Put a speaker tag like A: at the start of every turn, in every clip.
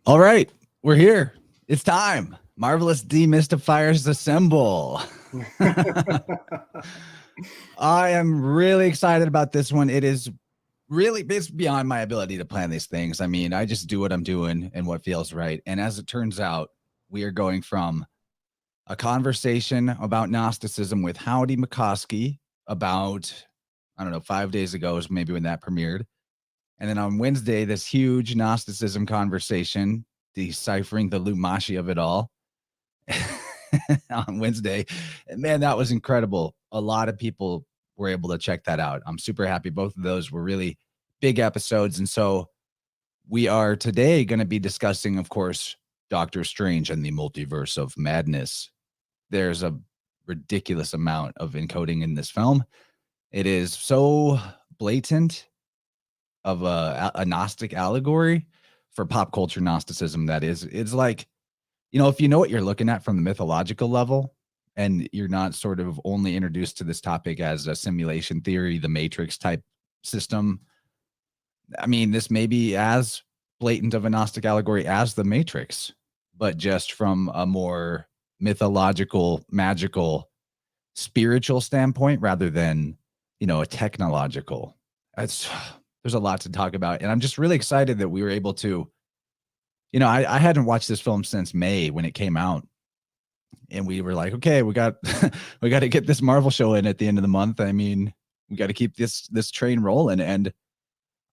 A: All right, we're here. It's time. Marvelous Demystifiers assemble. I am really excited about this one. It's beyond my ability to plan these things. I mean, I just do what I'm doing and what feels right. And as it turns out, we are going from a conversation about Gnosticism with Howdy McCoskey about, I don't know, 5 days ago is maybe when that premiered. And then on Wednesday, this huge Gnosticism conversation, deciphering the Lumashi of it all on Wednesday. And man, that was incredible. A lot of people were able to check that out. I'm super happy. Both of those were really big episodes. And so we are today going to be discussing, of course, Doctor Strange and the Multiverse of Madness. There's a ridiculous amount of encoding in this film. It is so blatant of a Gnostic allegory for pop culture Gnosticism. That is, it's like, you know, if you know what you're looking at from the mythological level and you're not sort of only introduced to this topic as a simulation theory, the Matrix type system, I mean, this may be as blatant of a Gnostic allegory as the Matrix, but just from a more mythological, magical, spiritual standpoint rather than, you know, a technological. There's a lot to talk about. And I'm just really excited that we were able to, you know, I hadn't watched this film since May when it came out. And we were like, okay, we got to get this Marvel show in at the end of the month. I mean, we got to keep this train rolling. And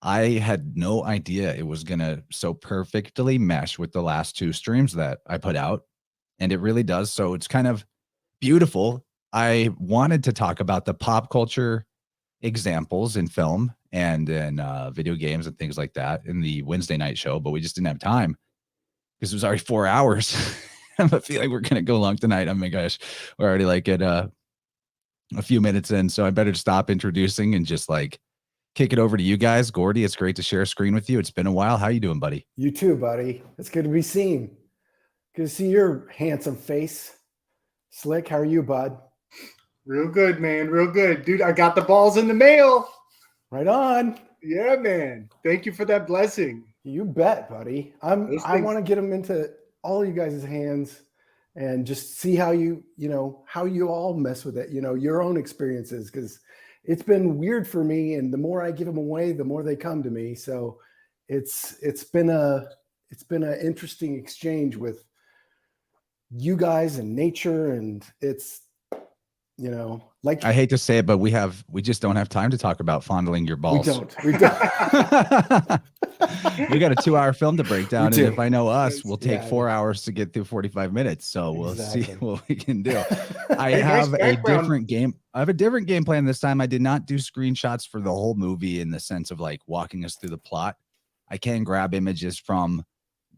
A: I had no idea it was going to so perfectly mesh with the last two streams that I put out. And it really does. So it's kind of beautiful. I wanted to talk about the pop culture examples in film and in video games and things like that in the Wednesday night show, but we just didn't have time because it was already 4 hours. I feel like we're going to go long tonight. Oh my gosh, we're already like at a few minutes in, so I better stop introducing and just like kick it over to you guys. Gordy, it's great to share a screen with you. It's been a while. How you doing, buddy?
B: You too, buddy. It's good to be seen. Good to see your handsome face. Slick, how are you, bud?
C: Real good, man. Real good. Dude, I got the balls in the mail.
B: Right on.
C: Yeah, man. Thank you for that blessing.
B: You bet, buddy. I want to get them into all of you guys' hands and just see how how you all mess with it, your own experiences, because it's been weird for me. And the more I give them away, the more they come to me. So it's been an interesting exchange with you guys and nature, and it's, like
A: I hate to say it, but we just don't have time to talk about fondling your balls.
B: We don't.
A: We got a 2-hour film to break down. And if I know us, we'll take 4 hours to get through 45 minutes. So we'll see what we can do. I have a different game. I have a different game plan this time. I did not do screenshots for the whole movie in the sense of like walking us through the plot. I can grab images from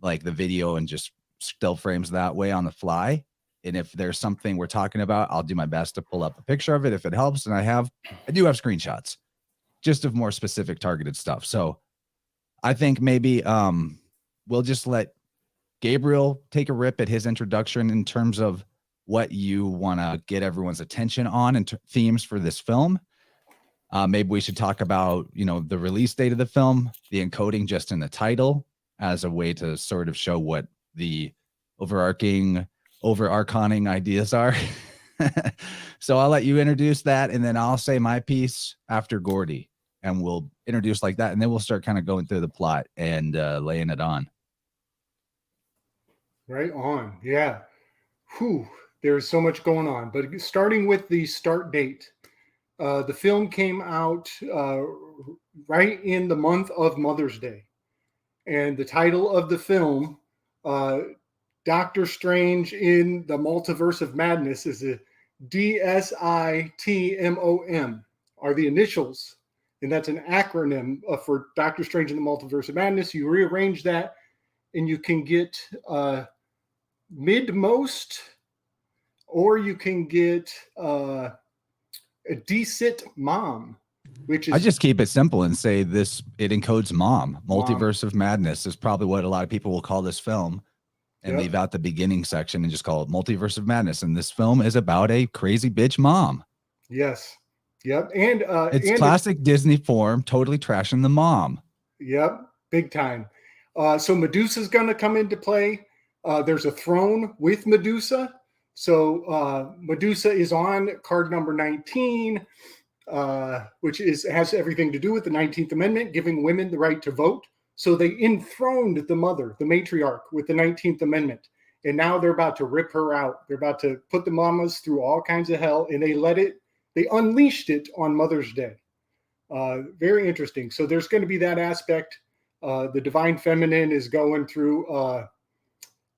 A: like the video and just still frames that way on the fly. And if there's something we're talking about, I'll do my best to pull up a picture of it if it helps. And I do have screenshots just of more specific targeted stuff. So I think maybe we'll just let Gabriel take a rip at his introduction in terms of what you want to get everyone's attention on and themes for this film. Maybe we should talk about, the release date of the film, the encoding just in the title as a way to sort of show what the overarching ideas are. So I'll let you introduce that, and then I'll say my piece after Gordy, and we'll introduce like that, and then we'll start kind of going through the plot and laying it on.
C: Right on. Yeah. Whew. There's so much going on, but starting with the start date, the film came out right in the month of Mother's Day, and the title of the film, Doctor Strange in the Multiverse of Madness, is a DSITMOM, are the initials, and that's an acronym for Doctor Strange in the Multiverse of Madness. You rearrange that, and you can get mid-most, or you can get a decent mom, which is...
A: I just keep it simple and say it encodes mom. Multiverse of Madness is probably what a lot of people will call this film. And leave out the beginning section and just call it Multiverse of Madness. And this film is about a crazy bitch mom.
C: Yes. Yep. And
A: it's classic Disney form, totally trashing the mom.
C: Yep. Big time. So Medusa's going to come into play. There's a throne with Medusa. So Medusa is on card number 19, which has everything to do with the 19th Amendment, giving women the right to vote. So they enthroned the mother, the matriarch, with the 19th Amendment. And now they're about to rip her out. They're about to put the mamas through all kinds of hell, and they unleashed it on Mother's Day. Very interesting. So there's going to be that aspect. The divine feminine is going through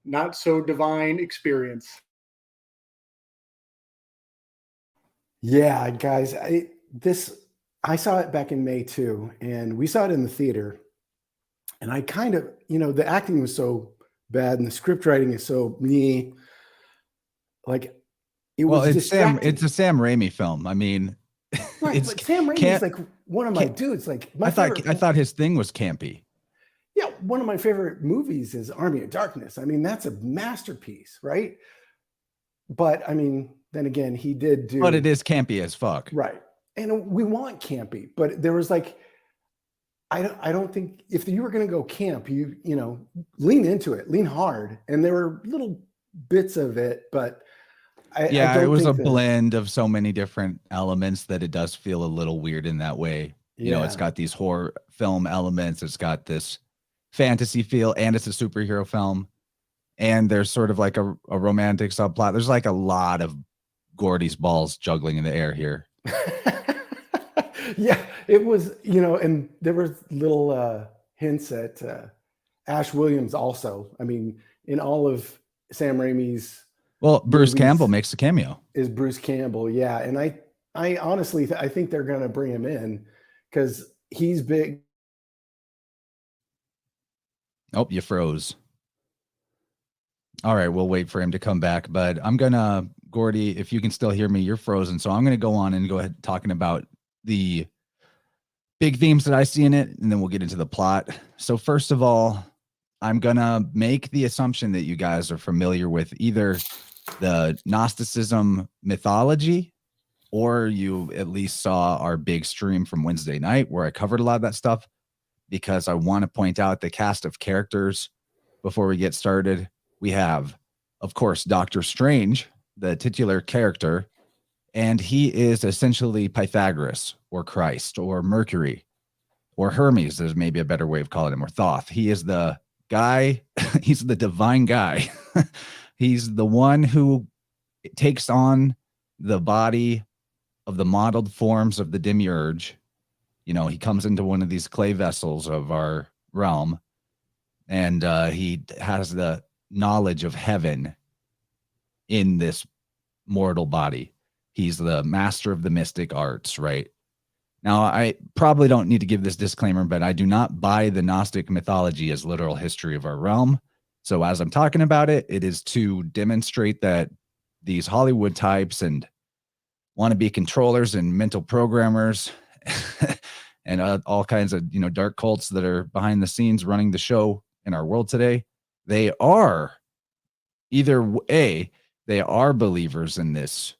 C: not so divine experience.
B: Yeah, guys, I saw it back in May too, and we saw it in the theater. And I kind of, the acting was so bad and the script writing is so me. Like,
A: it's a Sam Raimi film. I mean,
B: right, but Sam Raimi is like one of my dudes. Like, I
A: thought his thing was campy.
B: Yeah, one of my favorite movies is Army of Darkness. I mean, that's a masterpiece, right? But I mean, then again, he did do.
A: But it is campy as fuck,
B: right? And we want campy, but there was like, I don't think if you were going to go camp, you lean into it, lean hard, and there were little bits of it, but
A: it was a blend of so many different elements that it does feel a little weird in that way. Yeah. It's got these horror film elements, it's got this fantasy feel, and it's a superhero film, and there's sort of like a romantic subplot. There's like a lot of Gordy's balls juggling in the air here.
B: Yeah, it was, and there was little hints at Ash Williams also. I mean, in all of Sam Raimi's
A: Bruce Campbell makes a cameo.
B: Is Bruce Campbell, yeah. And I honestly, I think they're going to bring him in because he's big.
A: Oh, you froze. All right, we'll wait for him to come back. But Gordy, if you can still hear me, you're frozen. So I'm going to go on and go ahead talking about the big themes that I see in it, and then we'll get into the plot. So first of all, I'm going to make the assumption that you guys are familiar with either the Gnosticism mythology, or you at least saw our big stream from Wednesday night where I covered a lot of that stuff, because I want to point out the cast of characters before we get started. We have, of course, Dr. Strange, the titular character, and he is essentially Pythagoras or Christ or Mercury or Hermes, is maybe a better way of calling him, or Thoth. He is the guy, he's the divine guy. He's the one who takes on the body of the modeled forms of the demiurge. He comes into one of these clay vessels of our realm, and he has the knowledge of heaven in this mortal body. He's the master of the mystic arts, right? Now, I probably don't need to give this disclaimer, but I do not buy the Gnostic mythology as literal history of our realm. So as I'm talking about it, it is to demonstrate that these Hollywood types and wannabe controllers and mental programmers and all kinds of, dark cults that are behind the scenes running the show in our world today, they are either A, they are believers in this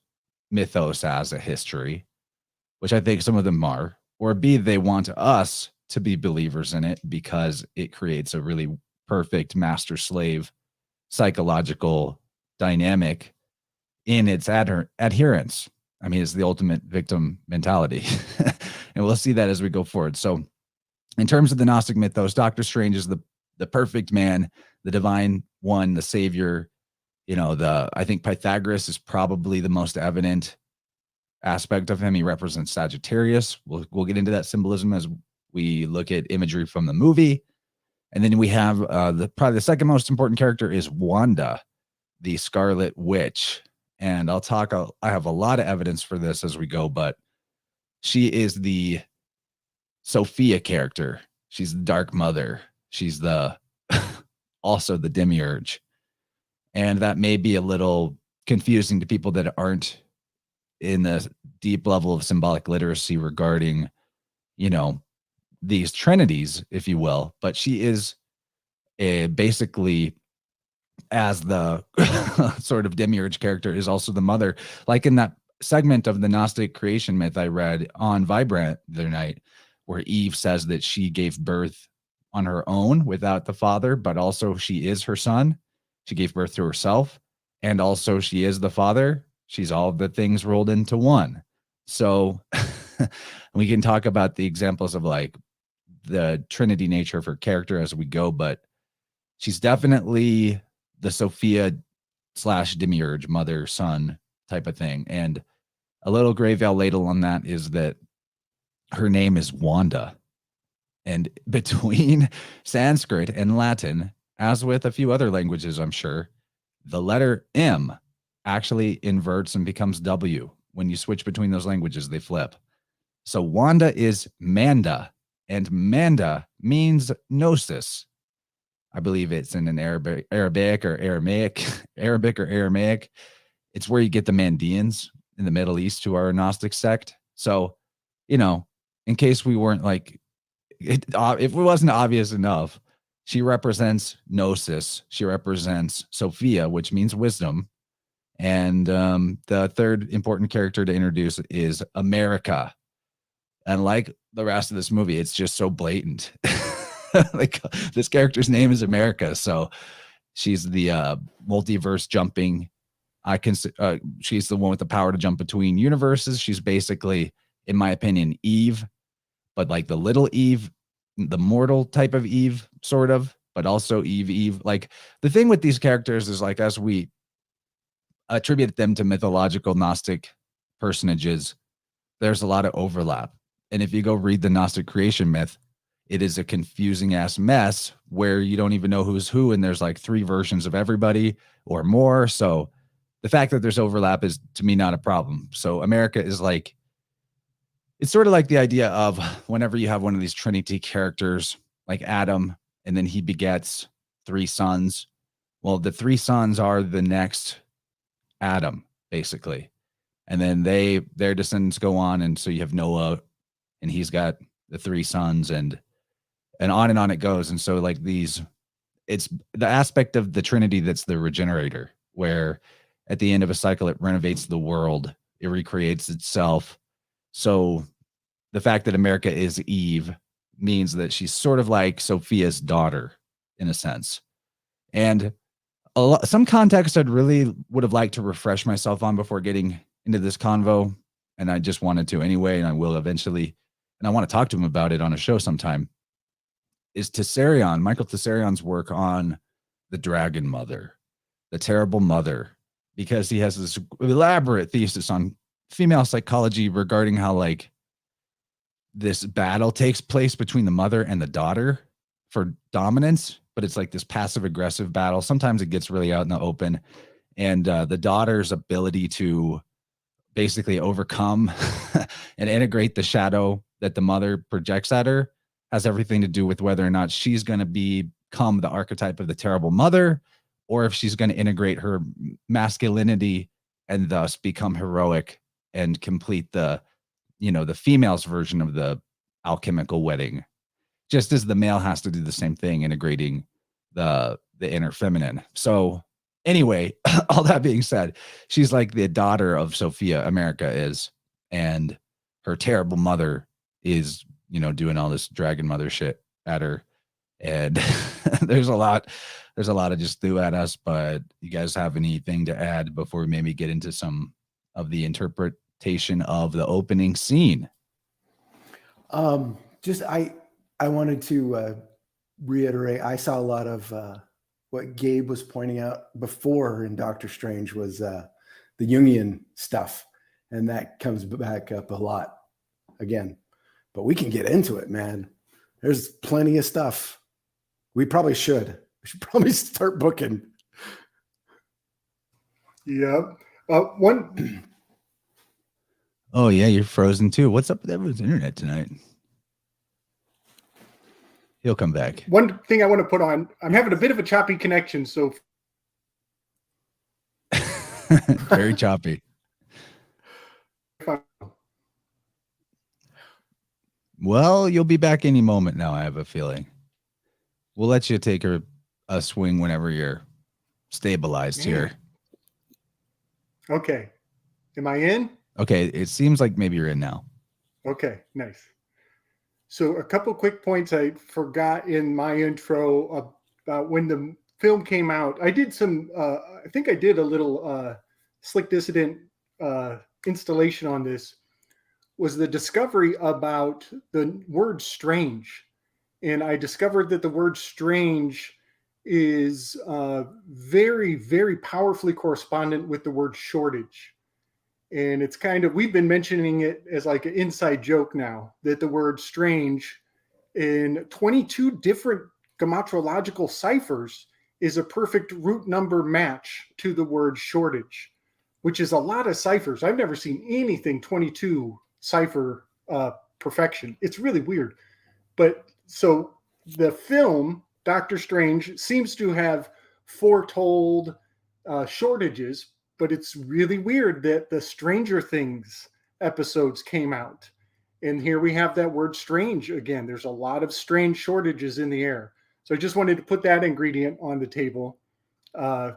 A: mythos as a history, which I think some of them are, or B, they want us to be believers in it because it creates a really perfect master-slave psychological dynamic in its adherence. I mean, it's the ultimate victim mentality. And we'll see that as we go forward. So in terms of the Gnostic mythos, Dr. Strange is the perfect man, the divine one, the savior. I think Pythagoras is probably the most evident aspect of him. He represents Sagittarius. We'll get into that symbolism as we look at imagery from the movie. And then we have probably the second most important character is Wanda, the Scarlet Witch. And I have a lot of evidence for this as we go, but she is the Sophia character. She's the Dark Mother. She's also the Demiurge. And that may be a little confusing to people that aren't in the deep level of symbolic literacy regarding, these trinities, if you will. But she is basically, as the sort of demiurge character, is also the mother. Like in that segment of the Gnostic creation myth I read on Vibrant the other night, where Eve says that she gave birth on her own without the father, but also she is her son. She gave birth to herself, and also she is the father. She's all of the things rolled into one. So we can talk about the examples of like the Trinity nature of her character as we go, but she's definitely the Sophia / demiurge, mother, son type of thing. And a little gray veil ladle on that is that her name is Wanda. And between Sanskrit and Latin, as with a few other languages, I'm sure, the letter M actually inverts and becomes W. When you switch between those languages, they flip. So Wanda is Manda, and Manda means gnosis. I believe it's in an Arabic or Aramaic, Arabic or Aramaic. It's where you get the Mandeans in the Middle East who are a Gnostic sect. So, you know, in case we weren't like, if it wasn't obvious enough, she represents gnosis. She represents Sophia, which means wisdom. And the third important character to introduce is America. And like the rest of this movie, it's just so blatant. Like this character's name is America. So she's the multiverse jumping. She's the one with the power to jump between universes. She's basically, in my opinion, Eve, but like the little Eve, the mortal type of Eve, sort of, but also Eve. Like the thing with these characters is like, as we attribute them to mythological Gnostic personages, there's a lot of overlap. And if you go read the Gnostic creation myth, it is a confusing ass mess where you don't even know who's who. And there's like 3 versions of everybody or more. So the fact that there's overlap is to me not a problem. So America is like, it's sort of like the idea of whenever you have one of these Trinity characters like Adam, and then he begets 3 sons. Well, the 3 sons are the next Adam, basically. And then their descendants go on. And so you have Noah, and he's got the 3 sons, and on it goes. And so like it's the aspect of the Trinity that's the regenerator, where at the end of a cycle, it renovates the world, it recreates itself. So the fact that America is Eve means that she's sort of like Sophia's daughter in a sense. And some context I'd really would have liked to refresh myself on before getting into this convo. And I just wanted to anyway, and I will eventually, and I want to talk to him about it on a show sometime, is Michael Tessarion's work on the Dragon Mother, the Terrible Mother, because he has this elaborate thesis on female psychology regarding how like this battle takes place between the mother and the daughter for dominance, but it's like this passive aggressive battle. Sometimes it gets really out in the open, and the daughter's ability to basically overcome and integrate the shadow that the mother projects at her has everything to do with whether or not she's going to become the archetype of the terrible mother, or if she's going to integrate her masculinity and thus become heroic and complete the female's version of the alchemical wedding, just as the male has to do the same thing, integrating the inner feminine. So anyway, all that being said, she's like the daughter of Sophia, America is, and her terrible mother is, doing all this dragon mother shit at her. And there's a lot of just threw at us, but you guys have anything to add before we maybe get into some of the interpretation of the opening scene?
B: I wanted to reiterate, I saw a lot of what Gabe was pointing out before in Doctor Strange was the Jungian stuff. And that comes back up a lot again. But we can get into it, man. There's plenty of stuff. We should probably start booking.
C: Yeah. One.
A: Oh yeah, you're frozen too. What's up with everyone's internet tonight? He'll come back.
C: One thing I want to put on, I'm having a bit of a choppy connection, so
A: very choppy. Well, you'll be back any moment now, I have a feeling. We'll let you take a swing whenever you're stabilized here.
C: Okay. Am I in?
A: Okay, it seems like maybe you're in now.
C: Okay, nice. So a couple quick points I forgot in my intro about when the film came out. I did some, I think I did a little Slick Dissident installation on this, was the discovery about the word strange. And I discovered that the word strange is very, very powerfully correspondent with the word shortage. And it's kind of, we've been mentioning it as like an inside joke now, that the word strange in 22 different gematrological ciphers is a perfect root number match to the word shortage, which is a lot of ciphers. I've never seen anything 22 cipher perfection. It's really weird. But so the film, Doctor Strange, seems to have foretold shortages, but it's really weird that the Stranger Things episodes came out. And here we have that word strange again. There's a lot of strange shortages in the air. So I just wanted to put that ingredient on the table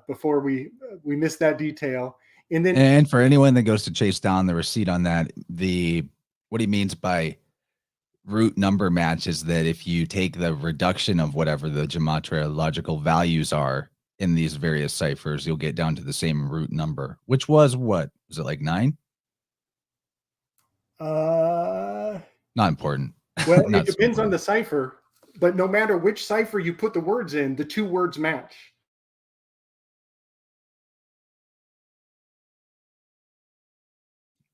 C: before we miss that detail.
A: And for anyone that goes to chase down the receipt on that, what he means by root number match is that if you take the reduction of whatever the gematrological values are in these various ciphers, you'll get down to the same root number, which was what? Was it like 9? Not important.
C: Well, it depends on the cipher, but no matter which cipher you put the words in, the two words match.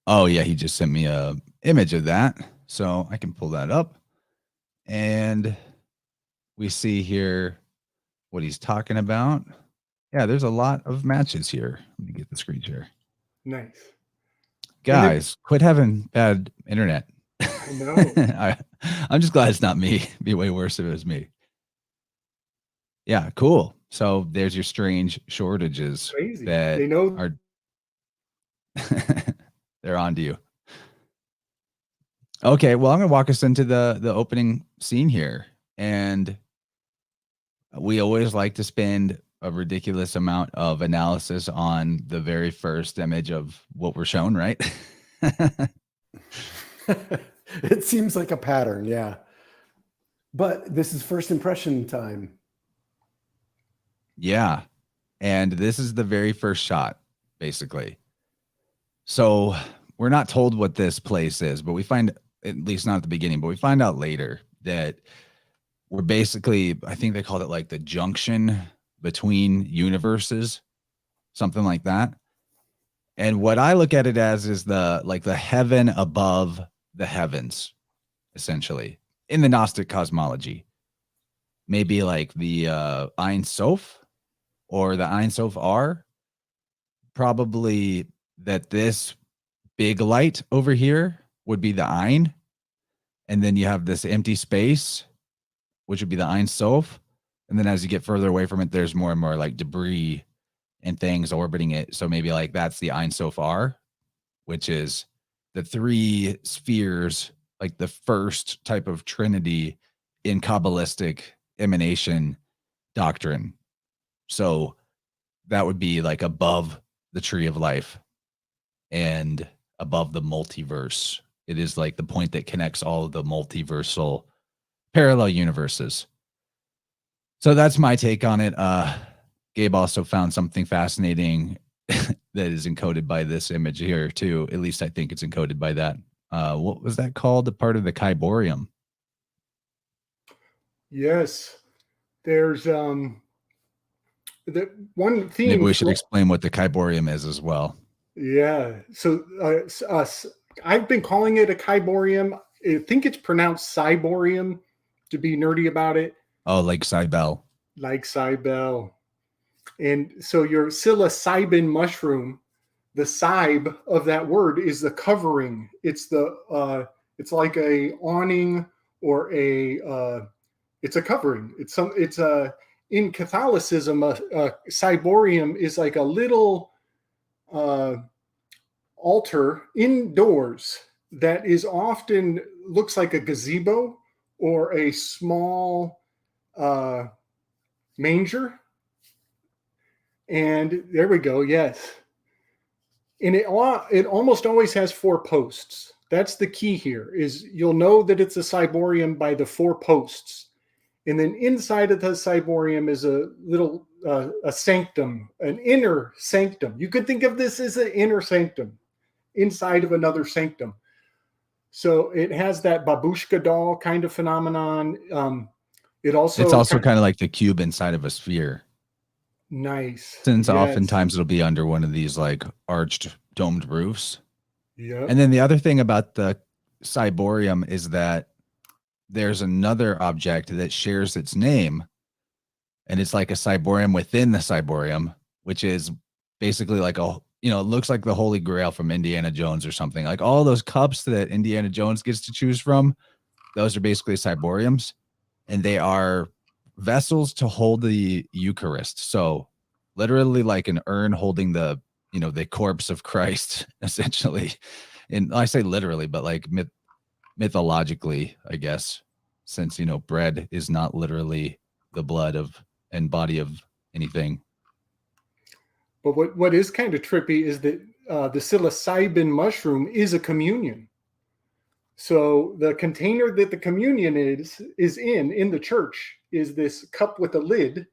A: Oh yeah, he just sent me a image of that, so I can pull that up, and we see here what he's talking about. Yeah, there's a lot of matches here. Let me get the screen share.
C: Nice.
A: Guys, quit having bad internet.
C: No.
A: I'm just glad it's not me. It'd be way worse if it was me. Yeah, cool. So there's your strange shortages.
C: Crazy.
A: That
C: they know
A: are they're on to you. Okay, well, I'm gonna walk us into the opening scene here, and we always like to spend a ridiculous amount of analysis on the very first image of what we're shown, right?
B: It seems like a pattern, yeah. But this is first impression time.
A: Yeah. And this is the very first shot, basically. So we're not told what this place is, but we find, at least not at the beginning, but we find out later that we're basically, I think they called it like the junction between universes, something like that. And what I look at it as is the heaven above the heavens, essentially, in the Gnostic cosmology. Maybe like the Ein Sof or the Ein Sof R. Probably that this big light over here would be the Ein. And then you have this empty space, which would be the Ein Sof. And then as you get further away from it, there's more and more like debris and things orbiting it. So maybe like that's the Ein Sof R, which is the 3 spheres, like the first type of trinity in Kabbalistic emanation doctrine. So that would be like above the tree of life and above the multiverse. It is like the point that connects all of the multiversal parallel universes. So that's my take on it. Gabe also found something fascinating that is encoded by this image here too. At least I think it's encoded by that. What was that called? A part of the Kyborium.
C: Yes. There's the one theme.
A: Maybe we should explain what the Kyborium is as well.
C: Yeah. So I've been calling it a Kyborium. I think it's pronounced Cyborium, to be nerdy about it.
A: Oh, like Cybele.
C: Like Cybele. And so your psilocybin mushroom, the cybe of that word is the covering. It's the it's like a awning or it's a covering. It's in Catholicism, cyborium is like a little altar indoors that is often looks like a gazebo or a small manger. And there we go. Yes. And it almost always has 4 posts. That's the key here, is you'll know that it's a cyborium by the 4 posts. And then inside of the cyborium is a little a sanctum, an inner sanctum. You could think of this as an inner sanctum inside of another sanctum. So it has that babushka doll kind of phenomenon. It's also
A: kind of like the cube inside of a sphere.
C: Nice.
A: Since oftentimes it'll be under one of these like arched domed roofs.
C: Yeah.
A: And then the other thing about the cyborium is that there's another object that shares its name, and it's like a cyborium within the cyborium, which is basically like it looks like the Holy Grail from Indiana Jones or something. Like all those cups that Indiana Jones gets to choose from, those are basically cyboriums, and they are vessels to hold the Eucharist. So literally like an urn holding the corpse of Christ, essentially. And I say literally, but like mythologically, I guess, since bread is not literally the blood of and body of anything.
C: But what is kind of trippy is that the psilocybin mushroom is a communion. So the container that the communion is in the church is this cup with a lid,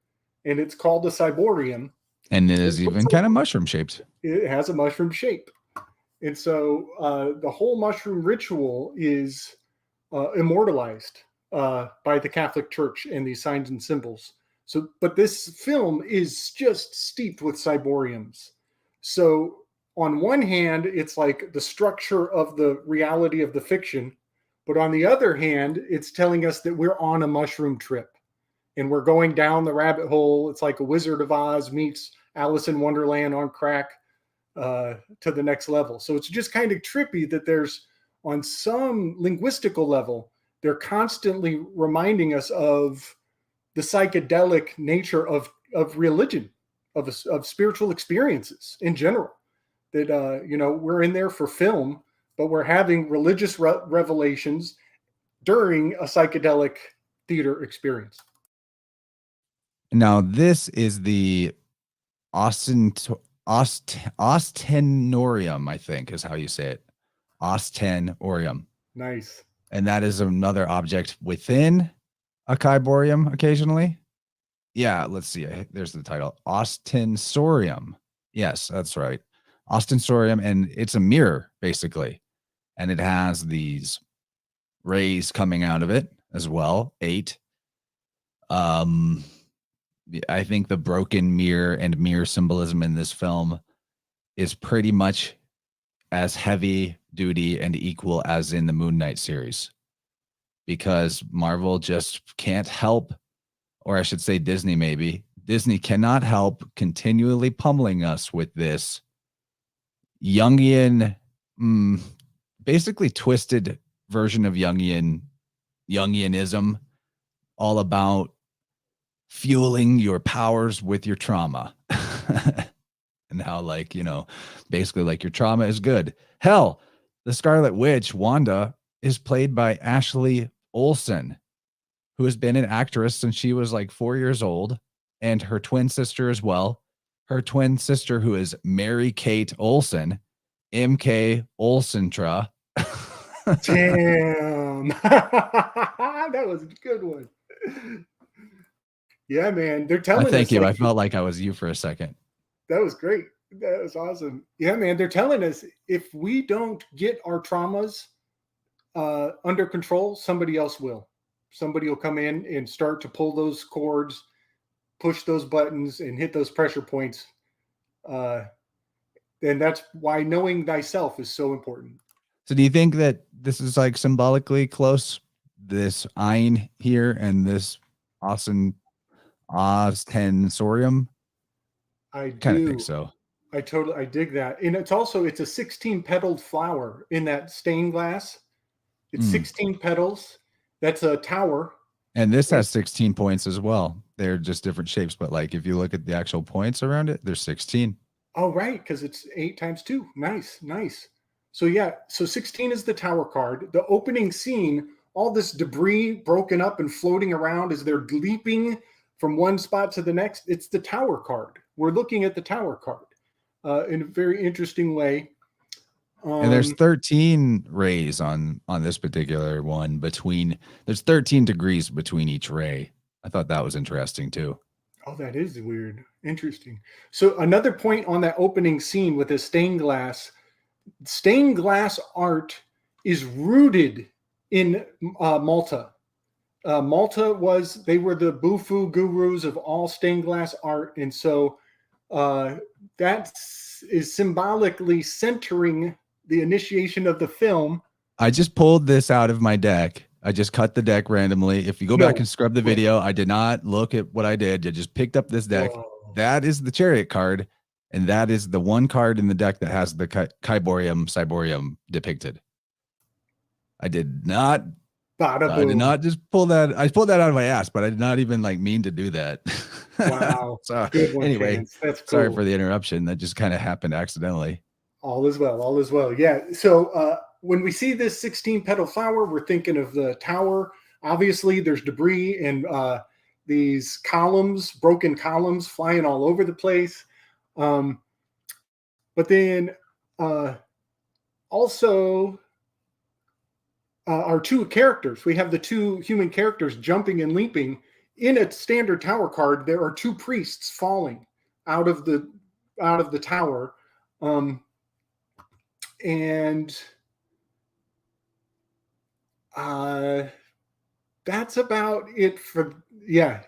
C: and it's called a cyborium.
A: And it is even kind of mushroom shaped.
C: It has a mushroom shape. And so the whole mushroom ritual is immortalized by the Catholic Church and these signs and symbols. So, but this film is just steeped with cyboriums. So on one hand, it's like the structure of the reality of the fiction. But on the other hand, it's telling us that we're on a mushroom trip and we're going down the rabbit hole. It's like a Wizard of Oz meets Alice in Wonderland on crack to the next level. So it's just kind of trippy that there's, on some linguistical level, they're constantly reminding us of the psychedelic nature of religion, of spiritual experiences in general. That, we're in there for film, but we're having religious revelations during a psychedelic theater experience.
A: Now, this is the Ostenorium, I think is how you say it. Ostenorium.
C: Nice.
A: And that is another object within a cyborium occasionally. Yeah, let's see. There's the title. Ostensorium. Yes, that's right. Ostensorium, and it's a mirror, basically. And it has these rays coming out of it as well. 8. I think the broken mirror and mirror symbolism in this film is pretty much as heavy duty and equal as in the Moon Knight series, because Marvel just can't help, or I should say Disney cannot help continually pummeling us with this Jungian, basically twisted version of Jungianism, all about fueling your powers with your trauma. And how, basically like your trauma is good. Hell, the Scarlet Witch, Wanda, is played by Ashley Olsen, who has been an actress since she was like 4 years old, and her twin sister as well. Her twin sister, who is Mary Kate Olsen, MK Olsentra.
C: Damn. That was a good one. Yeah, man. They're telling us.
A: Thank you. I felt like I was you for a second.
C: That was great. That was awesome. Yeah, man. They're telling us if we don't get our traumas under control, somebody else will. Somebody will come in and start to pull those cords, push those buttons, and hit those pressure points. And that's why knowing thyself is so important.
A: So do you think that this is like symbolically close? This Ein here and this Ostensorium?
C: I
A: kind of think so.
C: I dig that. And it's a 16-petaled flower in that stained glass. It's 16 petals. That's a tower.
A: And this has 16 points as well. They're just different shapes, but like if you look at the actual points around it, there's 16.
C: Oh, right, because it's 8 times 2. Nice. So 16 is the tower card. The opening scene, all this debris broken up and floating around as they're leaping from one spot to the next. It's the tower card. We're looking at the tower card in a very interesting way.
A: And there's 13 rays on this particular one. There's 13 degrees between each ray. I thought that was interesting too.
C: Oh, that is weird. Interesting. So another point on that opening scene with the stained glass art is rooted in Malta. Malta they were the Bufu gurus of all stained glass art. And so that is symbolically centering the initiation of the film.
A: I just pulled this out of my deck. I just cut the deck randomly. If you go back and scrub the video, I did not look at what I did. I just picked up this deck. Whoa. That is the Chariot card. And that is the one card in the deck that has the Cyborium depicted. I did not just pull that. I pulled that out of my ass, but I did not even mean to do that.
C: Wow.
A: So
C: good one,
A: anyway,
C: that's cool.
A: Sorry for the interruption. That just kind of happened accidentally.
C: All is well. All is well. Yeah. So when we see this 16-petal flower, we're thinking of the tower. Obviously, there's debris and these broken columns flying all over the place. But then also our two characters. We have the two human characters jumping and leaping. In a standard tower card, there are two priests falling out of the tower. And that's about it for Yeah,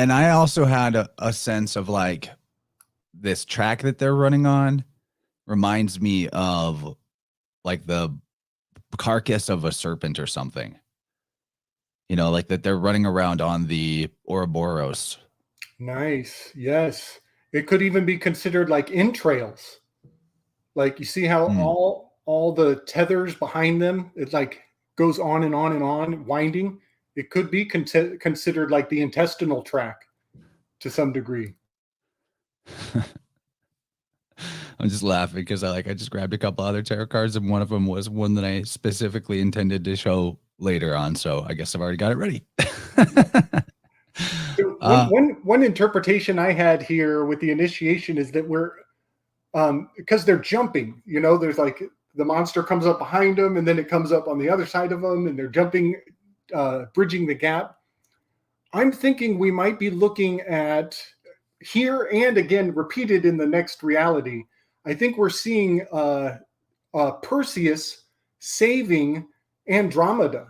A: and I also had a sense of this track that they're running on reminds me of the carcass of a serpent or something. That they're running around on the Ouroboros.
C: Nice. Yes. It could even be considered entrails. You see how all the tethers behind them, it goes on and on and on, winding. It could be considered the intestinal tract to some degree.
A: I'm just laughing because I just grabbed a couple other tarot cards, and one of them was one that I specifically intended to show later on. So I guess I've already got it ready.
C: So one interpretation I had here with the initiation is that we're because they're jumping, there's the monster comes up behind them and then it comes up on the other side of them and they're jumping, bridging the gap. I'm thinking we might be looking at here and again repeated in the next reality. I think we're seeing Perseus saving Andromeda.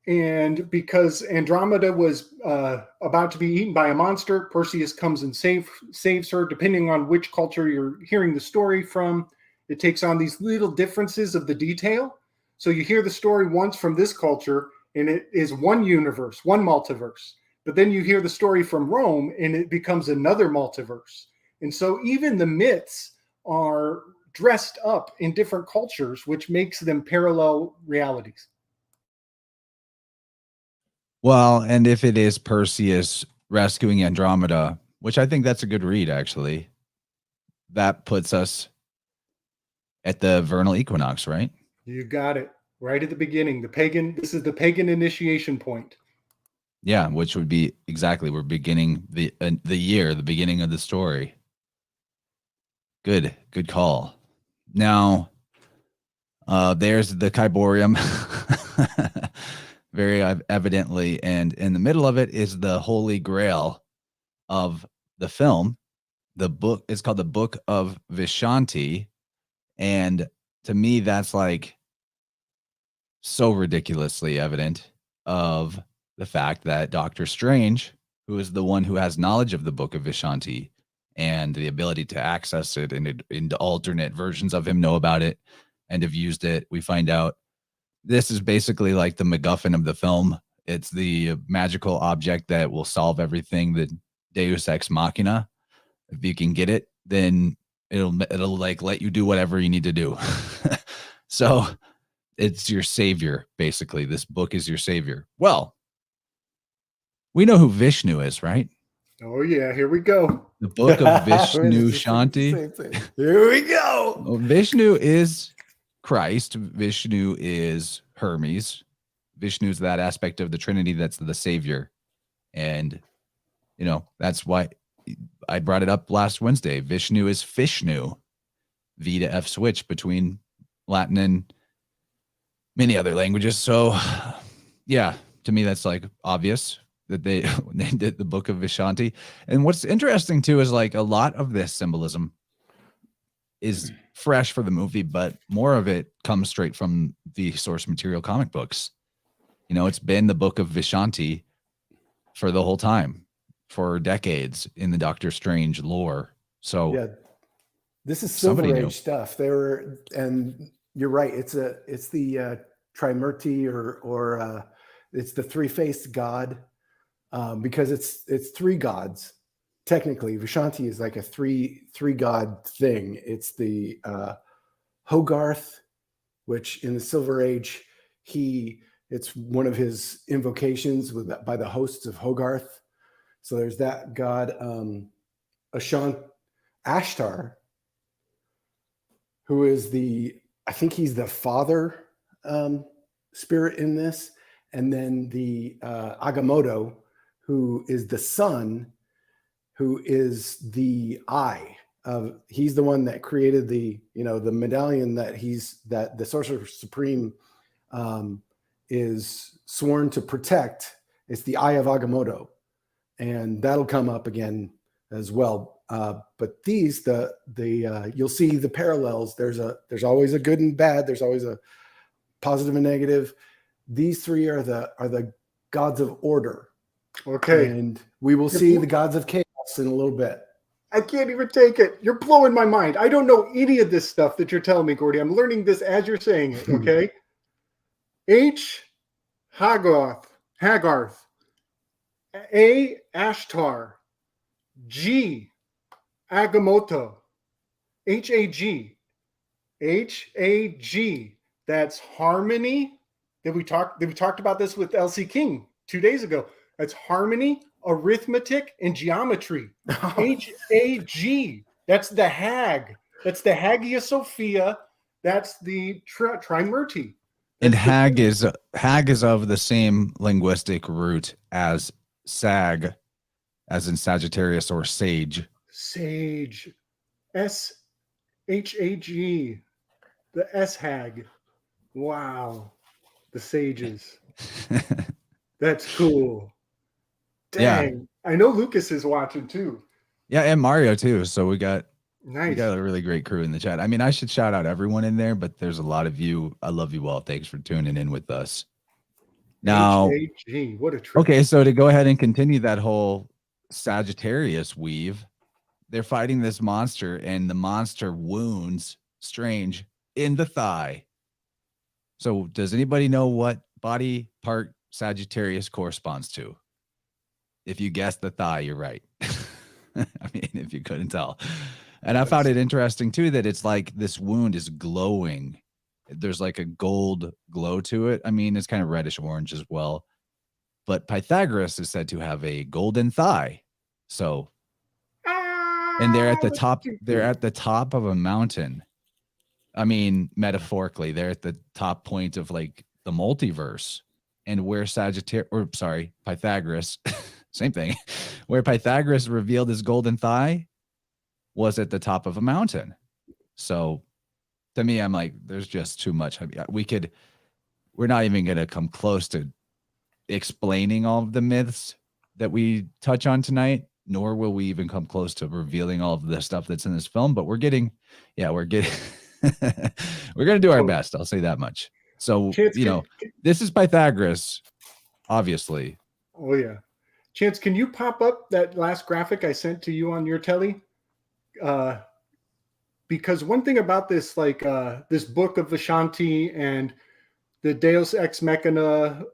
C: And because Andromeda was about to be eaten by a monster, Perseus comes and saves her. Depending on which culture you're hearing the story from, it takes on these little differences of the detail. So you hear the story once from this culture, and it is one universe, one multiverse. But then you hear the story from Rome, and it becomes another multiverse. And so even the myths are dressed up in different cultures, which makes them parallel realities.
A: Well, and if it is Perseus rescuing Andromeda, which I think that's a good read, actually, that puts us at the vernal equinox, right?
C: You got it. Right at the beginning. This is the pagan initiation point.
A: Yeah, which would be exactly, we're beginning the year, the beginning of the story. Good call. Now, there's the Cyborium. Very evidently, and in the middle of it is the Holy Grail of the film. The book is called the Book of Vishanti, and to me, that's so ridiculously evident of the fact that Doctor Strange, who is the one who has knowledge of the Book of Vishanti and the ability to access it, and into alternate versions of him know about it and have used it, we find out this is basically the MacGuffin of the film. It's the magical object that will solve everything, the Deus Ex Machina. If you can get it, then it'll let you do whatever you need to do. So it's your savior, basically. This book is your savior. Well, we know who Vishnu is, right?
C: Oh yeah, here we go.
A: The Book of Vishnu Shanti.
B: Here we go.
A: Well, Vishnu is Christ. Vishnu is Hermes. Vishnu is that aspect of the Trinity that's the savior. And, that's why I brought it up last Wednesday. Vishnu is Fishnu, V to F switch between Latin and many other languages. So yeah, to me, that's like obvious that they did the book of Vishanti. And what's interesting too is like a lot of this symbolism is fresh for the movie, but more of it comes straight from the source material comic books. You know, it's been the book of Vishanti for the whole time, for decades in the Doctor Strange lore. So
B: yeah, this is Silver
A: knew.
B: Age stuff. And you're right. It's the Trimurti or it's the three-faced god, because it's three gods. Technically, Vishanti is like a three god thing. It's the Hogarth, which in the Silver Age, it's one of his invocations by the hosts of Hogarth. So there's that god, Ashtar, who is I think he's the father spirit in this, and then the Agamotto, who is the son, who is the eye of. He's the one that created the medallion that the Sorcerer Supreme is sworn to protect. It's the Eye of Agamotto, and that'll come up again as well. But these, you'll see the parallels. There's always a good and bad. There's always a positive and negative. These three are the gods of order.
C: Okay.
B: And we will see the gods of chaos in a little bit.
C: I can't even take it. You're blowing my mind. I don't know any of this stuff that you're telling me, Gordy. I'm learning this as you're saying it, okay? Hagarth. A, Ashtar. G, Agamotto. H-A-G. H-A-G. That's harmony. Did we talk about this with Elsie King 2 days ago? That's harmony, arithmetic, and geometry. H-A-G. That's the Hag. That's the Hagia Sophia. That's the Trimurti.
A: And Hag is of the same linguistic root as Sag, as in Sagittarius, or sage.
C: Sage. S-H-A-G. The S-Hag. Wow. The sages. That's cool. Dang. Yeah. I know Lucas is watching too.
A: Yeah, and Mario too. So we got
C: nice.
A: We got a really great crew in the chat. I mean, I should shout out everyone in there, but there's a lot of you. I love you all. Thanks for tuning in with us. Now,
C: H-A-G, what a trip.
A: Okay, so to go ahead and continue that whole Sagittarius weave, they're fighting this monster, and the monster wounds Strange in the thigh. So does anybody know what body part Sagittarius corresponds to? If you guessed the thigh, you're right. I mean, if you couldn't tell. And I found it interesting too that it's like this wound is glowing. There's like a gold glow to it. I mean, it's kind of reddish orange as well. But Pythagoras is said to have a golden thigh. So, and they're at the top. They're at the top of a mountain. I mean, metaphorically, they're at the top point of like the multiverse, and where Pythagoras, same thing, where Pythagoras revealed his golden thigh was at the top of a mountain. So to me, I'm like, there's just too much. I mean, we're not even going to come close to explaining all of the myths that we touch on tonight, nor will we even come close to revealing all of the stuff that's in this film, but we're going to do our best. I'll say that much. So, this is Pythagoras, obviously.
C: Oh yeah. Chance, can you pop up that last graphic I sent to you on your telly? Because one thing about this, like this book of Vishanti and the Deus Ex Machina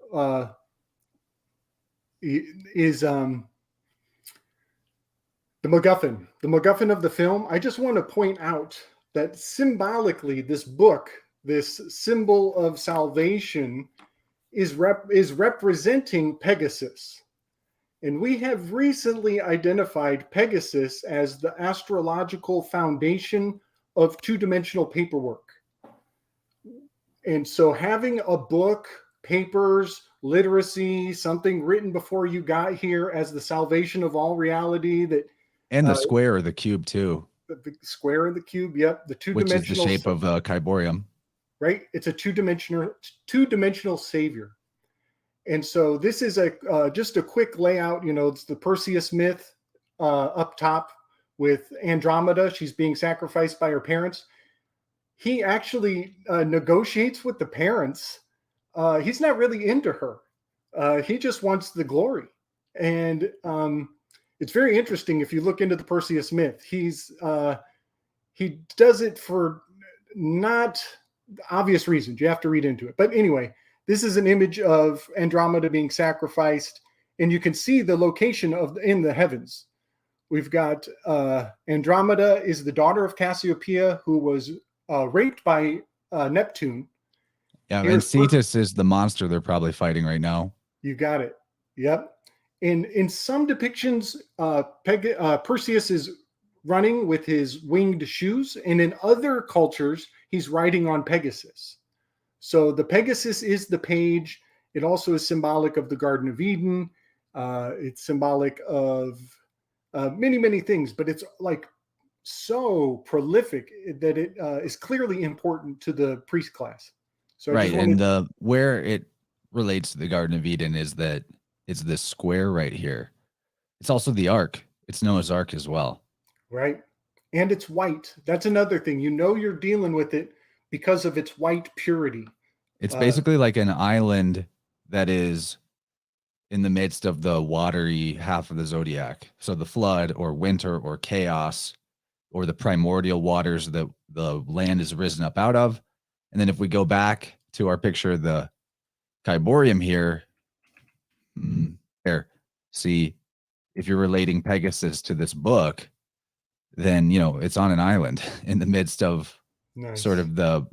C: is the MacGuffin. The MacGuffin of the film. I just want to point out that symbolically, this book, this symbol of salvation, is representing Pegasus. And we have recently identified Pegasus as the astrological foundation of two-dimensional paperwork. And so having a book, papers, literacy, something written before you got here as the salvation of all reality that
A: And the square or the cube too.
C: The square and the cube, yep. The
A: which is the shape of Kyborium.
C: Right? It's a two-dimensional savior. And so this is just a quick layout. It's the Perseus myth up top with Andromeda. She's being sacrificed by her parents. He actually negotiates with the parents. He's not really into her. He just wants the glory. And it's very interesting if you look into the Perseus myth. He does it for not obvious reasons. You have to read into it. But anyway, this is an image of Andromeda being sacrificed, and you can see the location in the heavens. We've got Andromeda is the daughter of Cassiopeia, who was raped by Neptune.
A: Yeah, and Cetus is the monster they're probably fighting right now.
C: You got it. Yep. In some depictions, Perseus is running with his winged shoes, and in other cultures, he's riding on Pegasus. So the Pegasus is the page. It also is symbolic of the Garden of Eden. It's symbolic of many, many things, but it's like so prolific that it is clearly important to the priest class. So
A: right, and where it relates to the Garden of Eden is that it's this square right here. It's also the Ark. It's Noah's Ark as well.
C: Right, and it's white. That's another thing. You're dealing with it because of its white purity.
A: It's basically like an island that is in the midst of the watery half of the zodiac. So the flood or winter or chaos or the primordial waters that the land is risen up out of. And then if we go back to our picture of the Kyborium here, see, if you're relating Pegasus to this book, then, it's on an island in the midst of sort of the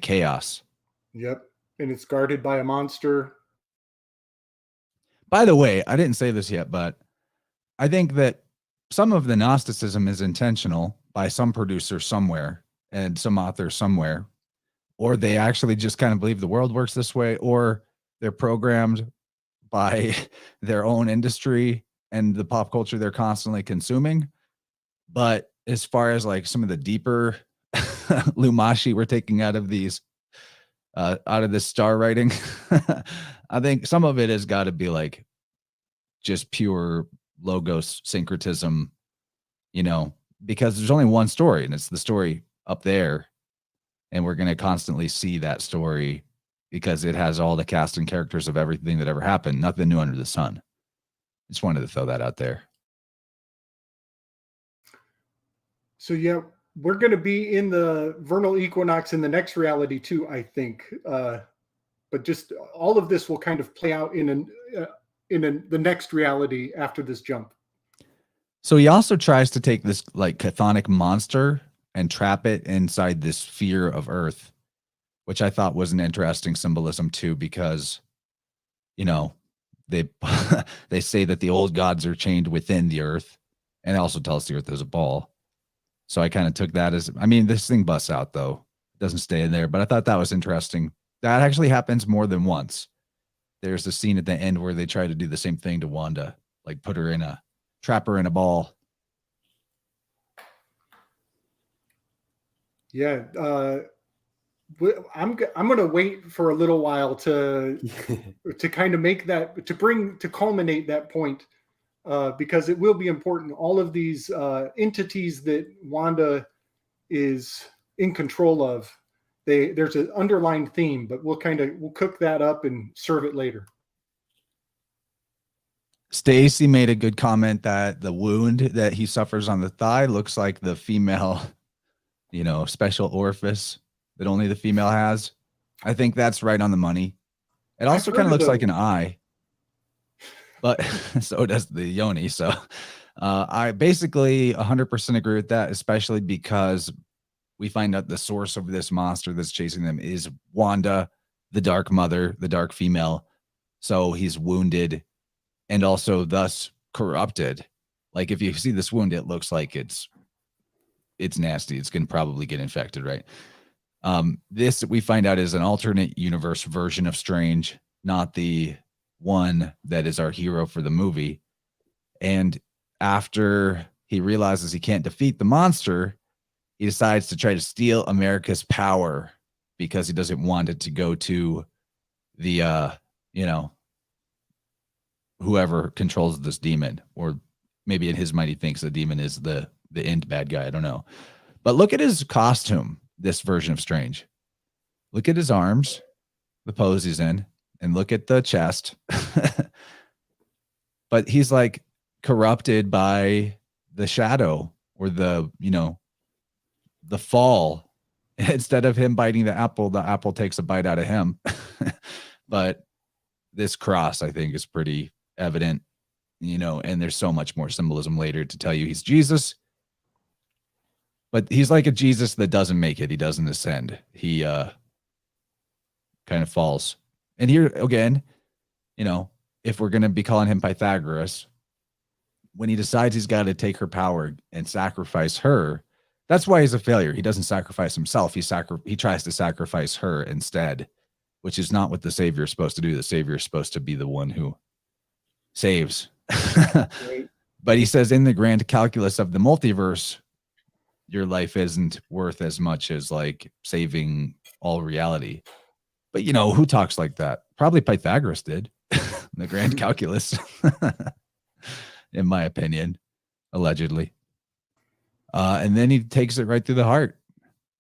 A: chaos.
C: Yep. And it's guarded by a monster.
A: By the way, I didn't say this yet, but I think that some of the Gnosticism is intentional by some producer somewhere and some author somewhere, or they actually just kind of believe the world works this way, or they're programmed by their own industry and the pop culture they're constantly consuming. But as far as like some of the deeper Lumashi we're taking out of these, out of this star writing, I think some of it has got to be like just pure logos syncretism, because there's only one story and it's the story up there. And we're going to constantly see that story because it has all the cast and characters of everything that ever happened. Nothing new under the sun. Just wanted to throw that out there.
C: So, yeah, we're going to be in the vernal equinox in the next reality too, I think. But just all of this will kind of play out in the next reality after this jump.
A: So he also tries to take this like chthonic monster and trap it inside this sphere of Earth, which I thought was an interesting symbolism too, because, they they say that the old gods are chained within the Earth, and it also tells us the Earth is a ball. So I kind of took that as, this thing busts out though. It doesn't stay in there, but I thought that was interesting. That actually happens more than once. There's a scene at the end where they try to do the same thing to Wanda, like trap her in a ball.
C: Yeah. I'm going to wait for a little while to kind of make that, to culminate that point. Because it will be important. All of these entities that Wanda is in control of, there's an underlying theme, but we'll cook that up and serve it later.
A: Stacy made a good comment that the wound that he suffers on the thigh looks like the female, special orifice that only the female has. I think that's right on the money. It also kind of looks like an eye. But so does the yoni. So I basically 100% agree with that, especially because we find out the source of this monster that's chasing them is Wanda, the Dark Mother, the Dark Female. So he's wounded and also thus corrupted. Like if you see this wound, it looks like it's nasty. It's going to probably get infected, right? This we find out is an alternate universe version of Strange, not the one that is our hero for the movie. And after he he realizes he can't defeat the monster, he decides to try to steal America's power because he doesn't want it to go to the, whoever controls this demon, or maybe in his mind he thinks the demon is the end bad guy. I don't know. But look at his costume, this version of Strange. Look at his arms, the pose he's in, and look at the chest. But he's like corrupted by the shadow or the fall. Instead of him biting the apple takes a bite out of him. But this cross, I think, is pretty evident, and there's so much more symbolism later to tell you he's Jesus. But he's like a Jesus that doesn't make it. He doesn't ascend. He kind of falls. And here again, if we're going to be calling him Pythagoras, when he decides he's got to take her power and sacrifice her, that's why he's a failure. He doesn't sacrifice himself. He tries to sacrifice her instead, which is not what the Savior is supposed to do. The Savior is supposed to be the one who saves.
C: Right.
A: But he says in the grand calculus of the multiverse, your life isn't worth as much as like saving all reality. But who talks like that? Probably Pythagoras did. The grand calculus, in my opinion, allegedly. And then he takes it right through the heart,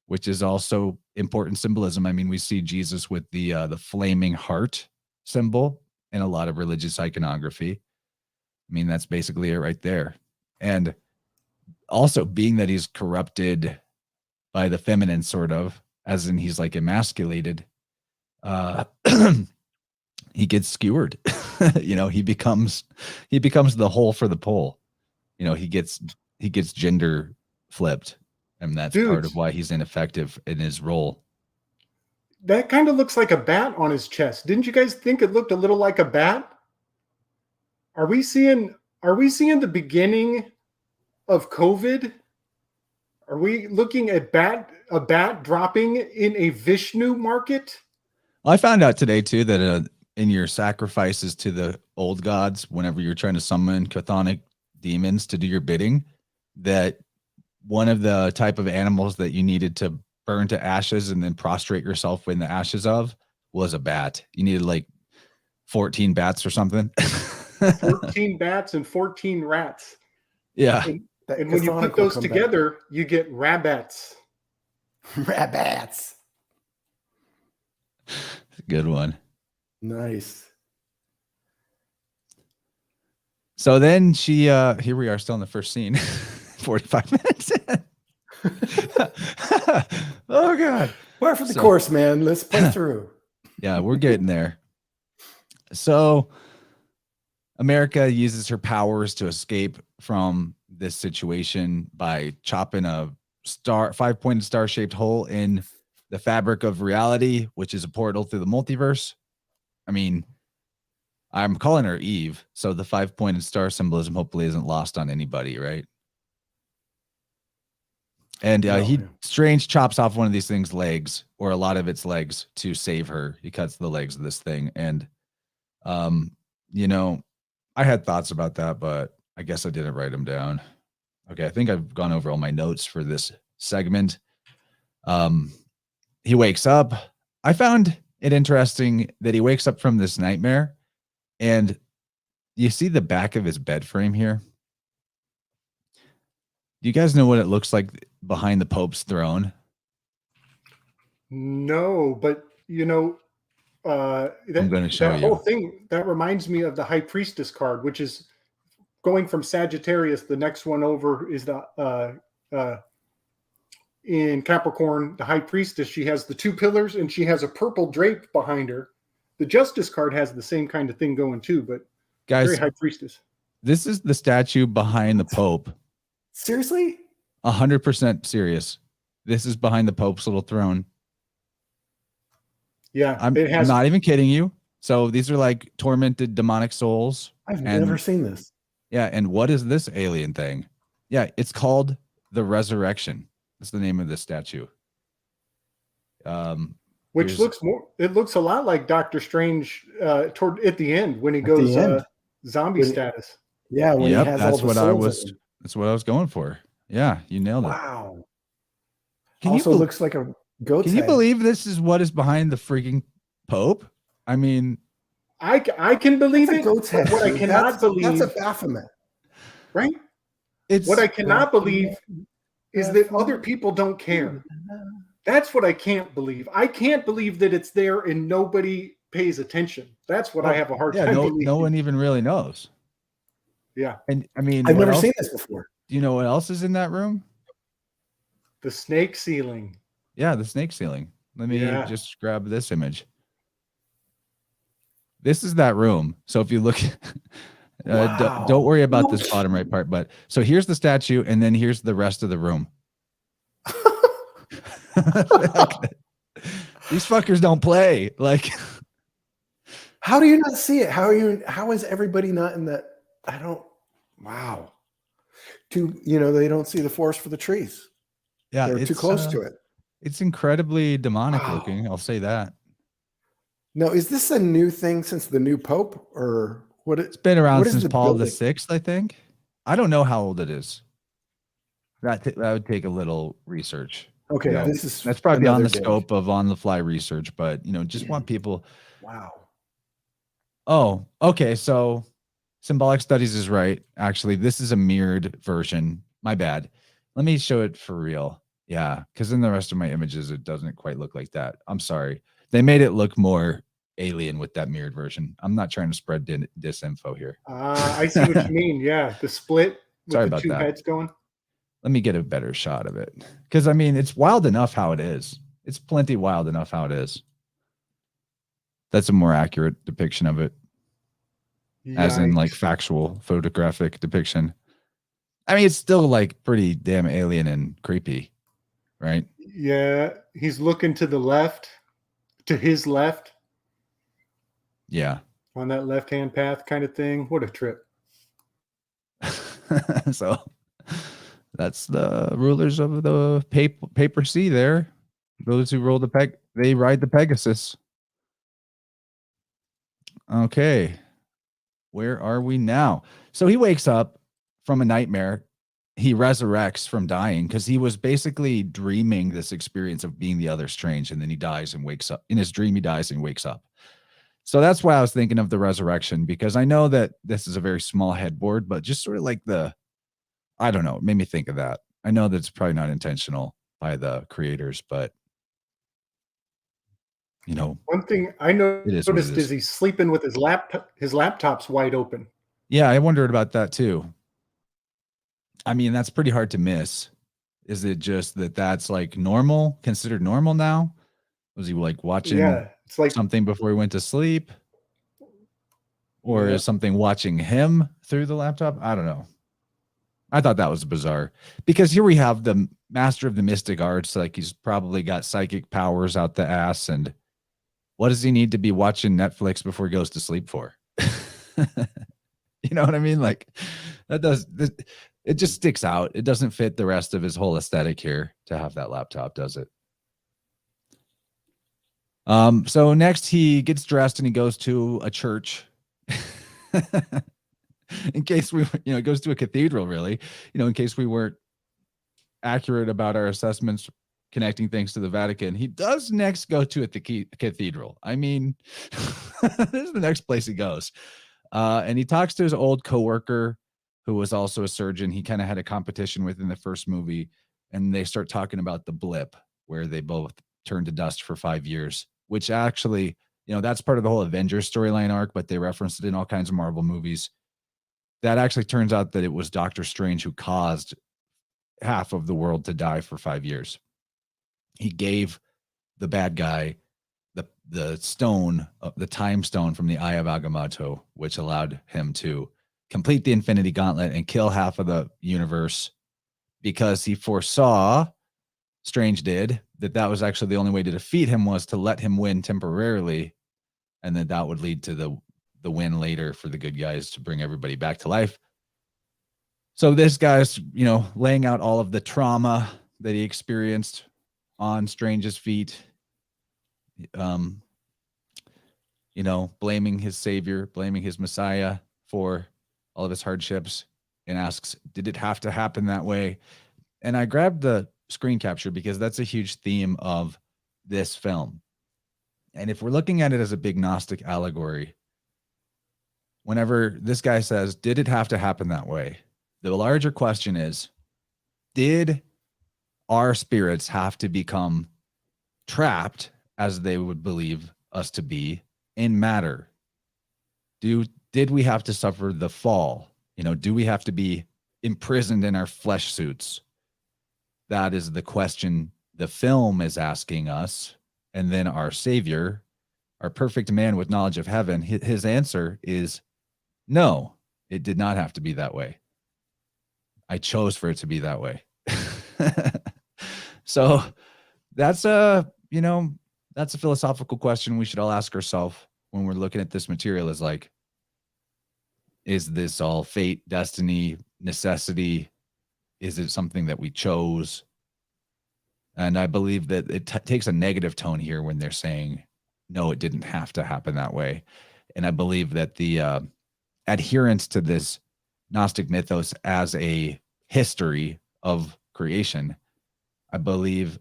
A: which is also important symbolism. I mean, we see Jesus with the flaming heart symbol in a lot of religious iconography. I mean, that's basically it right there. And also being that he's corrupted by the feminine, sort of, as in he's like emasculated, he gets skewered. He becomes the hole for the pole. He gets gender flipped, and that's part of why he's ineffective in his role.
C: That kind of looks like a bat on his chest. Didn't you guys think it looked a little like a bat? Are we seeing the beginning of COVID? Are we looking at a bat dropping in a Vishnu market?
A: I found out today too that in your sacrifices to the old gods, whenever you're trying to summon chthonic demons to do your bidding, that one of the type of animals that you needed to burn to ashes and then prostrate yourself in the ashes of was a bat. You needed like 14 bats or something.
C: 14 bats and 14 rats.
A: Yeah.
C: And when you put those together, you get rabbits.
B: Rabbits.
A: Good one.
B: Nice.
A: So then she, here we are still in the first scene, 45 minutes in. Oh God.
B: Par for the course, man. Let's play through.
A: Yeah, we're getting there. So America uses her powers to escape from this situation by chopping a 5-pointed star-shaped hole in the fabric of reality, which is a portal through the multiverse. I mean, I'm calling her Eve, so the 5-pointed star symbolism hopefully isn't lost on anybody, right? And Strange chops off one of these things' legs, or a lot of its legs, to save her. He cuts the legs of this thing, and I had thoughts about that, but I guess I didn't write them down. Okay, I think I've gone over all my notes for this segment. He wakes up. I found it interesting that he wakes up from this nightmare, and you see the back of his bed frame here. Do you guys know what it looks like behind the Pope's throne?
C: No, but
A: I'm going to show you.
C: That whole thing, that reminds me of the High Priestess card, which is going from Sagittarius. The next one over is the in Capricorn, the High Priestess. She has the 2 pillars, and she has a purple drape behind her. The Justice card has the same kind of thing going too, but
A: guys,
C: very High Priestess.
A: This is the statue behind the Pope.
B: Seriously?
A: 100% serious. This is behind the Pope's little throne.
C: Yeah,
A: I'm not even kidding you. So these are like tormented demonic souls.
B: I've never seen this.
A: Yeah, and what is this alien thing? Yeah, it's called the Resurrection. That's the name of this statue.
C: Which looks a lot like Doctor Strange at the end when he goes zombie status.
B: Yeah, when he has
A: that's
B: all the
A: what
B: souls
A: That's what I was going for. Yeah, you nailed it.
B: Wow.
A: Can
B: Also
A: you
B: looks like a goat's
A: can you
B: head.
A: believe this is what is behind the freaking Pope? I mean,
C: I can believe
B: That's a
C: it.
B: goat's
C: But
B: head.
C: what I
B: dude.
C: cannot believe,
B: That's a Baphomet.
C: right?
A: it's
C: What I cannot believe is that other people don't care. That's what I can't believe. I can't believe that it's there and nobody pays attention. That's what I have a hard time believing.
A: no one even really knows.
C: Yeah.
A: And I mean,
B: I've
A: what
B: never
A: else?
B: seen this before.
A: Do you know what else is in that room?
C: The snake ceiling.
A: Yeah, the snake ceiling. Let me
C: Yeah.
A: just grab this image. This is that room. So if you look,
B: Wow.
A: don't worry about this bottom right part. But so here's the statue, and then here's the rest of the room. These fuckers don't play. Like,
B: how do you not see it? How is everybody not in that? Wow. They don't see the forest for the trees.
A: yeah,
B: They're too close to it.
A: It's incredibly demonic
B: Wow.
A: looking. I'll say that.
B: No, is this a new thing since the new Pope, or what?
A: It's been around
B: what is
A: since
B: the
A: Paul
B: building?
A: VI, I think. I don't know how old it is. That would take a little research.
B: Okay,
A: You know,
B: that's
A: probably beyond the
B: another day.
A: scope of on the fly research, but just want people.
B: Wow.
A: Oh, okay. So symbolic studies is right. Actually, this is a mirrored version. My bad. Let me show it for real. Yeah, because in the rest of my images, it doesn't quite look like that. I'm sorry. They made it look more alien with that mirrored version. I'm not trying to spread disinfo here.
C: I see what you mean. Yeah, the split with
A: Sorry
C: the
A: about
C: two
A: that.
C: heads going.
A: Let me get a better shot of it. Because, I mean, it's wild enough how it is. It's plenty wild enough how it is. That's a more accurate depiction of it. As in, like, factual photographic depiction. I mean, it's still, like, pretty damn alien and creepy, right?
C: Yeah, he's looking to the left, to his left.
A: Yeah.
C: On that left-hand path kind of thing. What a trip.
A: So that's the rulers of the papacy there. Those who roll they ride the Pegasus. Okay. Where are we now? So he wakes up from a nightmare. He resurrects from dying because he was basically dreaming this experience of being the other strange. And then he dies and wakes up. In his dream, he dies and wakes up. So that's why I was thinking of the resurrection, because I know that this is a very small headboard, but just sort of like I don't know, it made me think of that. I know that's probably not intentional by the creators, but
C: one thing I noticed is he's sleeping with his laptop's wide open.
A: Yeah, I wondered about that too. I mean, that's pretty hard to miss. Is it just that's like normal, considered normal now? Was he like watching
C: it's like
A: something before he went to sleep? Or is something watching him through the laptop? I don't know. I thought that was bizarre because here we have the master of the mystic arts. Like he's probably got psychic powers out the ass. And what does he need to be watching Netflix before he goes to sleep for? You know what I mean? Like it just sticks out. It doesn't fit the rest of his whole aesthetic here to have that laptop, does it? So next he gets dressed and he goes to a church. In case we, it goes to a cathedral, really, in case we weren't accurate about our assessments connecting things to the Vatican. He does next go to the cathedral. I mean, this is the next place he goes. And he talks to his old coworker who was also a surgeon. He kind of had a competition with in the first movie, and they start talking about the blip where they both turned to dust for 5 years, which actually, that's part of the whole Avengers storyline arc, but they referenced it in all kinds of Marvel movies. That actually turns out that it was Doctor Strange who caused half of the world to die for 5 years. He gave the bad guy the stone, the time stone from the Eye of Agamotto, which allowed him to complete the Infinity Gauntlet and kill half of the universe, because he foresaw, Strange did, that was actually the only way to defeat him was to let him win temporarily, and that would lead to the win later for the good guys to bring everybody back to life. So this guy's, laying out all of the trauma that he experienced on Strange's feet, blaming his savior, blaming his Messiah for all of his hardships. and asks, did it have to happen that way? And I grabbed the screen capture because that's a huge theme of this film. And if we're looking at it as a big Gnostic allegory, whenever this guy says, did it have to happen that way? The larger question is, did our spirits have to become trapped, as they would believe us to be, in matter? Did we have to suffer the fall? Do we have to be imprisoned in our flesh suits? That is the question the film is asking us. And then our Savior, our perfect man with knowledge of heaven, his answer is no, it did not have to be that way. I chose for it to be that way. So that's a philosophical question we should all ask ourselves when we're looking at this material, is like, is this all fate, destiny, necessity? Is it something that we chose? And I believe that it takes a negative tone here when they're saying, no, it didn't have to happen that way. And I believe that the adherence to this Gnostic mythos as a history of creation, I believe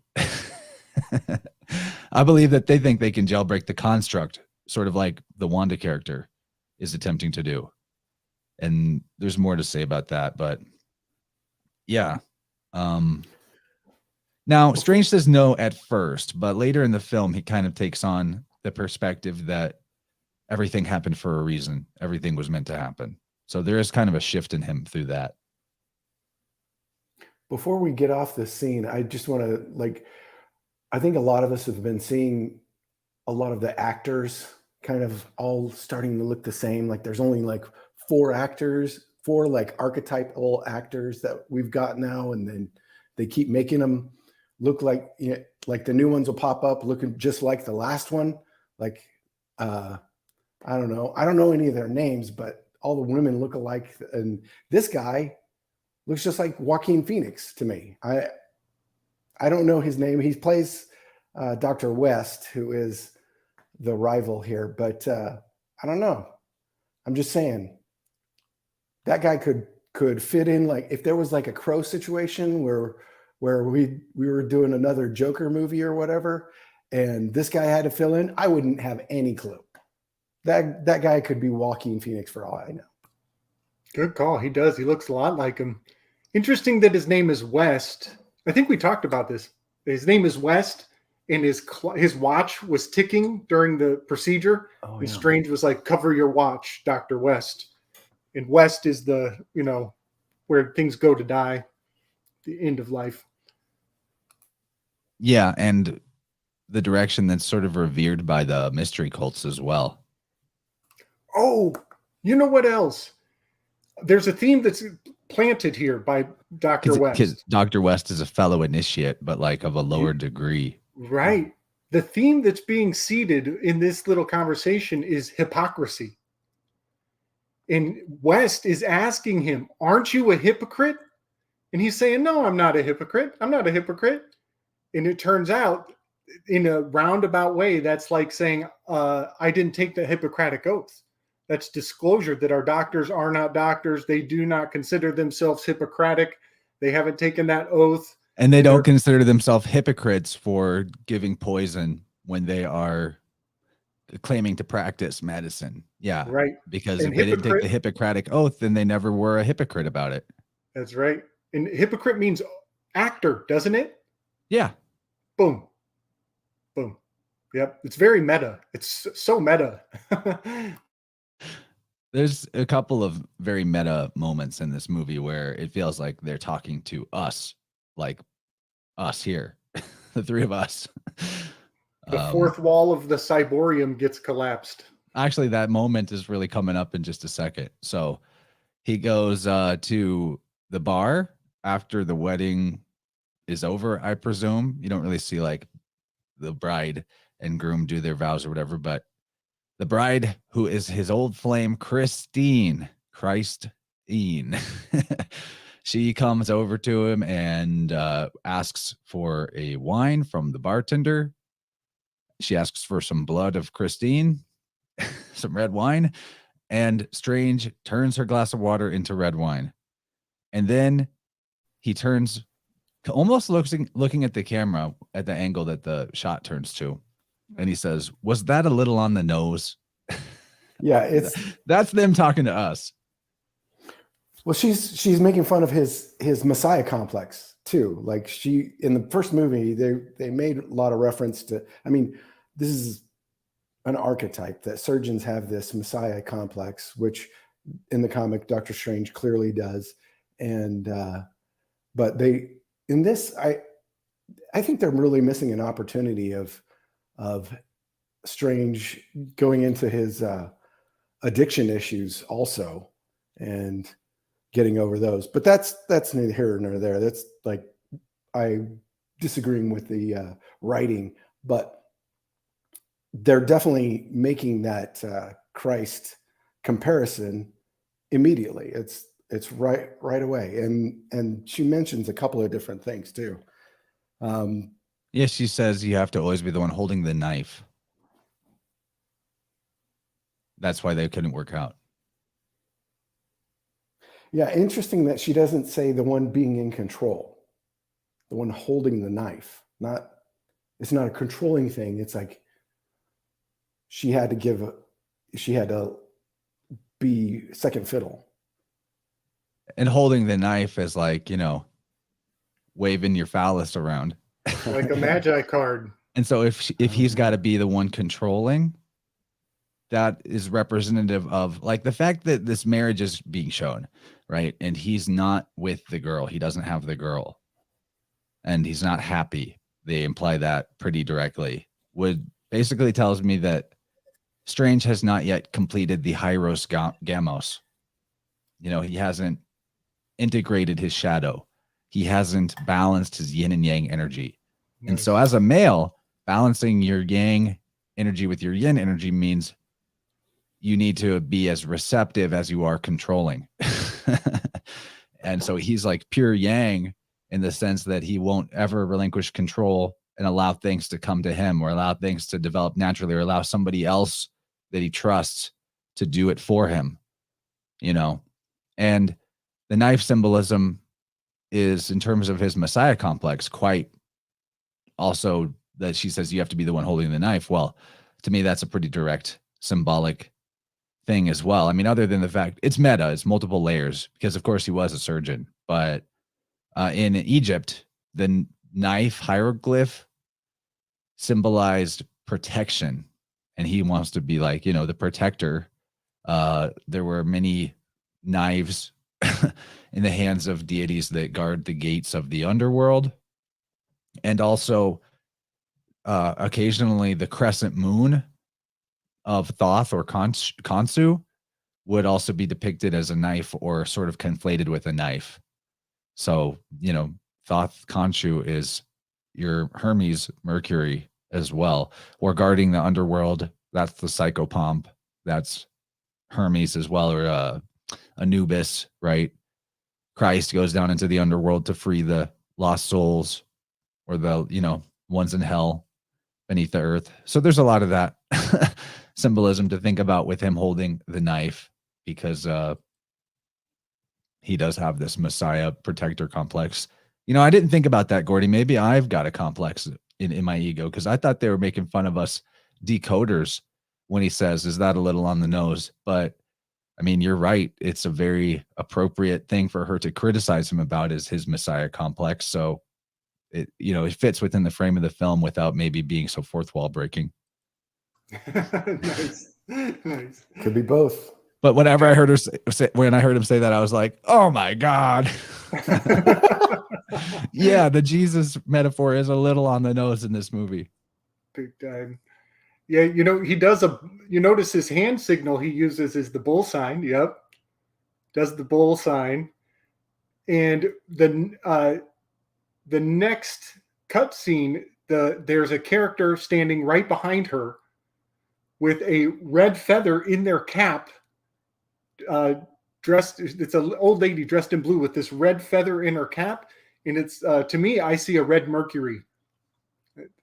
A: that they think they can jailbreak the construct, sort of like the Wanda character is attempting to do. And there's more to say about that, but yeah. Now, Strange says no at first, but later in the film, he kind of takes on the perspective that everything happened for a reason. Everything was meant to happen. So there is kind of a shift in him through that.
B: Before we get off this scene, I just want to, I think a lot of us have been seeing a lot of the actors kind of all starting to look the same. Like there's only four archetypal actors that we've got now. And then they keep making them look like the new ones will pop up looking just like the last one. I don't know any of their names, but all the women look alike. And this guy looks just like Joaquin Phoenix to me. I don't know his name. He plays Dr. West, who is the rival here, but I don't know. I'm just saying that guy could fit in, if there was a Crow situation where we were doing another Joker movie or whatever, and this guy had to fill in, I wouldn't have any clue. That guy could be Joaquin Phoenix for all I know.
C: Good call. He does. He looks a lot like him. Interesting that his name is West. I think we talked about this. His name is West, and his watch was ticking during the procedure. Oh, and yeah. Strange was like, cover your watch, Dr. West. And West is the, where things go to die, the end of life.
A: Yeah, and the direction that's sort of revered by the mystery cults as well.
C: Oh, you know what else? There's a theme that's planted here by Dr. West. Because
A: Dr. West is a fellow initiate, but of a lower degree.
C: Right. The theme that's being seeded in this little conversation is hypocrisy. And West is asking him, aren't you a hypocrite? And he's saying, no, I'm not a hypocrite. I'm not a hypocrite. And it turns out, in a roundabout way, that's like saying, I didn't take the Hippocratic Oath. That's disclosure that our doctors are not doctors. They do not consider themselves Hippocratic. They haven't taken that oath.
A: And they don't consider themselves hypocrites for giving poison when they are claiming to practice medicine. Yeah.
C: Right.
A: Because if they didn't take the Hippocratic Oath, then they never were a hypocrite about it.
C: That's right. And hypocrite means actor, doesn't it?
A: Yeah.
C: Boom. Boom. Yep. It's very meta. It's so meta.
A: There's a couple of very meta moments in this movie where it feels like they're talking to us, like us here, the three of us.
C: The fourth wall of the cyborium gets collapsed.
A: Actually, that moment is really coming up in just a second. So he goes to the bar after the wedding is over, I presume. You don't really see the bride and groom do their vows or whatever, but the bride, who is his old flame, Christine, she comes over to him and asks for a wine from the bartender. She asks for some blood of Christine, some red wine, and Strange turns her glass of water into red wine. And then he turns, almost looking at the camera at the angle that the shot turns to. And he says, was that a little on the nose?
B: Yeah,
A: that's them talking to us.
B: Well, she's making fun of his Messiah complex too. Like in the first movie, they made a lot of reference to, I mean, this is an archetype that surgeons have, this Messiah complex, which in the comic, Doctor Strange clearly does. And, but in this, I think they're really missing an opportunity of Strange going into his addiction issues also and getting over those. But that's neither here nor there. That's like, I disagreeing with the writing, but they're definitely making that Christ comparison immediately. It's right away. And she mentions a couple of different things too.
A: Yeah, she says you have to always be the one holding the knife. That's why they couldn't work out.
B: Yeah, interesting that she doesn't say the one being in control, the one holding the knife. It's not a controlling thing. It's like she had to be second fiddle.
A: And holding the knife is like, waving your phallus around.
C: Like a Magi card.
A: And so if he's got to be the one controlling, that is representative of like the fact that this marriage is being shown, right? And he's not with the girl. He doesn't have the girl. And he's not happy. They imply that pretty directly. Would basically tells me that Strange has not yet completed the Hyros Gamos. He hasn't integrated his shadow. He hasn't balanced his yin and yang energy. Nice. And so as a male, balancing your yang energy with your yin energy means you need to be as receptive as you are controlling. And so he's like pure yang in the sense that he won't ever relinquish control and allow things to come to him or allow things to develop naturally or allow somebody else that he trusts to do it for him, and the knife symbolism is, in terms of his Messiah complex, quite also that she says you have to be the one holding the knife. Well, to me, that's a pretty direct symbolic thing as well. I mean, other than the fact it's meta, it's multiple layers because of course he was a surgeon, but in Egypt, the knife hieroglyph symbolized protection. And he wants to be like, the protector. There were many knives in the hands of deities that guard the gates of the underworld. And also, occasionally, the crescent moon of Thoth or Khonsu would also be depicted as a knife or sort of conflated with a knife. So, Thoth Khonshu is your Hermes Mercury as well, or guarding the underworld. That's the psychopomp. That's Hermes as well, or Anubis, right? Christ goes down into the underworld to free the lost souls or the, ones in hell beneath the earth. So there's a lot of that symbolism to think about with him holding the knife because he does have this Messiah protector complex. I didn't think about that, Gordy. Maybe I've got a complex in my ego because I thought they were making fun of us decoders when he says, is that a little on the nose? But I mean, you're right. It's a very appropriate thing for her to criticize him about is his Messiah complex. So it fits within the frame of the film without maybe being so fourth wall breaking.
C: Nice.
B: Could be both.
A: But whenever I heard him say that, I was like, oh my God. Yeah, the Jesus metaphor is a little on the nose in this movie.
C: Big time. Yeah, he does you notice his hand signal he uses is the bull sign. Yep. Does the bull sign. And the next cut scene, there's a character standing right behind her with a red feather in their cap, dressed. It's an old lady dressed in blue with this red feather in her cap. And it's, to me, I see a red Mercury.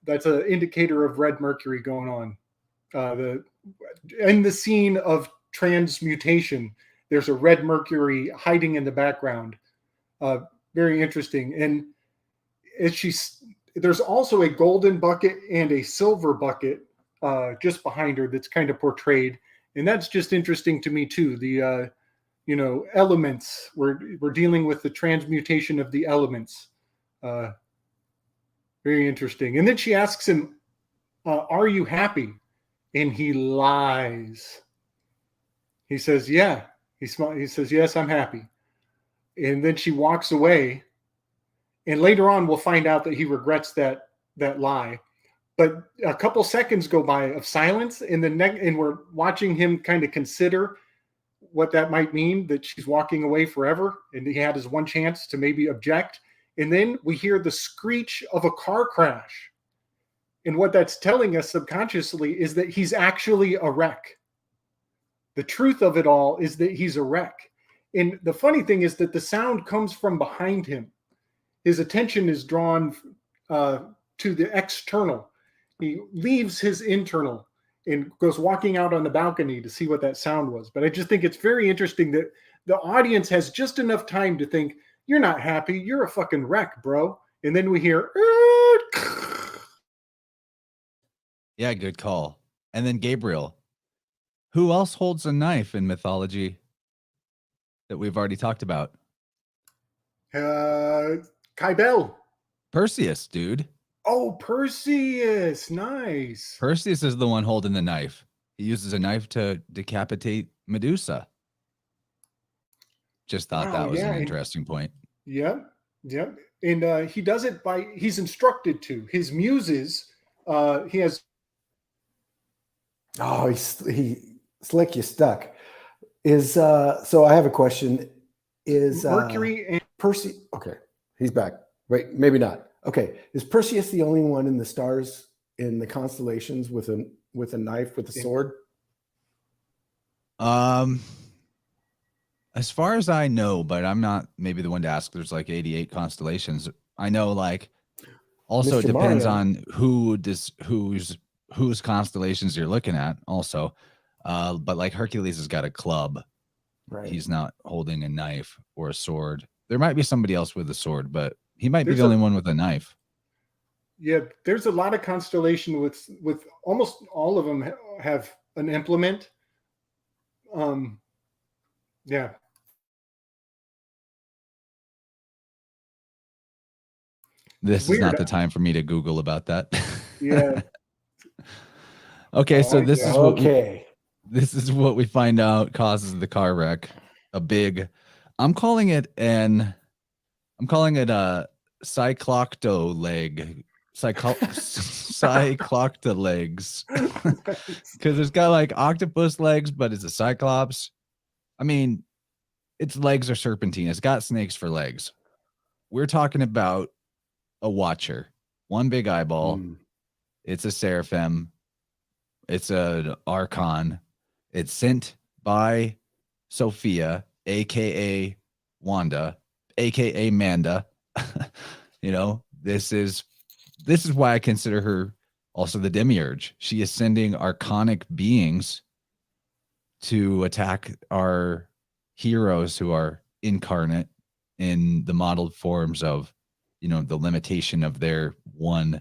C: That's an indicator of red Mercury going on. In the scene of transmutation, there's a red Mercury hiding in the background. Very interesting. And there's also a golden bucket and a silver bucket just behind her that's kind of portrayed. And that's just interesting to me too. The, elements, we're dealing with the transmutation of the elements. Very interesting. And then she asks him, are you happy? And he lies. He says, yeah. He says, yes, I'm happy. And then she walks away. And later on, we'll find out that he regrets that lie. But a couple seconds go by of silence, and and we're watching him kind of consider what that might mean, that she's walking away forever, and he had his one chance to maybe object. And then we hear the screech of a car crash. And what that's telling us subconsciously is that he's actually a wreck. The truth of it all is that he's a wreck. And the funny thing is that the sound comes from behind him. His attention is drawn to the external. He leaves his internal and goes walking out on the balcony to see what that sound was. But I just think it's very interesting that the audience has just enough time to think, you're not happy, you're a fucking wreck, bro. And then we hear,
A: yeah, good call. And then Gabriel. Who else holds a knife in mythology that we've already talked about?
C: Kybel.
A: Perseus, dude.
C: Oh, Perseus. Nice.
A: Perseus is the one holding the knife. He uses a knife to decapitate Medusa. Just thought that was an interesting point.
C: Yep. Yep. And he does it he's instructed to. His muses, he has.
B: Oh, he slick, you stuck. So I have a question. Is
C: Mercury and
B: Perseus? Okay, he's back. Wait, maybe not. Okay, is Perseus the only one in the stars in the constellations with a knife with a sword?
A: As far as I know, but I'm not maybe the one to ask. There's like 88 constellations. I know, like, also
B: Mr.
A: it depends
B: Mario.
A: on whose constellations you're looking at also. But like Hercules has got a club.
B: Right.
A: He's not holding a knife or a sword. There might be somebody else with a sword, but he might be the only one with a knife.
C: Yeah, there's a lot of constellation with almost all of them have an implement. Yeah.
A: This is not the time for me to Google about that.
C: Yeah.
A: Okay, so this is what
B: okay.
A: This is what we find out causes the car wreck. I'm calling it a cyclocto leg. Cyclocta legs. Because it's got like octopus legs, but it's a cyclops. I mean, its legs are serpentine. It's got snakes for legs. We're talking about a watcher. One big eyeball. It's a seraphim. It's an archon. It's sent by Sophia, aka Wanda, aka Manda. This is why I consider her also the demiurge. She is sending archonic beings to attack our heroes who are incarnate in the modeled forms of, the limitation of their one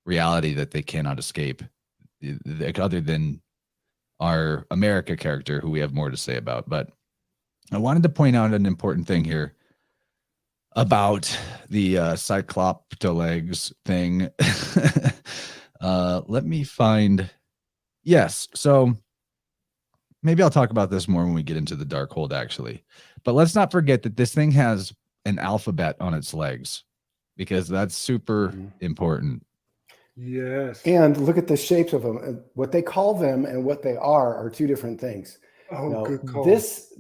A: reality that they cannot escape, other than our America character, who we have more to say about. But I wanted to point out an important thing here about the cycloptolegs thing. Let me find. Yes, so maybe I'll talk about this more when we get into the Darkhold, actually. But let's not forget that this thing has an alphabet on its legs, because that's super important.
C: Yes.
B: And look at the shapes of them. What they call them and what they are two different things.
C: Good call.
B: This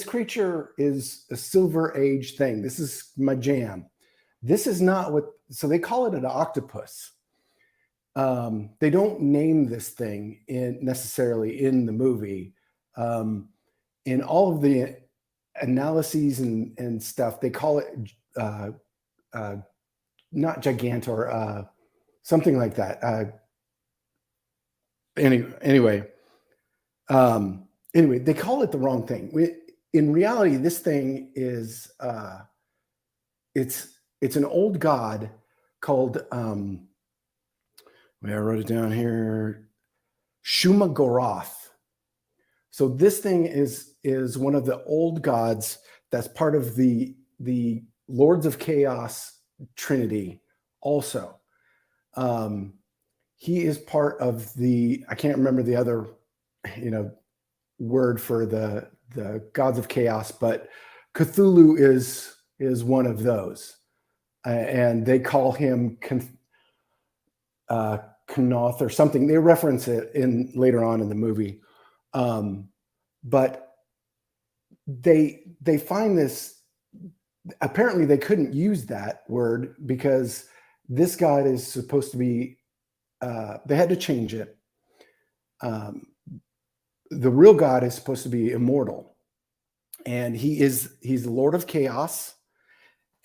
B: creature is a Silver Age thing. This is my jam. This is not so they call it an octopus. They don't name this thing necessarily in the movie. In all of the analyses and stuff, they call it not Gigantor, something like that. Anyway, they call it the wrong thing. in reality, this thing is it's an old god called I wrote it down here, Shumagoroth. So this thing is one of the old gods that's part of the Lords of Chaos Trinity also. He is part of the, I can't remember the other, word for the gods of chaos, but Cthulhu is one of those. And they call him Knoth or something. They reference it later on in the movie. But they find this, apparently they couldn't use that word because this god is supposed to be, they had to change it. The real God is supposed to be immortal, and he's the Lord of Chaos.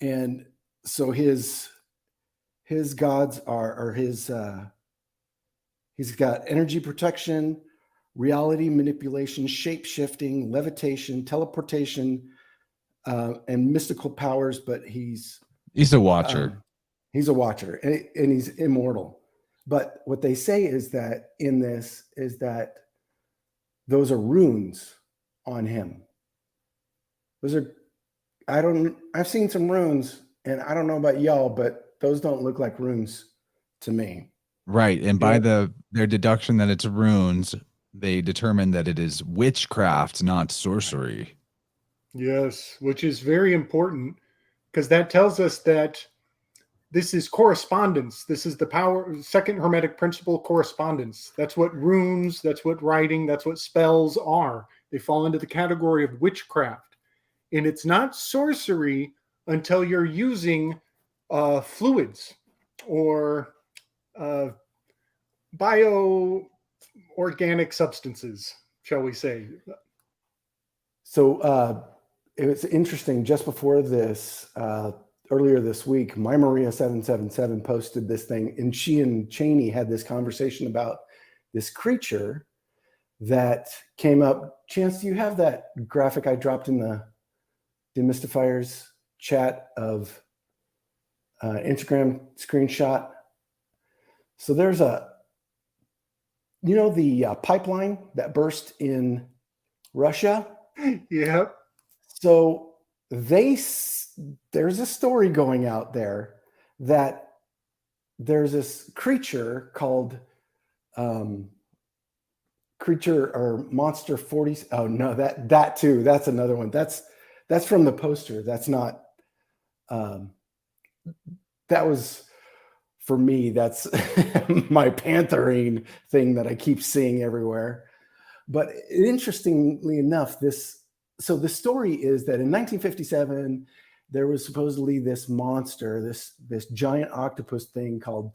B: And so his gods are his, he's got energy protection, reality manipulation, shape shifting, levitation, teleportation, and mystical powers. But he's
A: a watcher.
B: He's a watcher, and he's immortal. But what they say is that in this is that those are runes on him. Those are, I've seen some runes, and I don't know about y'all, but those don't look like runes to me.
A: Right. And by their deduction that it's runes, they determine that it is witchcraft, not sorcery.
C: Yes, which is very important because that tells us that this is correspondence. This is the second Hermetic principle, correspondence. That's what runes, that's what writing, that's what spells are. They fall into the category of witchcraft. And it's not sorcery until you're using fluids or bio-organic substances, shall we say.
B: So it was interesting, just before this, earlier this week, My Maria 777 posted this thing, and she and Cheney had this conversation about this creature that came up. Chance, do you have that graphic I dropped in the Demystifiers chat of Instagram screenshot? So there's the pipeline that burst in Russia?
C: Yep.
B: So there's a story going out there that there's this creature called creature or monster 40. Oh no, that too. That's another one. That's from the poster. That's not. That was for me. That's my Pantherine thing that I keep seeing everywhere. But interestingly enough, so the story is that in 1957, there was supposedly this monster, this giant octopus thing called.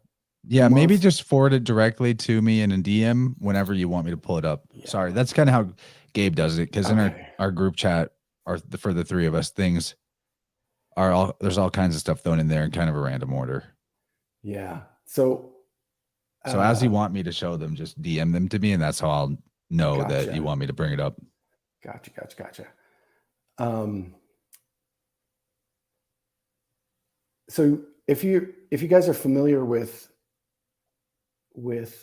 A: Yeah, maybe just forward it directly to me in a DM whenever you want me to pull it up. Yeah. Sorry, that's kind of how Gabe does it, because in our group chat, for the three of us, things are there's all kinds of stuff thrown in there in kind of a random order.
B: Yeah. So
A: as you want me to show them, just DM them to me, and that's how I'll know that you want me to bring it up.
B: Gotcha. So if you guys are familiar with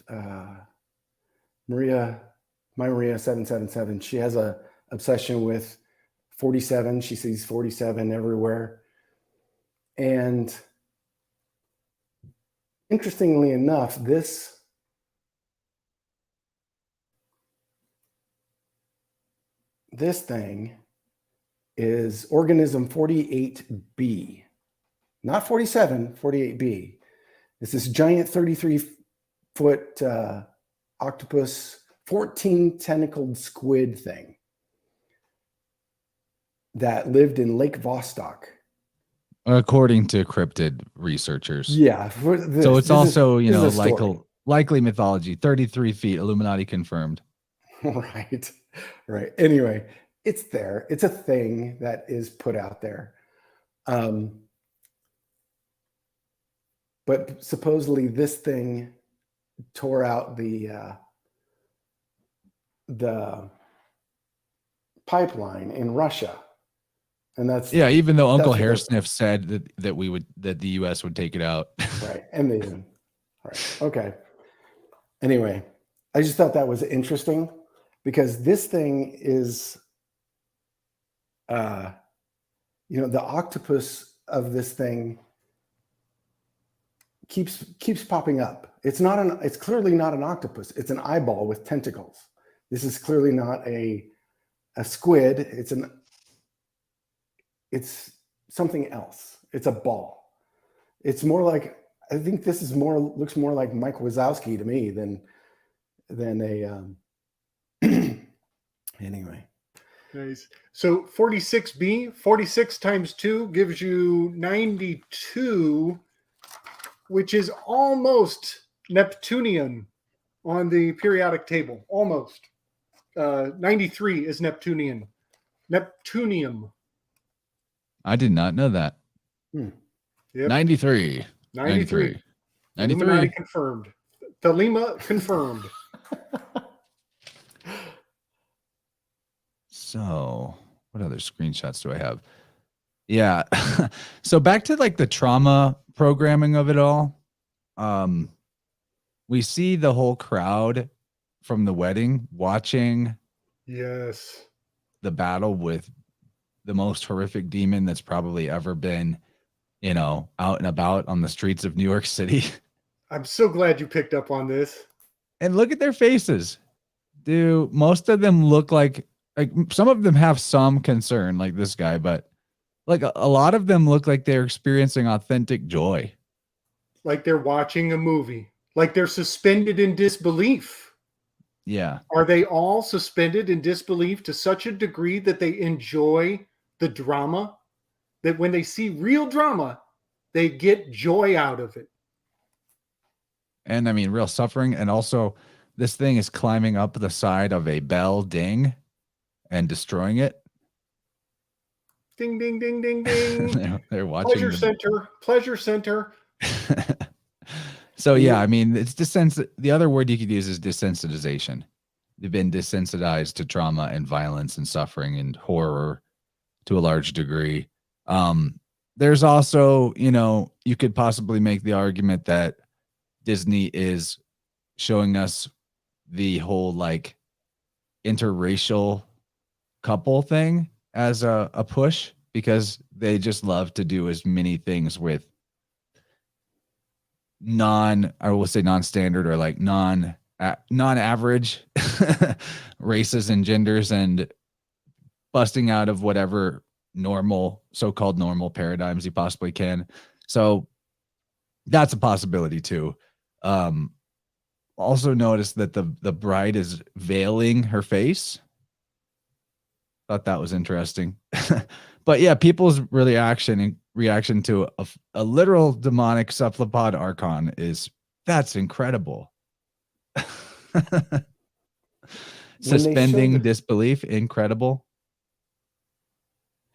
B: My Maria 777, she has a obsession with 47. She sees 47 everywhere. And interestingly enough, this thing is organism 48B, not 47, 48B. It's this giant 33-foot octopus, 14-tentacled squid thing that lived in Lake Vostok.
A: According to cryptid researchers.
B: Yeah.
A: So it's also, likely mythology, 33 feet, Illuminati confirmed.
B: Right. Anyway, it's there. It's a thing that is put out there. But supposedly this thing tore out the pipeline in Russia. And that's
A: even though Uncle
B: what
A: Hairsniff said that the US would take it out.
B: Right. And they didn't. Right. Okay. Anyway, I just thought that was interesting because this thing is the octopus of this thing keeps popping up. It's clearly not an octopus. It's an eyeball with tentacles. This is clearly not a squid. It's something else. It's a ball. It's more like, I think this is looks more like Mike Wazowski to me than a anyway.
C: Nice. So 46b, 46 times 2 gives you 92, which is almost Neptunian on the periodic table. Almost. 93 is Neptunian. Neptunium.
A: I did not know that.
C: Yep.
A: 93.
C: 93.
A: 93.
C: Illuminati confirmed. Thelema confirmed.
A: So, what other screenshots do I have? Yeah. So back to like the trauma programming of it all. We see the whole crowd from the wedding watching
C: Yes.
A: the battle with the most horrific demon that's probably ever been, out and about on the streets of New York City.
C: I'm so glad you picked up on this.
A: And look at their faces. Do most of them look like some of them have some concern, like this guy, but like a lot of them look like they're experiencing authentic joy.
C: Like they're watching a movie. Like they're suspended in disbelief.
A: Yeah.
C: Are they all suspended in disbelief to such a degree that they enjoy the drama? That when they see real drama, they get joy out of it.
A: And I mean, real suffering. And also, this thing is climbing up the side of a bell ding and destroying it.
C: Ding, ding, ding, ding, ding.
A: They're watching.
C: Pleasure center.
A: So, yeah, I mean, it's the other word you could use is desensitization. They've been desensitized to trauma and violence and suffering and horror to a large degree. There's also, you could possibly make the argument that Disney is showing us the whole like interracial couple thing as a push, because they just love to do as many things with non-standard or like non-average races and genders, and busting out of whatever so-called normal paradigms you possibly can. So that's a possibility too. Also notice that the bride is veiling her face. Thought that was interesting. But yeah, people's reaction to a literal demonic cephalopod archon that's incredible. Suspending disbelief, incredible.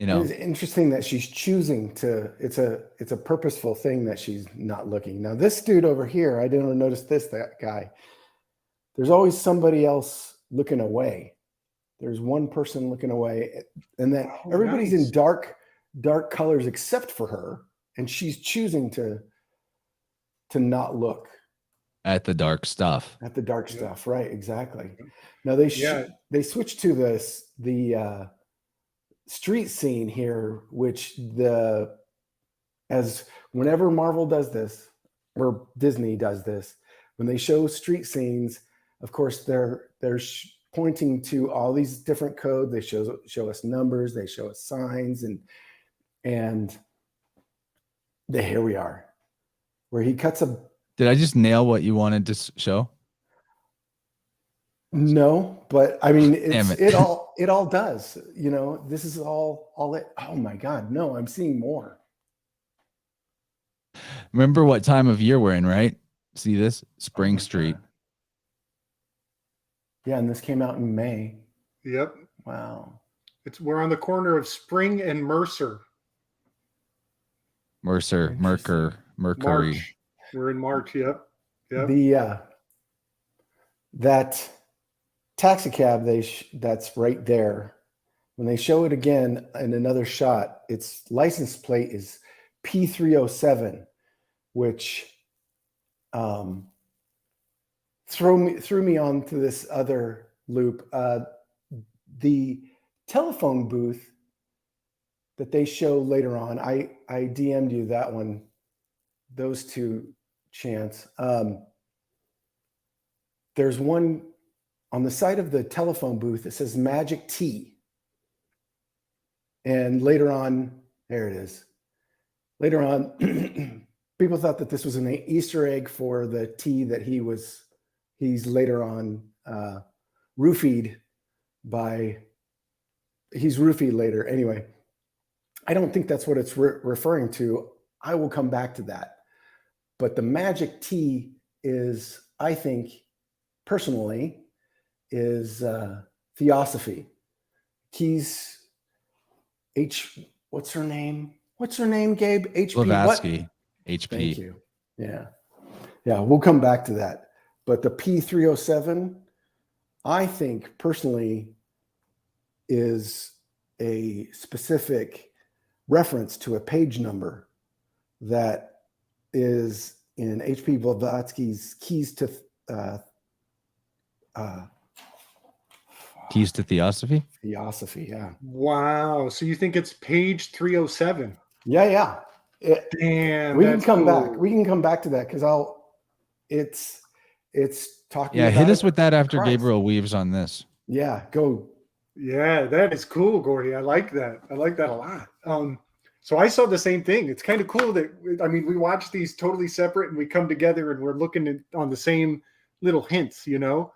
B: It's interesting that she's choosing to. It's a purposeful thing that she's not looking. Now, this dude over here, I didn't notice that guy. There's always somebody else looking away. There's one person looking away, and then everybody's in dark colors except for her, and she's choosing to not look
A: at the dark stuff.
B: At the dark stuff, right? Exactly. Now they switch to the street scene here, which as whenever Marvel does this or Disney does this, when they show street scenes, of course they're pointing to all these different codes. They show us numbers, they show us signs, and here we are, where he cuts a.
A: Did I just nail what you wanted to show?
B: No, but I mean, it all does. This is all it. Oh my God, no! I'm seeing more.
A: Remember what time of year we're in, right? See this? Spring Street.
B: God. Yeah, and this came out in May.
C: Yep.
B: Wow.
C: We're on the corner of Spring and Mercer.
A: Mercury.
C: March. We're in March. Yep.
B: That taxi cab that's right there when they show it again in another shot, its license plate is P307, which threw me onto this other loop. The telephone booth that they show later on, I DM'd you that one, those two chants. There's one on the side of the telephone booth that says Magic T. And later on, there it is. Later on, people thought that this was an Easter egg for the tea that he's later on roofied by, he's roofied later. Anyway, I don't think that's what it's referring to. I will come back to that. But the magic tea is, I think, personally, is theosophy. Keys, what's her name? What's her name, Gabe? HP.
A: Blavatsky. HP.
B: Thank you. Yeah. Yeah, we'll come back to that. But the P307, I think personally, is a specific reference to a page number that is in HP Blavatsky's Keys to
A: Theosophy?
B: Theosophy, yeah.
C: Wow. So you think it's page 307?
B: Yeah.
C: Damn.
B: We can come back. We can come back to that because it's talking.
A: Yeah,
B: about
A: hit us with that after
B: Christ.
A: Gabriel weaves on this.
B: Yeah, go.
C: Yeah, that is cool, Gordy. I like that. I like that a lot. So I saw the same thing. It's kind of cool that, I mean, we watch these totally separate and we come together and we're looking on the same little hints, you know?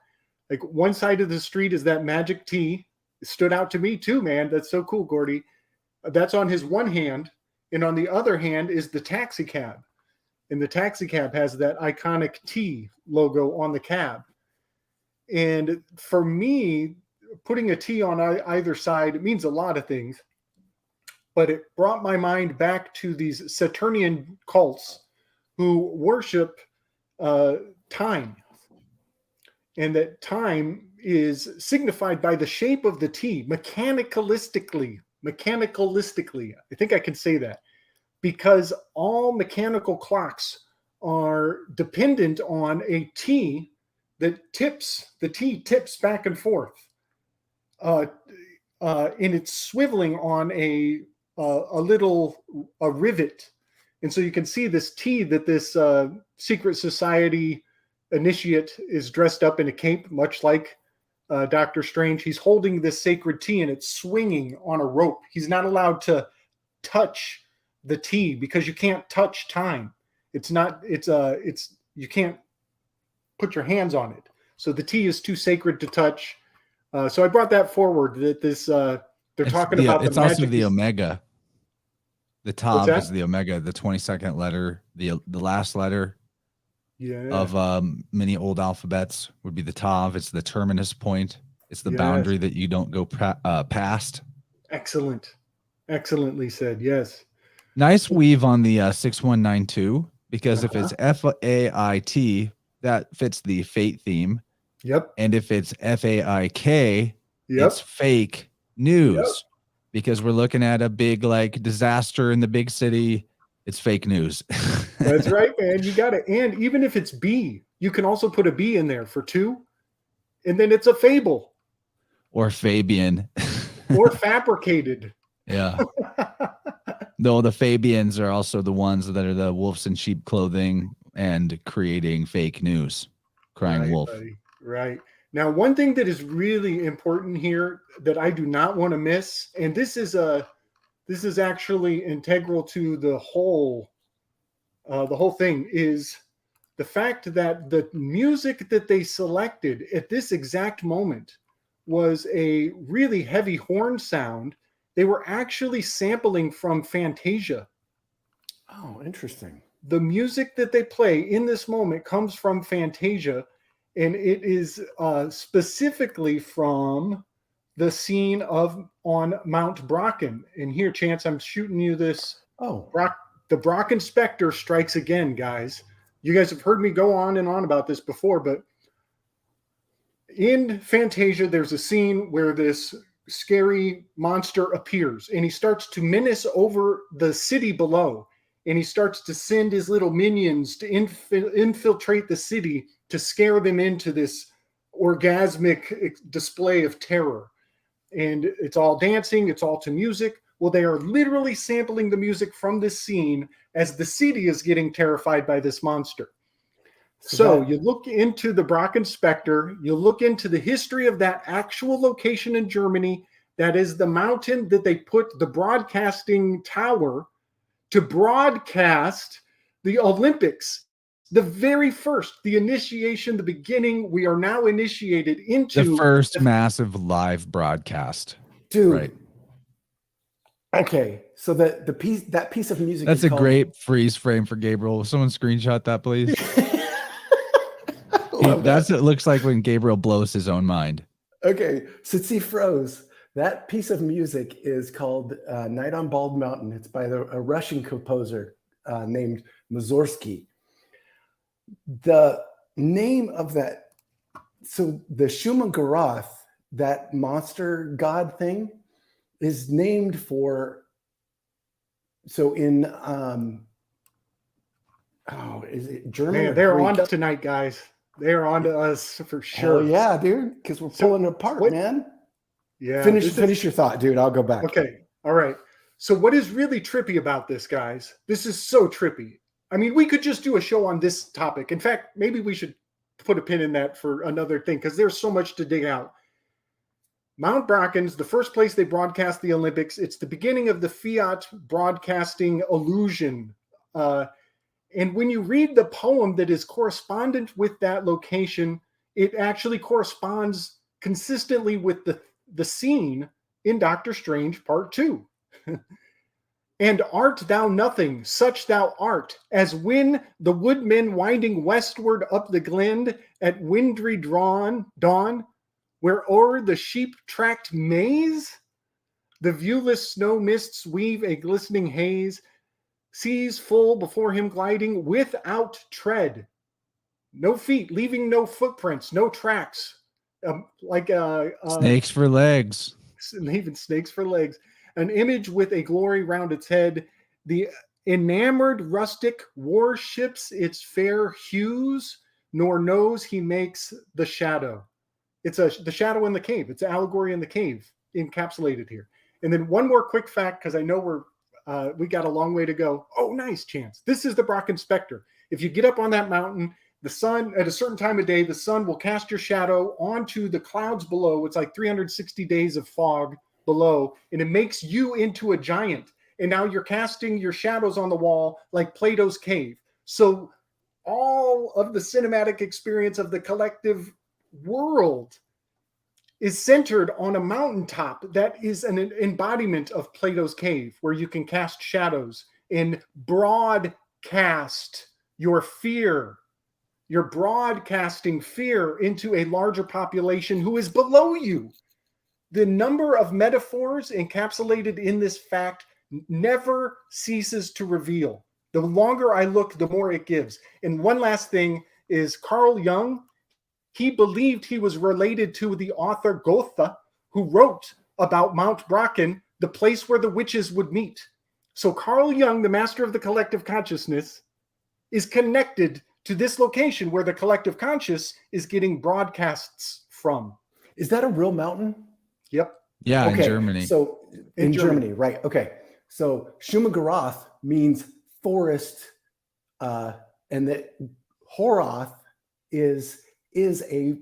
C: Like one side of the street is that magic T. It stood out to me too, man. That's so cool, Gordy. That's on his one hand. And on the other hand is the taxi cab. And the taxi cab has that iconic T logo on the cab. And for me, putting a T on either side, it means a lot of things. But it brought my mind back to these Saturnian cults who worship time. And that time is signified by the shape of the T, mechanicalistically. I think I can say that. Because all mechanical clocks are dependent on a T that tips, the T tips back and forth. And it's swiveling on a rivet. And so you can see this T that this secret society initiate is dressed up in a cape, much like Dr. Strange. He's holding this sacred T and it's swinging on a rope. He's not allowed to touch the T because you can't touch time. You can't put your hands on it. So the T is too sacred to touch. So I brought that forward that this, they're talking about the
A: it's
C: magic.
A: also the Omega. The Tav is the Omega, the 22nd letter, the last letter of many old alphabets would be the Tav. It's the terminus point. It's the boundary that you don't go past.
C: Excellent. Excellently said. Yes.
A: Nice weave on the 6192 because if it's FAIT, that fits the fate theme.
C: Yep.
A: And if it's FAIK,
C: yep,
A: it's fake news because we're looking at a big like disaster in the big city. It's fake news.
C: That's right, man. You got it. And even if it's B, you can also put a B in there for 2. And then it's a fable.
A: Or Fabian.
C: Or fabricated.
A: Yeah. Though the Fabians are also the ones that are the wolves in sheep clothing and creating fake news. Crying wolf.
C: Buddy. Right. Now, one thing that is really important here that I do not want to miss, and this is actually integral to the whole thing, is the fact that the music that they selected at this exact moment was a really heavy horn sound. They were actually sampling from Fantasia.
B: Oh, interesting.
C: The music that they play in this moment comes from Fantasia, and it is specifically from the scene on Mount Brocken. And here, Chance, I'm shooting you this.
B: Oh,
C: the Brocken Spectre strikes again, guys. You guys have heard me go on and on about this before, but in Fantasia, there's a scene where this scary monster appears, and he starts to menace over the city below, and he starts to send his little minions to infiltrate the city to scare them into this orgasmic display of terror. And it's all dancing, it's all to music. Well, they are literally sampling the music from this scene as the city is getting terrified by this monster. So you look into the Brocken Spectre, you look into the history of that actual location in Germany. That is the mountain that they put the broadcasting tower to broadcast the Olympics. The very first, the initiation, the beginning, we are now initiated into
A: the first massive live broadcast.
B: Dude.
A: Right.
B: Okay. So that piece of music.
A: That's a great freeze frame for Gabriel. Will someone screenshot that, please? That's what it looks like when Gabriel blows his own mind.
B: Okay. Since he froze, that piece of music is called Night on Bald Mountain. It's by a Russian composer named Mussorgsky. The name of that, so the Shumagorath, that monster god thing, is named for, so in, is it German?
C: Man, they're on to tonight, guys. They're on to us for sure.
B: Oh yeah, dude, because we're pulling it apart, man.
C: Yeah.
B: Finish your thought, dude. I'll go back.
C: Okay. All right. So what is really trippy about this, guys? This is so trippy. I mean, we could just do a show on this topic. In fact, maybe we should put a pin in that for another thing, because there's so much to dig out. Mount Brocken's the first place they broadcast the Olympics. It's the beginning of the fiat broadcasting illusion. And when you read the poem that is correspondent with that location, it actually corresponds consistently with the scene in Doctor Strange Part 2. And art thou nothing, such thou art, as when the woodmen winding westward up the glen at wintry dawn, where o'er the sheep-tracked maze, the viewless snow mists weave a glistening haze, seas full before him gliding without tread, no feet, leaving no footprints, no tracks,
A: snakes for legs,
C: even snakes for legs. An image with a glory round its head. The enamored rustic worships its fair hues, nor knows he makes the shadow. It's the shadow in the cave. It's an allegory in the cave encapsulated here. And then one more quick fact, because I know we got a long way to go. Oh, nice, Chance. This is the Brocken Spectre. If you get up on that mountain, the sun, at a certain time of day, the sun will cast your shadow onto the clouds below. It's like 360 days of fog below, and it makes you into a giant. And now you're casting your shadows on the wall like Plato's cave. So all of the cinematic experience of the collective world is centered on a mountaintop that is an embodiment of Plato's cave, where you can cast shadows and broadcast your fear. You're broadcasting fear into a larger population who is below you. The number of metaphors encapsulated in this fact never ceases to reveal. The longer I look, the more it gives. And one last thing is Carl Jung. He believed he was related to the author Goethe, who wrote about Mount Brocken, the place where the witches would meet. So Carl Jung, the master of the collective consciousness, is connected to this location where the collective conscious is getting broadcasts from.
B: Is that a real mountain?
C: Yep.
A: Yeah,
B: okay.
A: In Germany.
B: So in Germany, right. Okay. So Shumagorath means forest, and that Horoth is a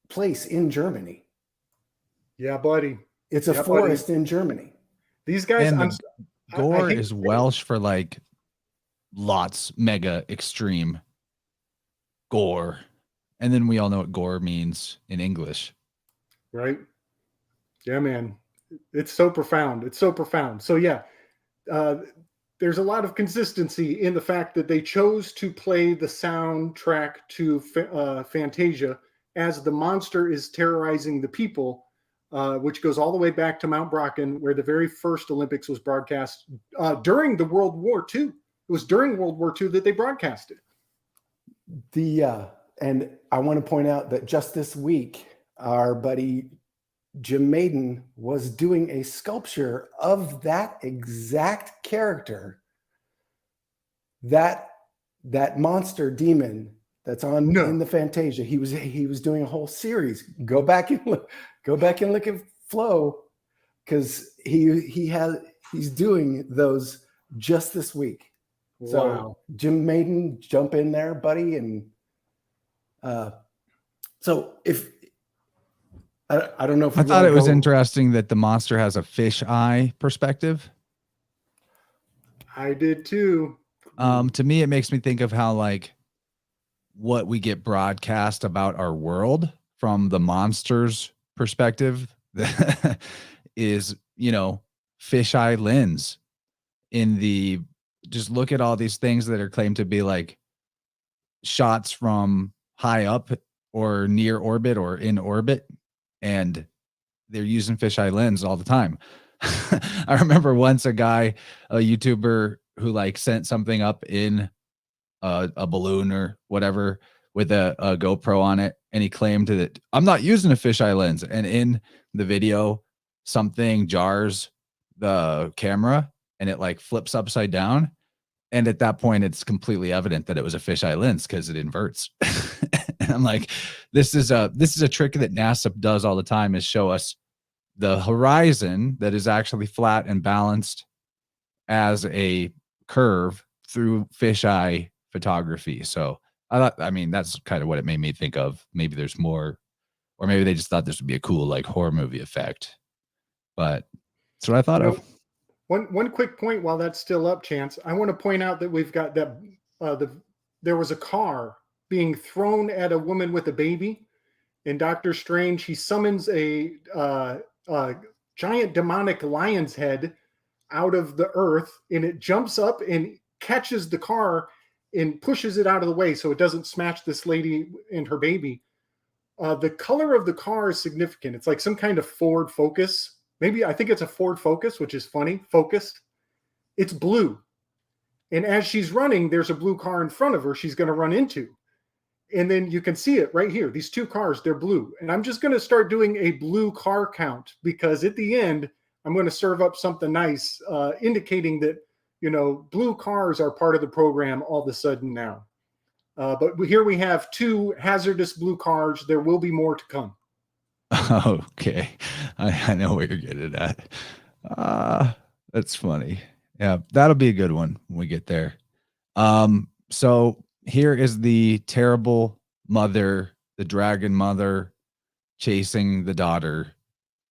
B: place in Germany.
C: Yeah, buddy.
B: It's a forest in Germany.
C: These guys,
A: and Gore is Welsh for like lots, mega, extreme. Gore. And then we all know what gore means in English.
C: Right. Yeah, man. It's so profound. It's so profound. So yeah, there's a lot of consistency in the fact that they chose to play the soundtrack to Fantasia as the monster is terrorizing the people, which goes all the way back to Mount Brocken, where the very first Olympics was broadcast during the World War II. It was during World War II that they broadcast it.
B: And I want to point out that just this week, our buddy Jim Maiden was doing a sculpture of that exact character, that monster demon that's on in the Fantasia. He was doing a whole series. Go back and look at Flow, because he's doing those just this week.
C: Wow.
B: So Jim Maiden, jump in there, buddy. And so if I don't know if
A: I thought it was interesting that the monster has a fish eye perspective.
C: I did too.
A: To me, it makes me think of how like what we get broadcast about our world from the monster's perspective is, you know, fisheye lens. In the, just look at all these things that are claimed to be like shots from high up or near orbit or in orbit, and they're using fisheye lens all the time. I remember once a YouTuber who like sent something up in a balloon or whatever with a GoPro on it, and he claimed that I'm not using a fisheye lens, and in the video something jars the camera and it like flips upside down, and at that point it's completely evident that it was a fisheye lens because it inverts. And I'm like, this is a trick that NASA does all the time, is show us the horizon that is actually flat and balanced as a curve through fisheye photography. So I mean, that's kind of what it made me think of. Maybe there's more, or maybe they just thought this would be a cool like horror movie effect. But that's what I thought of.
C: One quick point while that's still up, Chance. I want to point out that we've got that there was a car being thrown at a woman with a baby. In Doctor Strange, he summons a giant demonic lion's head out of the earth, and it jumps up and catches the car and pushes it out of the way so it doesn't smash this lady and her baby. The color of the car is significant. It's like some kind of Ford Focus. Maybe I think it's a Ford Focus, which is funny. Focused. It's blue. And as she's running, there's a blue car in front of her she's going to run into. And then you can see it right here. These two cars, they're blue. And I'm just going to start doing a blue car count, because at the end, I'm going to serve up something nice, indicating that, you know, blue cars are part of the program all of a sudden now. But here we have 2 hazardous blue cars. There will be more to come.
A: Okay. I know where you're getting at. That's funny. Yeah, that'll be a good one when we get there. So here is the terrible mother, the dragon mother, chasing the daughter,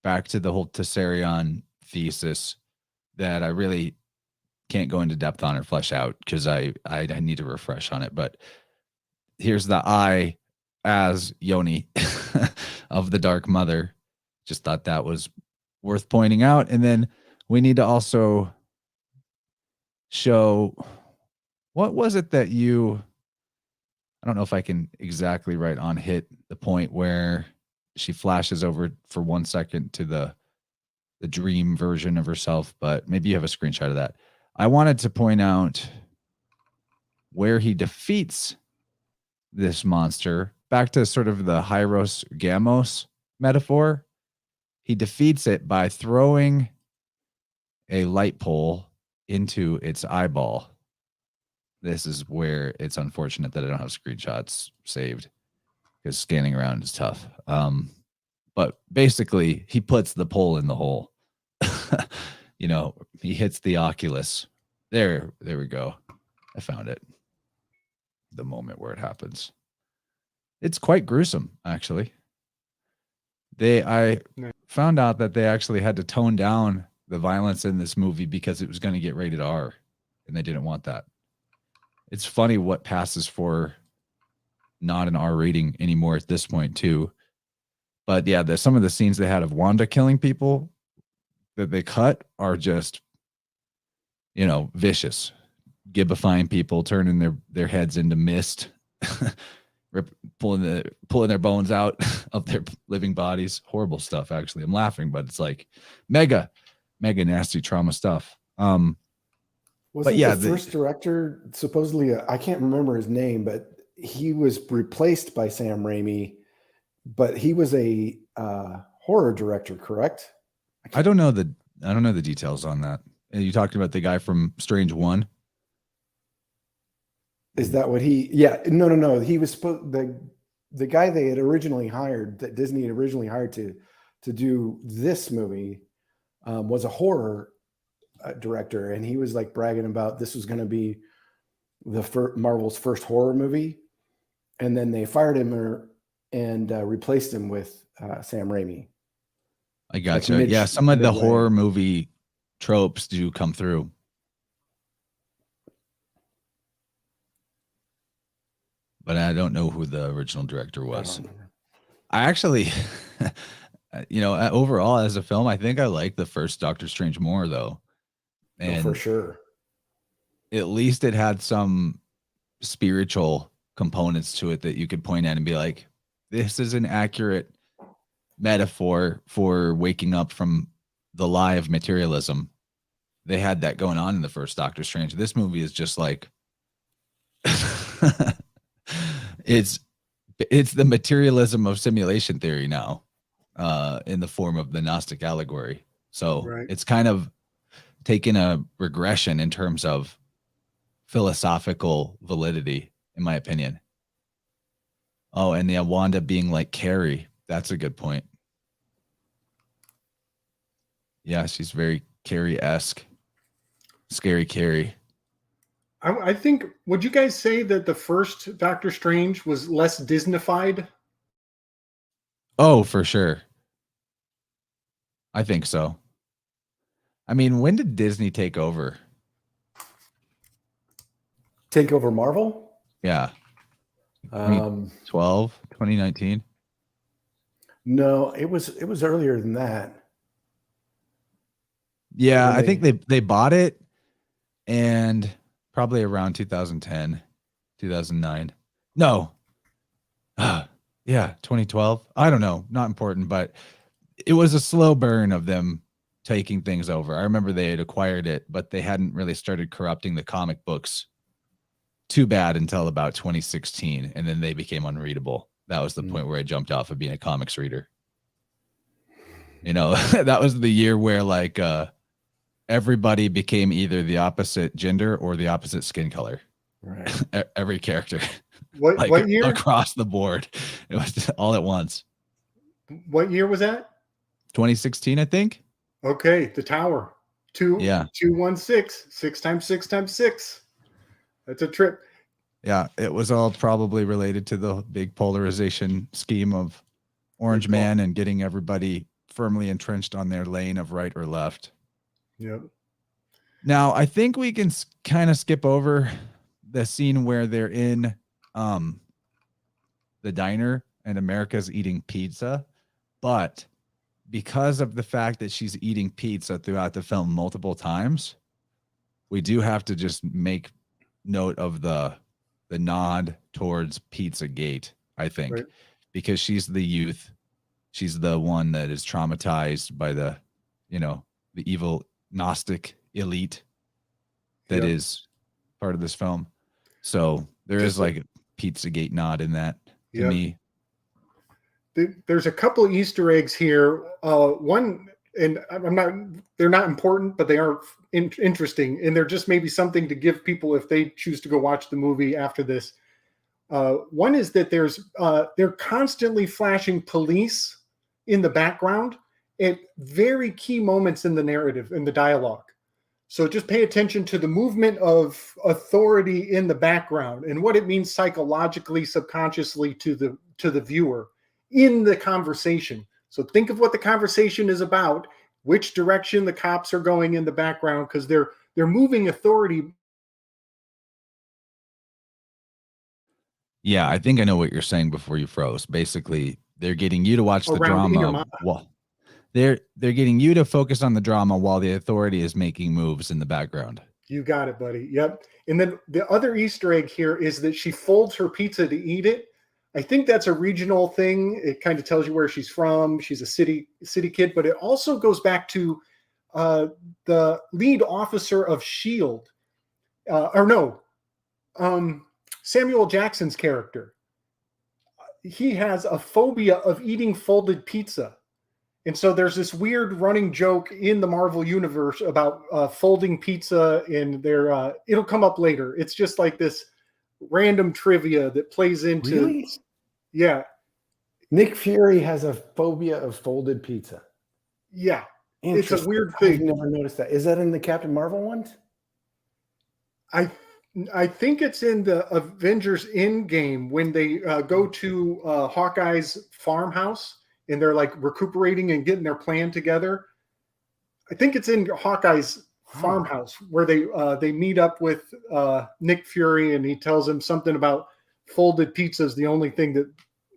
A: back to the whole Tessarion thesis that I really can't go into depth on or flesh out because I need to refresh on it. But here's the eye as Yoni of the Dark Mother. Just thought that was worth pointing out. And then we need to also show, what was it that I don't know if I can exactly right on hit the point where she flashes over for 1 second to the dream version of herself, but maybe you have a screenshot of that. I wanted to point out where he defeats this monster, back to sort of the Hyros Gamos metaphor. He defeats it by throwing a light pole into its eyeball. This is where it's unfortunate that I don't have screenshots saved, because scanning around is tough. But basically, he puts the pole in the hole. You know, he hits the oculus. There we go. I found it. The moment where it happens. It's quite gruesome, actually. I found out that they actually had to tone down the violence in this movie because it was going to get rated R, and they didn't want that. It's funny what passes for not an R rating anymore at this point, too. But yeah, some of the scenes they had of Wanda killing people that they cut are just, you know, vicious, gibifying people, turning their heads into mist, pulling their bones out of their living bodies. Horrible stuff, actually. I'm laughing, but it's like mega nasty trauma stuff.
B: Wasn't the first director supposedly, I can't remember his name, but he was replaced by Sam Raimi, but he was a horror director, correct?
A: I don't know the details on that. You talked about the guy from Strange One.
B: Is that what he? Yeah, no. He was the guy they had originally hired, that Disney had originally hired to do this movie, was a horror director, and he was like bragging about this was going to be Marvel's first horror movie, and then they fired him and replaced him with Sam Raimi.
A: I gotcha. Like yeah, some of the horror movie tropes do come through. But I don't know who the original director was. I actually, overall as a film, I think I like the first Doctor Strange more though. And
B: for sure.
A: At least it had some spiritual components to it that you could point at and be like, this is an accurate metaphor for waking up from the lie of materialism. They had that going on in the first Doctor Strange. This movie is just like it's the materialism of simulation theory now, in the form of the Gnostic allegory. So It's kind of taken a regression in terms of philosophical validity, in my opinion. Oh, and yeah, Wanda being like Carrie. That's a good point. Yeah, she's very Carrie-esque. Scary Carrie.
C: I think, would you guys say that the first Doctor Strange was less Disneyfied?
A: Oh, for sure. I think so. I mean, when did Disney take over?
B: Take over Marvel?
A: Yeah. 2012, 2019?
B: No, it was earlier than that.
A: Yeah, I think they bought it and probably around 2010, 2009. No. Yeah, 2012. I don't know. Not important, but it was a slow burn of them taking things over. I remember they had acquired it, but they hadn't really started corrupting the comic books too bad until about 2016, and then they became unreadable. That was the point where I jumped off of being a comics reader. That was the year where like everybody became either the opposite gender or the opposite skin color. Right. Every character.
C: What year?
A: Across the board. It was all at once.
C: What year was that?
A: 2016, I think.
C: Okay, the tower. 216. 6 times 6 times 6. That's a trip.
A: Yeah, it was all probably related to the big polarization scheme of Orange Man and getting everybody firmly entrenched on their lane of right or left.
C: Yep.
A: Now, I think we can kind of skip over the scene where they're in the diner and America's eating pizza, but because of the fact that she's eating pizza throughout the film multiple times, we do have to just make note of the nod towards Pizzagate, I think, because she's the youth. She's the one that is traumatized by the evil Gnostic elite that is part of this film. So there is like a Pizzagate nod in that to me.
C: There's a couple of Easter eggs here. One, and they're not important, but they are interesting. And they're just maybe something to give people if they choose to go watch the movie after this. One is that they're constantly flashing police in the background at very key moments in the narrative, in the dialogue. So just pay attention to the movement of authority in the background and what it means psychologically, subconsciously to the viewer in the conversation. So think of what the conversation is about, which direction the cops are going in the background, because they're moving authority.
A: Yeah, I think I know what you're saying before you froze. Basically, they're getting you to watch the drama. They're getting you to focus on the drama while the authority is making moves in the background.
C: You got it, buddy. Yep. And then the other Easter egg here is that she folds her pizza to eat it. I think that's a regional thing. It kind of tells you where she's from. She's a city kid, but it also goes back to the lead officer of S.H.I.E.L.D. Samuel Jackson's character. He has a phobia of eating folded pizza. And so there's this weird running joke in the Marvel universe about folding pizza, and it'll come up later. It's just like this random trivia that plays into.
B: Really?
C: Yeah.
B: Nick Fury has a phobia of folded pizza.
C: Yeah. It's a weird
B: I've
C: thing.
B: never noticed that. Is that in the Captain Marvel ones?
C: I think it's in the Avengers Endgame when they go to Hawkeye's farmhouse and they're like recuperating and getting their plan together. I think it's in Hawkeye's farmhouse where they meet up with Nick Fury, and he tells him something about folded pizza is the only thing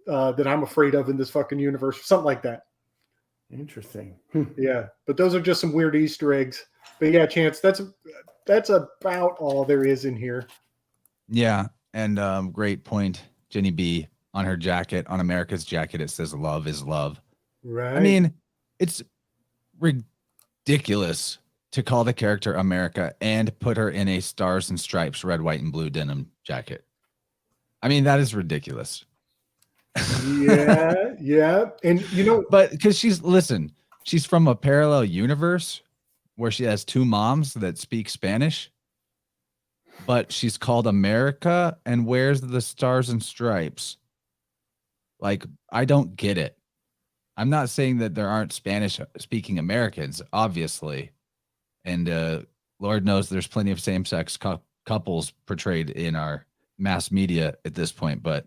C: that I'm afraid of in this fucking universe, something like that.
B: Interesting.
C: Yeah, but those are just some weird Easter eggs. But yeah, Chance, that's about all there is in here. Yeah,
A: and great point, Jenny B. On her jacket, on America's jacket, it says "Love is love."
C: Right.
A: I mean, it's ridiculous to call the character America and put her in a stars and stripes, red, white, and blue denim jacket. I mean, that is ridiculous.
C: Yeah. And
A: but because she's from a parallel universe where she has two moms that speak Spanish, but she's called America and wears the stars and stripes. Like, I don't get it. I'm not saying that there aren't Spanish speaking Americans, obviously. And Lord knows there's plenty of same-sex couples portrayed in our mass media at this point, but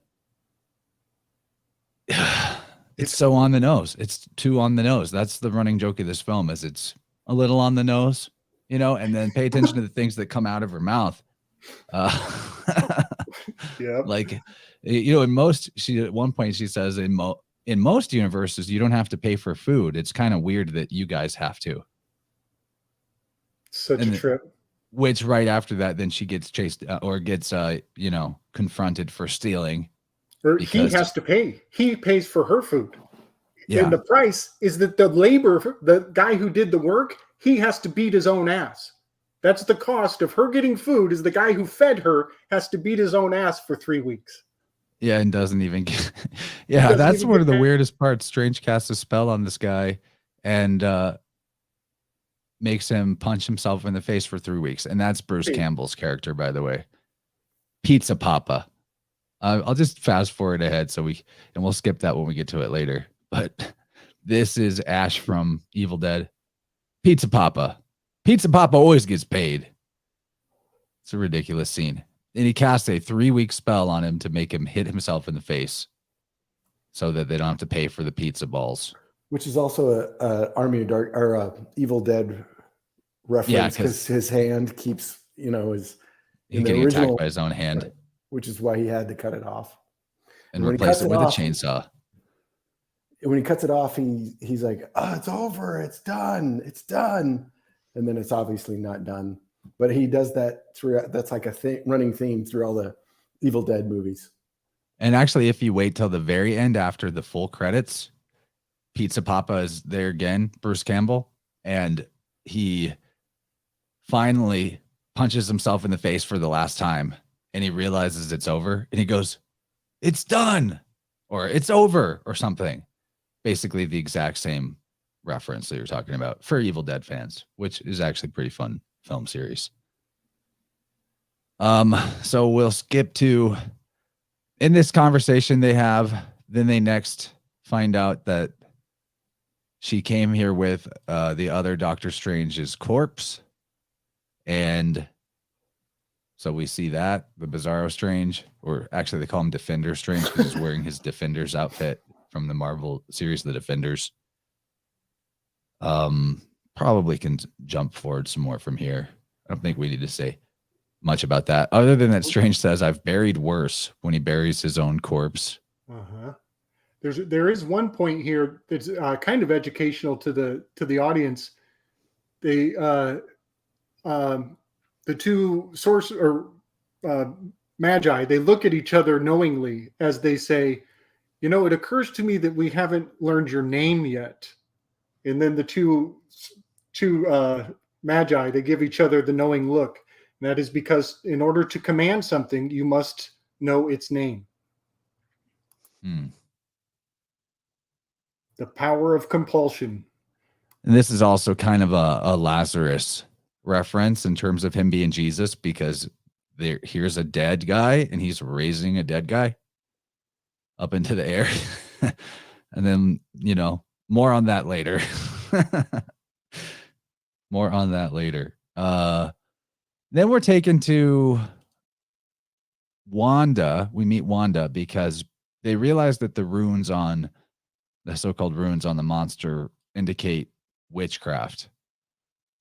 A: it's so on the nose. It's too on the nose. That's the running joke of this film, is it's a little on the nose, and then pay attention to the things that come out of her mouth.
C: Yeah.
A: Like, at one point she says in most universes, you don't have to pay for food. It's kind of weird that you guys have to.
C: Such a trip.
A: Which right after that, then she gets chased or gets, confronted for stealing.
C: Or he has to pay. He pays for her food.
A: Yeah.
C: And the price is that the guy who did the work, he has to beat his own ass. That's the cost of her getting food, is the guy who fed her has to beat his own ass for 3 weeks.
A: Yeah, and doesn't even get. Yeah, that's one of the weirdest parts. Strange casts a spell on this guy and makes him punch himself in the face for 3 weeks. And that's Bruce Campbell's character, by the way. Pizza Papa. I'll just fast forward ahead and we'll skip that when we get to it later. But this is Ash from Evil Dead. Pizza Papa. Pizza Papa always gets paid. It's a ridiculous scene. And he casts a 3-week spell on him to make him hit himself in the face so that they don't have to pay for the pizza balls.
B: Which is also a Army of Dark or a Evil Dead reference, because his hand keeps, he's
A: getting attacked by his own hand.
B: Right, which is why he had to cut it off.
A: And replace it with a chainsaw.
B: When he cuts it off, he's like, "Oh, it's over. It's done. It's done." And then it's obviously not done. But he does that throughout. That's like a running theme through all the Evil Dead movies.
A: And actually, if you wait till the very end after the full credits, Pizza Papa is there again, Bruce Campbell, and he finally punches himself in the face for the last time, and he realizes it's over, and he goes, "It's done," or "It's over," or something. Basically the exact same reference that you're talking about for Evil Dead fans, which is actually a pretty fun film series. So we'll skip to, in this conversation then they next find out that she came here with the other Doctor Strange's corpse. And so we see that, the Bizarro Strange, or actually they call him Defender Strange because he's wearing his Defender's outfit from the Marvel series, The Defenders. Probably can jump forward some more from here. I don't think we need to say much about that, other than that Strange says, "I've buried worse," when he buries his own corpse.
C: Uh-huh. There is one point here that's kind of educational to the audience. The two source or magi, they look at each other knowingly as they say, "It occurs to me that we haven't learned your name yet." And then the two magi, they give each other the knowing look. And that is because in order to command something, you must know its name. The power of compulsion.
A: And this is also kind of a Lazarus reference in terms of him being Jesus, because here's a dead guy and he's raising a dead guy up into the air. And then, more on that later. More on that later. Then we're taken to Wanda. We meet Wanda because they realize that the runes on the so-called runes on the monster indicate witchcraft.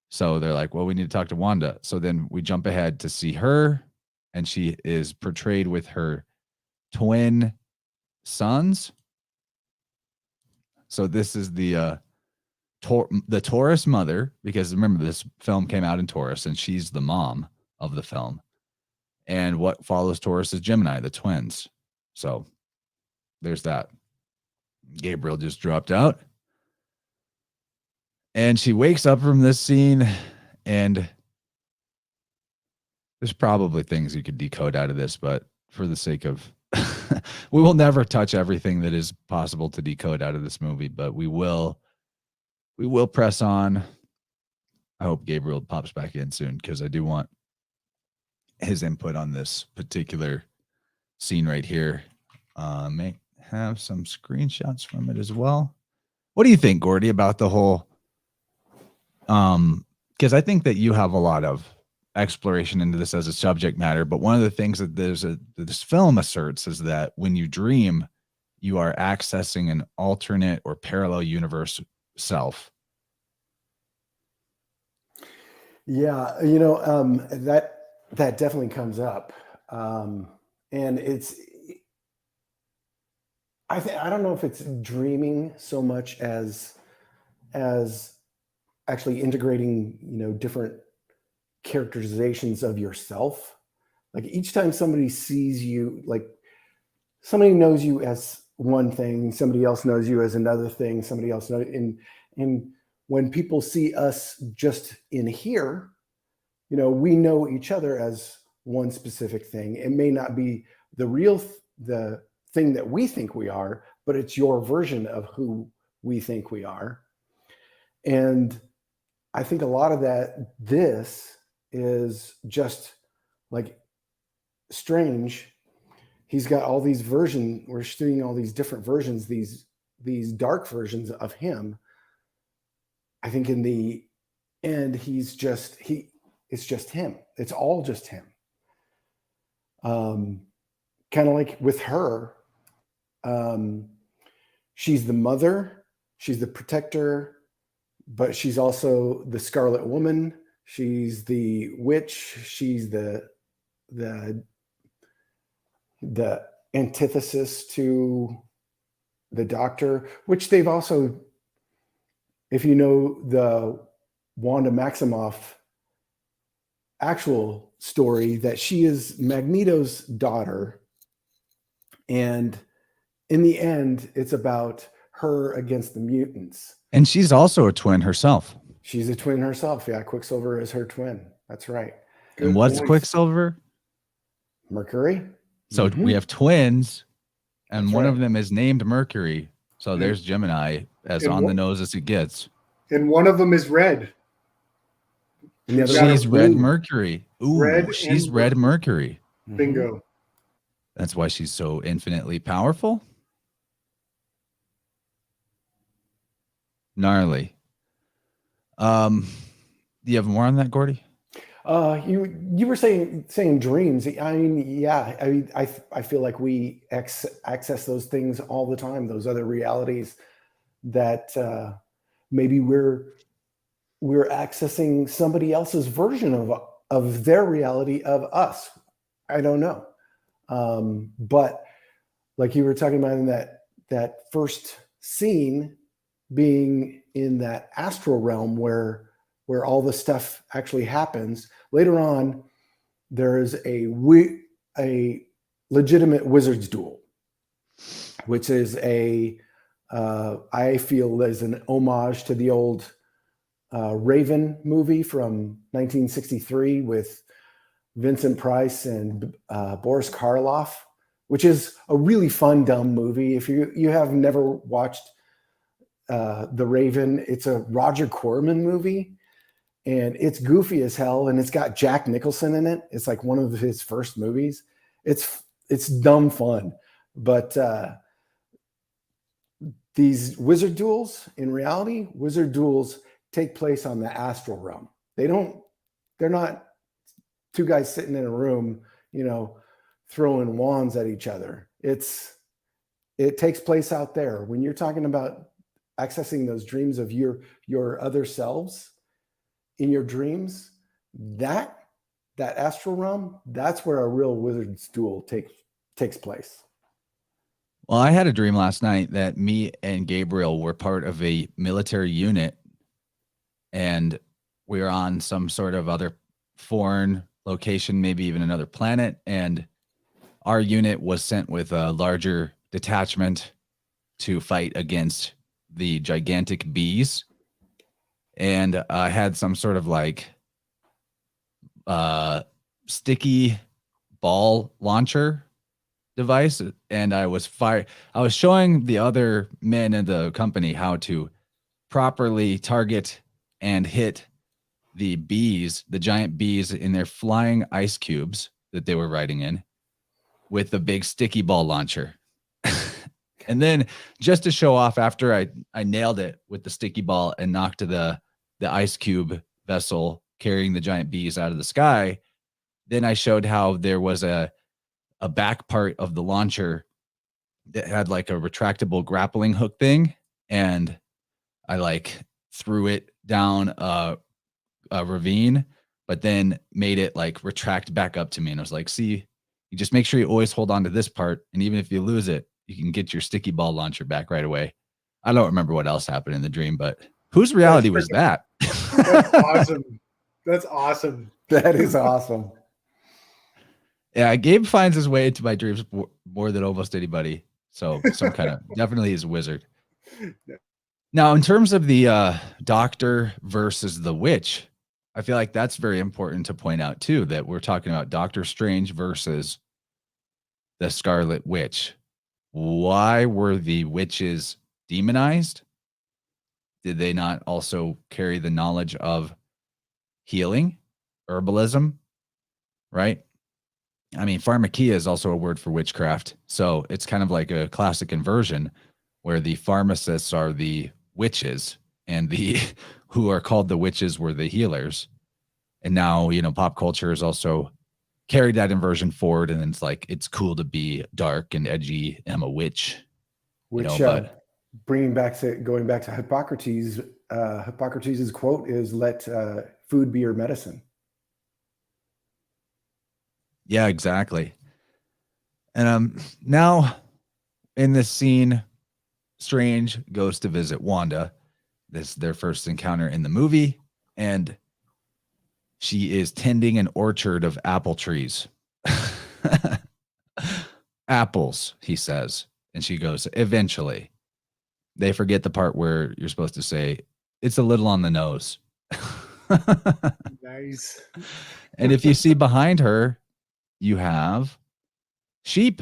A: So they're like, well, we need to talk to Wanda. So then we jump ahead to see her, and she is portrayed with her twin sons. So this is the Taurus mother, because remember, this film came out in Taurus, and she's the mom of the film. And what follows Taurus is Gemini, the twins. So there's that. Gabriel just dropped out. And she wakes up from this scene, and there's probably things you could decode out of this, but for the sake of we will never touch everything that is possible to decode out of this movie, but we will press on. I hope Gabriel pops back in soon, because I do want his input on this particular scene right here. May have some screenshots from it as well. What do you think, Gordy, about the whole because I think that you have a lot of exploration into this as a subject matter, but one of the things that this film asserts is that when you dream, you are accessing an alternate or parallel universe self.
B: Yeah, that definitely comes up, and it's I don't know if it's dreaming so much as actually integrating different characterizations of yourself. Like each time somebody sees you, like somebody knows you as one thing, somebody else knows you as another thing, somebody else knows, and when people see us just in here, we know each other as one specific thing. It may not be the thing that we think we are, but it's your version of who we think we are. And I think a lot of this is just like Strange. He's got all these versions. We're seeing all these different versions, these dark versions of him. I think in the end, it's just him. It's all just him. Kind of like with her, she's the mother, she's the protector, but she's also the Scarlet Woman. She's the witch. She's the antithesis to the Doctor, which they've also, if you know the Wanda Maximoff actual story, that she is Magneto's daughter. And in the end, it's about her against the mutants.
A: And she's also a twin herself.
B: She's a twin herself. Yeah, Quicksilver is her twin. That's right.
A: And what's Quicksilver?
B: Mercury.
A: So we have twins, and
B: That's
A: one
B: right.
A: of them is named Mercury. So there's Gemini, as on the nose as it gets.
C: And one of them is red.
A: She's Red Mercury. Ooh,
C: Red
A: she's Red Mercury.
C: Bingo.
A: That's why she's so infinitely powerful. Gnarly. Do you have more on that, Gordy?
B: You were saying dreams. I mean, yeah. I feel like we access those things all the time. Those other realities that maybe we're accessing somebody else's version of their reality of us. I don't know. But like you were talking about in that first scene, being in that astral realm where all the stuff actually happens. Later on, there is a legitimate wizard's duel, which is I feel is an homage to the old Raven movie from 1963 with Vincent Price and Boris Karloff, which is a really fun, dumb movie. If you have never watched The Raven. It's a Roger Corman movie, and it's goofy as hell, and it's got Jack Nicholson in it. It's like one of his first movies. It's dumb fun, but these wizard duels, in reality, wizard duels take place on the astral realm. They're not two guys sitting in a room, throwing wands at each other. It takes place out there. When you're talking about accessing those dreams of your other selves in your dreams, that astral realm, that's where a real wizard's duel takes place.
A: Well, I had a dream last night that me and Gabriel were part of a military unit, and we were on some sort of other foreign location, maybe even another planet, and our unit was sent with a larger detachment to fight against the gigantic bees. And I had some sort of like sticky ball launcher device, and I was showing the other men in the company how to properly target and hit the bees, the giant bees in their flying ice cubes that they were riding in, with the big sticky ball launcher. And then just to show off, after I nailed it with the sticky ball and knocked the ice cube vessel carrying the giant bees out of the sky, then I showed how there was a back part of the launcher that had like a retractable grappling hook thing, and I like threw it down a ravine, but then made it like retract back up to me. And I was like, see, you just make sure you always hold on to this part, and even if you lose it, you can get your sticky ball launcher back right away. I don't remember what else happened in the dream, but whose reality was that?
C: That's awesome. That's awesome.
B: That is awesome.
A: Yeah, Gabe finds his way into my dreams more than almost anybody. So some kind of definitely is a wizard. Now, in terms of the doctor versus the witch, I feel like that's very important to point out too, that we're talking about Doctor Strange versus the Scarlet Witch. Why were the witches demonized? Did they not also carry the knowledge of healing, herbalism, right? I mean, pharmakia is also a word for witchcraft. So it's kind of like a classic inversion where the pharmacists are the witches and the who are called the witches were the healers. And now, pop culture has also carried that inversion forward. And it's like, it's cool to be dark and edgy. I'm a witch.
B: Which, going back to Hippocrates, Hippocrates' quote is, let food be your medicine.
A: Yeah, exactly. And now in this scene, Strange goes to visit Wanda. This is their first encounter in the movie, and she is tending an orchard of apple trees. Apples, he says. And she goes, eventually. They forget the part where you're supposed to say, it's a little on the nose.
C: Nice.
A: And if you see behind her, you have sheep,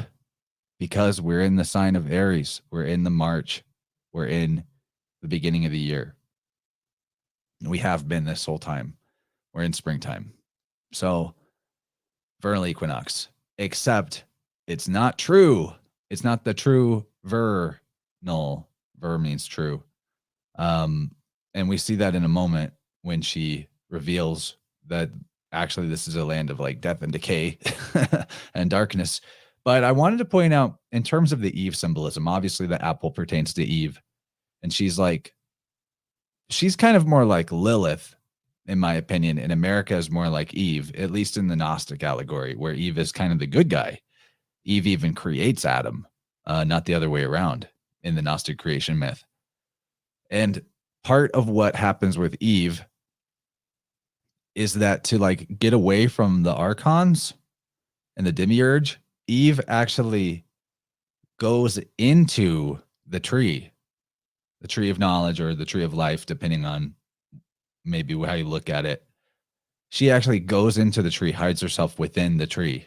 A: because we're in the sign of Aries. We're in the March. We're in the beginning of the year. We have been this whole time. We're in springtime. So vernal equinox, except it's not true. It's not the true vernal. Ver means true. And we see that in a moment when she reveals that actually this is a land of like death and decay and darkness. But I wanted to point out, in terms of the Eve symbolism, obviously the apple pertains to Eve, and she's kind of more like Lilith, in my opinion. And America is more like Eve, at least in the Gnostic allegory, where Eve is kind of the good guy. Eve even creates Adam, not the other way around in the Gnostic creation myth. And part of what happens with Eve is that to like get away from the archons and the demiurge, Eve actually goes into the tree of knowledge or the tree of life, depending on maybe how you look at it. She actually goes into the tree, hides herself within the tree.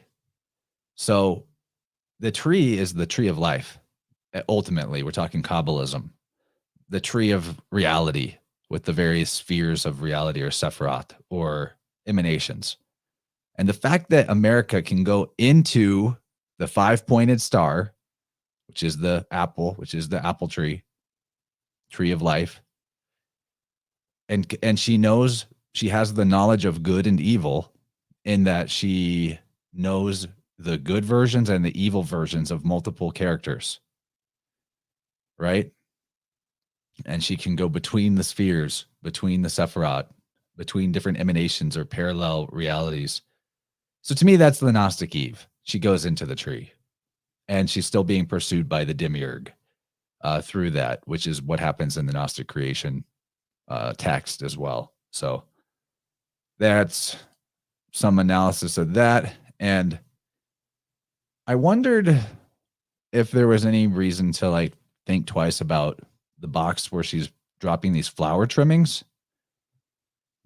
A: So the tree is the tree of life. Ultimately, we're talking Kabbalism. the tree of reality with the various spheres of reality, or Sephiroth, or emanations. And the fact that America can go into the 5-pointed star, which is the apple, which is the apple tree of life, and she knows, she has the knowledge of good and evil, in that she knows the good versions and the evil versions of multiple characters, right? And she can go between the spheres, between the Sephiroth, between different emanations or parallel realities. So to me, that's the Gnostic Eve. She goes into the tree, and she's still being pursued by the Demiurge through that, which is what happens in the Gnostic creation text as well. So that's some analysis of that. And I wondered if there was any reason to like think twice about the box where she's dropping these flower trimmings,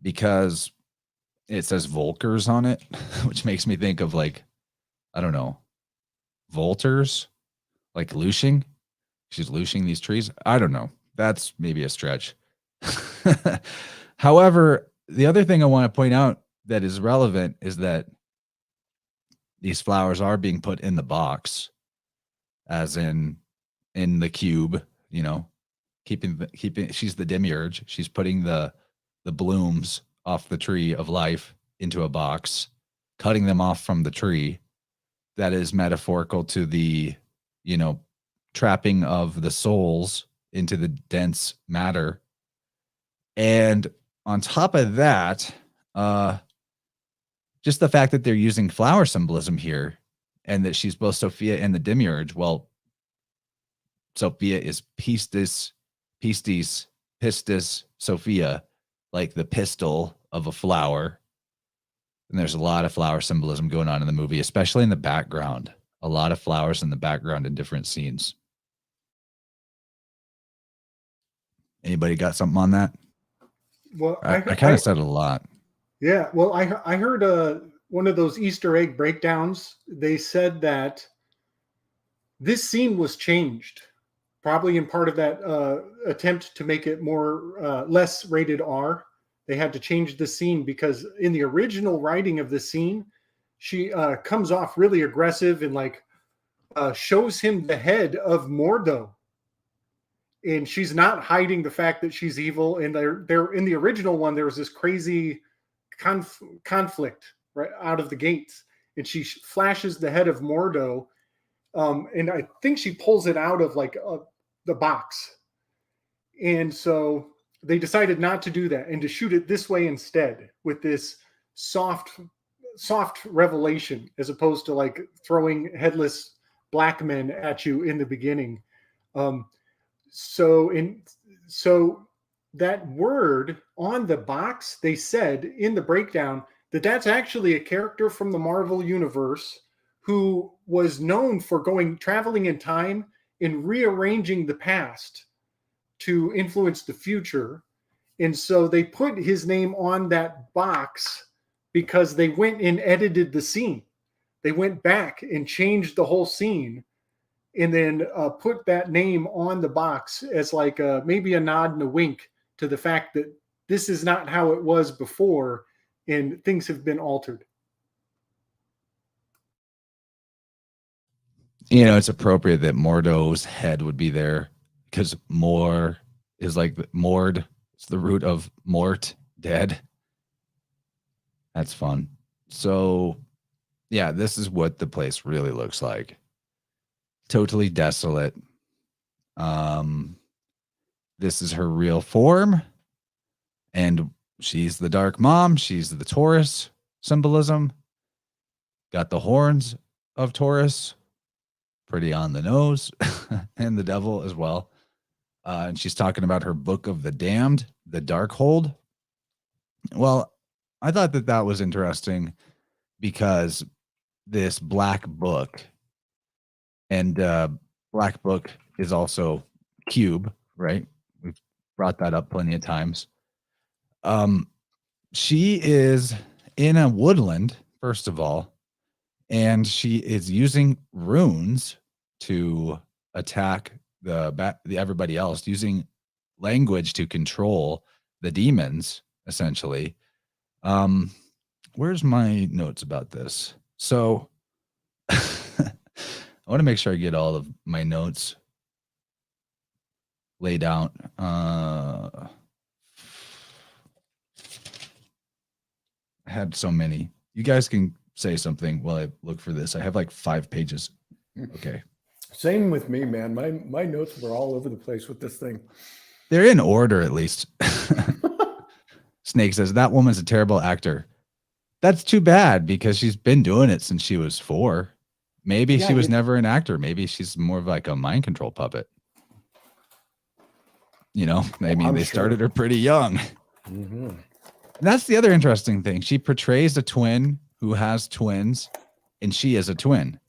A: because it says Volkers on it, which makes me think of like, I don't know, Volters, like looshing. She's looshing these trees. I don't know. That's maybe a stretch. However, the other thing I want to point out that is relevant is that these flowers are being put in the box, as in the cube, you know, keeping she's the demiurge. She's putting the blooms off the tree of life into a box, cutting them off from the tree. That is metaphorical to the, you know, trapping of the souls into the dense matter. And on top of that, just the fact that they're using flower symbolism here, and that she's both Sophia and the demiurge. Well, Sophia is pistis, Sophia, like the pistil of a flower. And there's a lot of flower symbolism going on in the movie, especially in the background. A lot of flowers in the background in different scenes. Anybody got something on that?
C: Well,
A: I kind of said a lot.
C: Yeah, well, I heard one of those Easter egg breakdowns. They said that this scene was changed, probably in part of that attempt to make it more less rated R. They had to change the scene because in the original writing of the scene, she comes off really aggressive and like shows him the head of Mordo. And she's not hiding the fact that she's evil. And they're in the original one, there was this crazy conflict right out of the gates. And she flashes the head of Mordo. And I think she pulls it out of like the box. And so they decided not to do that and to shoot it this way instead, with this soft revelation, as opposed to like throwing headless black men at you in the beginning. So that word on the box, they said in the breakdown that that's actually a character from the Marvel universe who was known for traveling in time and rearranging the past to influence the future. And so they put his name on that box because they went and edited the scene. They went back and changed the whole scene, and then put that name on the box as like maybe a nod and a wink to the fact that this is not how it was before and things have been altered.
A: You know, it's appropriate that Mordo's head would be there, because Mor is like Mord. It's the root of mort, dead. That's fun. So, yeah, this is what the place really looks like. Totally desolate. This is her real form, and she's the dark mom. She's the Taurus symbolism. Got the horns of Taurus, pretty on the nose, and the devil as well. And she's talking about her book of the damned, the Darkhold. Well, I thought that was interesting, because this black book, and black book is also cube, right? We've brought that up plenty of times. She is in a woodland, first of all, and she is using runes to attack the everybody else, using language to control the demons, essentially. Where's my notes about this? So I want to make sure I get all of my notes laid out. I had so many. You guys can say something while I look for this. I have like 5 pages. Okay.
B: Same with me, man. My notes were all over the place with this thing.
A: They're in order, at least. Snake says, that woman's a terrible actor. That's too bad because she's been doing it since she was 4. Maybe she was never an actor. Maybe she's more of like a mind control puppet. You know, I mean, they started her pretty young.
B: Mm-hmm.
A: That's the other interesting thing. She portrays a twin who has twins, and she is a twin.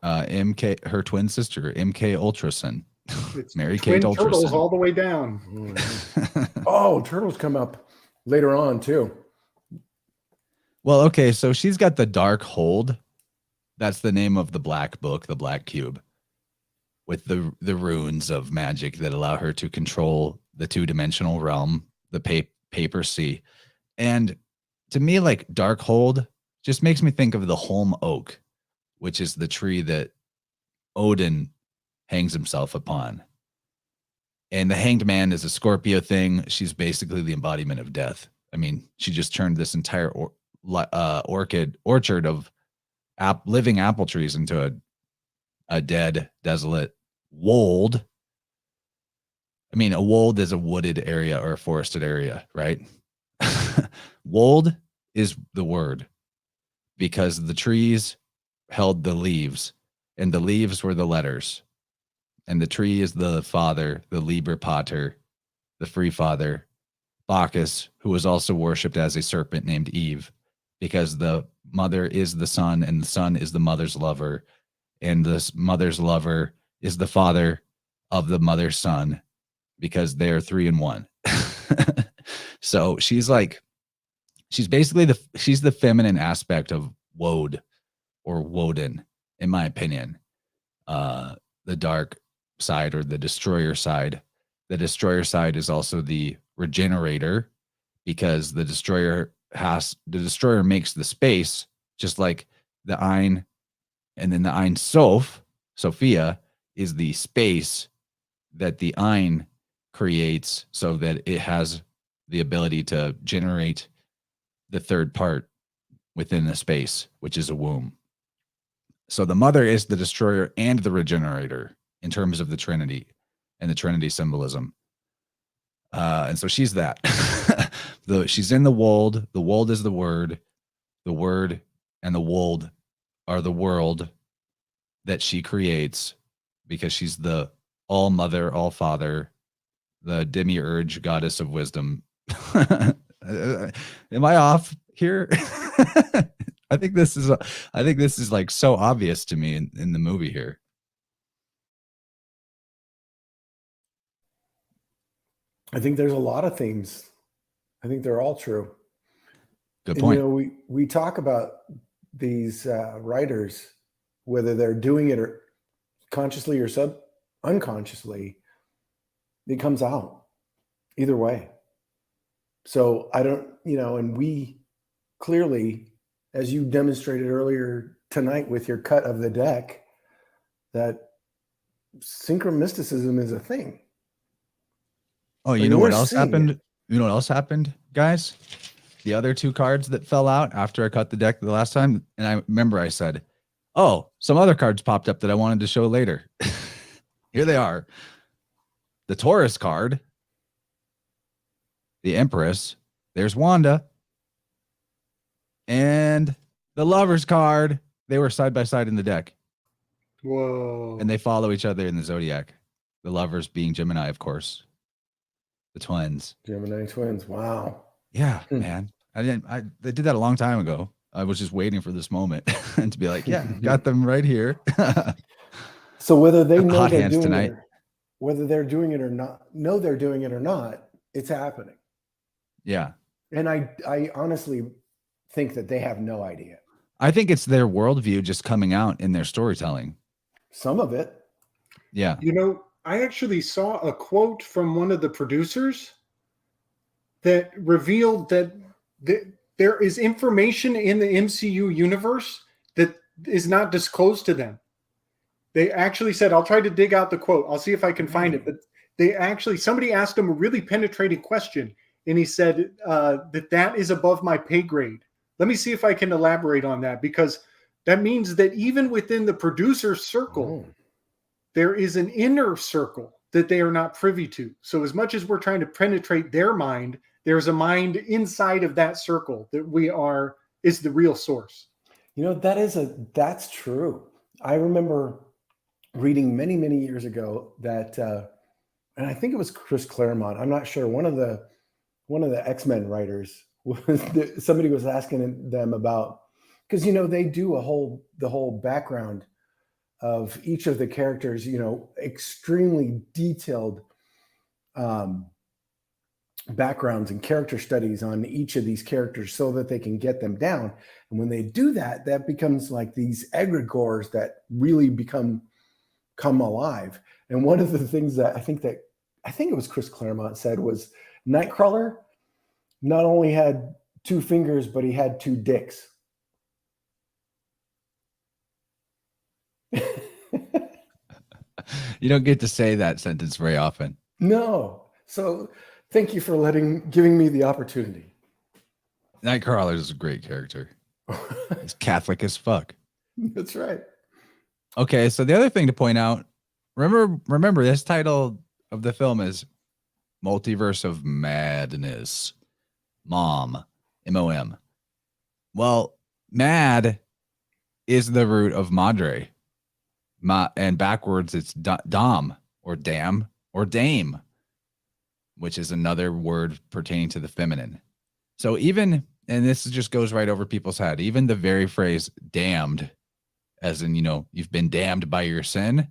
A: MK, her twin sister, MK Ultrason.
C: It's
A: Mary Kate
C: twin turtles
A: Ultrason.
C: all the way down.
B: Mm-hmm. Oh, turtles come up later on too.
A: Well, okay, so she's got the Dark Hold. That's the name of the black book, the black cube, with the runes of magic that allow her to control the 2-dimensional realm, the papacy. And to me, like, Dark Hold just makes me think of the holm oak, which is the tree that Odin hangs himself upon. And the Hanged Man is a Scorpio thing. She's basically the embodiment of death. I mean, she just turned this entire orchard of living apple trees into a dead, desolate wold. I mean, a wold is a wooded area or a forested area, right? Wold is the word because the trees held the leaves, and the leaves were the letters. And the tree is the father, the Liber Pater, the free father, Bacchus, who was also worshipped as a serpent named Eve, because the mother is the son, and the son is the mother's lover, and the mother's lover is the father of the mother's son, because they're 3 in 1. So she's basically she's the feminine aspect of Wode or Woden, in my opinion. The dark side or the destroyer side. The destroyer side is also the regenerator, because the destroyer makes the space, just like the Ein, and then the Ein Sophia is the space that the Ein creates so that it has the ability to generate the third part within the space, which is a womb. So the mother is the destroyer and the regenerator in terms of the Trinity and the Trinity symbolism. And so she's that. She's in the wold. The wold is the word and the wold are the world that she creates, because she's the all mother, all father, the demiurge, goddess of wisdom. Am I off here? I think this is like so obvious to me in the movie here.
B: I think there's a lot of themes. I think they're all true.
A: Good point.
B: And, you know, we talk about these writers, whether they're doing it or consciously or unconsciously, it comes out either way. So I don't, and we clearly, as you demonstrated earlier tonight with your cut of the deck, that synchromysticism is a thing.
A: Oh, you know what else happened? You know what else happened, guys? The other 2 cards that fell out after I cut the deck the last time, and I remember I said, oh, some other cards popped up that I wanted to show later. Here they are. The Taurus card, the Empress, there's Wanda, and the Lovers card. They were side by side in the deck.
C: Whoa.
A: And they follow each other in the zodiac. The Lovers being Gemini, of course. The twins.
B: Gemini twins. Wow.
A: Yeah, man. They did that a long time ago. I was just waiting for this moment and to be like, yeah, got them right here.
B: So whether they know
A: Hot
B: they're
A: hands
B: doing
A: tonight.
B: it, whether they're doing it or not, they're doing it or not, it's happening.
A: Yeah.
B: And I honestly think that they have no idea.
A: I think it's their worldview just coming out in their storytelling.
B: Some of it.
A: Yeah.
C: You know, I actually saw a quote from one of the producers that revealed that there is information in the MCU universe that is not disclosed to them. They actually said, I'll try to dig out the quote. I'll see if I can find it. But they actually, somebody asked him a really penetrating question, and he said that is above my pay grade. Let me see if I can elaborate on that, because that means that even within the producer circle, there is an inner circle that they are not privy to. So as much as we're trying to penetrate their mind, there's a mind inside of that circle that is the real source.
B: You know, that's true. I remember reading many, many years ago that, and I think it was Chris Claremont. I'm not sure. One of the X-Men writers somebody was asking them about, because, you know, they do the whole background of each of the characters, you know, extremely detailed backgrounds and character studies on each of these characters so that they can get them down. And when they do that, that becomes like these egregores that really come alive. And one of the things that I think it was Chris Claremont said was Nightcrawler not only had 2 fingers, but he had 2 dicks.
A: You don't get to say that sentence very often.
B: No. So thank you for giving me the opportunity.
A: Nightcrawler is a great character. He's Catholic as fuck.
B: That's right.
A: Okay, so the other thing to point out, remember this title of the film is Multiverse of Madness. Mom, M-O-M. Well, mad is the root of madre. And backwards it's dom or dam or dame, which is another word pertaining to the feminine. So even, and this just goes right over people's head, even the very phrase damned, as in, you know, you've been damned by your sin,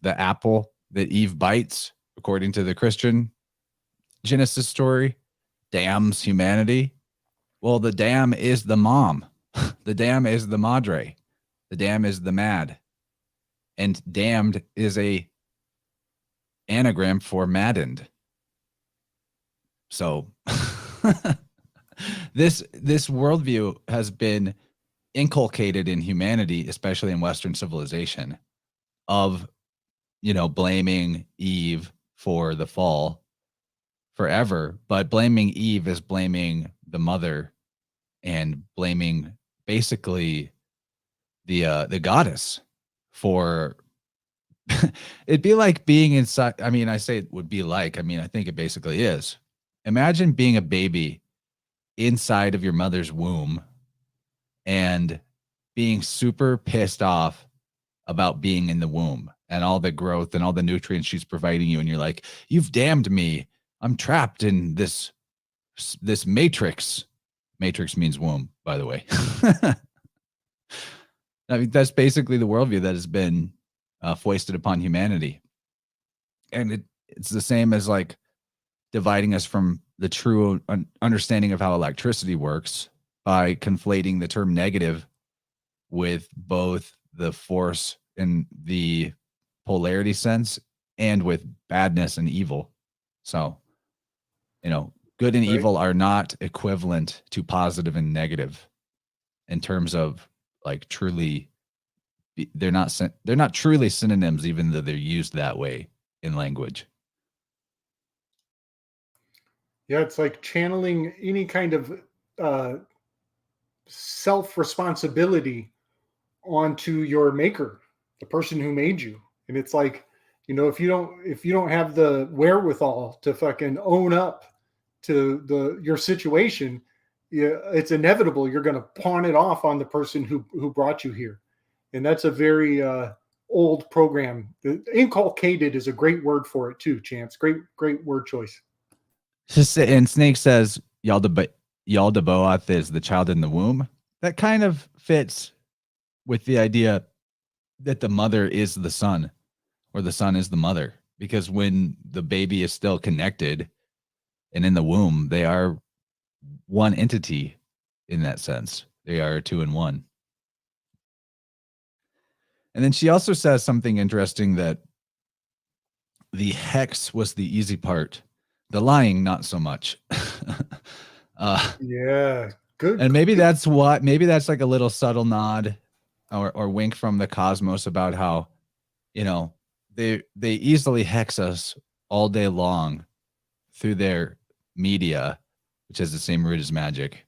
A: the apple that Eve bites, according to the Christian Genesis story, damns humanity. Well, the dam is the mom. The dam is the madre. The dam is the mad. And damned is a anagram for maddened. So this worldview has been inculcated in humanity, especially in Western civilization, of, you know, blaming Eve for the fall forever, but blaming Eve is blaming the mother and blaming basically the goddess for it'd be like being inside. I mean, I say it would be like, I mean, I think it basically is. Imagine being a baby inside of your mother's womb and being super pissed off about being in the womb and all the growth and all the nutrients she's providing you. And you're like, you've damned me. I'm trapped in this matrix. Matrix means womb, by the way. I mean, that's basically the worldview that has been foisted upon humanity. And it's the same as like dividing us from the true understanding of how electricity works by conflating the term negative with both the force and the polarity sense and with badness and evil. So, you know, good and evil are not equivalent to positive and negative in terms of like truly, they're not truly synonyms, even though they're used that way in language.
C: Yeah, it's like channeling any kind of self-responsibility onto your maker, the person who made you. And it's like, you know, if you don't have the wherewithal to fucking own up to your situation, it's inevitable you're going to pawn it off on the person who brought you here. And that's a very old program. Inculcated is a great word for it too, Chance. Great word choice.
A: And Snake says, Yaldabaoth is the child in the womb. That kind of fits with the idea that the mother is the son, or the son is the mother, because when the baby is still connected and in the womb, they are one entity in that sense. They are 2 in 1. And then she also says something interesting, that the hex was the easy part, the lying not so much.
C: Yeah, good.
A: And maybe that's what, maybe that's like a little subtle nod or wink from the cosmos about how, you know, they easily hex us all day long through their media, which has the same root as magic,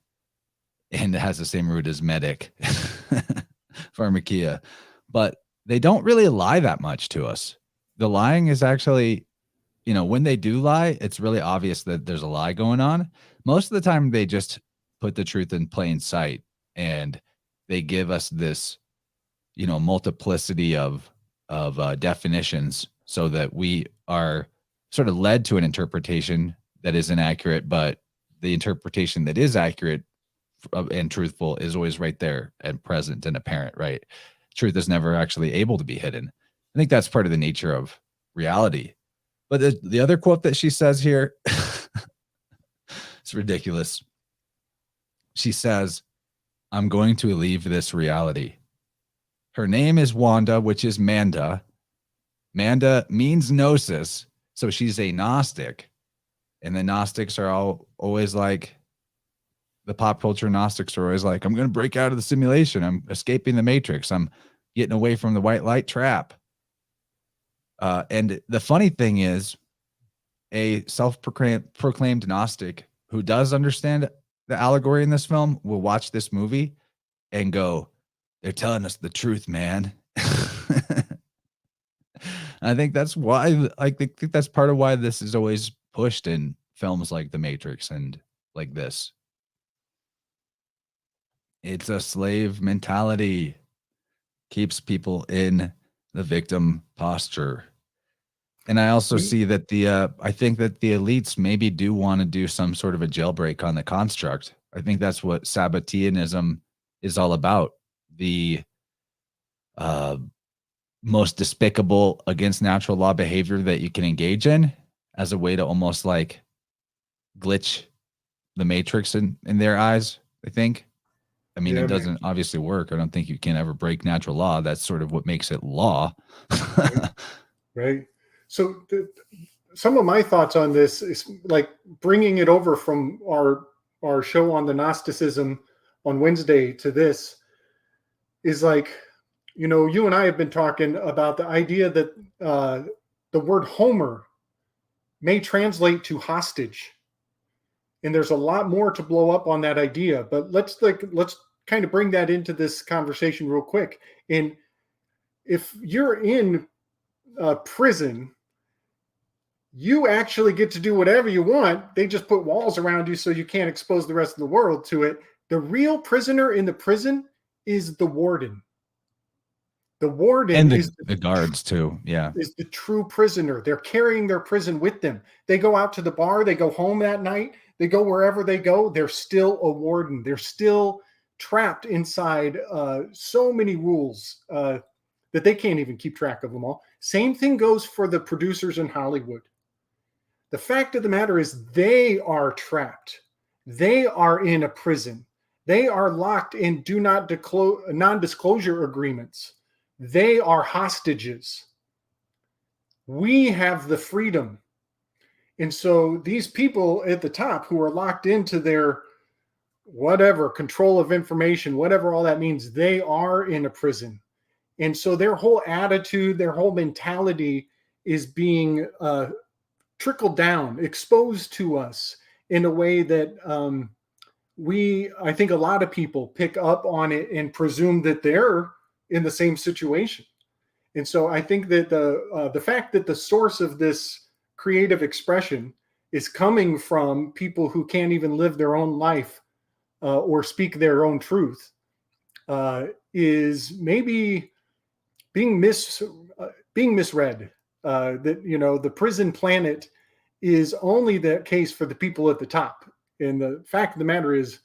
A: and it has the same root as medic, pharmakia. But they don't really lie that much to us. The lying is actually, you know, when they do lie, it's really obvious that there's a lie going on. Most of the time, they just put the truth in plain sight, and they give us this, you know, multiplicity of definitions, so that we are sort of led to an interpretation that is inaccurate, but the interpretation that is accurate and truthful is always right there and present and apparent, right? Truth is never actually able to be hidden. I think that's part of the nature of reality. But the other quote that she says here, it's ridiculous. She says, "I'm going to leave this reality." Her name is Wanda, which is Manda. Manda means gnosis, so she's a Gnostic. And the Gnostics are always like, the pop culture Gnostics are always like, I'm going to break out of the simulation. I'm escaping the matrix. I'm getting away from the white light trap. And the funny thing is, a self-proclaimed Gnostic who does understand the allegory in this film will watch this movie and go, they're telling us the truth, man. I think that's why, I think that's part of why this is always pushed in films like The Matrix and like this. It's a slave mentality, keeps people in the victim posture. And I also see that I think that the elites maybe do want to do some sort of a jailbreak on the construct. I think that's what Sabbateanism is all about. The most despicable against natural law behavior that you can engage in, as a way to almost like glitch the matrix in their eyes, I think. I mean, it doesn't obviously work. I don't think you can ever break natural law. That's sort of what makes it law.
C: Right. So some of my thoughts on this is like bringing it over from our show on the Gnosticism on Wednesday to this is like, you know, you and I have been talking about the idea that the word Homer may translate to hostage. And there's a lot more to blow up on that idea, but let's kind of bring that into this conversation real quick. And if you're in prison, you actually get to do whatever you want. They just put walls around you so you can't expose the rest of the world to it. The real prisoner in the prison is the warden. The warden
A: and
C: is
A: the guards too. Yeah.
C: Is the true prisoner. They're carrying their prison with them. They go out to the bar, they go home that night, they go wherever they go. They're still a warden. They're still trapped inside so many rules that they can't even keep track of them all. Same thing goes for the producers in Hollywood. The fact of the matter is they are trapped. They are in a prison. They are locked in non-disclosure agreements. They are hostages. We have the freedom. And so these people at the top who are locked into their whatever control of information, whatever all that means, they are in a prison. And so their whole attitude, their whole mentality is being trickled down, exposed to us in a way that I think a lot of people pick up on it and presume that they're in the same situation. And so I think that the fact that the source of this creative expression is coming from people who can't even live their own life or speak their own truth is maybe being misread. That, you know, the prison planet is only the case for the people at the top. And the fact of the matter is,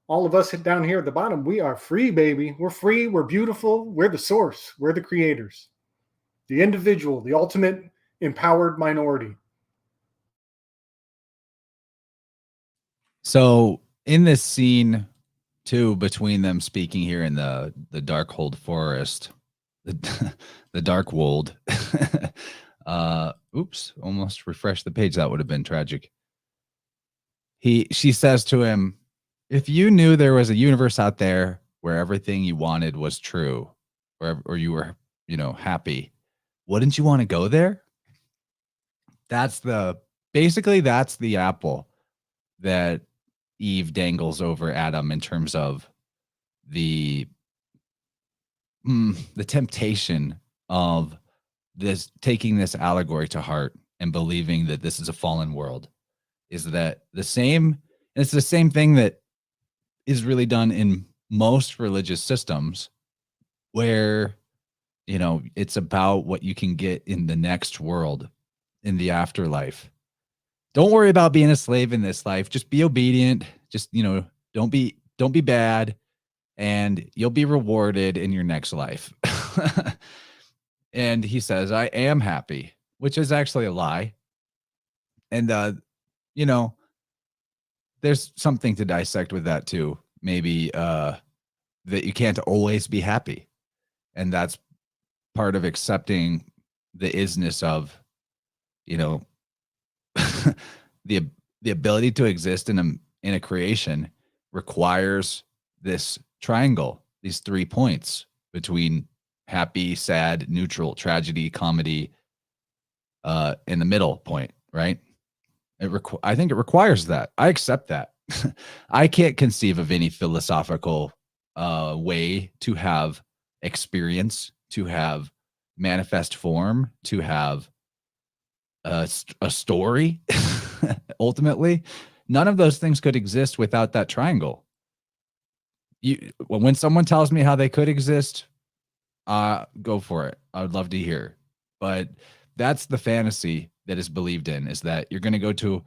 C: all of us down here at the bottom, we are free, baby. We're free. We're beautiful. We're the source. We're the creators. The individual, the ultimate empowered minority.
A: So in this scene too, between them speaking here in the Darkhold forest, the dark wold. Oops, almost refreshed the page. That would have been tragic. She says to him, if you knew there was a universe out there where everything you wanted was true, or you were, happy, wouldn't you want to go there? That's basically the apple that Eve dangles over Adam in terms of the temptation of this, taking this allegory to heart and believing that this is a fallen world. Is that the same? It's the same thing that is really done in most religious systems where, it's about what you can get in the next world, in the afterlife. Don't worry about being a slave in this life. Just be obedient. Just, don't be bad, and you'll be rewarded in your next life. And he says, I am happy, which is actually a lie. And, there's something to dissect with that too. Maybe that you can't always be happy. And that's part of accepting the isness of, the ability to exist in a creation requires this triangle, these 3 points between happy, sad, neutral, tragedy, comedy, in the middle point, right? I think it requires that. I accept that. I can't conceive of any philosophical way to have experience, to have manifest form, to have a story. Ultimately, none of those things could exist without that triangle. When someone tells me how they could exist, go for it. I would love to hear. But that's the fantasy that is believed in, is that you're going to go to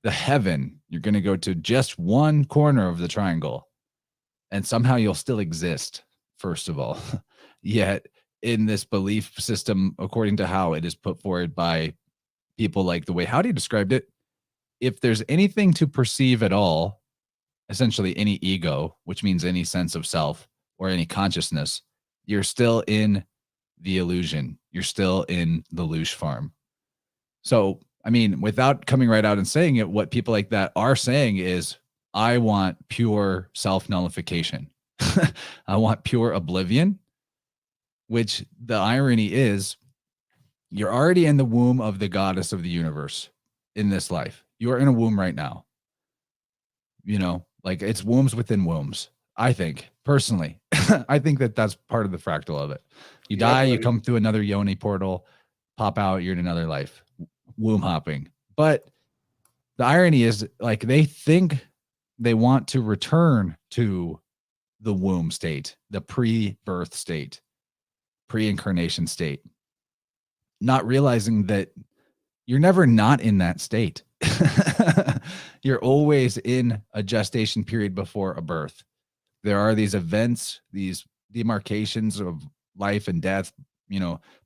A: the heaven. You're going to go to just one corner of the triangle, and somehow you'll still exist, first of all. Yet in this belief system, according to how it is put forward by people like the way Howdy described it, if there's anything to perceive at all, essentially any ego, which means any sense of self or any consciousness, you're still in the illusion. You're still in the Loosh farm. So, I mean, without coming right out and saying it, what people like that are saying is, I want pure self-nullification. I want pure oblivion, which the irony is, you're already in the womb of the goddess of the universe in this life. You are in a womb right now. Like it's wombs within wombs. I think, personally, I think that that's part of the fractal of it. You die, you come through another yoni portal, pop out, you're in another life. Womb hopping. But the irony is, like, they think they want to return to the womb state, the pre-birth state, pre-incarnation state, not realizing that you're never not in that state. You're always in a gestation period before a birth. There are these events, these demarcations of life and death,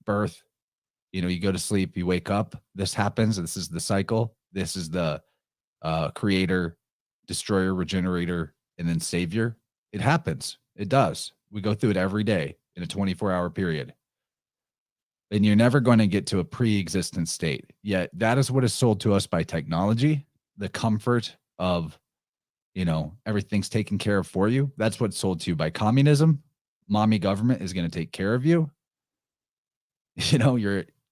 A: birth. You go to sleep, you wake up, this happens. This is the cycle. This is the creator, destroyer, regenerator, and then savior. It happens. It does. We go through it every day in a 24-hour period. And you're never going to get to a pre-existent state. Yet that is what is sold to us by technology, the comfort of, everything's taken care of for you. That's what's sold to you by communism. Mommy government is going to take care of you.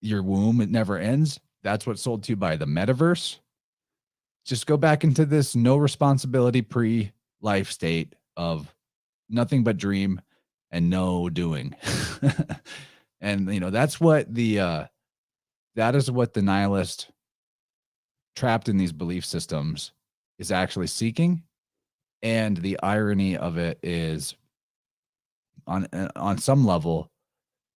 A: Your womb, it never ends. That's what's sold to you by the metaverse. Just go back into this no responsibility pre-life state of nothing but dream and no doing. And that's what that is what the nihilist trapped in these belief systems is actually seeking. And the irony of it is, on some level,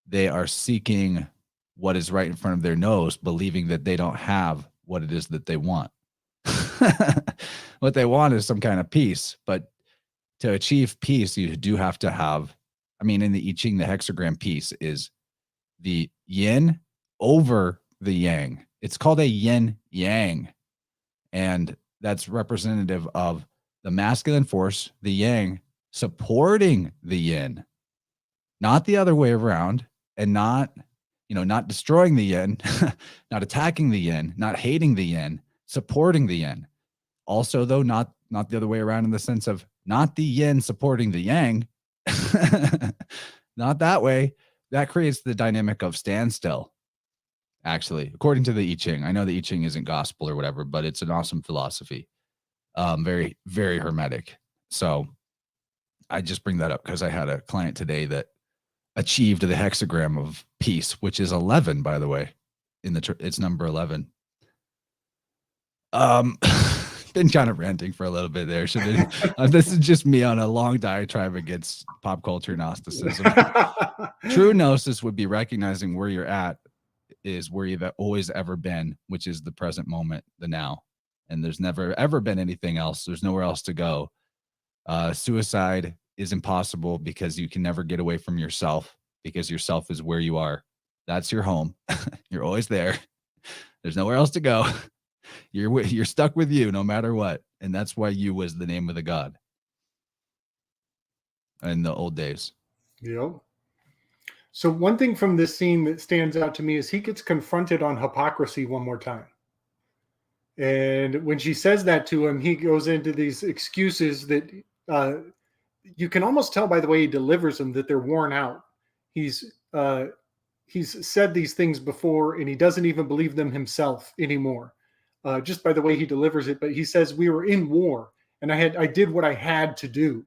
A: they are seeking what is right in front of their nose, believing that they don't have what it is that they want. What they want is some kind of peace, but to achieve peace, you do have to have, in the I Ching, the hexagram piece is the yin over the yang. It's called a yin yang. And that's representative of the masculine force, the yang, supporting the yin, not the other way around, and not, not destroying the yin, not attacking the yin, not hating the yin, supporting the yin. Also, though, not the other way around in the sense of not the yin supporting the yang, not that way. That creates the dynamic of standstill. Actually, according to the I Ching, I know the I Ching isn't gospel or whatever, but it's an awesome philosophy. Very, very hermetic. So I just bring that up because I had a client today that achieved the hexagram of peace, which is 11, by the way. It's number 11. Been kind of ranting for a little bit there. This is just me on a long diatribe against pop culture Gnosticism. True Gnosis would be recognizing where you're at is where you've always ever been, which is the present moment, the now. And there's never ever been anything else. There's nowhere else to go. Suicide is impossible because you can never get away from yourself, because yourself is where you are. That's your home. You're always there. There's nowhere else to go. You're stuck with you no matter what. And that's why you was the name of the god in the old days.
C: Yep. So one thing from this scene that stands out to me is he gets confronted on hypocrisy one more time. And when she says that to him, he goes into these excuses that you can almost tell by the way he delivers them that they're worn out. He's said these things before, and he doesn't even believe them himself anymore, just by the way he delivers it. But he says, we were in war, and I did what I had to do.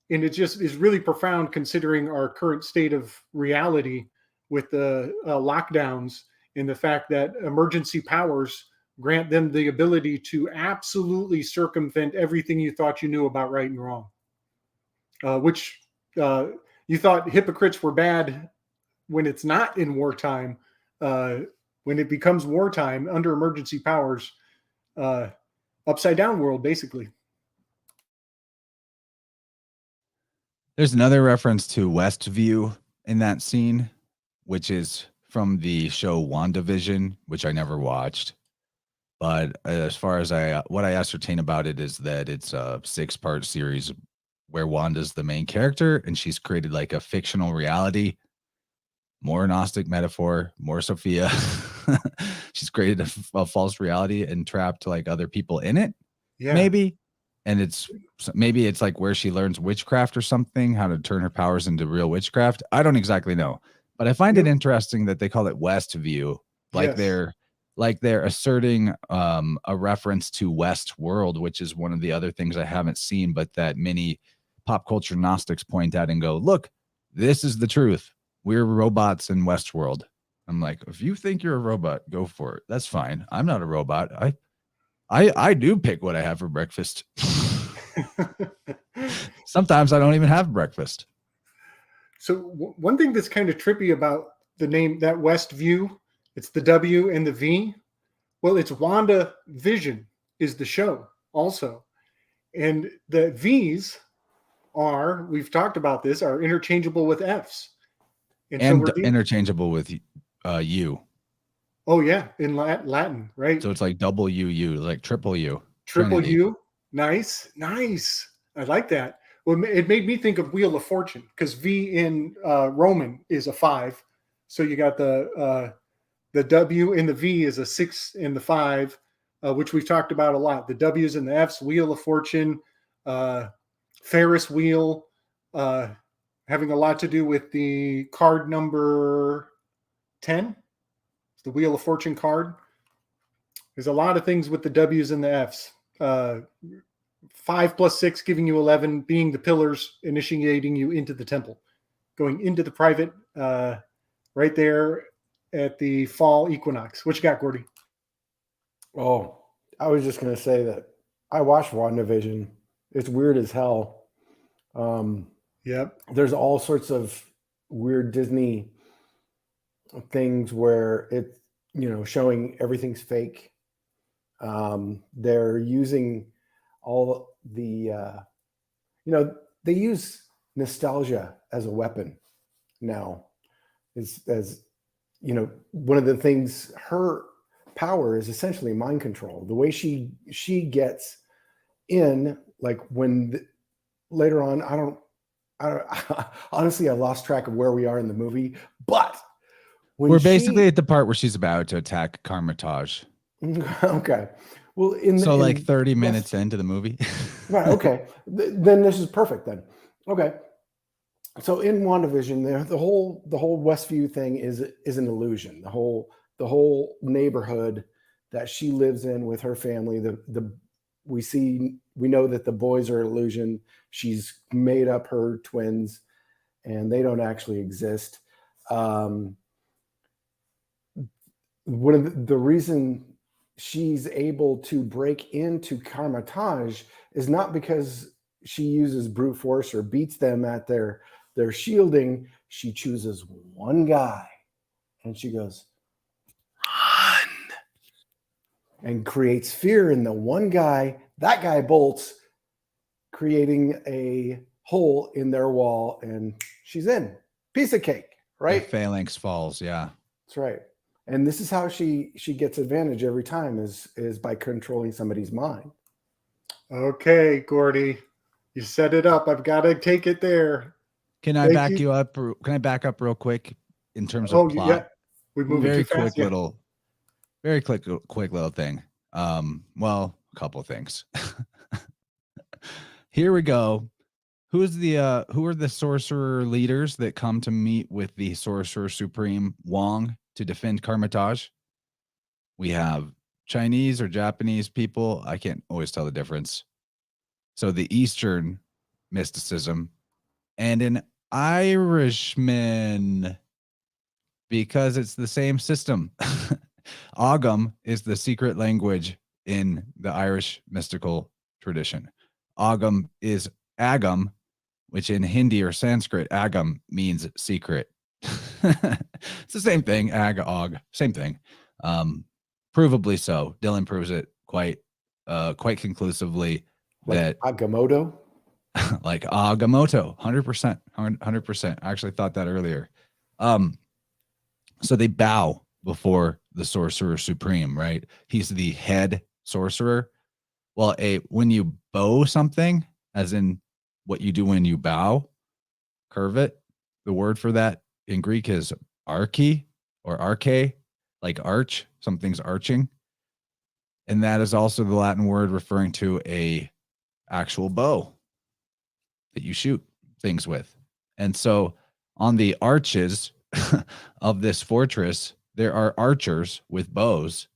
C: And it just is really profound considering our current state of reality with the lockdowns and the fact that emergency powers grant them the ability to absolutely circumvent everything you thought you knew about right and wrong, which you thought hypocrites were bad when it's not in wartime. When it becomes wartime under emergency powers, upside down world, basically.
A: There's another reference to Westview in that scene, which is from the show WandaVision, which I never watched. But as far as what I ascertain about it is that it's a 6-part series where Wanda's the main character, and she's created like a fictional reality. More Gnostic metaphor, more Sophia. She's created a false reality and trapped like other people in it. Yeah. Maybe. And maybe it's like where she learns witchcraft or something, how to turn her powers into real witchcraft. I don't exactly know, but I find it interesting that they call it Westview, like they're asserting a reference to Westworld, which is one of the other things I haven't seen, but that many pop culture Gnostics point at and go, look, this is the truth. We're robots in Westworld. I'm like, if you think you're a robot, go for it. That's fine. I'm not a robot. I do pick what I have for breakfast. Sometimes I don't even have breakfast.
C: So one thing that's kind of trippy about the name, that West View, it's the W and the V. Well, it's Wanda Vision is the show also. And the V's we've talked about this, are interchangeable with F's.
A: And so interchangeable with U.
C: Oh, yeah, in Latin, right?
A: So it's like double U, like triple U.
C: Triple Trinity. U. Nice. I like that. Well, it made me think of Wheel of Fortune, because V in Roman is a 5. So you got the W and the V is a 6 and the 5, which we've talked about a lot. The W's and the F's, Wheel of Fortune, Ferris wheel, having a lot to do with the card number 10. It's the Wheel of Fortune card. There's a lot of things with the W's and the F's. 5 plus 6 giving you 11, being the pillars initiating you into the temple, going into the private right there at the fall equinox. What you got, Gordy?
B: Oh, I was just going to say that I watched WandaVision. It's weird as hell.
C: Yep.
B: There's all sorts of weird Disney things where it's, showing everything's fake. They're using all the, they use nostalgia as a weapon now. As one of the things, her power is essentially mind control. The way she gets in, like later on, Honestly, I lost track of where we are in the movie, but
A: we're basically at the part where she's about to attack Karmatage.
B: Okay. Well,
A: like 30 minutes into the movie.
B: Right. Okay. Then this is perfect then. Okay. So in WandaVision, the whole Westview thing is an illusion. The whole neighborhood that she lives in with her family, we know that the boys are illusion. She's made up her twins and they don't actually exist. One of the reason she's able to break into Karmatage is not because she uses brute force or beats them at their shielding. She chooses one guy and she goes, run, and creates fear in the one guy. That guy bolts, creating a hole in their wall, and she's in. Piece of cake, right?
A: The phalanx falls, yeah.
B: That's right. And this is how she gets advantage every time is by controlling somebody's mind.
C: Okay, Gordy, you set it up. I've got to take it there.
A: Can I back you up? Can I back up real quick in terms of plot? Yeah.
C: We move
A: very
C: too fast,
A: very quick little thing. Well, a couple of things. Here we go. Who are the sorcerer leaders that come to meet with the Sorcerer Supreme Wong to defend Karmatage? We have Chinese or Japanese people. I can't always tell the difference. So the Eastern mysticism and an Irishman, because it's the same system. Ogham is the secret language in the Irish mystical tradition. Ogham is Agam, which in Hindi or Sanskrit, Agam means secret. It's the same thing, Og, same thing. Provably so. Dylan proves it quite conclusively.
B: Like
A: that
B: Agamotto?
A: Like Agamotto, 100%. I actually thought that earlier. So they bow before the Sorcerer Supreme, right? He's the head sorcerer. Well, when you bow something, as in what you do when you bow, curve it, the word for that in Greek is arche or arche, like arch, something's arching. And that is also the Latin word referring to a actual bow that you shoot things with. And so on the arches of this fortress, there are archers with bows,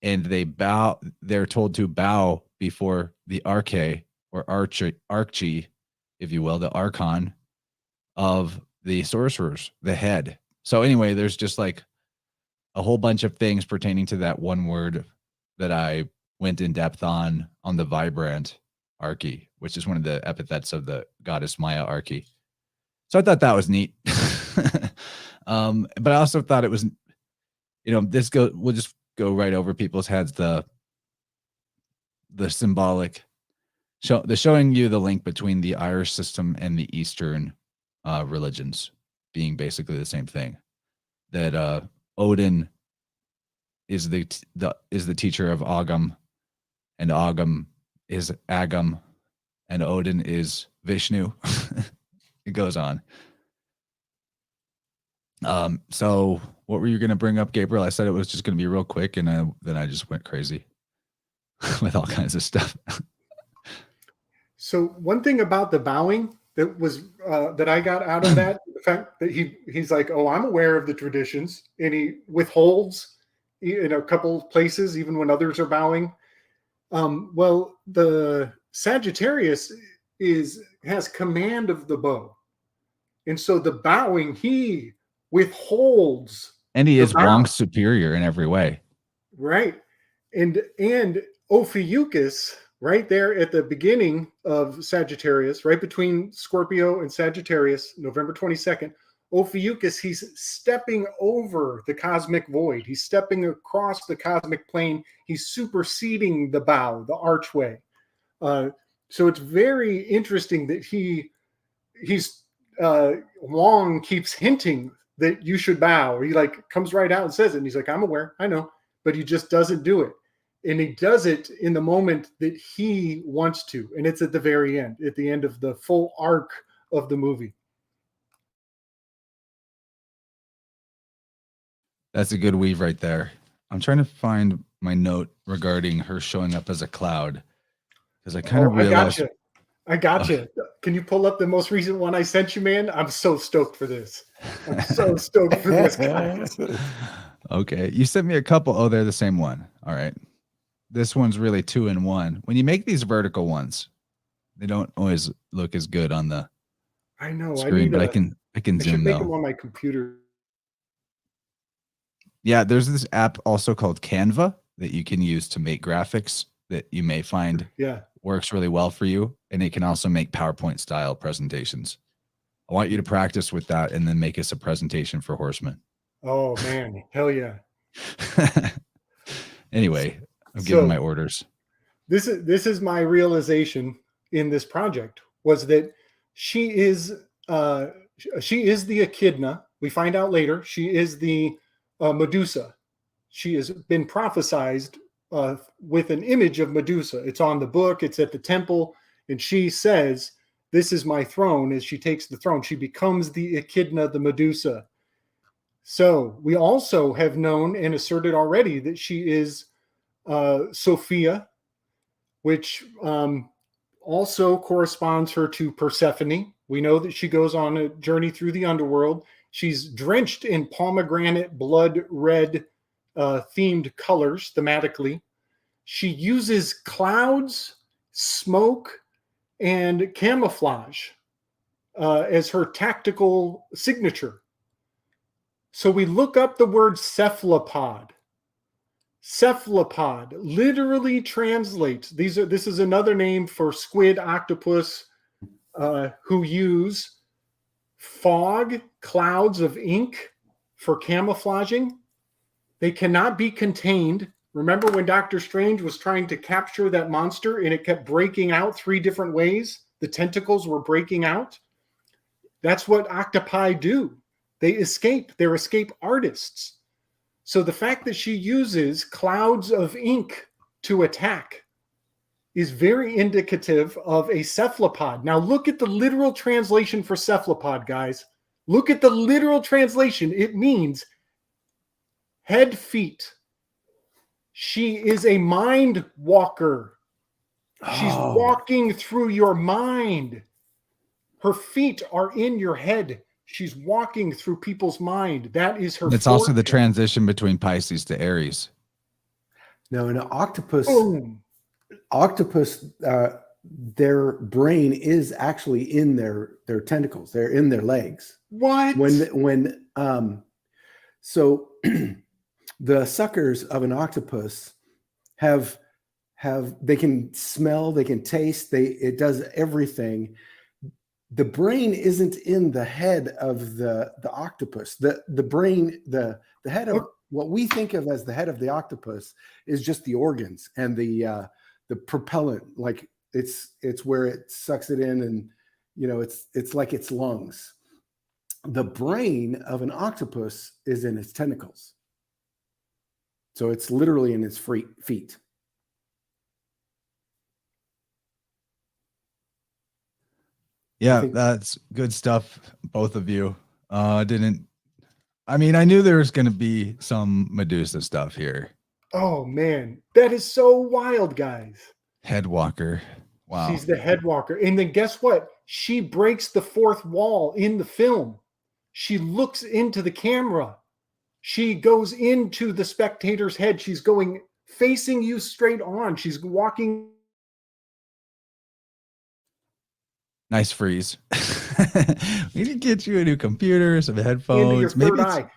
A: and they're told to bow before the arche or archie, if you will, the archon of the sorcerers, the head. So anyway, there's just like a whole bunch of things pertaining to that one word that I went in depth on the vibrant arche, which is one of the epithets of the goddess Maya Arche. So I thought that was neat. But I also thought it was, we'll just go right over people's heads, the symbolic showing you the link between the Irish system and the Eastern religions being basically the same thing. That Odin is the teacher of Ogham, and Ogham is Agam, and Odin is Vishnu. It goes on. So what were you going to bring up, Gabriel? I said it was just going to be real quick, and then I just went crazy with all kinds of stuff.
C: So one thing about the bowing that was that I got out of that, the fact that he's like, oh, I'm aware of the traditions, and he withholds in a couple of places, even when others are bowing. Well, the Sagittarius has command of the bow, and so the bowing he withholds,
A: and he is Wong's superior in every way,
C: right? And Ophiuchus, right there at the beginning of Sagittarius, right between Scorpio and Sagittarius, November 22nd, Ophiuchus, he's stepping over the cosmic void. He's stepping across the cosmic plane. He's superseding the bow, the archway. So it's very interesting that Wong keeps hinting that you should bow. He like comes right out and says it. And he's like, I'm aware, I know, but he just doesn't do it. And he does it in the moment that he wants to. And it's at the very end, at the end of the full arc of the movie.
A: That's a good weave right there. I'm trying to find my note regarding her showing up as a cloud, because I kind of realized.
C: I got you. Can you pull up the most recent one I sent you, man? I'm so stoked for this. I'm so stoked for this, guys.
A: Okay. You sent me a couple. Oh, they're the same one. All right. This one's really 2 in 1. When you make these vertical ones, they don't always look as good on the screen, but I can zoom
C: make
A: though.
C: them on my computer.
A: Yeah, there's this app also called Canva that you can use to make graphics that you may find works really well for you. And it can also make PowerPoint style presentations. I want you to practice with that and then make us a presentation for Horsemen.
C: Oh man, hell yeah.
A: Anyway, I'm giving my orders.
C: This is my realization in this project, was that she is the echidna. We find out later she is the Medusa. She has been prophesized with an image of Medusa. It's on the book, it's at the temple, and she says, "This is my throne." As she takes the throne, she becomes the echidna, the Medusa. So we also have known and asserted already that she is Sophia, which also corresponds her to Persephone. We know that she goes on a journey through the underworld. She's drenched in pomegranate blood red themed colors thematically. She uses clouds, smoke, and camouflage as her tactical signature. So we look up the word cephalopod. Cephalopod literally translates. This is another name for squid, octopus, who use fog, clouds of ink for camouflaging. They cannot be contained. Remember when Doctor Strange was trying to capture that monster and it kept breaking out 3 different ways? The tentacles were breaking out. That's what octopi do. They escape. They're escape artists. So the fact that she uses clouds of ink to attack is very indicative of a cephalopod. Now look at the literal translation for cephalopod, guys. Look at the literal translation. It means head, feet. She is a mind walker. She's walking through your mind. Her feet are in your head. She's walking through people's mind. That is her.
A: It's also the transition between Pisces to Aries.
B: No, an octopus. Octopus, their brain is actually in their tentacles. They're in their legs.
C: What?
B: So the suckers of an octopus have they can smell, they can taste, it does everything. The brain isn't in the head of the octopus. The brain, the head of what we think of as the head of the octopus is just the organs and the propellant. Like it's where it sucks it in, and it's like its lungs. The brain of an octopus is in its tentacles. So it's literally in its feet.
A: Yeah, that's good stuff, both of you. I knew there was going to be some Medusa stuff here.
C: Oh, man. That is so wild, guys.
A: Headwalker. Wow.
C: She's the headwalker. And then guess what? She breaks the 4th wall in the film. She looks into the camera. She goes into the spectator's head. She's going facing you straight on. She's walking.
A: Nice freeze. We need to get you a new computer, some headphones.
C: Into your third eye.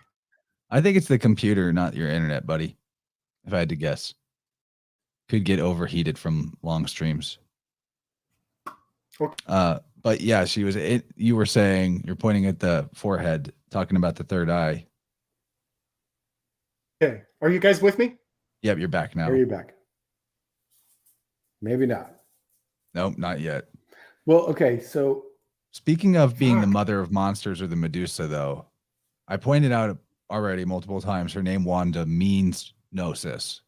A: I think it's the computer, not your internet, buddy. If I had to guess. Could get overheated from long streams.
C: Okay.
A: But yeah, you were saying, you're pointing at the forehead, talking about the third eye.
C: Okay. Are you guys with me?
A: Yep, you're back now.
B: Are you back? Maybe not.
A: Nope, not yet.
B: Well, okay, so
A: speaking of being the mother of monsters or the Medusa, though, I pointed out already multiple times her name Wanda means gnosis.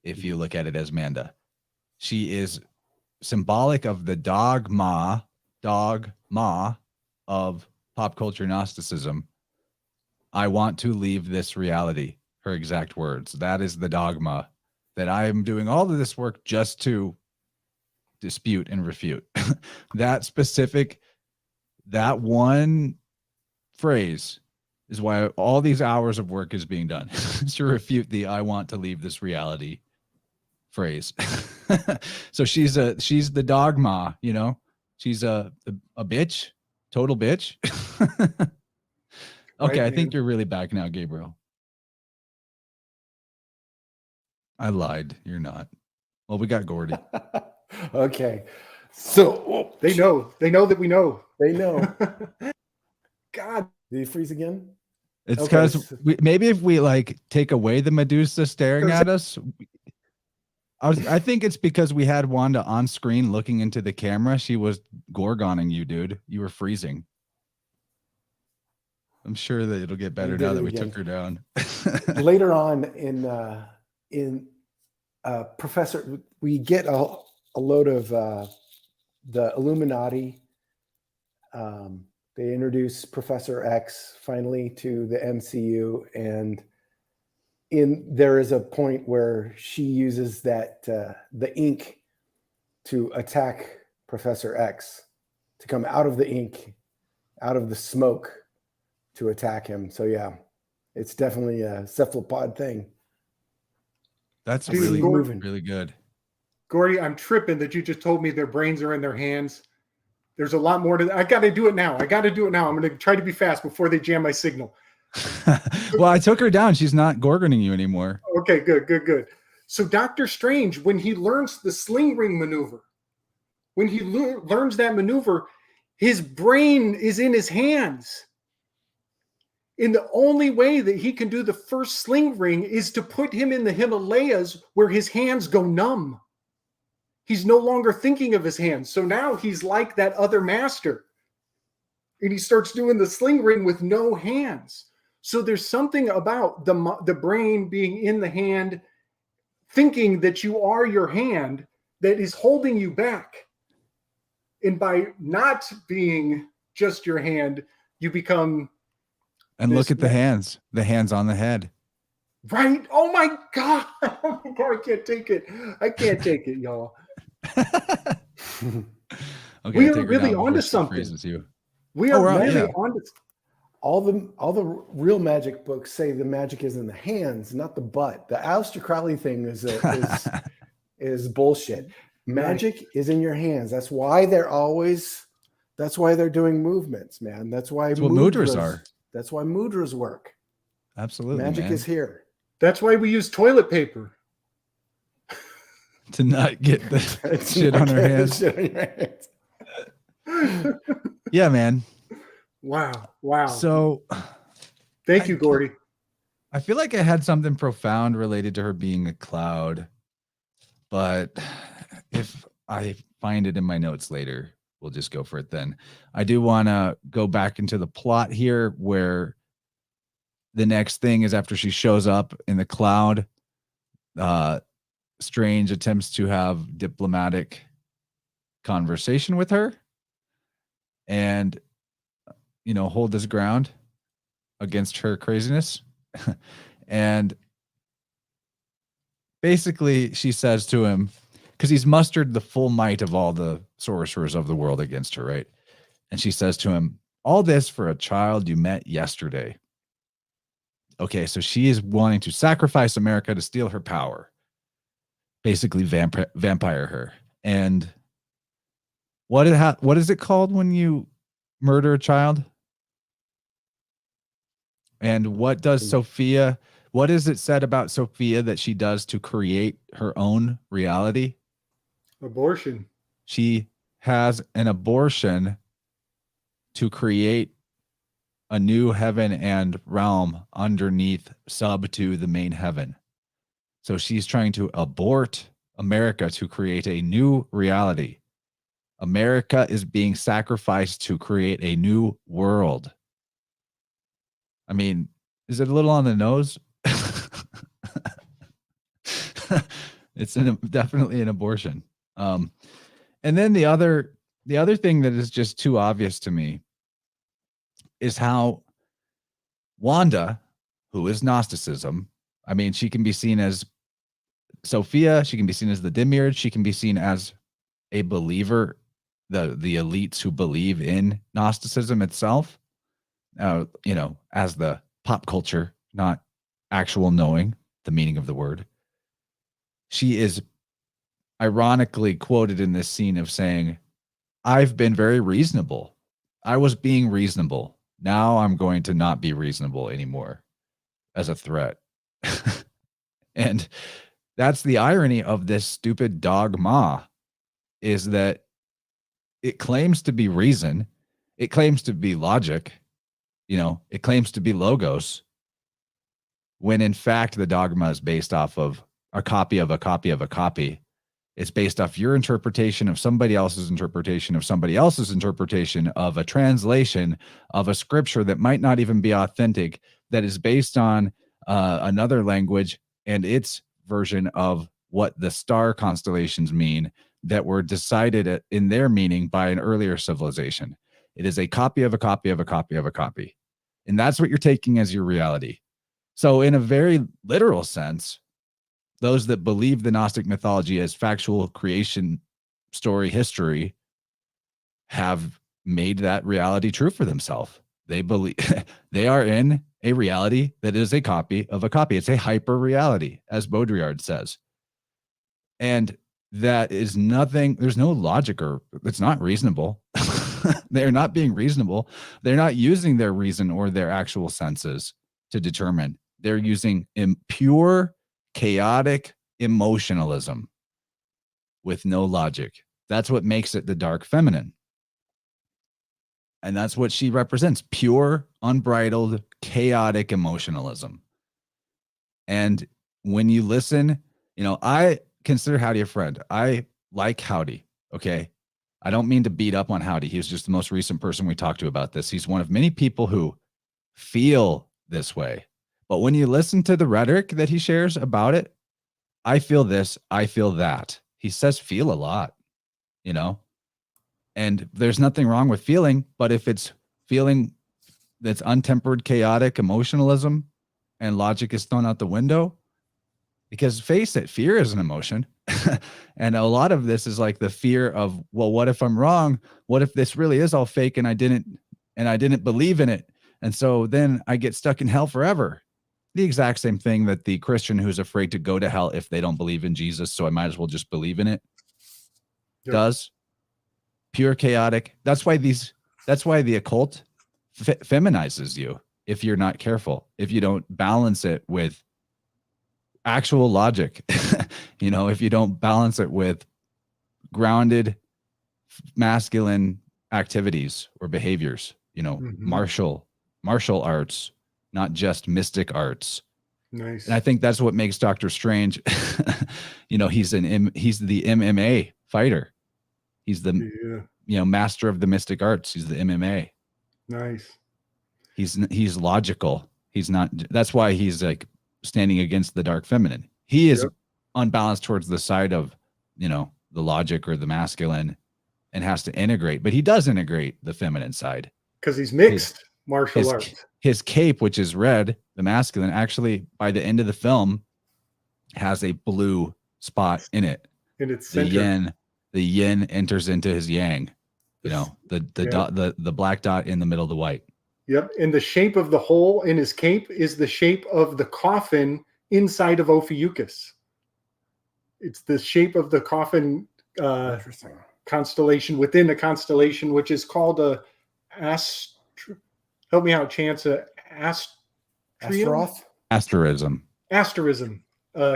A: If you look at it as Manda, she is symbolic of the dogma of pop culture Gnosticism. I want to leave this reality, her exact words. That is the dogma that I am doing all of this work just to dispute and refute. That one phrase is why all these hours of work is being done, to refute the I want to leave this reality phrase. So she's the dogma, you know, she's a bitch, total bitch. Okay, right, I think you're really back now, Gabriel. I lied. You're not. Well, we got Gordy.
B: Okay. So
C: they know that we know.
B: They know. God, did he freeze again?
A: It's because maybe if we like take away the Medusa staring at us, I think it's because we had Wanda on screen looking into the camera. She was gorgoning you, dude. You were freezing. I'm sure that it'll get better now that we took her down.
B: Later on in Professor, we get a load of the Illuminati. They introduce Professor X finally to the MCU, and there is a point where she uses that the ink to attack Professor X, to come out of the ink, out of the smoke, to attack him. So yeah, it's definitely a cephalopod thing.
A: That's really good.
C: Gordy, I'm tripping that you just told me their brains are in their hands. There's a lot more to that. I got to do it now. I'm going to try to be fast before they jam my signal.
A: Well, I took her down. She's not gorgoning you anymore.
C: Okay, good. So Doctor Strange, when he learns the sling ring maneuver, when he learns that maneuver, his brain is in his hands. And the only way that he can do the first sling ring is to put him in the Himalayas where his hands go numb. He's no longer thinking of his hands. So now he's like that other master. And he starts doing the sling ring with no hands. So there's something about the brain being in the hand, thinking that you are your hand, that is holding you back. And by not being just your hand, you become...
A: And look at the hands on the head.
C: Right? Oh my God. Oh my God, I can't take it, y'all.
A: Okay,
C: we are really onto something. We are really onto
B: all the real magic books say the magic is in the hands, not the butt. The Aleister Crowley thing is bullshit. Magic is in your hands. That's why they're doing movements, man. That's why
A: mudras are.
B: That's why mudras work.
A: Absolutely.
B: Magic is here.
C: That's why we use toilet paper.
A: To not get the shit on our hands. Yeah, man.
C: Wow.
A: So
C: thank you, Gordy.
A: I feel like I had something profound related to her being a cloud, but if I find it in my notes later, we'll just go for it then. I do want to go back into the plot here, where the next thing is after she shows up in the cloud, Strange attempts to have diplomatic conversation with her and, you know, hold his ground against her craziness. And basically she says to him, because he's mustered the full might of all the sorcerers of the world against her, right? And she says to him, all this for a child you met yesterday. Okay, so she is wanting to sacrifice America to steal her power. Basically vampire her. And what is it called when you murder a child? And what does Sophia, what is it said about Sophia that she does to create her own reality?
C: Abortion.
A: She has an abortion to create a new heaven and realm underneath, sub to the main heaven. So she's trying to abort America to create a new reality. America is being sacrificed to create a new world. I mean, is it a little on the nose? It's definitely an abortion. And then the other thing that is just too obvious to me is how Wanda, who is Gnosticism, I mean, she can be seen as Sophia, she can be seen as the Demiurge, she can be seen as a believer, the elites who believe in Gnosticism itself, as the pop culture, not actual knowing the meaning of the word. She is ironically quoted in this scene of saying, I've been very reasonable. I was being reasonable. Now I'm going to not be reasonable anymore as a threat. And that's the irony of this stupid dogma, is that it claims to be reason. It claims to be logic. It claims to be logos, when in fact the dogma is based off of a copy of a copy of a copy. It's based off your interpretation of somebody else's interpretation of somebody else's interpretation of a translation of a scripture that might not even be authentic, that is based on another language and its version of what the star constellations mean, that were decided in their meaning by an earlier civilization. It is a copy of a copy of a copy of a copy. And that's what you're taking as your reality. So in a very literal sense, those that believe the Gnostic mythology as factual creation story history have made that reality true for themselves. They believe they are in a reality that is a copy of a copy. It's a hyper reality, as Baudrillard says. And that is nothing, there's no logic, or it's not reasonable. They're not being reasonable. They're not using their reason or their actual senses to determine. They're using pure, chaotic emotionalism with no logic. That's what makes it the dark feminine. And that's what she represents: pure, unbridled, chaotic emotionalism. And when you listen, I consider Howdy a friend. I like Howdy. Okay. I don't mean to beat up on Howdy. He was just the most recent person we talked to about this. He's one of many people who feel this way. But when you listen to the rhetoric that he shares about it, I feel this, I feel that. He says feel a lot, and there's nothing wrong with feeling, but if it's feeling that's untempered, chaotic emotionalism and logic is thrown out the window, because face it, fear is an emotion. And a lot of this is like the fear of, well, what if I'm wrong? What if this really is all fake and I didn't believe in it? And so then I get stuck in hell forever. The exact same thing that the Christian who's afraid to go to hell if they don't believe in Jesus, so I might as well just believe in it, does. Pure chaotic. That's why the occult feminizes you if you're not careful, if you don't balance it with actual logic. If you don't balance it with grounded masculine activities or behaviors, martial arts, not just mystic arts.
C: Nice.
A: And I think that's what makes Doctor Strange. He's the MMA fighter. He's the master of the mystic arts. He's the MMA.
C: Nice.
A: He's logical. He's not. That's why he's like standing against the dark feminine. He is unbalanced towards the side of the logic or the masculine, and has to integrate. But he does integrate the feminine side
C: because he's mixed martial arts.
A: His cape, which is red, the masculine, actually by the end of the film has a blue spot in it.
C: In its
A: center. The yin enters into his yang. The black dot in the middle of the white.
C: Yep. And the shape of the hole in his cape is the shape of the coffin inside of Ophiuchus. It's the shape of the coffin constellation within a constellation, which is called a help me out, Chance.
B: Asteroth?
A: Asterism.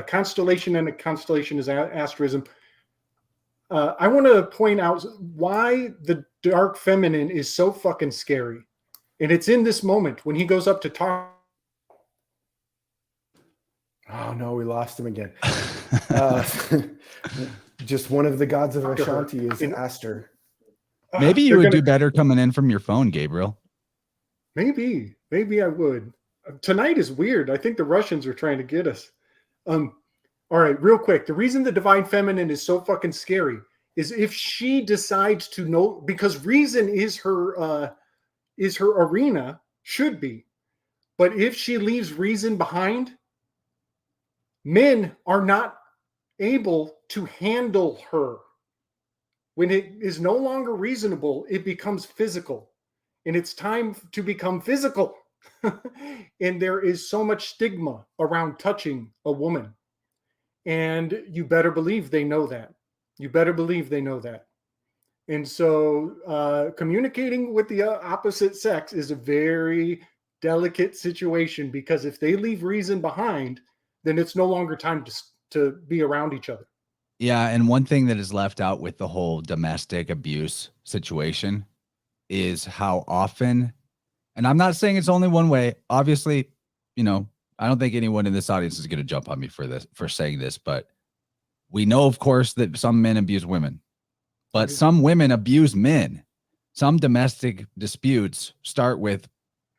C: Constellation, and a constellation is asterism. I want to point out why the dark feminine is so fucking scary. And it's in this moment when he goes up to talk.
B: Oh, no, we lost him again. Just one of the gods of Vishanti is Aster.
A: Maybe you would do better coming in from your phone, Gabriel.
C: Maybe I would. Tonight is weird. I think the Russians are trying to get us. All right, real quick. The reason the divine feminine is so fucking scary is if she decides to know, because reason is her is her arena, should be. But if she leaves reason behind, men are not able to handle her. When it is no longer reasonable, it becomes physical. And it's time to become physical. And there is so much stigma around touching a woman. And you better believe they know that. You better believe they know that. And so communicating with the opposite sex is a very delicate situation, because if they leave reason behind, then it's no longer time to be around each other.
A: Yeah, and one thing that is left out with the whole domestic abuse situation is how often, and I'm not saying it's only one way. Obviously, I don't think anyone in this audience is going to jump on me for saying this, but we know, of course, that some men abuse women, but some women abuse men. Some domestic disputes start with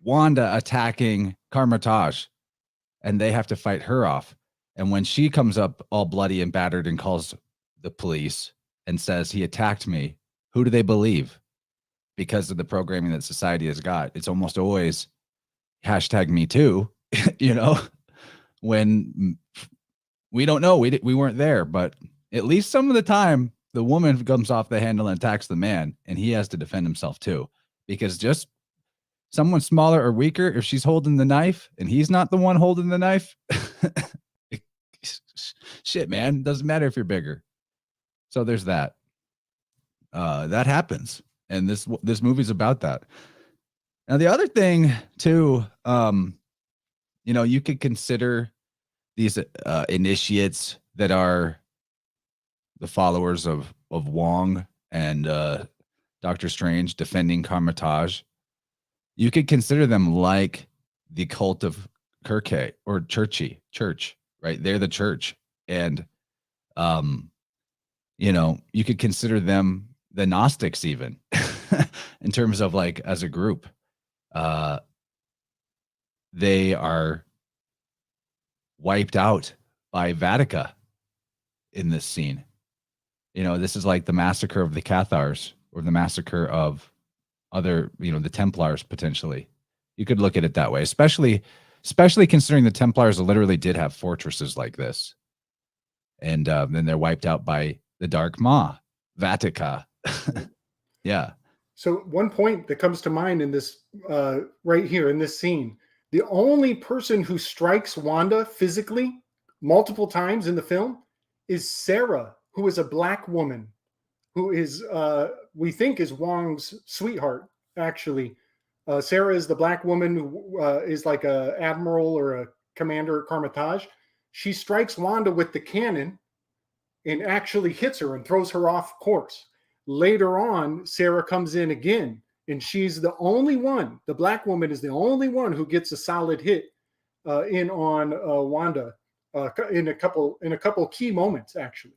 A: Wanda attacking Karmatage, and they have to fight her off. And when she comes up all bloody and battered and calls the police and says he attacked me, who do they believe? Because of the programming that society has got, it's almost always #me too, when we don't know, we weren't there, but at least some of the time the woman comes off the handle and attacks the man, and he has to defend himself too, because just someone smaller or weaker, if she's holding the knife and he's not the one holding the knife, shit, man, doesn't matter if you're bigger. So there's that. That happens, and this movie's about that. Now the other thing too, you could consider these initiates that are the followers of Wong and Doctor Strange defending Karmatage. You could consider them like the cult of Kirke or church, right? They're the church. And, you could consider them the Gnostics even in terms of like as a group. They are wiped out by Vatican in this scene. This is like the massacre of the Cathars or the massacre of other, the Templars potentially. You could look at it that way, especially considering the Templars literally did have fortresses like this. And then they're wiped out by the Dark Ma, Vatican. Yeah.
C: So one point that comes to mind in this, right here in this scene, the only person who strikes Wanda physically multiple times in the film is Sarah, who is a black woman, who is, we think is Wong's sweetheart, actually. Sarah is the black woman who is like a admiral or a commander at Karmatage. She strikes Wanda with the cannon and actually hits her and throws her off course. Later on, Sarah comes in again, and she's the only one, the black woman is the only one who gets a solid hit in on Wanda in a couple key moments, actually.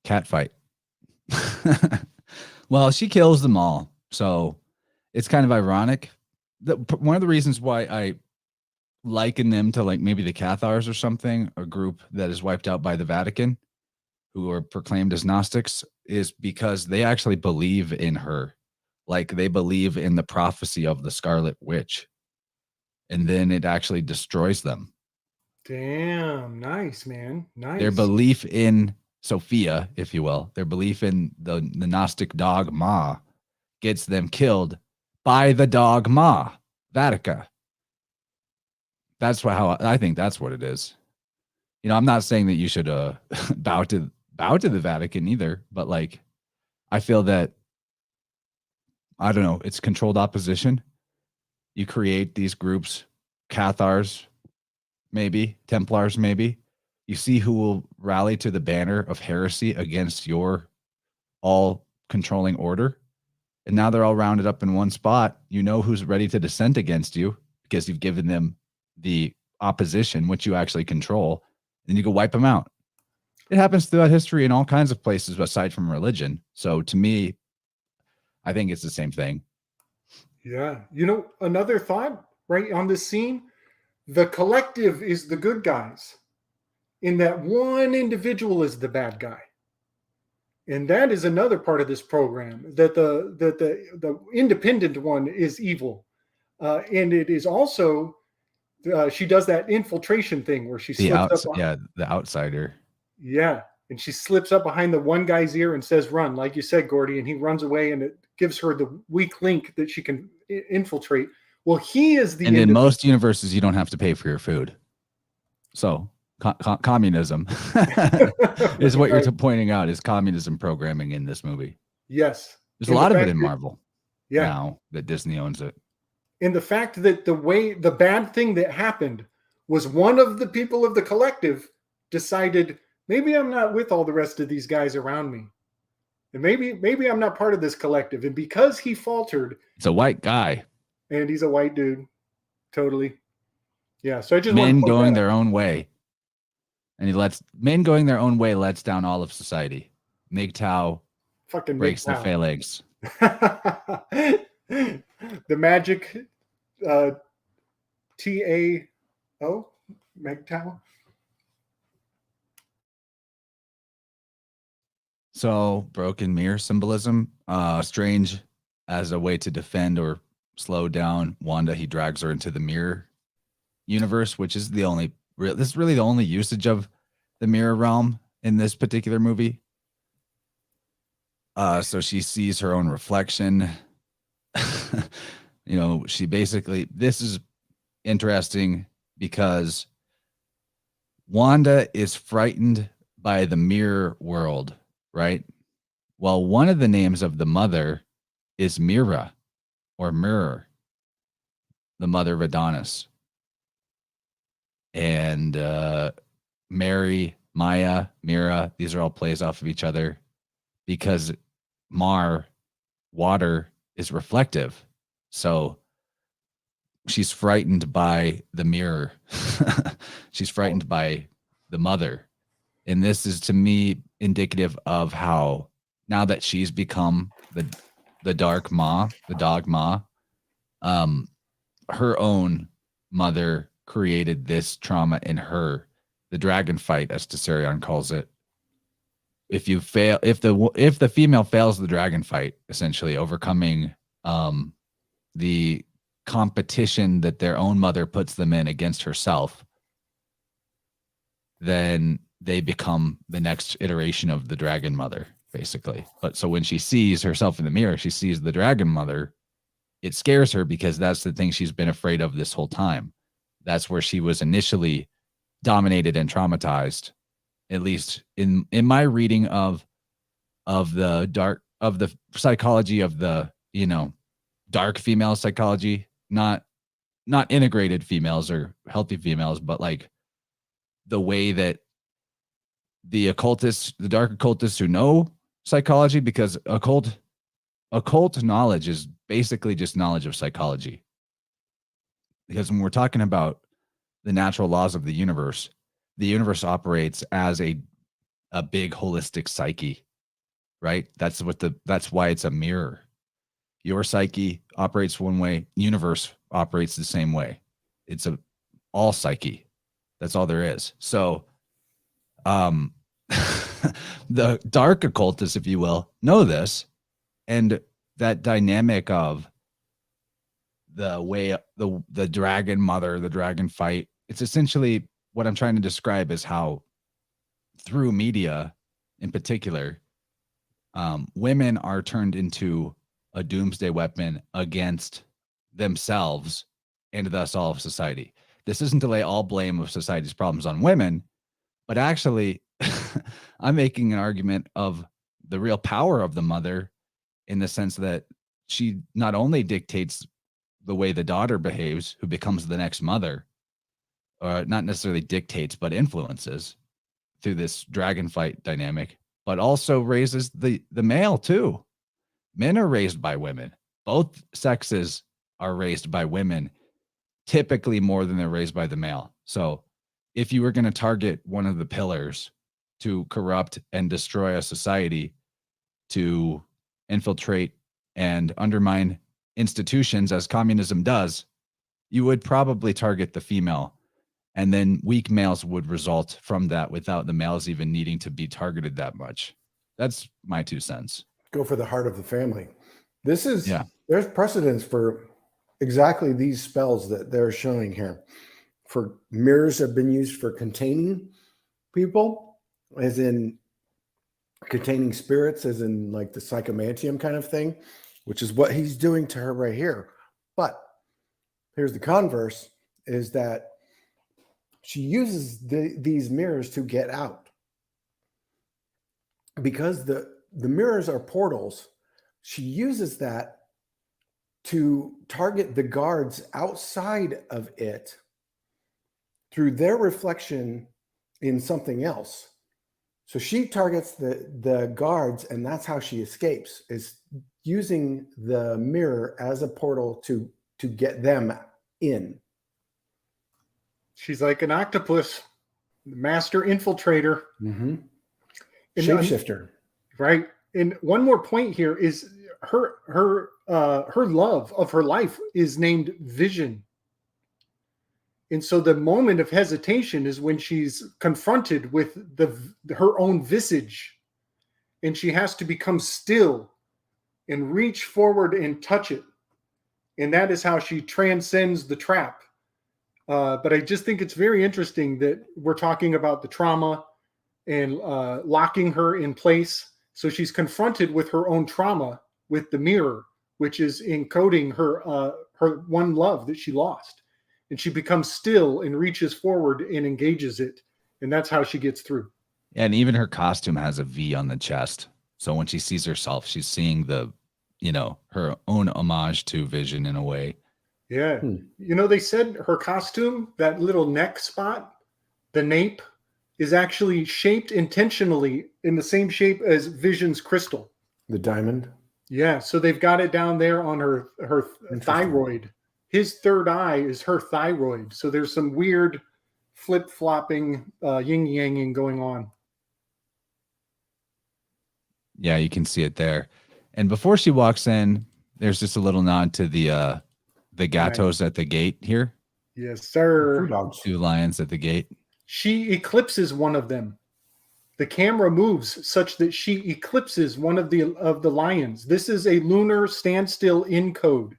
A: Cat fight. Well, she kills them all, so it's kind of ironic. One of the reasons why I liken them to like maybe the Cathars or something, a group that is wiped out by the Vatican, who are proclaimed as Gnostics, is because they actually believe in her. Like they believe in the prophecy of the Scarlet Witch, and then it actually destroys them.
C: Damn, nice, man. Nice.
A: Their belief in Sophia, if you will, their belief in the Gnostic dog Ma gets them killed by the dog Ma, Vatican. That's how I think that's what it is. I'm not saying that you should bow to the Vatican either, but like I feel that, I don't know, it's controlled opposition. You create these groups, Cathars, maybe, Templars, maybe. You see who will rally to the banner of heresy against your all-controlling order. And now they're all rounded up in one spot. You know who's ready to dissent against you because you've given them the opposition, which you actually control. Then you go wipe them out. It happens throughout history in all kinds of places aside from religion. So to me, I think it's the same thing.
C: Yeah. Another thought right on this scene, the collective is the good guys, in that one individual is the bad guy. And that is another part of this program, that the independent one is evil. And it is also, she does that infiltration thing where she slips up.
A: The outsider.
C: Yeah. And she slips up behind the one guy's ear and says, run, like you said, Gordy. And he runs away, and it gives her the weak link that she can infiltrate. Well, he is the.
A: And in most universes, you don't have to pay for your food. So communism is what you're pointing out, is communism programming in this movie.
C: Yes.
A: There's a lot of it in Marvel.
C: Yeah.
A: Now that Disney owns it.
C: And the fact that the bad thing that happened was one of the people of the collective decided, maybe I'm not with all the rest of these guys around me. And maybe I'm not part of this collective. And because he faltered.
A: It's a white guy.
C: And he's a white dude. Totally. Yeah. So I just
A: men going their own way. And men going their own way lets down all of society. MGTOW
C: fucking
A: breaks the phalanx.
C: The magic TAO MGTOW.
A: So broken mirror symbolism, Strange as a way to defend or slow down Wanda, he drags her into the mirror universe, which is this is really the only usage of the mirror realm in this particular movie. So she sees her own reflection. She basically, this is interesting because Wanda is frightened by the mirror world, right? Well, one of the names of the mother is Mira, or Mirror, the mother of Adonis. And Mary, Maya, Mira, these are all plays off of each other because water, is reflective. So she's frightened by the mirror. She's frightened by the mother. And this is, to me, indicative of how, now that she's become the dark Ma, the dog Ma, her own mother created this trauma in her, the dragon fight, as Tessarion calls it. If the female fails the dragon fight, essentially overcoming the competition that their own mother puts them in against herself, then they become the next iteration of the dragon mother, basically. But so when she sees herself in the mirror, she sees the dragon mother, it scares her because that's the thing she's been afraid of this whole time. That's where she was initially dominated and traumatized, at least in my reading of the psychology of the, dark female psychology, not integrated females or healthy females, but like the way that the dark occultists who know psychology, because occult knowledge is basically just knowledge of psychology. Because when we're talking about the natural laws of the universe operates as a big holistic psyche, right? That's why it's a mirror. Your psyche operates one way, universe operates the same way. It's all psyche. That's all there is. So the dark occultists, if you will, know this, and that dynamic of the way the dragon mother, the dragon fight, it's essentially what I'm trying to describe is how through media in particular, women are turned into a doomsday weapon against themselves and thus all of society. This isn't to lay all blame of society's problems on women, but actually I'm making an argument of the real power of the mother, in the sense that she not only dictates the way the daughter behaves, who becomes the next mother, or not necessarily dictates, but influences through this dragon fight dynamic, but also raises the male too. Men are raised by women. Both sexes are raised by women, typically more than they're raised by the male. So if you were going to target one of the pillars to corrupt and destroy a society, to infiltrate and undermine institutions as communism does, you would probably target the female. And then weak males would result from that without the males even needing to be targeted that much. That's my 2 cents.
B: Go for the heart of the family. This is,
A: Yeah.
B: There's precedence for exactly these spells that they're showing here. For mirrors have been used for containing people, as in containing spirits, as in like the psychomantium kind of thing, which is what he's doing to her right here. But here's the converse, is that she uses these mirrors to get out. Because the mirrors are portals, she uses that to target the guards outside of it through their reflection in something else. So she targets the guards, and that's how she escapes, is using the mirror as a portal to get them in.
C: She's like an octopus, master infiltrator.
B: Mm-hmm.
C: Shapeshifter. Right. And one more point here is her love of her life is named Vision. And so the moment of hesitation is when she's confronted with her own visage, and she has to become still and reach forward and touch it. And that is how she transcends the trap. But I just think it's very interesting that we're talking about the trauma and locking her in place. So she's confronted with her own trauma with the mirror, which is encoding her one love that she lost. And she becomes still and reaches forward and engages it. And that's how she gets through.
A: And even her costume has a V on the chest. So when she sees herself, she's seeing her own homage to Vision in a way.
C: Yeah. They said her costume, that little neck spot, the nape, is actually shaped intentionally in the same shape as Vision's crystal.
B: The diamond?
C: Yeah. So they've got it down there on her thyroid. His third eye is her thyroid. So there's some weird flip-flopping, yin-yanging going on.
A: Yeah, you can see it there. And before she walks in, there's just a little nod to the gatos at the gate here.
C: Yes, sir.
A: 2 lions at the gate.
C: She eclipses one of them. The camera moves such that she eclipses one of the lions. This is a lunar standstill encode.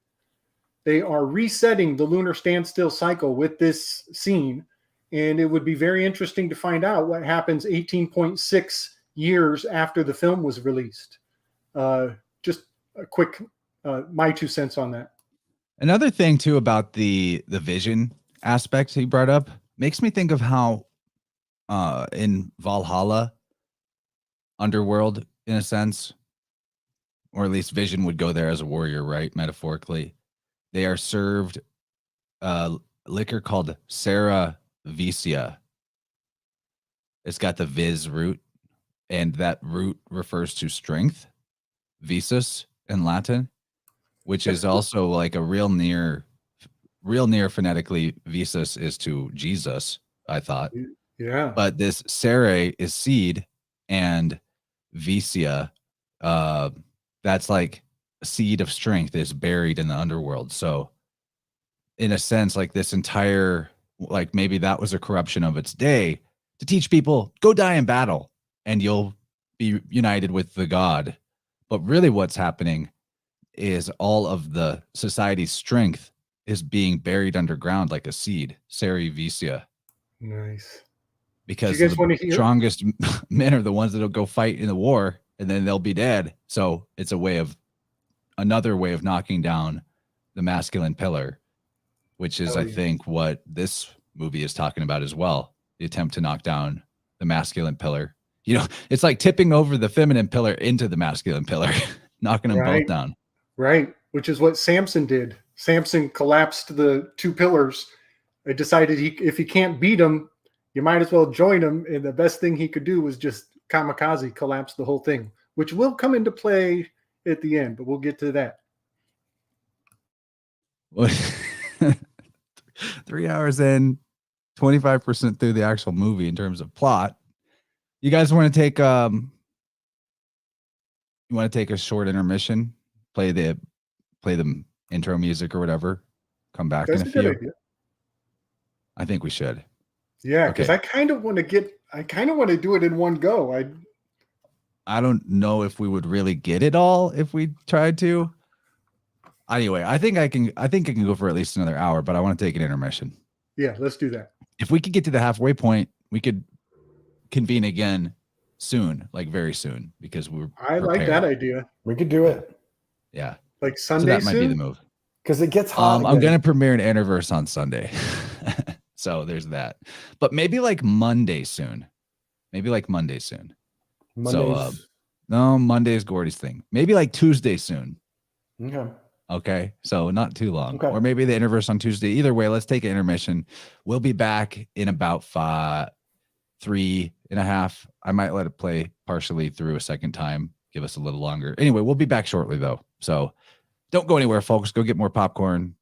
C: They are resetting the lunar standstill cycle with this scene, and it would be very interesting to find out what happens 18.6 years after the film was released. Just a quick, my 2 cents on that.
A: Another thing too about the vision aspect he brought up makes me think of how in Valhalla, underworld in a sense, or at least Vision would go there as a warrior, right? Metaphorically, they are served liquor called Sera Vicia. It's got the vis root, and that root refers to strength, visus in Latin, which is also like a real near phonetically, visus is to Jesus, I thought.
C: Yeah.
A: But this Sere is seed, and Vicia, that's like a seed of strength is buried in the underworld. So in a sense, like this entire, like maybe that was a corruption of its day to teach people, go die in battle and you'll be united with the God. But really what's happening is all of the society's strength is being buried underground like a seed. Seri Vicia.
C: Nice.
A: Because the strongest men are the ones that'll go fight in the war, and then they'll be dead. So it's another way of knocking down the masculine pillar, which is, I think, what this movie is talking about as well. The attempt to knock down the masculine pillar. It's like tipping over the feminine pillar into the masculine pillar, knocking them both down.
C: Right. Which is what Samson did. Samson collapsed the 2 pillars. They decided if he can't beat them, you might as well join him. And the best thing he could do was just kamikaze, collapse the whole thing, which will come into play at the end, but we'll get to that.
A: 3 hours in, 25% through the actual movie in terms of plot. You guys want to take a short intermission, play the intro music or whatever, come back in a few. Idea. I think we should.
C: Yeah, because I kind of want to do it in one go.
A: I don't know if we would really get it all if we tried to. Anyway, I think I can go for at least another hour, but I want to take an intermission.
C: Yeah, let's do that.
A: If we could get to the halfway point, we could convene again soon, like very soon, because
C: I like that idea.
B: We could do it.
A: Yeah.
C: Like
A: So
C: Sunday
A: that might be the move.
B: Because it gets hot.
A: I'm going to premiere an InnerVerse on Sunday. So there's that. But maybe like Monday soon.
B: Mondays.
A: So no, Monday is Gordy's thing. Maybe like Tuesday soon. Okay. So not too long.
B: Okay.
A: Or maybe the InnerVerse on Tuesday. Either way, let's take an intermission. We'll be back in about 3.5. I might let it play partially through a second time. Give us a little longer. Anyway, we'll be back shortly though. So don't go anywhere, folks. Go get more popcorn.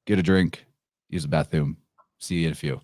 A: Get a drink. Use the bathroom. See you in a few.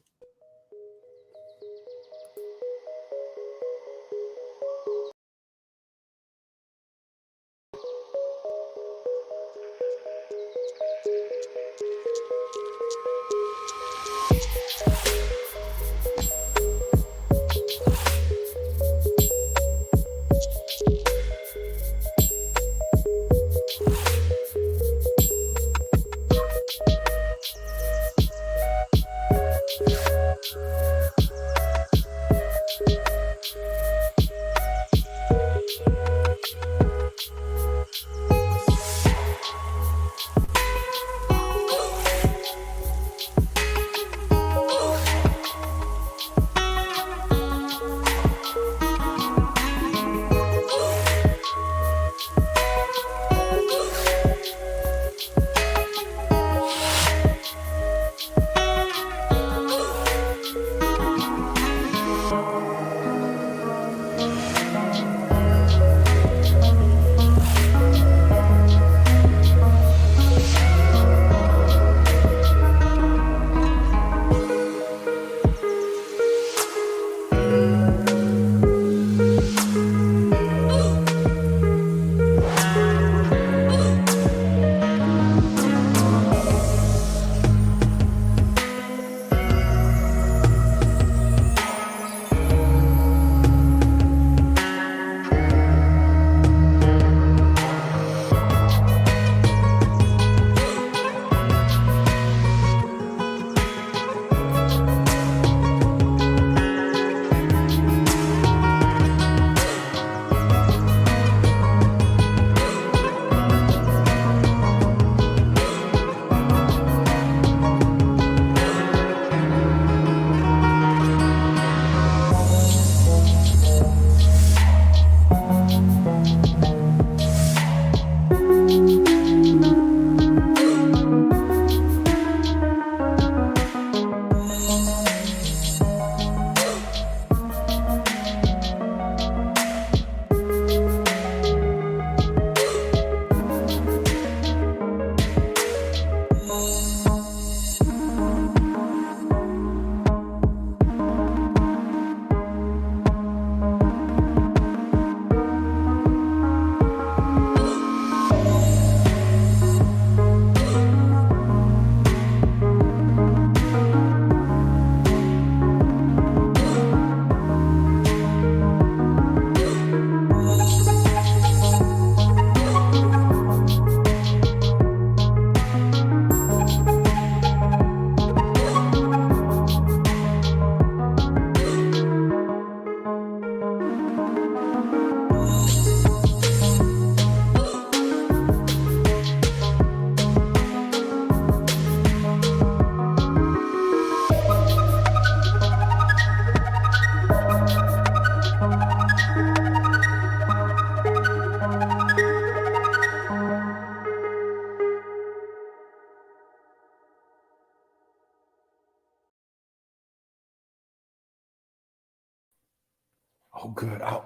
B: Oh, good. I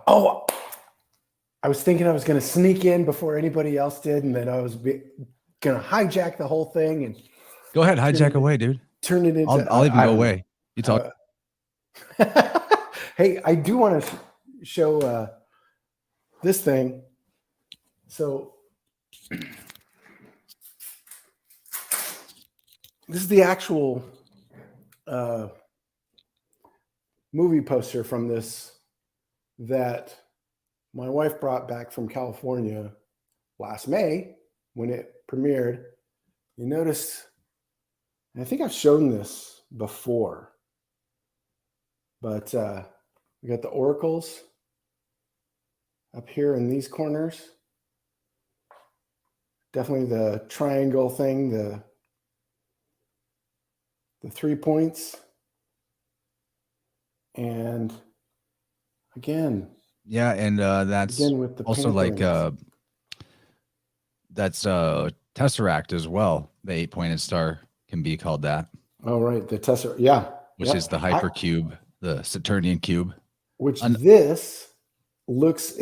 B: was thinking I was going to sneak in before anybody else did, and then I was going to hijack the whole thing and
A: go ahead, hijack away, dude.
B: Turn it into.
A: I'll even go away. You talk.
B: Hey, I do want to show this thing. So this is the actual movie poster from this that my wife brought back from California last May when it premiered. You notice, and I think I've shown this before, but we got the oracles up here in these corners. Definitely the triangle thing, the 3 points. And again.
A: Yeah, and that's
B: again with the
A: also like
B: pamperings.
A: that's Tesseract as well. The 8-pointed star can be called that.
B: Oh, right. The Tesseract. Yeah.
A: Which is the hypercube, the Saturnian cube.
B: Which this looks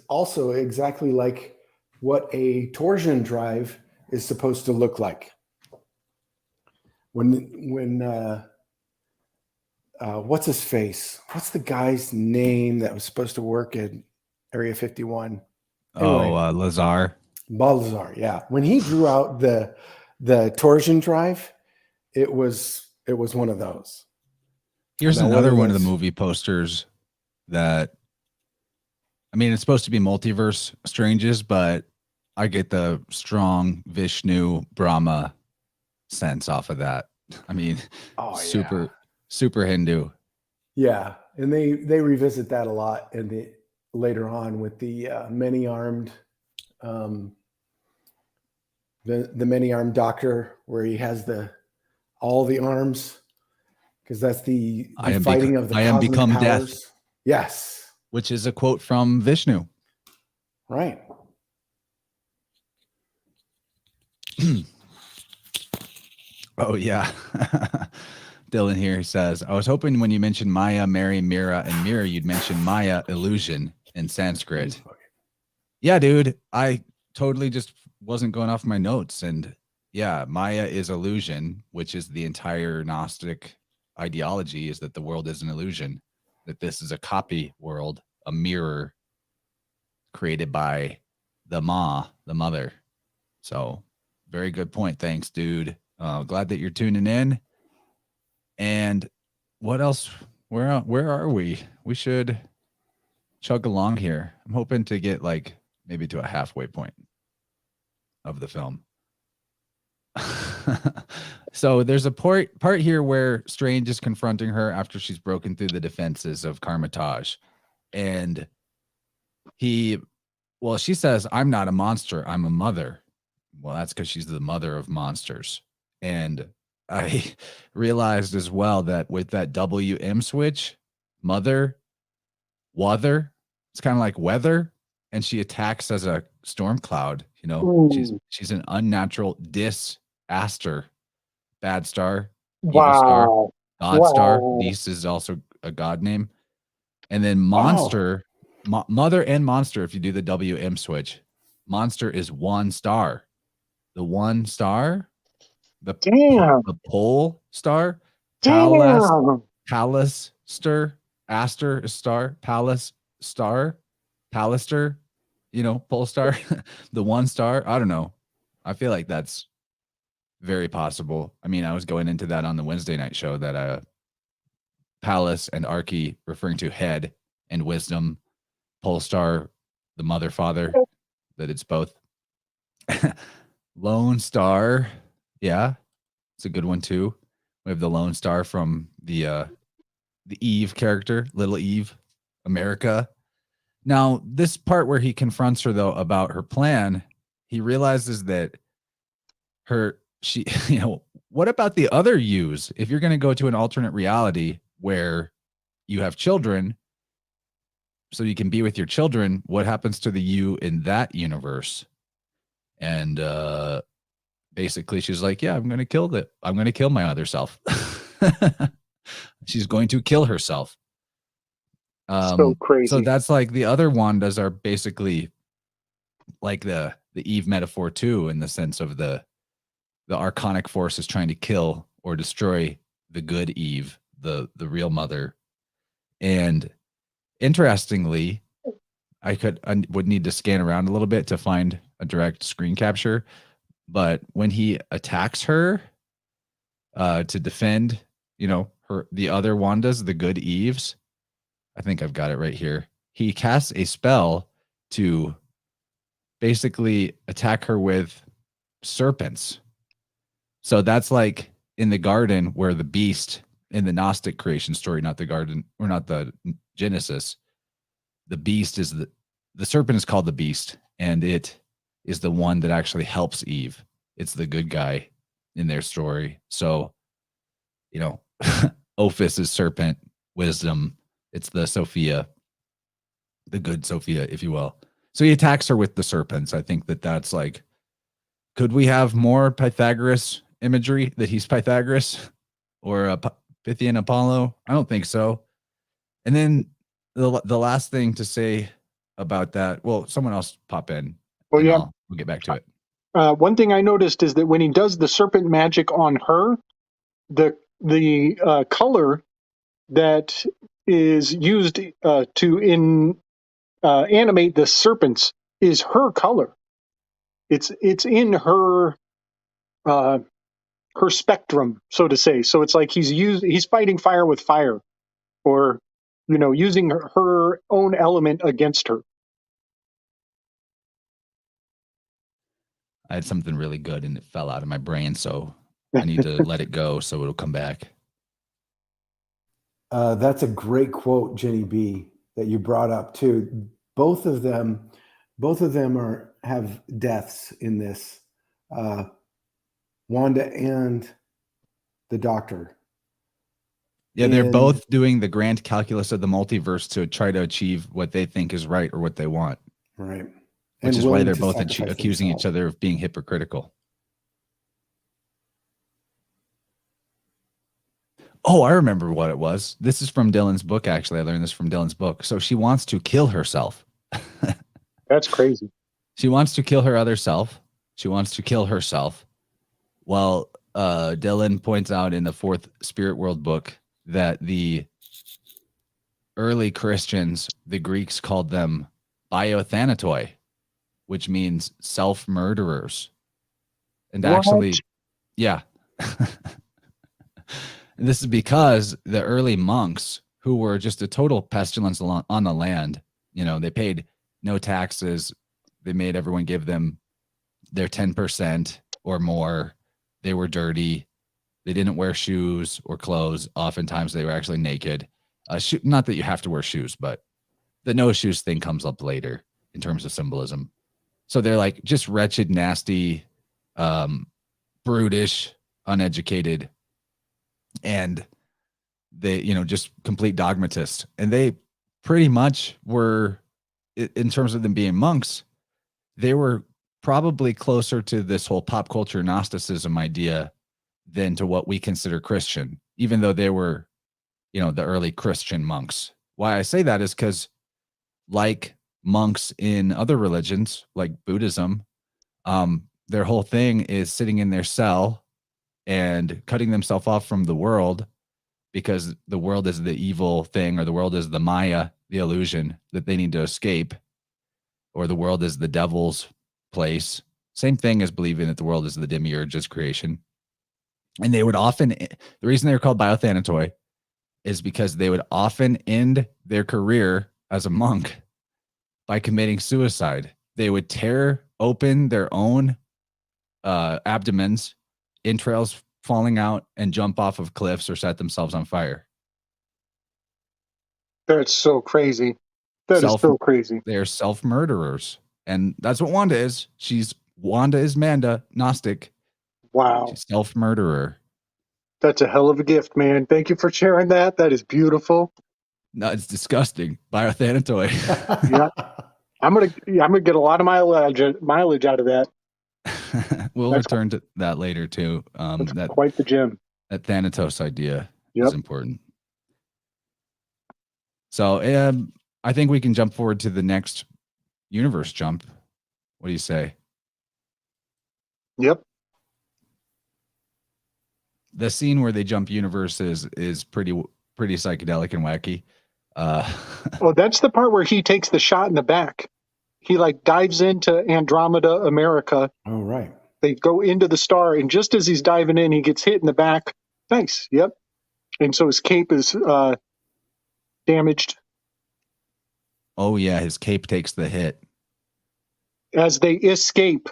B: also exactly like what a torsion drive is supposed to look like. When what's his face? What's the guy's name that was supposed to work at Area 51? Anyway,
A: Lazar.
B: Balazar, yeah. When he drew out the torsion drive, it was one of those.
A: Here's another one of the movie posters that, I mean, it's supposed to be multiverse stranges, but I get the strong Vishnu Brahma sense off of that. I mean, super Hindu.
B: Yeah, and they revisit that a lot in later on with the many-armed, the many-armed doctor, where he has all the arms, because that's the fighting of the
A: I am become
B: powers.
A: death.
B: Yes,
A: which is a quote from Vishnu.
B: Right.
A: Oh yeah. Dylan here says, I was hoping when you mentioned Maya, Mary, Mira, and Mirror, you'd mention Maya, illusion in Sanskrit. Yeah, dude. I totally just wasn't going off my notes. And yeah, Maya is illusion, which is the entire Gnostic ideology, is that the world is an illusion, that this is a copy world, a mirror created by the mother. So very good point. Thanks, dude. Glad that you're tuning in. And what else? Where are we? We should chug along here. I'm hoping to get like maybe to a halfway point of the film. So there's a part here where Strange is confronting her after she's broken through the defenses of Karmatage. And she says, I'm not a monster, I'm a mother. Well, that's because she's the mother of monsters. And I realized as well that with that WM switch, mother, wather, it's kind of like weather, and she attacks as a storm cloud. You know, she's an unnatural disaster, bad star, evil star, god star. Dis is also a god name, and then monster, mother and monster. If you do the WM switch, monster is one star. The one star. The pole star, Pallas star, Aster star, Pallas star, Pallister, pole star, the one star. I don't know. I feel like that's very possible. I mean, I was going into that on the Wednesday night show that Pallas and Archie referring to head and wisdom, pole star, the mother, father, that it's both. Lone Star. Yeah, it's a good one too. We have the Lone Star from the Eve character, Little Eve, America. Now, this part where he confronts her though about her plan, he realizes that what about the other yous? If you're going to go to an alternate reality where you have children, so you can be with your children, what happens to the you in that universe? And basically she's like, yeah, I'm going to kill my other self. She's going to kill herself.
D: So crazy.
A: So that's like the other Wandas are basically like the Eve metaphor too, in the sense of the archonic force is trying to kill or destroy the good Eve, the real mother. And interestingly, I would need to scan around a little bit to find a direct screen capture. But when he attacks her to defend, the other Wandas, the good Eves, I think I've got it right here. He casts a spell to basically attack her with serpents. So that's like in the garden where the beast in the Gnostic creation story, not the garden or not the Genesis, the beast is the serpent is called the beast, and it is the one that actually helps Eve. It's the good guy in their story. So, you know, Ophis is serpent, wisdom. It's the Sophia, the good Sophia, if you will. So he attacks her with the serpents. I think that's like, could we have more Pythagoras imagery that he's Pythagoras or a Pythian Apollo? I don't think so. And then the last thing to say about that, well, someone else pop in.
E: Well, yeah,
A: we'll get back to it.
E: One thing I noticed is that when he does the serpent magic on her, the color that is used to animate the serpents is her color. It's in her her spectrum, so to say. So it's like he's fighting fire with fire, or using her own element against her.
A: I had something really good and it fell out of my brain, so I need to let it go so it'll come back.
B: That's a great quote, Jenny B, that you brought up too. Both of them have deaths in this. Wanda and the Doctor.
A: Yeah, they're both doing the grand calculus of the multiverse to try to achieve what they think is right or what they want.
B: Right.
A: Which is why they're both accusing each other of being hypocritical. Oh, I remember what it was. This is from Dylan's book, actually. I learned this from Dylan's book. So she wants to kill herself.
E: That's crazy.
A: She wants to kill her other self. She wants to kill herself. Well, Dylan points out in the Fourth Spirit World book that the early Christians, the Greeks called them biothanatoi, which means self-murderers. And actually, yeah. And this is because the early monks, who were just a total pestilence on the land, they paid no taxes. They made everyone give them their 10% or more. They were dirty. They didn't wear shoes or clothes. Oftentimes they were actually naked. Not that you have to wear shoes, but the no shoes thing comes up later in terms of symbolism. So they're like just wretched, nasty, brutish, uneducated, and they, just complete dogmatists. And they pretty much were, in terms of them being monks, they were probably closer to this whole pop culture Gnosticism idea than to what we consider Christian, even though they were, the early Christian monks. Why I say that is because, like monks in other religions, like Buddhism, their whole thing is sitting in their cell and cutting themselves off from the world, because the world is the evil thing, or the world is the Maya, the illusion that they need to escape, or the world is the devil's place. Same thing as believing that the world is the demiurge's creation. And they would often, the reason they were called biothanatoi is because they would often end their career as a monk by committing suicide. They would tear open their own abdomens, entrails falling out, and jump off of cliffs or set themselves on fire.
E: That's so crazy. That is so crazy.
A: They're self-murderers. And that's what Wanda is. Wanda is Manda, Gnostic.
E: Wow.
A: She's self-murderer.
E: That's a hell of a gift, man. Thank you for sharing that. That is beautiful.
A: No, it's disgusting. Biothanatoi.
E: Yeah. I'm gonna get a lot of mileage out of that.
A: We'll return to that later too. That's
E: quite the gem.
A: That Thanatos idea is important. So I think we can jump forward to the next universe jump. What do you say?
E: Yep.
A: The scene where they jump universes is pretty psychedelic and wacky.
E: Well, that's the part where he takes the shot in the back. He dives into Andromeda, America.
B: Oh, right.
E: They go into the star, and just as he's diving in, he gets hit in the back. Nice. Yep. And so his cape is damaged.
A: Oh yeah, his cape takes the hit.
E: as they escape.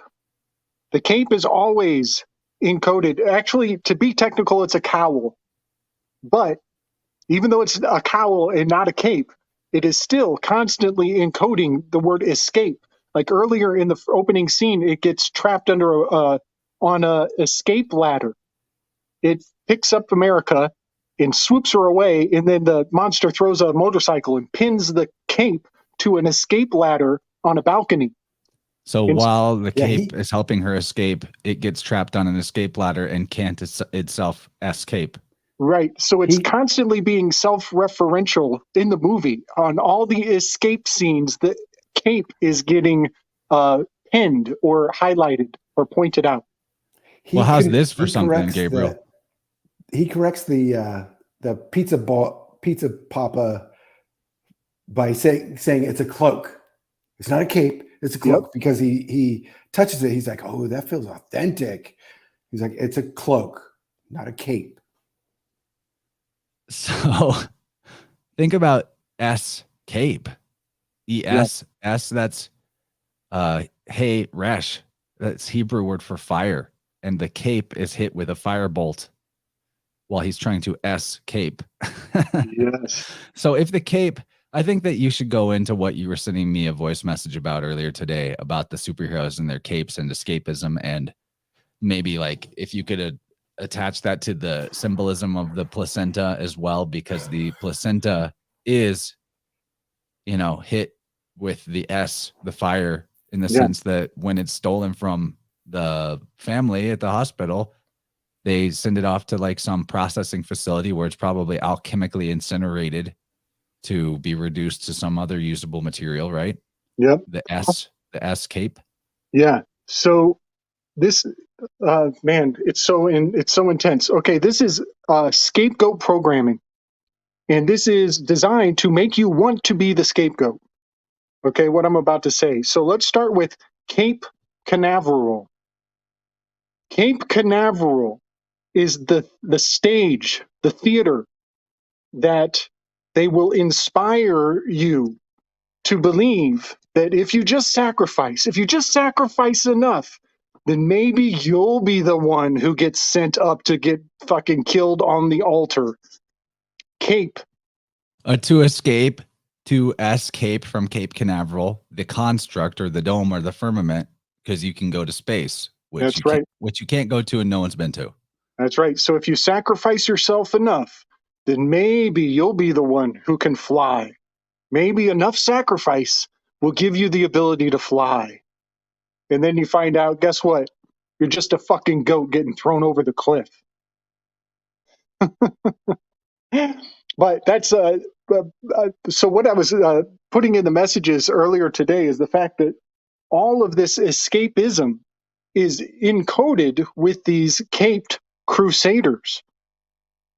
E: The cape is always encoded. Actually, to be technical, it's a cowl. But even though it's a cowl and not a cape, it is still constantly encoding the word escape. Like earlier in the opening scene, it gets trapped on a escape ladder. It picks up America and swoops her away, and then the monster throws a motorcycle and pins the cape to an escape ladder on a balcony.
A: So while the cape is helping her escape, it gets trapped on an escape ladder and can't itself escape.
E: Right. So it's constantly being self-referential in the movie. On all the escape scenes, the cape is getting pinned or highlighted or pointed out.
A: Well, how's this for something, Gabriel?
B: He corrects the pizza papa by saying it's a cloak. It's not a cape. It's a cloak, because he touches it. He's like, oh, that feels authentic. He's like, it's a cloak, not a cape.
A: So think about cape. S, that's hey resh. That's Hebrew word for fire. And the cape is hit with a firebolt while he's trying to escape.
E: Yes.
A: So if the cape, I think that you should go into what you were sending me a voice message about earlier today about the superheroes and their capes and escapism, and maybe like if you could attach that to the symbolism of the placenta as well, because the placenta is, hit with the fire, in the sense that when it's stolen from the family at the hospital, they send it off to like some processing facility where it's probably alchemically incinerated to be reduced to some other usable material, right?
E: Yep.
A: The S cape.
E: Yeah. So this, man, it's so intense. Okay, this is scapegoat programming, and this is designed to make you want to be the scapegoat. Okay, what I'm about to say. So let's start with Cape Canaveral. Cape Canaveral is the stage, the theater that they will inspire you to believe that if you just sacrifice enough, then maybe you'll be the one who gets sent up to get fucking killed on the altar. Cape.
A: To escape from Cape Canaveral, the construct or the dome or the firmament, because you can go to space, which you can't go to and no one's been to.
E: That's right. So if you sacrifice yourself enough, then maybe you'll be the one who can fly. Maybe enough sacrifice will give you the ability to fly. And then you find out, guess what? You're just a fucking goat getting thrown over the cliff. But that's so what I was putting in the messages earlier today is the fact that all of this escapism is encoded with these caped crusaders.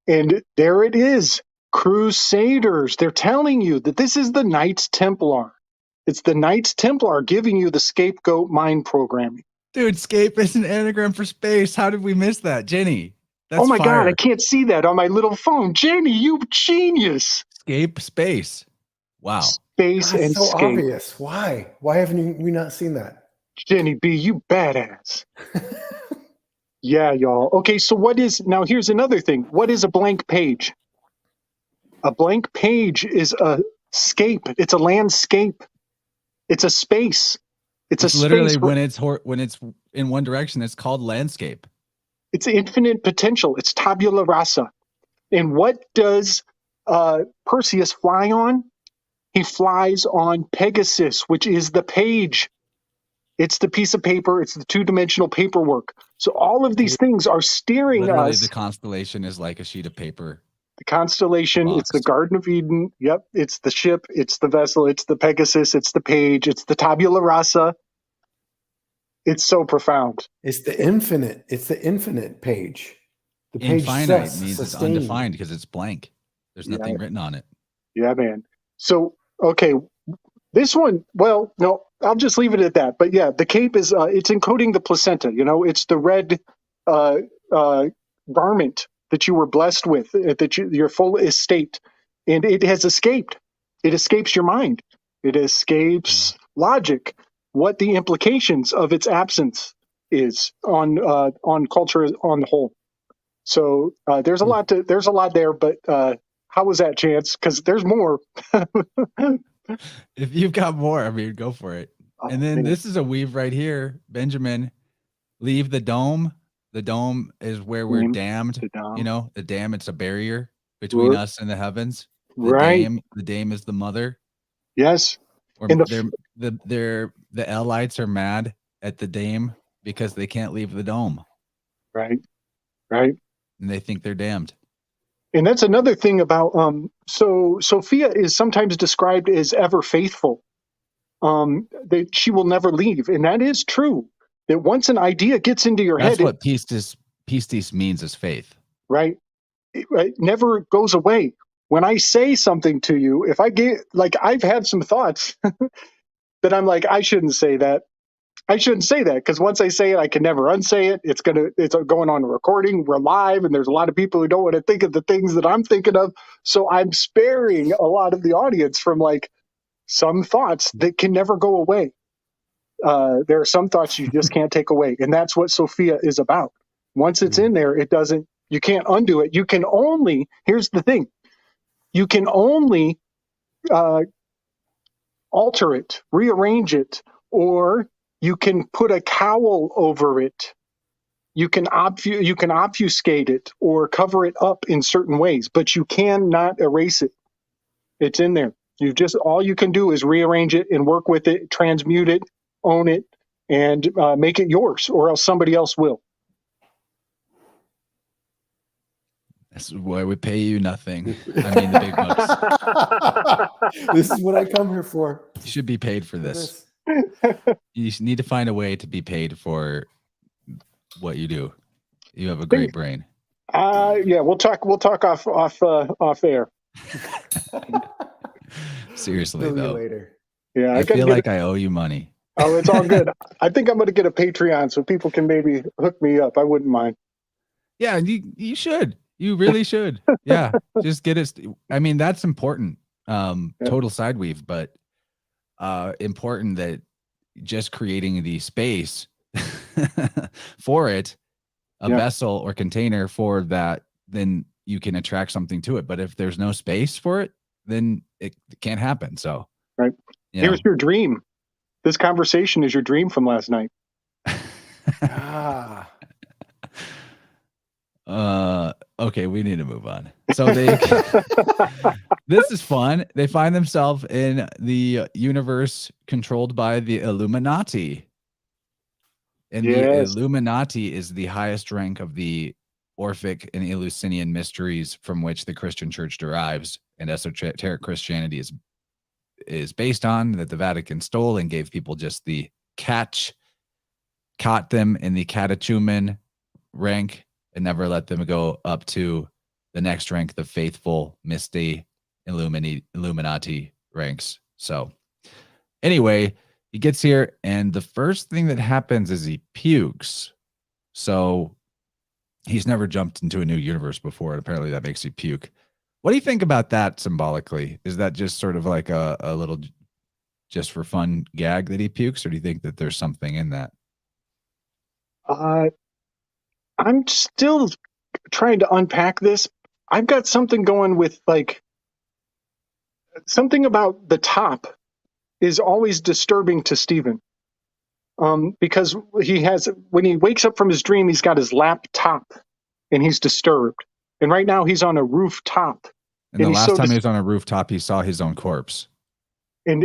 E: And there it is, crusaders. They're telling you that this is the Knights Templar. It's the Knights Templar giving you the scapegoat mind programming.
A: Dude, scape is an anagram for space. How did we miss that? Jenny, that's
E: oh my
A: fire.
E: God, I can't see that on my little phone. Jenny, you genius.
A: Scape space. Wow.
E: Space
B: God,
E: and
B: so
E: scape.
B: Obvious. Why haven't we not seen that?
E: Jenny B, you badass. Yeah, y'all. Okay, so now here's another thing. What is a blank page? A blank page is a scape. It's a landscape. It's a space. It's
A: literally
E: space
A: when it's in one direction, it's called landscape.
E: It's infinite potential. It's tabula rasa. And what does Perseus fly on? He flies on Pegasus, which is the page. It's the piece of paper. It's the two-dimensional paperwork. So all of these things are steering
A: literally
E: us.
A: The constellation is like a sheet of paper.
E: The constellation, it's the Garden of Eden. Yep, it's the ship, it's the vessel, it's the Pegasus, it's the page, it's the tabula rasa. It's so profound.
B: It's the infinite. It's the infinite page. The page
A: Infinite means it's undefined because it's blank. There's nothing written on it.
E: Yeah, man. So, okay, this one, well, no, I'll just leave it at that. But yeah, the cape is, it's encoding the placenta. It's the red garment that you were blessed with, that your full estate. And it has escaped. It escapes your mind. It escapes logic. what the implications of its absence is on culture on the whole. So there's a lot there, but how was that, Chance? Because there's more.
A: If you've got more, I mean, go for it. And then this is a weave right here. Benjamin, leave the dome. The dome is where we're damned. You know, the dam, it's a barrier between us and the heavens. The dame is the mother.
E: Yes.
A: Or the Elites are mad at the dame because they can't leave the dome.
E: Right.
A: And they think they're damned.
E: And that's another thing about so Sophia is sometimes described as ever faithful. That she will never leave, and that is true. That once an idea gets into your head,
A: that's what pistis means, is faith.
E: Right. It never goes away. When I say something to you, if I get I've had some thoughts that I'm like, I shouldn't say that. I shouldn't say that because once I say it, I can never unsay it. It's going on a recording. We're live, and there's a lot of people who don't want to think of the things that I'm thinking of. So I'm sparing a lot of the audience from some thoughts that can never go away. There are some thoughts you just can't take away, and that's what Sophia is about. Once it's in there, you can't undo it. You can only, here's the thing, you can only alter it, rearrange it, or you can put a cowl over it. You can obfuscate it or cover it up in certain ways, but you cannot erase it. It's in there. All you can do is rearrange it and work with it, transmute it, own it, and make it yours, or else somebody else will.
A: This is why we pay you nothing. I mean, the big bucks.
B: This is what I come here for.
A: You should be paid for this. You need to find a way to be paid for what you do. You have a great brain.
E: Yeah, we'll talk off air.
A: Seriously, though.
B: Later.
E: Yeah,
A: I feel like I owe you money.
E: Oh, it's all good. I think I'm going to get a Patreon so people can maybe hook me up. I wouldn't mind.
A: Yeah, you should. You really should. Yeah, just get it. I mean, that's important. Total side weave, but important that just creating the space for it, a vessel or container for that, then you can attract something to it. But if there's no space for it, then it can't happen. So,
E: Here's your dream. This conversation is your dream from last night.
A: Okay, we need to move on. So this is fun. They find themselves in the universe controlled by the Illuminati. And the Illuminati is the highest rank of the Orphic and Eleusinian mysteries from which the Christian church derives, and esoteric Christianity is based on, that the Vatican stole and gave people just the caught them in the catechumen rank and never let them go up to the next rank, the faithful, misty Illuminati ranks. So anyway, he gets here, and the first thing that happens is he pukes. So he's never jumped into a new universe before, and apparently that makes you puke. What do you think about that symbolically? Is that just sort of like a little just for fun gag that he pukes, or do you think that there's something in that?
E: I'm still trying to unpack this. I've got something going with something about the top is always disturbing to Stephen. Because when he wakes up from his dream, he's got his laptop and he's disturbed. And right now he's on a rooftop.
A: And the last time he was on a rooftop, he saw his own corpse.
E: And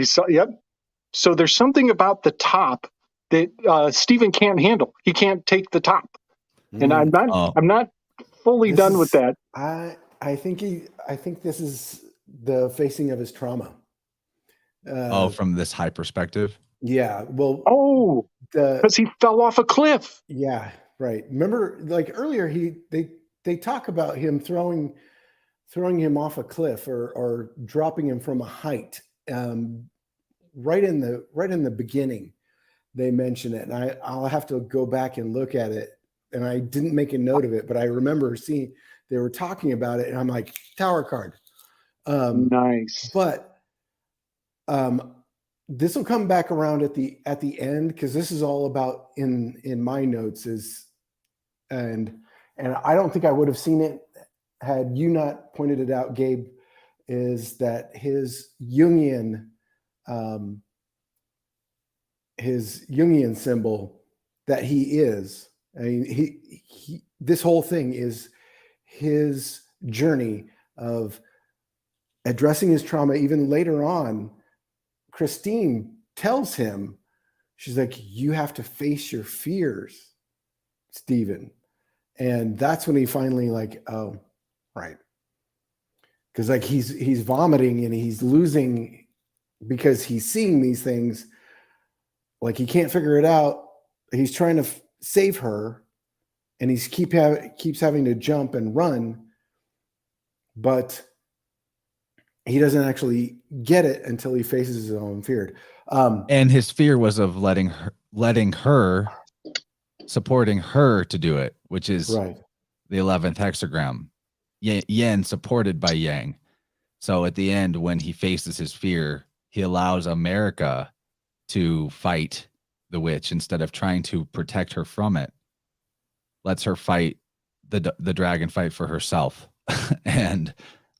E: So there's something about the top that Stephen can't handle. He can't take the top. And I'm not fully done with that.
B: I think this is the facing of his trauma.
E: From
A: this high perspective.
B: Yeah. Well.
E: Because he fell off a cliff.
B: Yeah. Right. Remember, earlier, they talk about him throwing him off a cliff or dropping him from a height. Right in the beginning, they mention it, and I'll have to go back and look at it. And I didn't make a note of it, but I remember seeing they were talking about it, and I'm like, tower card.
E: Nice.
B: But this will come back around at the end, because this is all about in my notes is, and I don't think I would have seen it had you not pointed it out, Gabe, is that his Jungian symbol that he is. I mean, he this whole thing is his journey of addressing his trauma. Even later on, Christine tells him, she's like, you have to face your fears, Stephen. And that's when he finally like, oh, right. Because like he's vomiting and he's losing because he's seeing these things. Like he can't figure it out. He's trying to save her, and he's keeps having to jump and run, but he doesn't actually get it until he faces his own fear.
A: And his fear was of letting her, supporting her to do it, which is
B: right.
A: The 11th hexagram. Yin supported by Yang. So at the end, when he faces his fear, he allows America to fight the witch instead of trying to protect her from it. Lets her fight the dragon fight for herself. And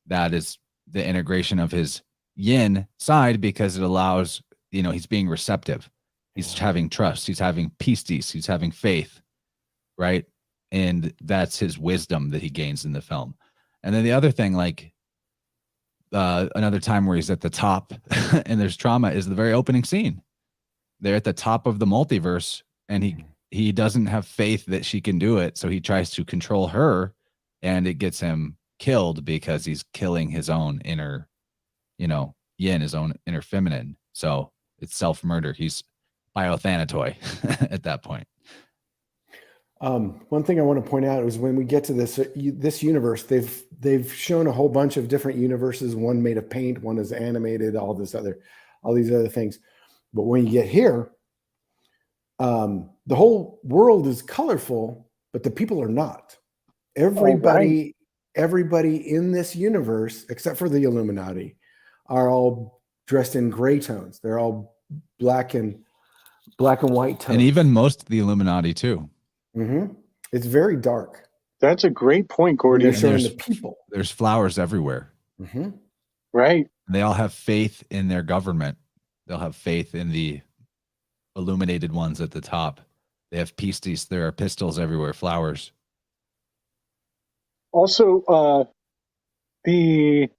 A: that is the integration of his yin side, because it allows, he's being receptive. He's having trust. He's having pistis. He's having faith, right? And that's his wisdom that he gains in the film. And then the other thing, like another time where he's at the top and there's trauma, is the very opening scene. They're at the top of the multiverse, and he doesn't have faith that she can do it. So he tries to control her, and it gets him killed because he's killing his own inner, yin, his own inner feminine. So it's self-murder. He's biothanatoi at that point.
B: One thing I want to point out is when we get to this universe, they've shown a whole bunch of different universes. One made of paint, one is animated, all these other things. But when you get here, the whole world is colorful, but the people are not. Everybody in this universe, except for the Illuminati, are all dressed in gray tones. They're all black and white tones.
A: And even most of the Illuminati too.
B: Mm-hmm. It's very dark.
E: That's a great point, Gordy.
B: They're showing the people.
A: There's flowers everywhere.
B: Mm-hmm.
E: Right.
A: They all have faith in their government. They'll have faith in the illuminated ones at the top. They have pistis. There are pistols everywhere, flowers.
E: Also, the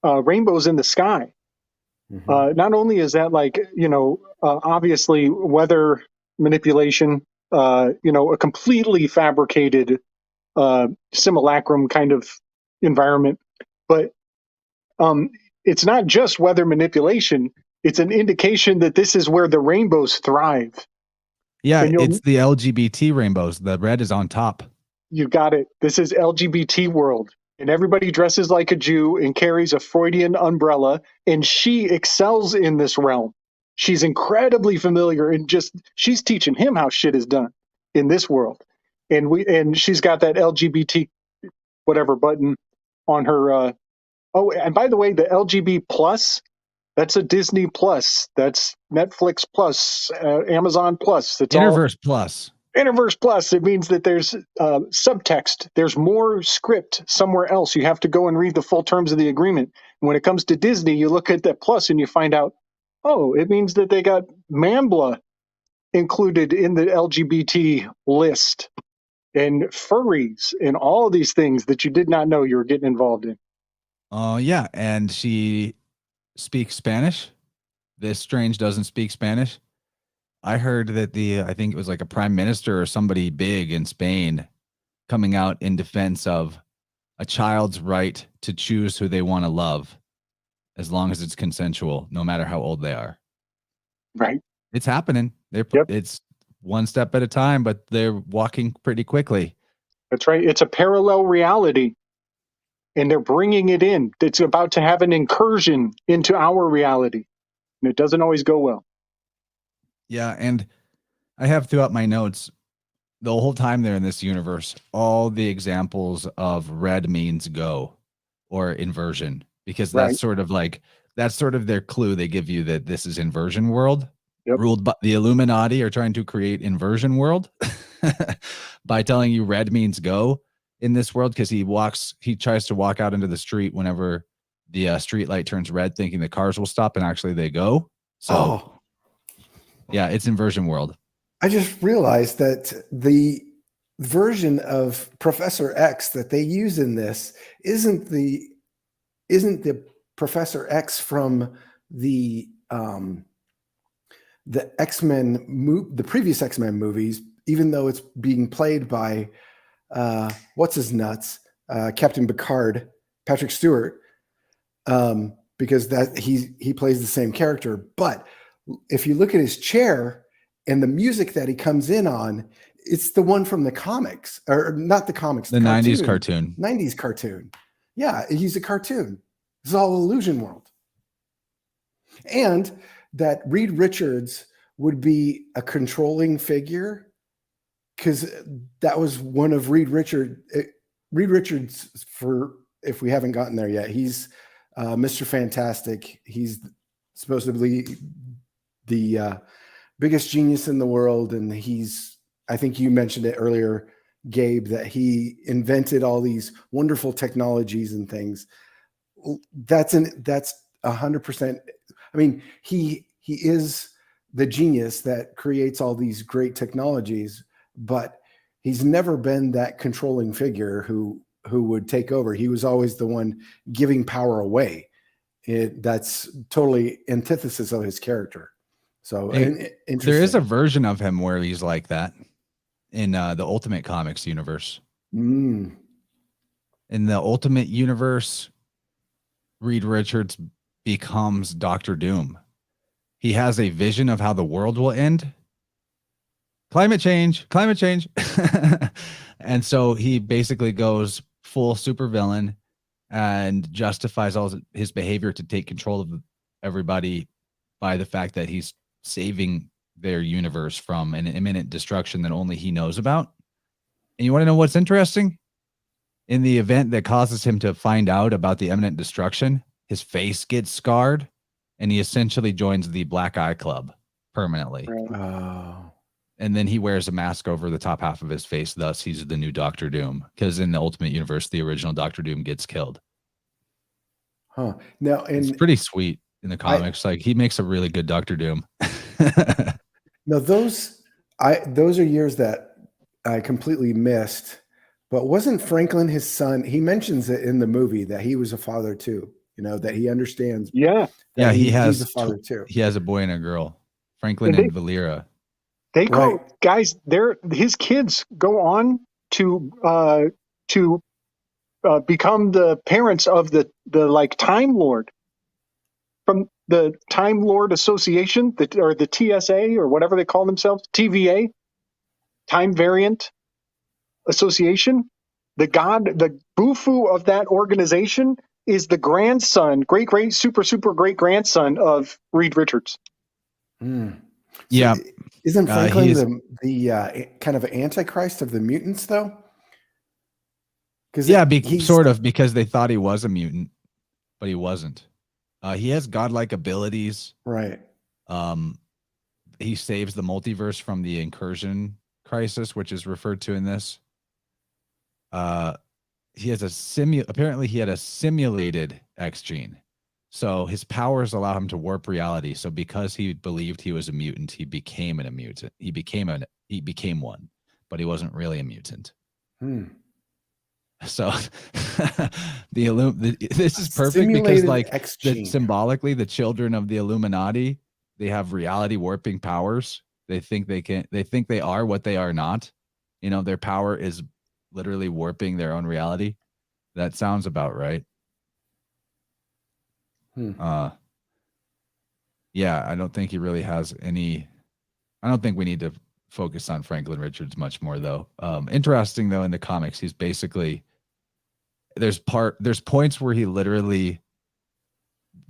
E: rainbows in the sky. Mm-hmm. Not only is that obviously weather manipulation, a completely fabricated simulacrum kind of environment, but it's not just weather manipulation. It's an indication that this is where the rainbows thrive.
A: Yeah, it's the LGBT rainbows. The red is on top.
E: You got it. This is LGBT world. And everybody dresses like a Jew and carries a Freudian umbrella. And she excels in this realm. She's incredibly familiar, and she's teaching him how shit is done in this world. And she's got that LGBT whatever button on her. And by the way, the LGB plus, that's a Disney Plus. That's Netflix Plus, Amazon Plus. That's
A: InnerVerse Plus.
E: InnerVerse Plus. It means that there's subtext. There's more script somewhere else. You have to go and read the full terms of the agreement. When it comes to Disney, you look at that plus and you find out, oh, it means that they got Mambla included in the LGBT list, and furries and all of these things that you did not know you were getting involved in.
A: Oh, yeah. And she speaks Spanish. This Strange doesn't speak Spanish. I heard that I think it was like a prime minister or somebody big in Spain coming out in defense of a child's right to choose who they want to love, as long as it's consensual, no matter how old they are.
E: Right.
A: It's happening. It's one step at a time, but they're walking pretty quickly.
E: That's right. It's a parallel reality, and they're bringing it in. It's about to have an incursion into our reality, and it doesn't always go well.
A: Yeah, and I have throughout my notes, the whole time they're in this universe, all the examples of red means go or inversion, because that's sort of like that's sort of their clue. They give you that this is inversion world.
E: Yep.
A: Ruled by the Illuminati are trying to create inversion world by telling you red means go in this world, because he tries to walk out into the street whenever the street light turns red, thinking the cars will stop, and actually they go. So yeah, it's inversion world.
B: I just realized that the version of Professor X that they use in this isn't the Professor X from the X-Men, the previous X-Men movies, even though it's being played by what's his nuts, Captain Picard, Patrick Stewart, because that he plays the same character. But if you look at his chair and the music that he comes in on, it's the one from the comics, or not the comics,
A: the 90s cartoon.
B: 90s cartoon. Yeah, he's a cartoon. This is all illusion world. And that Reed Richards would be a controlling figure, because that was one of Reed Richards, for, if we haven't gotten there yet, he's Mr. Fantastic. He's supposed to be the biggest genius in the world. And I think you mentioned it earlier, Gabe, that he invented all these wonderful technologies and things. That's 100%. I mean, he is the genius that creates all these great technologies, but he's never been that controlling figure who would take over. He was always the one giving power away. That's totally antithesis of his character. So
A: there is a version of him where he's like that in the Ultimate Comics universe. In the Ultimate universe, Reed Richards becomes Dr. Doom. He has a vision of how the world will end. Climate change. And so he basically goes full supervillain and justifies all his behavior to take control of everybody by the fact that he's saving their universe from an imminent destruction that only he knows about. And you want to know what's interesting? In the event that causes him to find out about the imminent destruction, his face gets scarred, and he essentially joins the Black Eye Club permanently.
B: Oh.
A: And then he wears a mask over the top half of his face. Thus, he's the new Doctor Doom, because in the Ultimate Universe, the original Doctor Doom gets killed.
B: Huh. Now,
A: it's pretty sweet in the comics. Like, he makes a really good Doctor Doom.
B: Now, those are years that I completely missed. But wasn't Franklin his son? He mentions it in the movie that he was a father too. You know, that he understands.
E: Yeah.
A: Yeah, he's
B: a father too.
A: He has a boy and a girl, Franklin and Valera.
E: They go, guys. His kids go on to become the parents of the like Time Lord from the Time Lord Association, or the TSA, or whatever they call themselves, TVA, Time Variant Association. The Bufu of that organization is the grandson, great super great grandson of Reed Richards.
B: So
A: yeah.
B: Isn't Franklin the kind of antichrist of the mutants, though?
A: Because they thought he was a mutant, but he wasn't. He has godlike abilities.
B: Right.
A: He saves the multiverse from the incursion crisis, which is referred to in this. He has apparently he had a simulated X gene. So his powers allow him to warp reality. So because he believed he was a mutant, he became a mutant. He became one, but he wasn't really a mutant. So this is perfect because, like, symbolically, the children of the Illuminati, they have reality warping powers. They think they are what they are not. You know, their power is literally warping their own reality. That sounds about right. Yeah, I don't think he really has any. I don't think we need to focus on Franklin Richards much more, though. Interesting, though, in the comics, he's basically there's points where he literally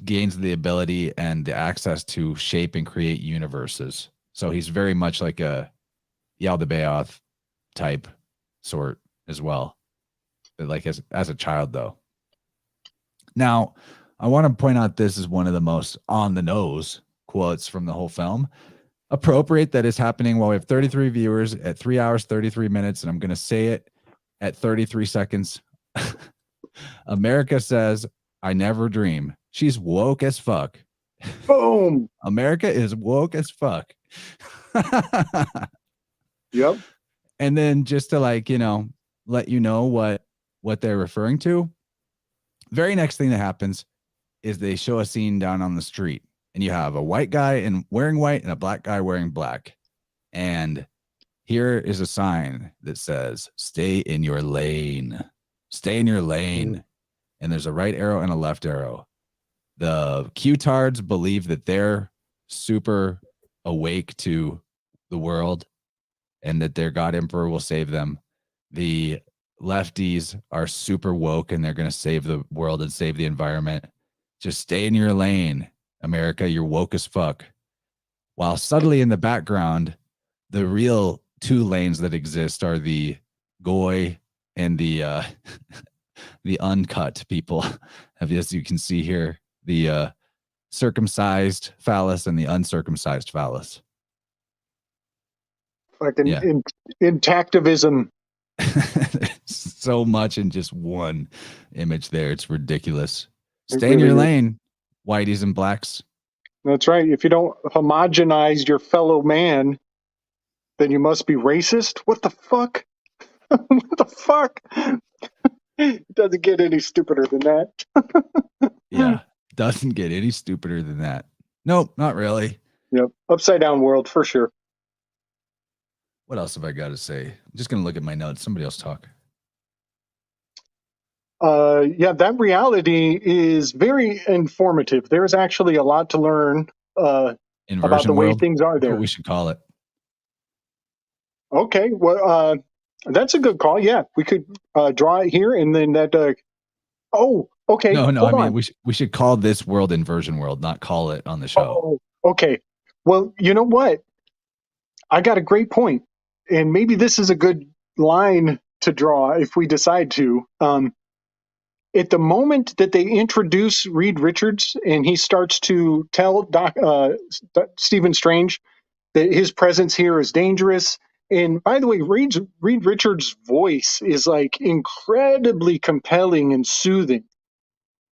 A: gains the ability and the access to shape and create universes. So he's very much like a Yaldabaoth type sort as well. But like as a child, though. Now, I want to point out this is one of the most on the nose quotes from the whole film. Appropriate that is happening while we have 33 viewers at 3 hours, 33 minutes. And I'm going to say it at 33 seconds. America says, I never dream. She's woke as fuck.
E: Boom.
A: America is woke as fuck.
E: Yep.
A: And then just to like, let you know what they're referring to. Very next thing that happens is they show a scene down on the street. And you have a white guy wearing white and a black guy wearing black. And here is a sign that says, stay in your lane. Stay in your lane. Mm. And there's a right arrow and a left arrow. The Q-tards believe that they're super awake to the world and that their God Emperor will save them. The lefties are super woke and they're going to save the world and save the environment. Just stay in your lane. America, you're woke as fuck. While subtly in the background, the real two lanes that exist are the goy and the uncut people. As you can see here, the circumcised phallus and the uncircumcised phallus.
E: Fucking intactivism.
A: So much in just one image there. It's ridiculous. Stay in your lane. Whiteys and blacks.
E: That's right. If you don't homogenize your fellow man, then you must be racist. What the fuck? What the fuck? It doesn't get any stupider than that.
A: Yeah, doesn't get any stupider than that. Nope, not really.
E: Yep, upside down world for sure.
A: What else have I got to say? I'm just gonna look at my notes. Somebody else talk.
E: Yeah, that reality is very informative. There's actually a lot to learn about the way things are there.
A: That's what we should call it.
E: Okay, well, that's a good call. Yeah, we could draw it here, and then that. Okay.
A: No. I mean, we should call this world Inversion World, not call it on the show.
E: Oh, okay. Well, you know what? I got a great point, and maybe this is a good line to draw if we decide to. At the moment that they introduce Reed Richards and he starts to tell Stephen Strange that his presence here is dangerous. And by the way, Reed Richards' voice is like incredibly compelling and soothing.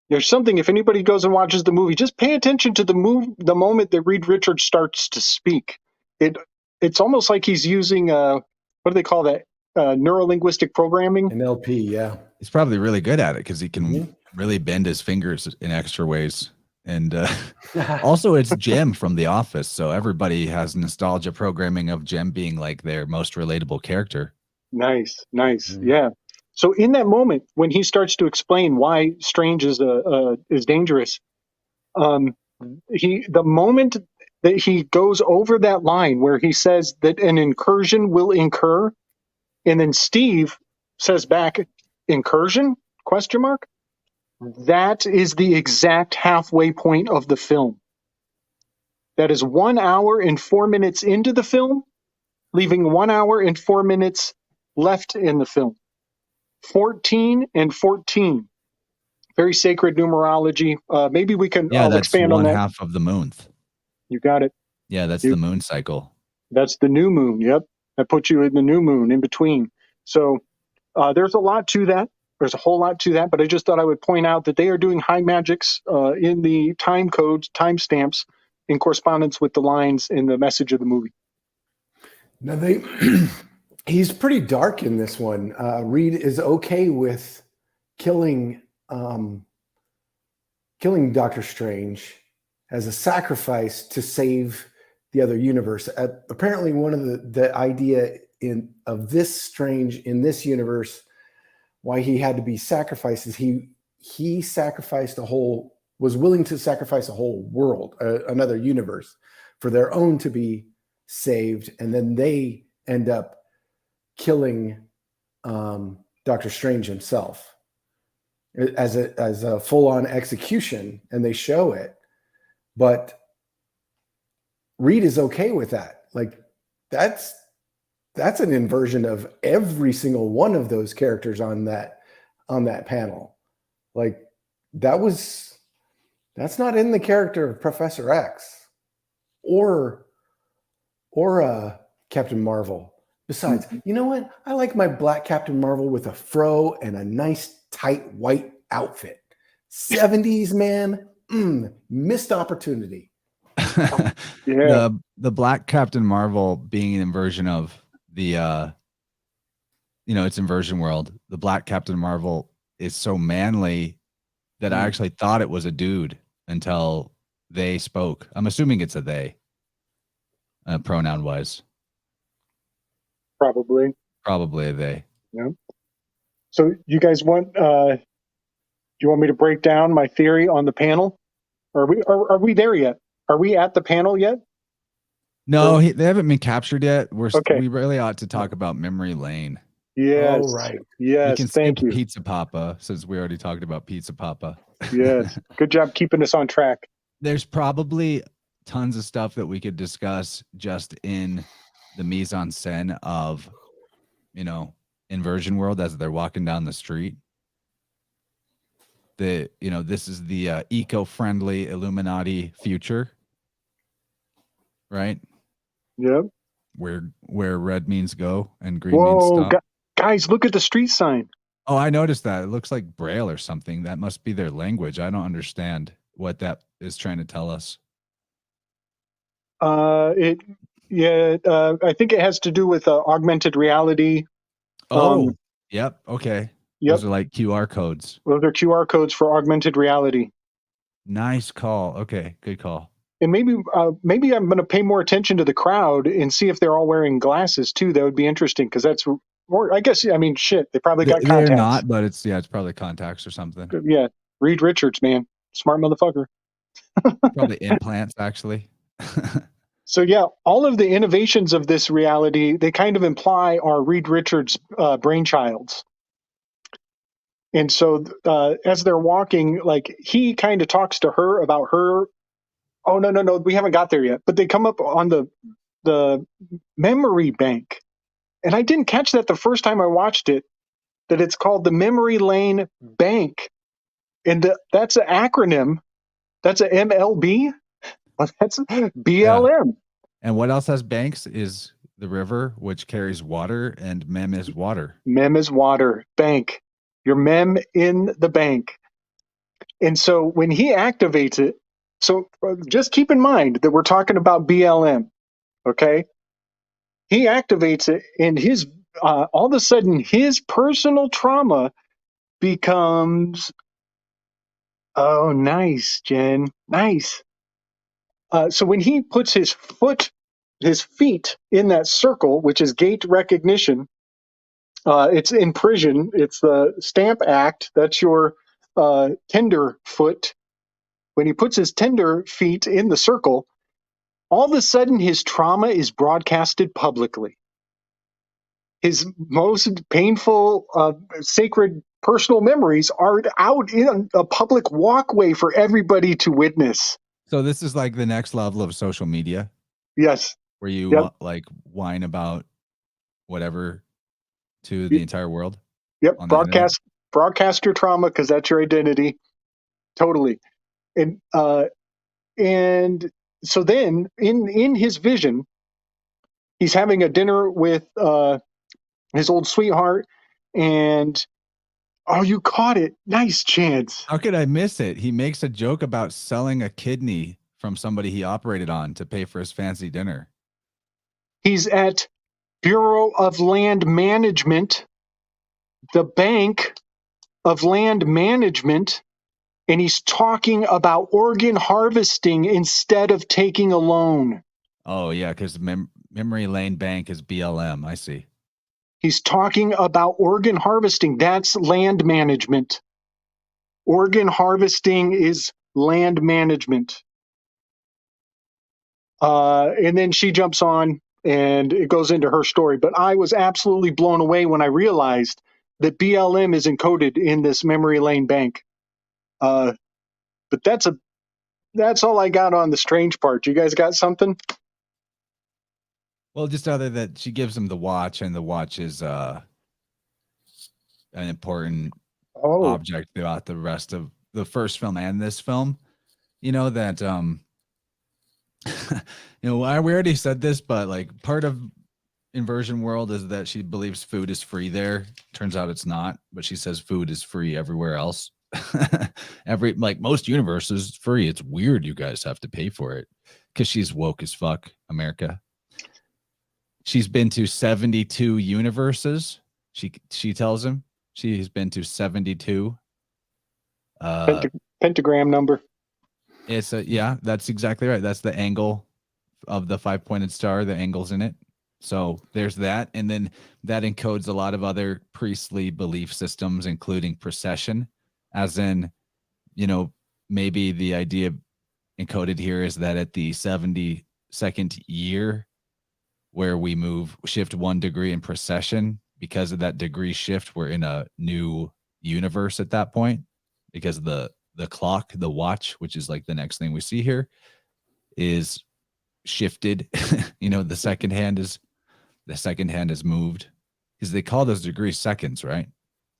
E: There's something, if anybody goes and watches the movie, just pay attention to the moment that Reed Richards starts to speak. It's almost like he's using, what do they call that? Neurolinguistic programming.
B: NLP, yeah.
A: He's probably really good at it because he can really bend his fingers in extra ways. And also it's Jem from The Office. So everybody has nostalgia programming of Jem being like their most relatable character. Nice.
E: Yeah. So in that moment, when he starts to explain why Strange is dangerous, the moment that he goes over that line where he says that an incursion will incur, and then Steve says back, incursion? ? That is the exact halfway point of the film. That is 1 hour and 4 minutes into the film, leaving 1 hour and 4 minutes left in the film. 14 and 14. Very sacred numerology. Maybe we can expand on that.
A: That's 1/2 of the moon.
E: You got it.
A: Yeah, that's the moon cycle.
E: That's the new moon. Yep. That puts you in the new moon in between. So there's a lot to that. There's a whole lot to that, but I just thought I would point out that they are doing high magics in the time codes, timestamps, in correspondence with the lines in the message of the movie.
B: Now he's pretty dark in this one. Reed is okay with killing Doctor Strange as a sacrifice to save the other universe. Apparently, one of the idea of this Strange in this universe, why he had to be sacrificed, is he sacrificed was willing to sacrifice a whole world, another universe, for their own to be saved, and then they end up killing Doctor Strange himself as a full-on execution, and they show it. But Reed is okay with that. Like that's an inversion of every single one of those characters on that panel. Like that was That's not in the character of Professor X or Captain Marvel. Besides, you know what? I like my black Captain Marvel with a fro and a nice tight white outfit. 70s, man. Missed opportunity.
E: Yeah.
A: The black Captain Marvel being an inversion of the it's inversion world. The black Captain Marvel is so manly that I actually thought it was a dude until they spoke. I'm assuming it's a they, pronoun wise.
E: Probably
A: a they.
E: Yeah. So you guys want? Do you want me to break down my theory on the panel? Are we there yet? Are we at the panel yet?
A: No, they haven't been captured yet.
E: Okay.
A: We really ought to talk about memory lane.
E: Yes.
B: Oh, right.
E: Yes.
A: We can
E: Thank
A: skip
E: you.
A: Pizza Papa since we already talked about Pizza Papa.
E: Yes. Good job keeping us on track.
A: There's probably tons of stuff that we could discuss just in the mise en scène of, inversion world as they're walking down the street. This is the eco-friendly Illuminati future, right?
E: Yep.
A: Where red means go and green means stop.
E: Guys, look at the street sign.
A: Oh, I noticed that. It looks like Braille or something. That must be their language. I don't understand what that is trying to tell us.
E: I think it has to do with augmented reality.
A: Yep. Okay.
E: Yep.
A: Those are like QR codes.
E: Those are QR codes for augmented reality.
A: Nice call. Okay, good call.
E: And maybe I'm going to pay more attention to the crowd and see if they're all wearing glasses too. That would be interesting because that's, or I guess, I mean, shit, they probably got contacts.
A: They're not, but it's probably contacts or something.
E: Yeah, Reed Richards, man, smart motherfucker.
A: Probably implants, actually.
E: So yeah, all of the innovations of this reality, they kind of imply are Reed Richards' brainchilds. And so as they're walking, like he kind of talks to her about her. Oh, no, we haven't got there yet. But they come up on the memory bank. And I didn't catch that the first time I watched it, that it's called the Memory Lane Bank. And that's an acronym. That's a MLB. That's BLM.
A: Yeah. And what else has banks is the river, which carries water, and mem is water.
E: Mem is water. Bank. Your mem in the bank. And so when he activates it, so just keep in mind that we're talking about BLM, okay? He activates it, and his all of a sudden his personal trauma becomes, oh, nice, Jen, nice. So when he puts his feet in that circle, which is gate recognition, it's in prison. It's the Stamp Act. That's your tender foot. When he puts his tender feet in the circle, all of a sudden his trauma is broadcasted publicly. His most painful, sacred personal memories are out in a public walkway for everybody to witness.
A: So this is like the next level of social media.
E: Yes.
A: Where you like whine about whatever to the entire world.
E: Yep. Broadcast your trauma because that's your identity. Totally. And so then in his vision, he's having a dinner with his old sweetheart, and oh, you caught it. Nice, Chance.
A: How could I miss it? He makes a joke about selling a kidney from somebody he operated on to pay for his fancy dinner.
E: He's at Bureau of Land Management, the Bank of Land Management, and he's talking about organ harvesting instead of taking a loan.
A: Oh, yeah, because Memory Lane Bank is BLM. I see.
E: He's talking about organ harvesting. That's land management. Organ harvesting is land management. And then she jumps on and it goes into her story. But I was absolutely blown away when I realized that BLM is encoded in this memory lane bank. But that's all I got on the strange part. You guys got something?
A: Well, just other that she gives him the watch, and the watch is an important object throughout the rest of the first film and this film. you know, that you know, we already said this, but like part of inversion world is that she believes food is free there. Turns out it's not, but she says food is free everywhere else. Like most universes, it's free. It's weird you guys have to pay for it because she's woke as fuck, America. She's been to 72 universes. She tells him she's been to 72.
E: Pentagram number.
A: It's yeah, that's exactly right. That's the angle of the 5-pointed star, the angles in it. So there's that. And then that encodes a lot of other priestly belief systems, including procession, as in, you know, maybe the idea encoded here is that at the 72nd year, where we shift 1 degree in procession, because of that degree shift, we're in a new universe at that point, because the clock, the watch, which is like the next thing we see here, is shifted. You know, the second hand is moved, because they call those degrees seconds, right?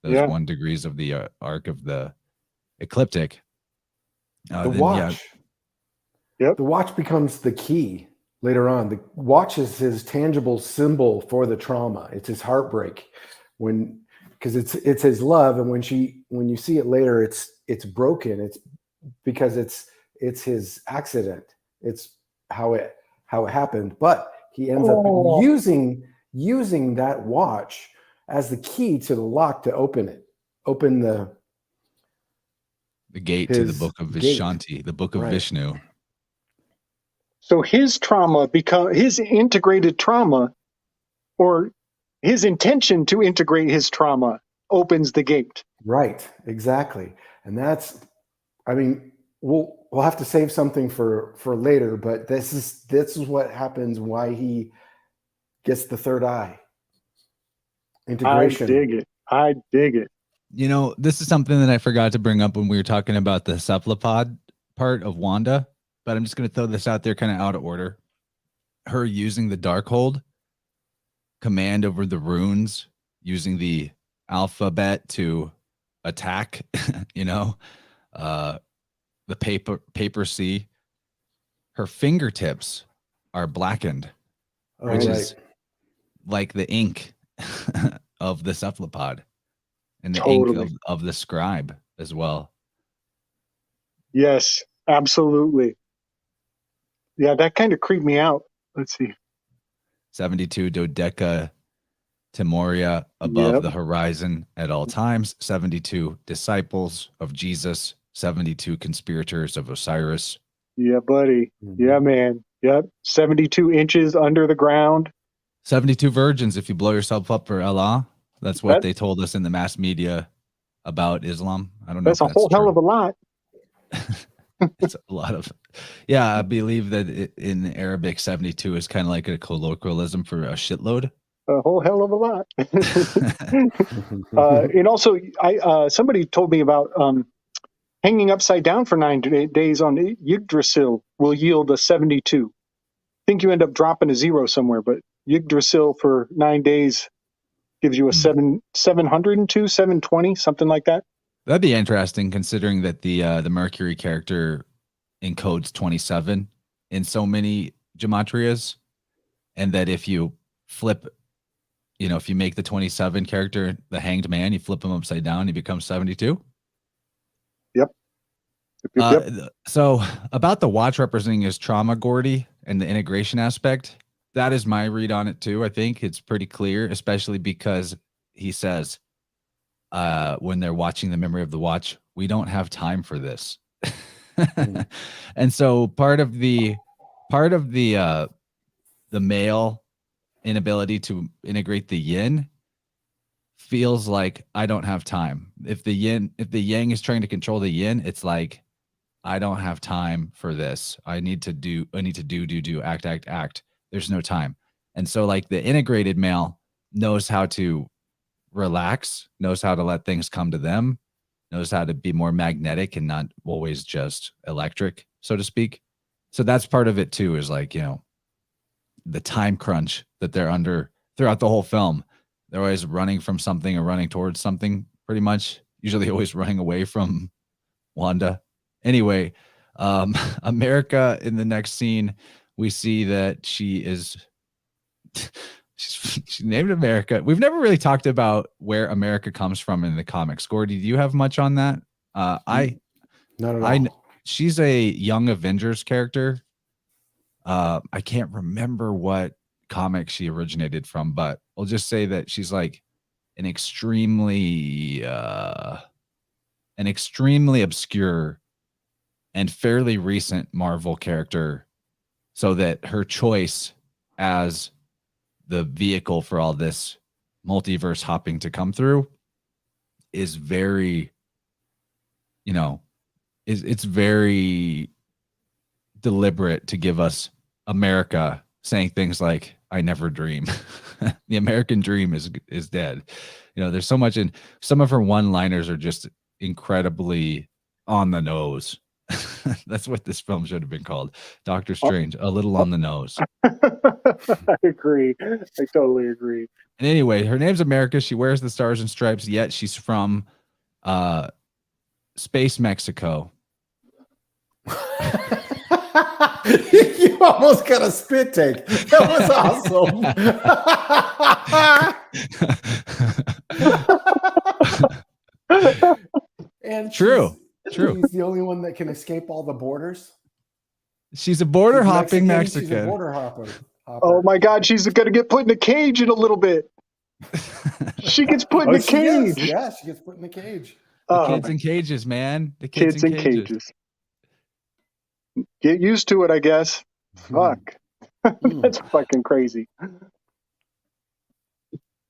A: Those 1 degrees of the arc of the ecliptic.
B: The watch.
E: Yeah. Yep.
B: The watch becomes the key later on. The watch is his tangible symbol for the trauma. It's his heartbreak, because it's his love, and when you see it later, it's broken. It's because it's his accident. It's how it happened. But he ends up using that watch as the key to the lock to open the
A: gate to the book of Vishanti, the book of Vishnu.
E: So his trauma his integrated trauma, or his intention to integrate his trauma, opens the gate.
B: Right, exactly. And that's, I mean, we'll have to save something for later, but this is what happens, why he gets the third eye. Integration.
E: I dig it.
A: You know, this is something that I forgot to bring up when we were talking about the cephalopod part of Wanda, but I'm just going to throw this out there kind of out of order. Her using the Darkhold command over the runes, using the alphabet to attack, you know, the paper C. Her fingertips are blackened, which is like the ink of the cephalopod, and the ink of the scribe as well.
E: Yes, absolutely. Yeah, that kind of creeped me out. Let's see.
A: 72 dodeca Timoria above the horizon at all times. 72 disciples of Jesus. 72 conspirators of Osiris.
E: Yeah, buddy. Yeah, man. Yep. 72 inches under the ground.
A: 72 virgins if you blow yourself up for Allah. That's what they told us in the mass media about Islam. I don't know.
E: That's a whole hell of a lot.
A: It's a lot of, yeah. I believe that in Arabic, 72 is kind of like a colloquialism for a shitload.
E: A whole hell of a lot. And also, somebody told me about hanging upside down for 9 days on Yggdrasil will yield a 72. I think you end up dropping a 0 somewhere, but Yggdrasil for 9 days gives you a 702, 720, something like that.
A: That'd be interesting, considering that the Mercury character encodes 27 in so many gematrias, and that if you flip, you know, if you make the 27 character the hanged man, you flip him upside down, he becomes 72.
E: Yep.
A: So about the watch representing his trauma, Gordy, and the integration aspect, that is my read on it too. I think it's pretty clear, especially because he says, when they're watching the memory of the watch, we don't have time for this. And so part of the male inability to integrate the yin feels like I don't have time. If the yang is trying to control the yin, it's like, I don't have time for this. I need to do, act. There's no time. And so like the integrated male knows how to relax, knows how to let things come to them, knows how to be more magnetic and not always just electric, so to speak. So that's part of it too, is like, you know, the time crunch that they're under throughout the whole film. They're always running from something or running towards something, pretty much, usually always running away from Wanda. Anyway, America, in the next scene, we see that she is she's named America. We've never really talked about where America comes from in the comics. Gordy, do you have much on that?
B: Not at all.
A: She's a Young Avengers character. I can't remember what comic she originated from, but I'll just say that she's like an extremely obscure and fairly recent Marvel character, so that her choice as the vehicle for all this multiverse hopping to come through is very, it's very deliberate to give us America saying things like, I never dream. The American dream is dead. There's so much in some of her one-liners are just incredibly on the nose. That's what this film should have been called. Doctor Strange, a little on the nose.
E: I agree. I totally agree.
A: And anyway, her name's America. She wears the stars and stripes, yet she's from Space Mexico.
B: You almost got a spit take. That was awesome. And
A: True.
B: She's the only one that can escape all the borders.
A: She's a border hopping Mexican.
B: She's a border hopper.
E: Oh my God, she's going to get put in a cage in a little bit. She gets put in a cage.
B: Yeah, she gets put in a cage.
A: The kids in cages, man. The kids in cages.
E: Get used to it, I guess. Fuck. That's fucking crazy.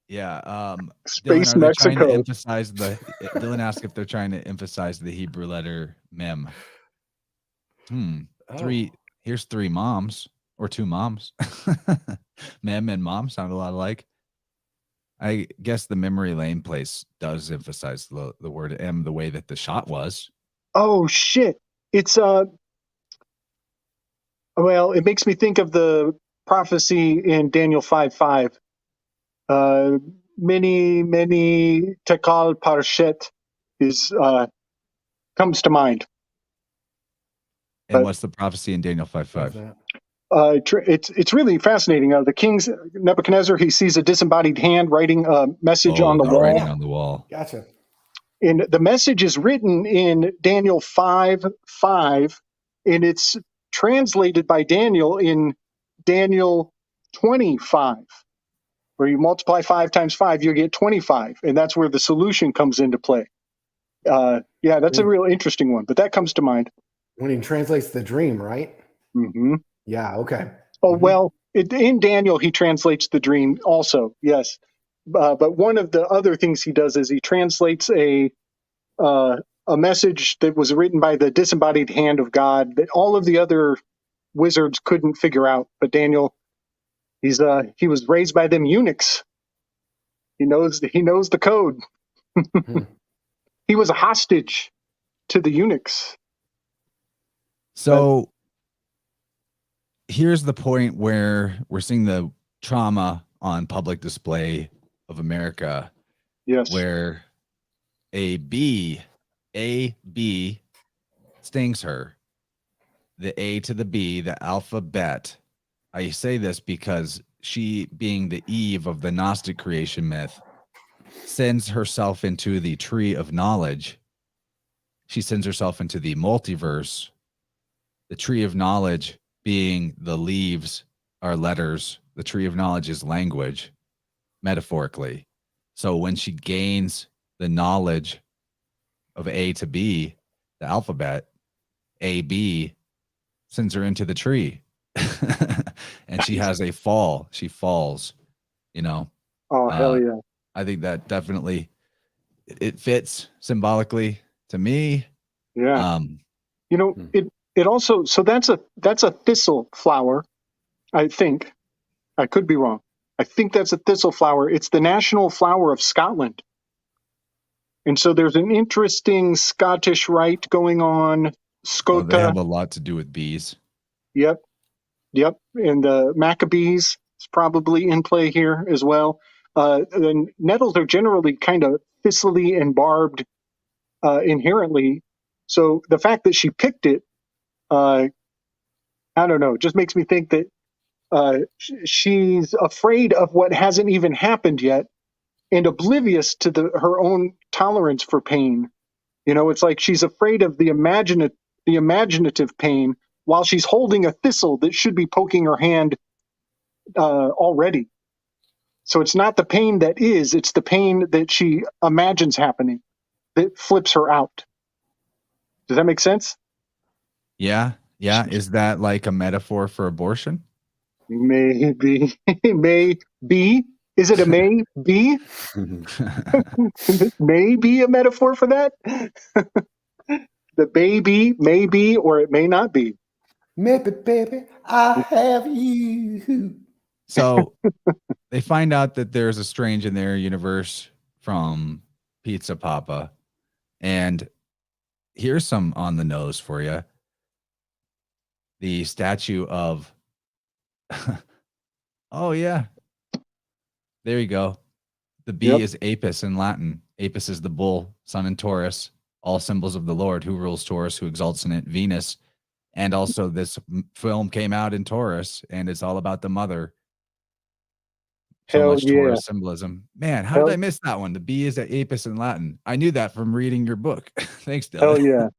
A: Yeah.
E: Space
A: Dylan,
E: Mexico.
A: Dylan asked if they're trying to emphasize the Hebrew letter mem. Here's three moms or two moms. Mem and mom sound a lot alike. I guess the memory lane place does emphasize the word M the way that the shot was. Oh
E: shit. It's well, it makes me think of the prophecy in Daniel 5:5. Many tekal parshet is comes to mind.
A: And what's the prophecy in Daniel 5:5?
E: It's really fascinating. The king's Nebuchadnezzar, he sees a disembodied hand writing a message on the wall.
A: Writing on the wall.
B: Gotcha.
E: And the message is written in Daniel 5:5, and it's translated by Daniel in Daniel 25, where you multiply 5 times 5, you get 25, and that's where the solution comes into play. Yeah, that's a real interesting one, but that comes to mind.
B: When he translates the dream, right?
E: Mm-hmm.
B: Yeah, okay.
E: Oh, well, in Daniel, he translates the dream also, yes. But one of the other things he does is he translates a message that was written by the disembodied hand of God that all of the other wizards couldn't figure out. But Daniel, he was raised by them eunuchs. He knows the code. He was a hostage to the eunuchs.
A: So here's the point where we're seeing the trauma on public display of America.
E: Yes.
A: Where a bee stings her. The A to the B, the alphabet. I say this because she, being the Eve of the Gnostic creation myth, sends herself into the tree of knowledge. She sends herself into the multiverse. The tree of knowledge being the leaves are letters. The tree of knowledge is language, metaphorically. So when she gains the knowledge of A to B, the alphabet, AB sends her into the tree. And she has a fall. She falls,
E: Oh, hell yeah.
A: I think that definitely it fits symbolically to me.
E: Yeah. It also, so that's a thistle flower, I think. I could be wrong. I think that's a thistle flower. It's the national flower of Scotland. And so there's an interesting Scottish rite going on. Scota.
A: They have a lot to do with bees.
E: Yep. And the Maccabees is probably in play here as well. The nettles are generally kind of thistly and barbed inherently. So the fact that she picked it I don't know, just makes me think that she's afraid of what hasn't even happened yet and oblivious to her own tolerance for pain. It's like she's afraid of the imaginative pain while she's holding a thistle that should be poking her hand already. So it's not the pain that is, it's the pain that she imagines happening that flips her out. Does that make sense?
A: Yeah. Yeah. Is that like a metaphor for abortion?
E: Maybe. Maybe. Is it a maybe? Maybe a metaphor for that? The baby may be, or it may not be.
B: Maybe, baby, I have you.
A: So they find out that there's a strange in their universe from Pizza Papa. And here's some on the nose for you. The statue of, oh yeah, there you go. The bee is Apis in Latin. Apis is the bull, sun in Taurus, all symbols of the Lord who rules Taurus, who exalts in it, Venus. And also this film came out in Taurus, and it's all about the mother. So much Taurus symbolism. Man, how did I miss that one? The bee is at Apis in Latin. I knew that from reading your book. Thanks, Dylan.
E: Hell yeah.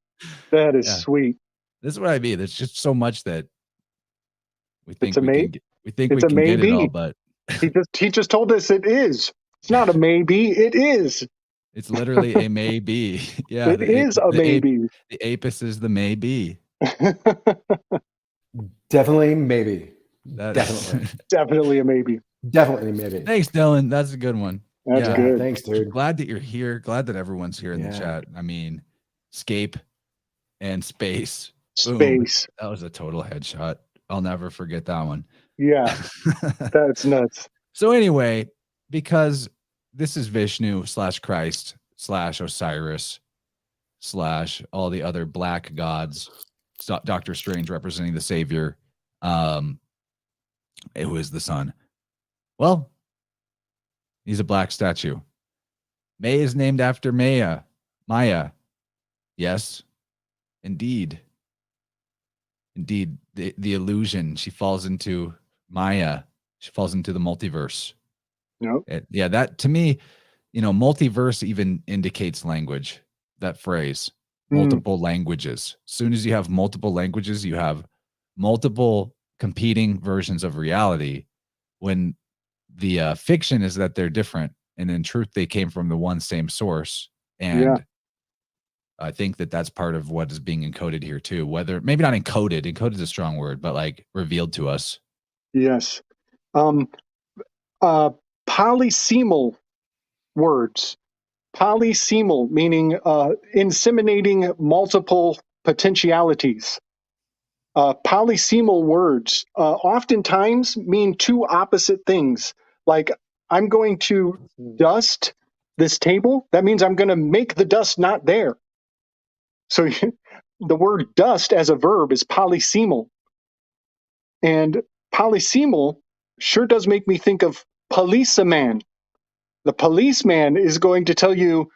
E: That is sweet.
A: This is what I mean. There's just so much that we think
E: we can
A: get it all, but
E: he just told us it is. It's not a maybe, it is.
A: It's literally a maybe. Yeah.
E: It is a maybe.
A: The Apis is the maybe.
B: Definitely maybe.
E: Definitely a maybe.
B: Definitely maybe.
A: Thanks, Dylan. That's a good one.
E: That's good.
B: Thanks, dude.
A: Glad that you're here. Glad that everyone's here in the chat. I mean, scape and space. Boom.
E: Space.
A: That was a total headshot. I'll never forget that one.
E: Yeah. That's nuts.
A: So anyway, because this is Vishnu / Christ / Osiris / all the other black gods, Doctor Strange representing the Savior, who is the sun. Well, he's a black statue. May is named after Maya. Yes, indeed. Indeed, the illusion. She falls into Maya. She falls into the multiverse.
E: Yep.
A: Yeah, that to me, multiverse even indicates language. That phrase, multiple languages. As soon as you have multiple languages, you have multiple competing versions of reality. When the fiction is that they're different, and in truth, they came from the one same source. And I think that that's part of what is being encoded here too. Whether maybe not encoded. Encoded is a strong word, but like revealed to us.
E: Yes. Polysemal words. Polysemal meaning inseminating multiple potentialities. Polysemal words oftentimes mean two opposite things. Like, I'm going to dust this table. That means I'm going to make the dust not there. So the word dust as a verb is polysemal. And polysemal sure does make me think of policeman. The policeman is going to tell you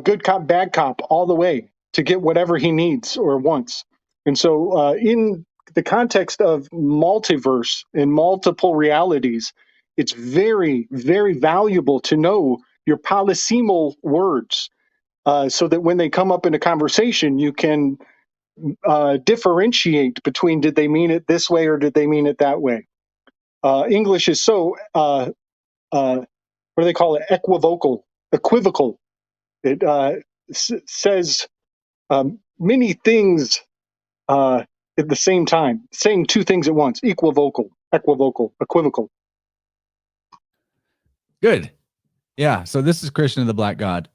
E: good cop, bad cop all the way to get whatever he needs or wants. And so in the context of multiverse and multiple realities, it's very, very valuable to know your polysemal words so that when they come up in a conversation, you can differentiate between did they mean it this way or did they mean it that way. English is so, what do they call it? Equivocal. It says many things at the same time, saying two things at once. Equivocal.
A: Good. Yeah. So this is Christian of the Black God.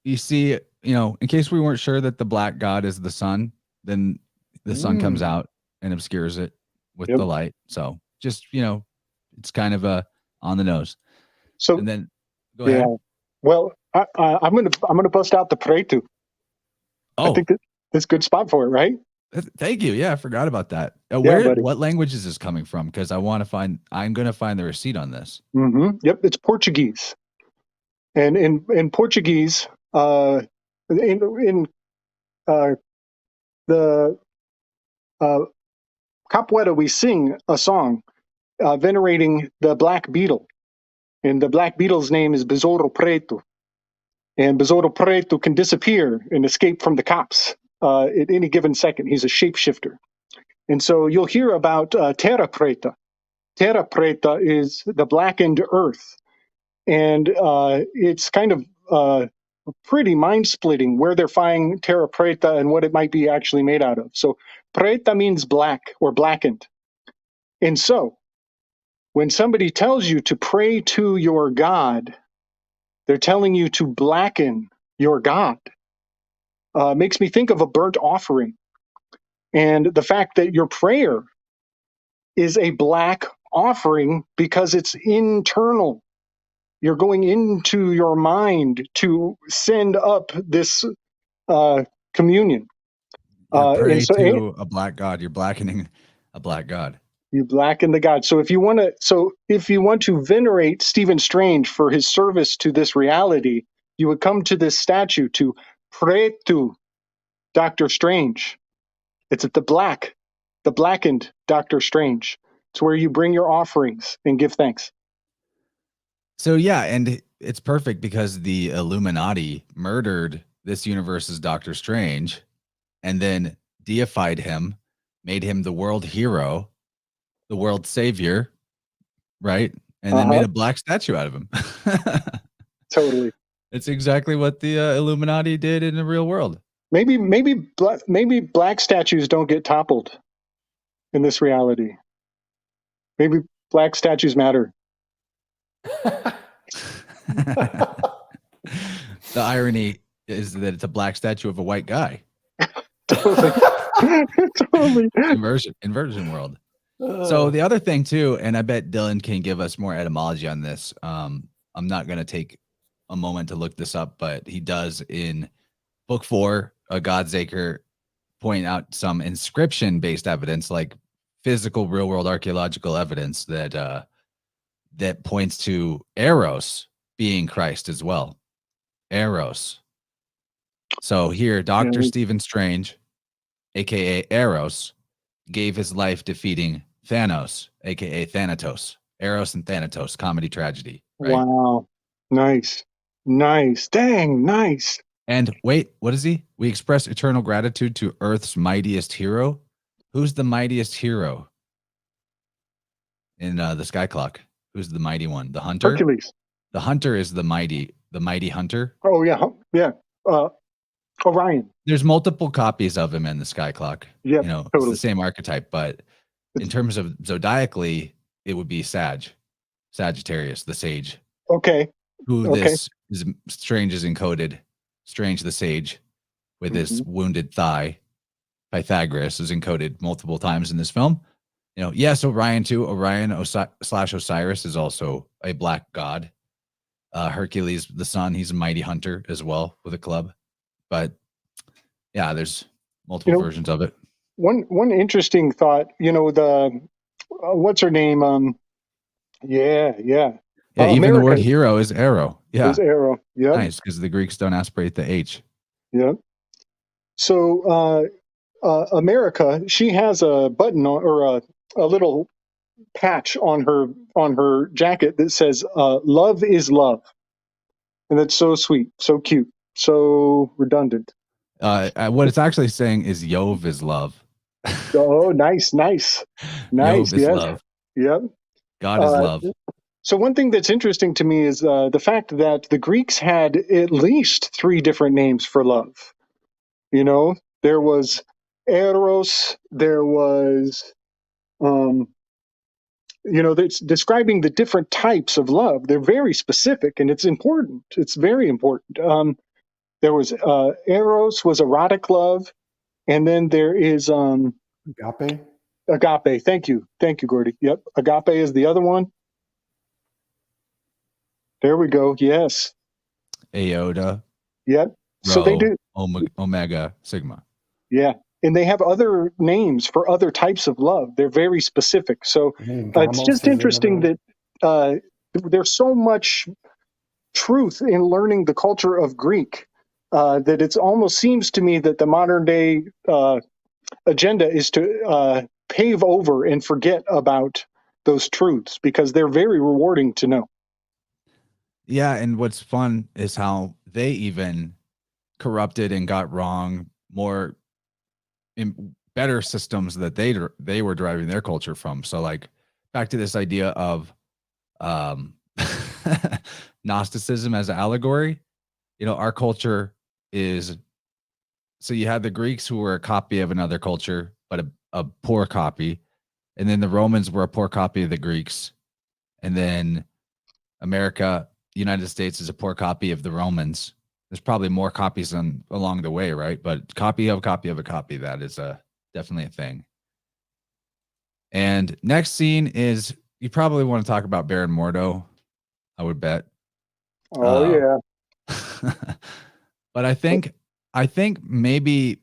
A: You see, in case we weren't sure that the Black God is the sun, then the sun comes out and obscures it with the light. So just, it's kind of on the nose.
E: So,
A: and then go ahead.
E: Well, I'm gonna bust out the Preto.
A: Oh,
E: I think that's a good spot for it, right?
A: Thank you. Yeah, I forgot about that.
E: buddy.
A: What language is this coming from? Because I'm going to find the receipt on this.
E: Yep, it's Portuguese. And in Portuguese, in the Capoeira, we sing a song venerating the black beetle. And the black beetle's name is Besouro Preto. And Besouro Preto can disappear and escape from the cops at any given second. He's a shapeshifter. And so you'll hear about Terra Preta. Terra Preta is the blackened earth. And it's kind of pretty mind-splitting where they're finding Terra Preta and what it might be actually made out of. So Preta means black or blackened. And so when somebody tells you to pray to your God, they're telling you to blacken your God. Makes me think of a burnt offering. And the fact that your prayer is a black offering because it's internal. You're going into your mind to send up this communion.
A: Pray to a black God. You're blackening a black God.
E: You blacken the God. So if you want to venerate Stephen Strange for his service to this reality, you would come to this statue to pray to Dr. Strange. It's at the blackened Dr. Strange. It's where you bring your offerings and give thanks.
A: So yeah, and it's perfect because the Illuminati murdered this universe's Doctor Strange and then deified him, made him the world hero, the world savior, right? And then made a black statue out of him.
E: Totally.
A: It's exactly what the Illuminati did in the real world.
E: Maybe black statues don't get toppled in this reality. Maybe black statues matter.
A: The irony is that it's a black statue of a white guy.
E: Totally.
A: Inversion world. So the other thing too, and I bet Dylan can give us more etymology on this. I'm not going to take a moment to look this up, but he does in book 4, a Godsaker, point out some inscription-based evidence, like physical, real-world archaeological evidence that that points to Eros being Christ as well. Eros. So here, Dr. Stephen Strange, aka Eros, gave his life defeating Thanos, aka Thanatos. Eros and Thanatos, comedy tragedy. Right?
E: Wow. Nice. Dang, nice.
A: And wait, what is he? We express eternal gratitude to Earth's mightiest hero. Who's the mightiest hero in the Sky Clock? Who's the mighty one? The hunter?
E: Hercules.
A: The hunter is the mighty hunter.
E: Oh, yeah. Orion.
A: There's multiple copies of him in the Sky Clock.
E: Yeah,
A: totally. It's the same archetype, but in terms of zodiacally, it would be Sagittarius, the sage.
E: Okay.
A: This is Strange is encoded. Strange the sage with his wounded thigh. Pythagoras is encoded multiple times in this film. Yes, Orion too. Orion / Osiris is also a black god. Hercules, the sun, he's a mighty hunter as well with a club. But yeah, there's multiple versions of it.
E: One interesting thought, the what's her name? Yeah.
A: Even the word hero is arrow. Yeah,
E: is arrow. Yeah,
A: nice, because the Greeks don't aspirate the H.
E: Yeah. So America, she has a button or a little patch on her jacket that says "Love is love," and that's so sweet, so cute, so redundant.
A: What it's actually saying is "Yov is love."
E: Oh, nice.
A: Yov is love.
E: Yep.
A: God is love.
E: So one thing that's interesting to me is the fact that the Greeks had at least 3 different names for love. There was Eros, there was, it's describing the different types of love. They're very specific, and it's important. It's very important. There was Eros was erotic love, and then there is
B: agape.
E: Agape. Thank you, Gordy. Yep, agape is the other one. There we go. Yes.
A: Aota.
E: Yep. So they do
A: Omega, Sigma.
E: Yeah. And they have other names for other types of love. They're very specific. So it's just interesting that there's so much truth in learning the culture of Greek that it almost seems to me that the modern day agenda is to pave over and forget about those truths because they're very rewarding to know.
A: Yeah, and what's fun is how they even corrupted and got wrong more in better systems that they were driving their culture from. So like back to this idea of Gnosticism as an allegory, you know, our culture is, so you had the Greeks who were a copy of another culture, but a poor copy. And then the Romans were a poor copy of the Greeks. And then America, United States is a poor copy of the Romans. There's probably more copies along the way, right? But copy of a copy of a copy, that is definitely a thing. And next scene is, you probably want to talk about Baron Mordo, I would bet.
E: Oh, yeah.
A: But I think maybe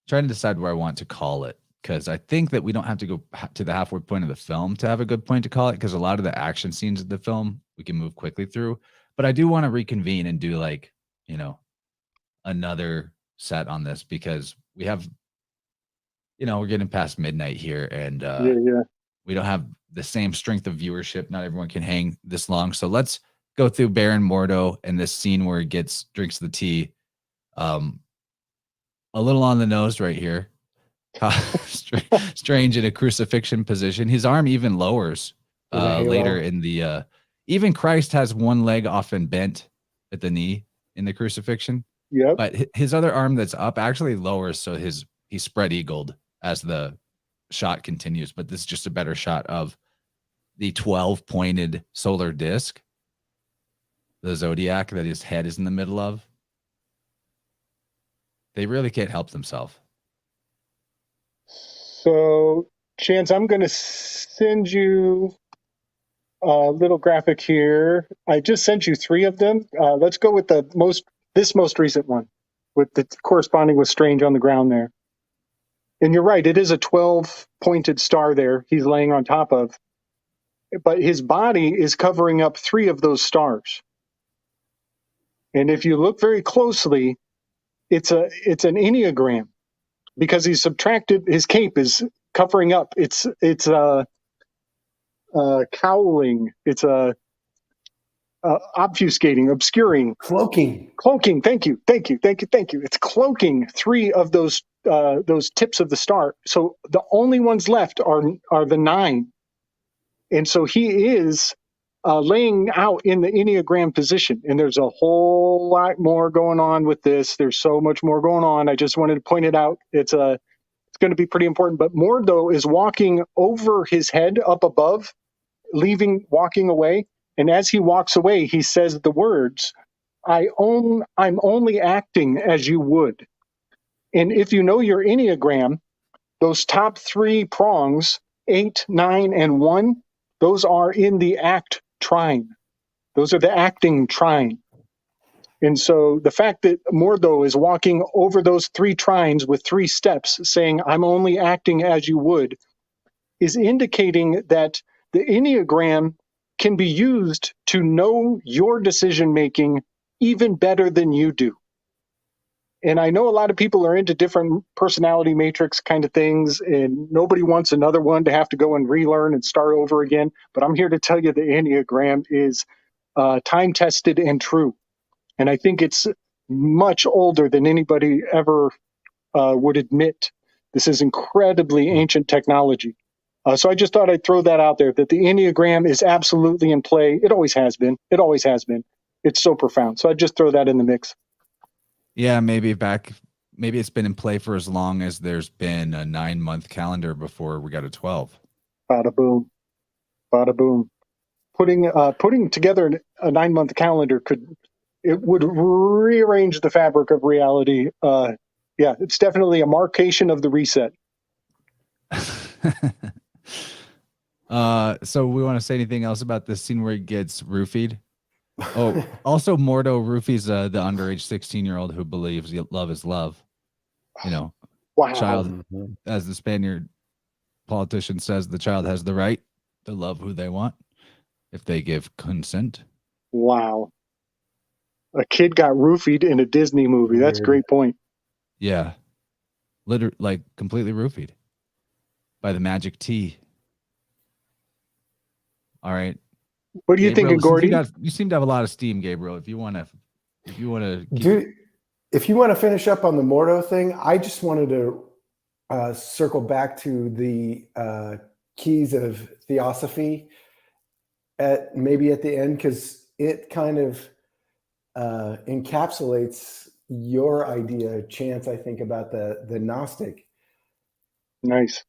A: trying to decide where I want to call it, because I think that we don't have to go to the halfway point of the film to have a good point to call it, because a lot of the action scenes of the film we can move quickly through. But I do want to reconvene and do, like, you know, another set on this, because we have, you know, we're getting past midnight here, and we don't have the same strength of viewership. Not everyone can hang this long. So let's go through Baron Mordo and this scene where he drinks the tea. A little on the nose right here. Strange in a crucifixion position. His arm even lowers later in the even Christ has one leg often bent at the knee in the crucifixion.
E: Yeah.
A: But his other arm that's up actually lowers, so he's spread eagled as the shot continues. But this is just a better shot of the 12-pointed solar disc, the zodiac that his head is in the middle of. They really can't help themselves.
E: So, Chance, I'm going to send you a little graphic here. I just sent you 3 of them. Let's go with this most recent one, with the corresponding with Strange on the ground there. And you're right, it is a 12-pointed star there he's laying on top of. But his body is covering up 3 of those stars. And if you look very closely, it's an Enneagram, because he's subtracted, his cape is covering up. It's cowling. It's obfuscating, obscuring,
B: cloaking.
E: Thank you. It's cloaking 3 of those tips of the star. So the only ones left are the 9. And so he is laying out in the Enneagram position. And there's a whole lot more going on with this. There's so much more going on. I just wanted to point it out. It's going to be pretty important. But Mordo is walking over his head up above, walking away. And as he walks away, he says the words, I'm only acting as you would. And if you know your Enneagram, those top 3 prongs, 8, 9, and 1, those are in the act trine. Those are the acting trine. And so the fact that Mordo is walking over those 3 trines with 3 steps saying, I'm only acting as you would, is indicating that the Enneagram can be used to know your decision-making even better than you do. And I know a lot of people are into different personality matrix kind of things, and nobody wants another one to have to go and relearn and start over again. But I'm here to tell you the Enneagram is time-tested and true. And I think it's much older than anybody ever would admit. This is incredibly ancient technology. So I just thought I'd throw that out there, that the Enneagram is absolutely in play. It always has been. It's so profound. So I'd just throw that in the mix.
A: Yeah, maybe it's been in play for as long as there's been a 9-month calendar before we got a 12.
E: Bada boom. Bada boom. Putting together a 9-month calendar would rearrange the fabric of reality. Yeah, it's definitely a markation of the reset.
A: So we want to say anything else about this scene where he gets roofied? Oh, also Mordo roofies the underage 16-year-old who believes love is love. You know,
E: Wow.
A: child, as the Spaniard politician says, the child has the right to love who they want if they give consent.
E: Wow. A kid got roofied in a Disney movie. That's a great point.
A: Yeah. Literally, like completely roofied by the magic tea. All right.
E: What do you think of Gordy?
A: You seem to have a lot of steam, Gabriel. If you want to
B: Dude, if you want to finish up on the Mordo thing, I just wanted to circle back to the keys of theosophy maybe at the end, because it kind of encapsulates your idea, Chance, I think, about the Gnostic.
E: Nice.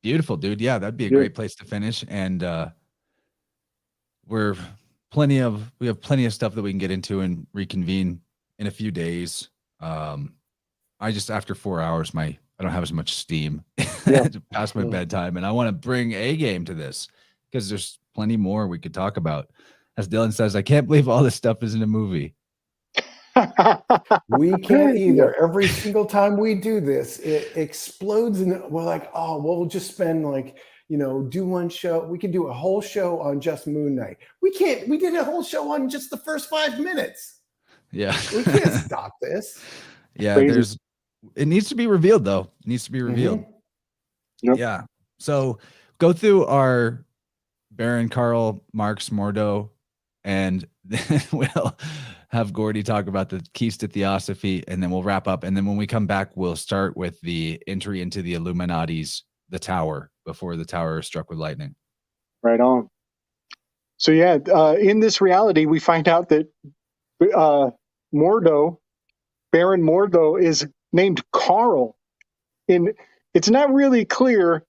A: Beautiful, dude. Yeah, that'd be a great place to finish. And we have plenty of stuff that we can get into and reconvene in a few days. I just, after 4 hours, I don't have as much steam past my bedtime, and I want to bring a game to this because there's plenty more we could talk about. As Dylan says, I can't believe all this stuff is in a movie.
B: We can't either. Every single time we do this, it explodes, and we're like, oh, we'll just spend do one show. We could do a whole show on just Moon Knight. We can't. We did a whole show on just the first 5 minutes.
A: Yeah.
B: We can't stop this.
A: Yeah, it needs to be revealed, though. It needs to be revealed.
E: Yep.
A: Yeah. So go through our Baron, Karl, Marx, Mordo, and then we'll have Gordy talk about the keys to theosophy, and then we'll wrap up. And then when we come back, we'll start with the entry into the Illuminati's, the tower, before the tower is struck with lightning.
E: Right on. So yeah, in this reality, we find out that Mordo, Baron Mordo, is named Karl. And it's not really clear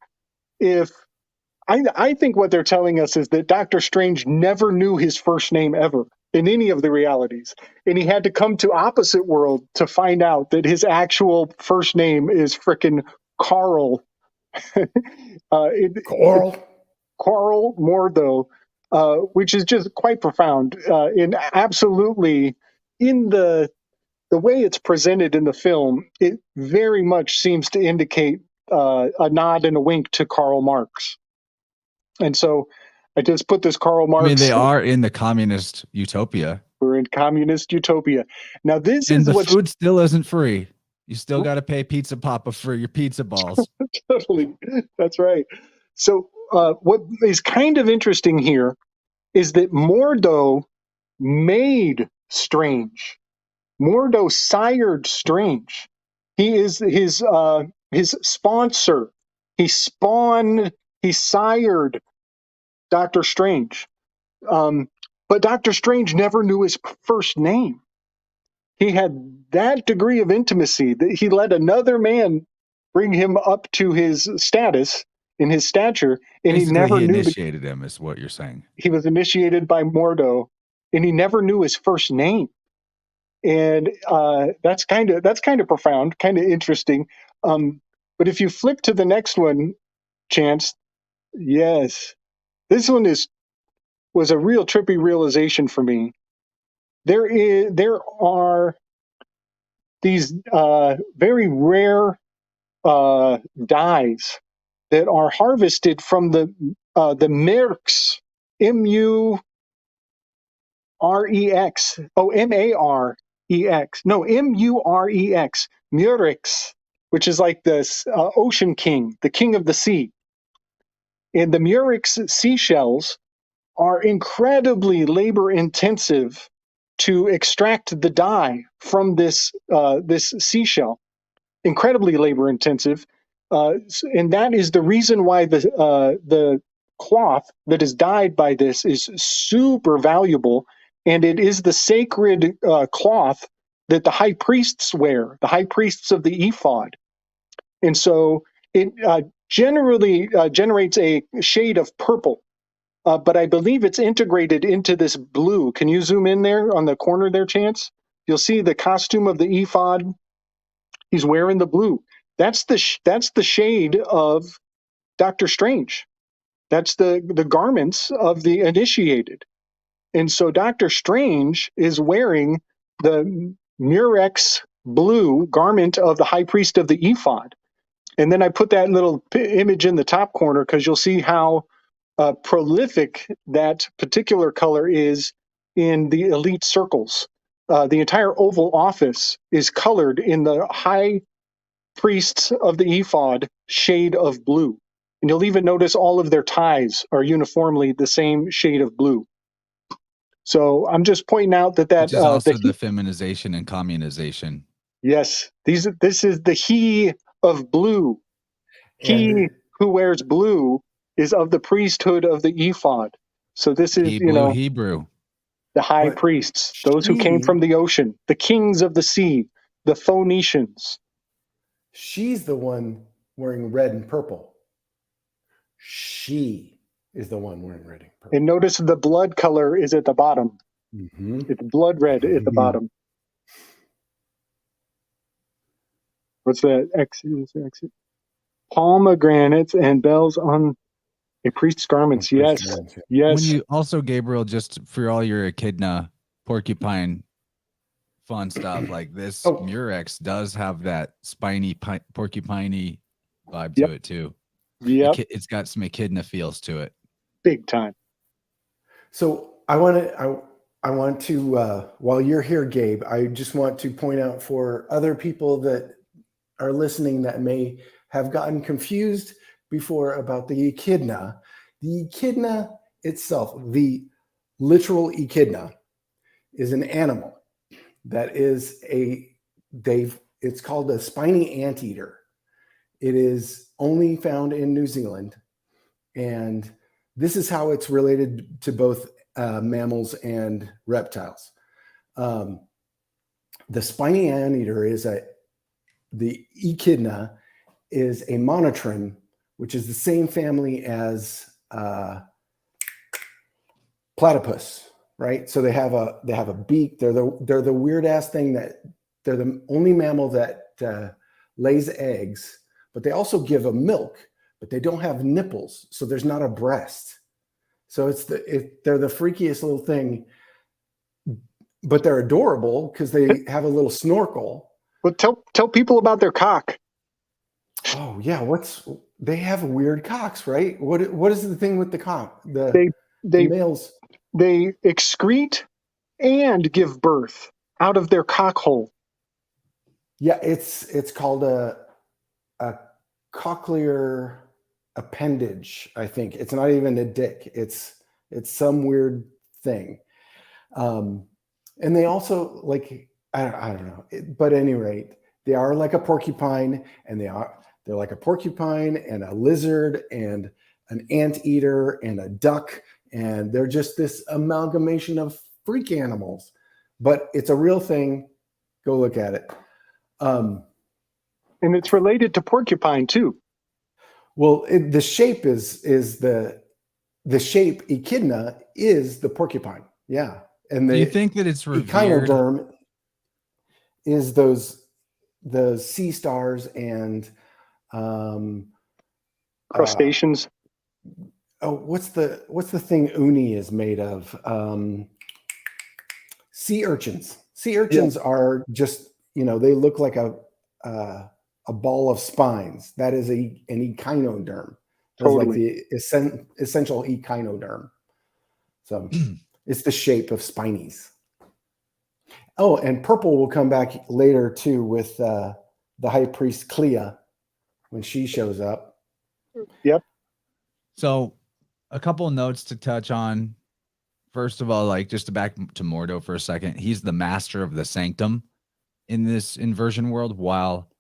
E: if I think what they're telling us is that Doctor Strange never knew his first name ever in any of the realities. And he had to come to Opposite World to find out that his actual first name is frickin' Karl. Karl Mordo, which is just quite profound. And absolutely, in the way it's presented in the film, it very much seems to indicate a nod and a wink to Karl Marx. And so I just put this Karl Marx.
A: I mean, they are in the communist utopia.
E: We're in communist utopia. Now, the
A: food still isn't free. You still got to pay Pizza Papa for your pizza balls.
E: Totally. That's right. So what is kind of interesting here is that Mordo made Strange. Mordo sired Strange. He is his sponsor. He sired Doctor Strange. But Doctor Strange never knew his first name. He had that degree of intimacy that he let another man bring him up to his status in his stature, and
A: basically,
E: he never
A: initiated him, is what you're saying.
E: He was initiated by Mordo, and he never knew his first name. And that's kind of profound, kind of interesting. But if you flip to the next one, Chance, yes, this one was a real trippy realization for me. There are these very rare dyes that are harvested from the Merx, Murex. Murex, Murex, which is like this ocean king, the king of the sea. And the Murex seashells are incredibly labor intensive to extract the dye from this seashell. Incredibly labor intensive, and that is the reason why the cloth that is dyed by this is super valuable, and it is the sacred cloth that the high priests wear, the high priests of the ephod. And so it generally generates a shade of purple, but I believe it's integrated into this blue. Can you zoom in there on the corner there, Chance? You'll see the costume of the ephod. He's wearing the blue. That's the shade of Doctor Strange. That's the garments of the initiated. And so Doctor Strange is wearing the Murex blue garment of the high priest of the ephod. And then I put that little image in the top corner because you'll see how prolific that particular color is in the elite circles. The entire Oval Office is colored in the high priests of the ephod shade of blue. And you'll even notice all of their ties are uniformly the same shade of blue. So I'm just pointing out that
A: Which is also the feminization and communization.
E: Yes, this is the he of blue. He who wears blue is of the priesthood of the ephod. So this is,
A: Hebrew.
E: The high priests, those who came from the ocean, the kings of the sea, the Phoenicians.
B: She's the one wearing red and purple. She is the one wearing red and purple.
E: And notice the blood color is at the bottom.
B: Mm-hmm.
E: It's blood red at the bottom. What's that? Exit. Pomegranates and bells on a priest's garments. Yes. Yes.
A: When you also, Gabriel, just for all your echidna porcupine fun stuff, like this Murex does have that spiny porcupiney vibe to it too.
E: Yeah.
A: It's got some echidna feels to it.
E: Big time.
B: So I want to while you're here, Gabe, I just want to point out for other people that are listening that may have gotten confused before about the echidna. The echidna itself, the literal echidna, is an animal that is it's called a spiny anteater. It is only found in New Zealand, and this is how it's related to both mammals and reptiles. The spiny anteater the echidna is a monotrim, which is the same family as platypus, right? So they have a beak. They're the weird ass thing that they're the only mammal that lays eggs, but they also give a milk, but they don't have nipples, so there's not a breast. So they're the freakiest little thing, but they're adorable because they have a little snorkel.
E: But tell people about their cock.
B: Oh yeah, they have weird cocks, right? What is the thing with the cock? The males,
E: they excrete and give birth out of their cock hole.
B: Yeah, it's called a cochlear appendage, I think. It's not even a dick. It's some weird thing. And they also I don't know. But at any rate, they are like a porcupine, and they're like a porcupine and a lizard and an anteater and a duck, and they're just this amalgamation of freak animals. But it's a real thing. Go look at it.
E: And it's related to porcupine too. Well,
B: the shape is the shape echidna is the porcupine. Yeah. And
A: do you think that it's revered?
B: Echinoderm is the sea stars and
E: crustaceans.
B: What's the thing uni is made of? Sea urchins. Sea urchins are just, they look like a ball of spines. That is an echinoderm. That's like the essential echinoderm. So it's the shape of spinies. Oh, and purple will come back later too with the high priest Clea when she shows up.
E: Yep.
A: So a couple of notes to touch on. First of all, just to back to Mordo for a second, he's the master of the sanctum in this inversion world, while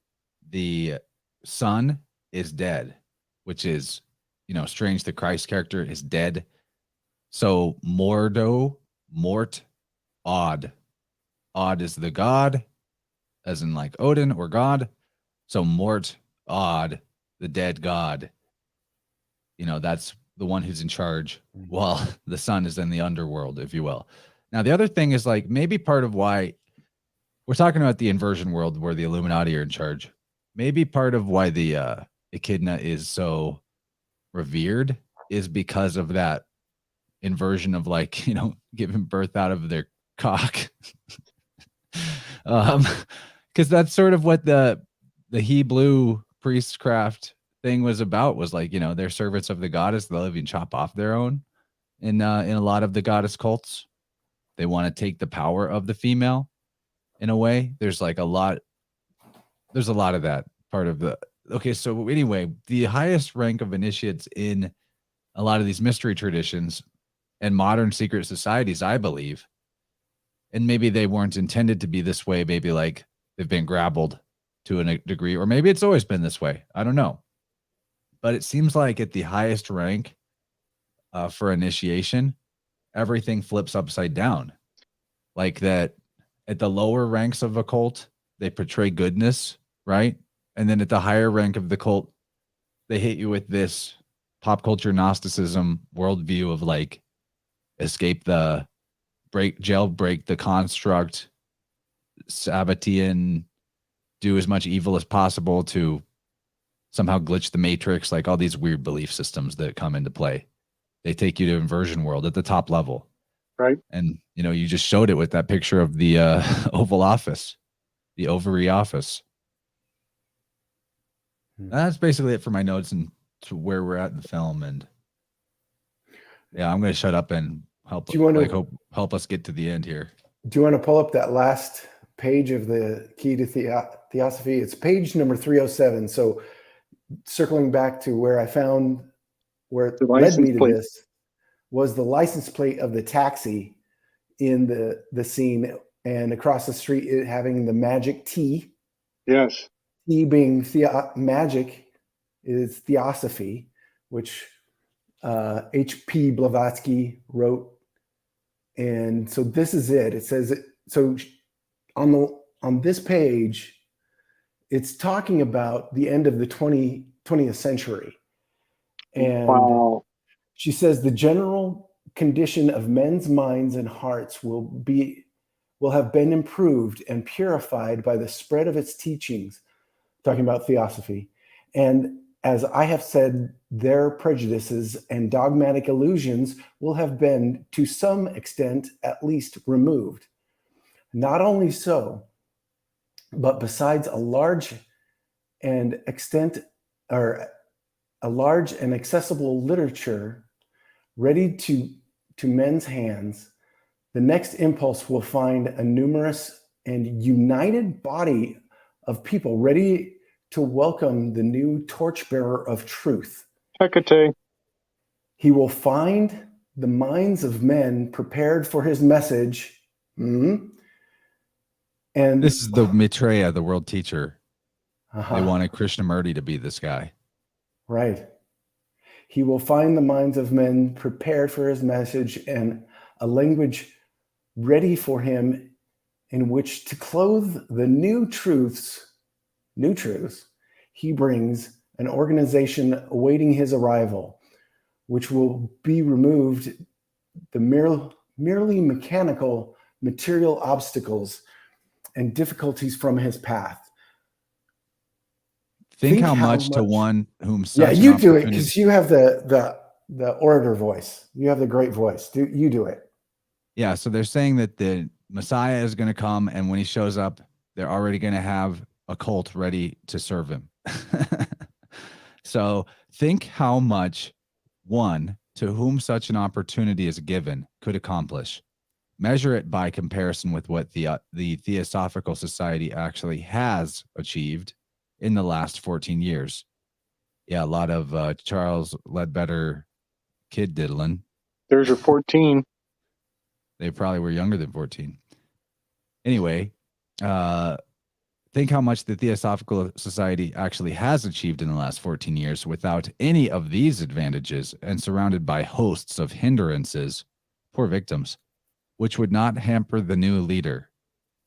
A: the sun is dead, which is, strange. The Christ character is dead. So Mordo, Mort, Odd. Odd is the god, as in like Odin or God. So Mort, Odd, the dead god. That's the one who's in charge, while the sun is in the underworld, if you will. Now, the other thing is maybe part of why we're talking about the inversion world where the Illuminati are in charge. Maybe part of why the echidna is so revered is because of that inversion of like, giving birth out of their cock. Because that's sort of what the Hebrew priestcraft thing was about, was like, they're servants of the goddess. They'll even chop off their own in a lot of the goddess cults. They want to take the power of the female in a way. There's a lot of that part of the. Okay, so anyway, the highest rank of initiates in a lot of these mystery traditions and modern secret societies, I believe, and maybe they weren't intended to be this way, maybe like they've been grappled to a degree, or maybe it's always been this way. I don't know. But it seems like at the highest rank for initiation, everything flips upside down. Like that at the lower ranks of a cult, they portray goodness, right? And then at the higher rank of the cult, they hit you with this pop culture Gnosticism worldview of like jailbreak the construct, Sabbatian, do as much evil as possible to somehow glitch the matrix, like all these weird belief systems that come into play. They take you to inversion world at the top level.
E: Right.
A: And, you just showed it with that picture of the Oval Office, the ovary office. That's basically it for my notes and to where we're at in the film. And yeah, I'm going to shut up and help us get to the end here.
B: Do you want to pull up that last page of the Key to Theosophy? It's page number 307. So circling back to where I found where it led me to this was the license plate of the taxi in the scene, and across the street it having the magic T.
E: Yes.
B: T being magic is theosophy, which H.P. Blavatsky wrote. And so this is it. It says it. So on this page, it's talking about the end of the 20th century. And
E: wow.
B: She says the general condition of men's minds and hearts will have been improved and purified by the spread of its teachings, talking about theosophy. And as I have said, their prejudices and dogmatic illusions will have been, to some extent at least, removed. Not only so, but besides a large and accessible literature ready to men's hands, the next impulse will find a numerous and united body of people ready to welcome the new torchbearer of truth.
E: Hecate.
B: He will find the minds of men prepared for his message. And
A: this is the Maitreya, the world teacher.
B: Uh-huh.
A: They wanted Krishnamurti to be this guy.
B: Right. He will find the minds of men prepared for his message and a language ready for him in which to clothe the new truths. He brings an organization awaiting his arrival, which will be removed the merely mechanical material obstacles and difficulties from his path.
A: Think how much to one whom such.
B: Yeah, you do it because you have the orator voice. You have the great voice. You do it.
A: Yeah, so they're saying that the Messiah is going to come, and when he shows up, they're already going to have a cult ready to serve him. So think how much one to whom such an opportunity is given could accomplish. Measure it by comparison with what the Theosophical Society actually has achieved in the last 14 years. Yeah, a lot of Charles Ledbetter kid diddling.
E: There's your 14.
A: They probably were younger than 14. Anyway, think how much the Theosophical Society actually has achieved in the last 14 years without any of these advantages and surrounded by hosts of hindrances, poor victims, which would not hamper the new leader.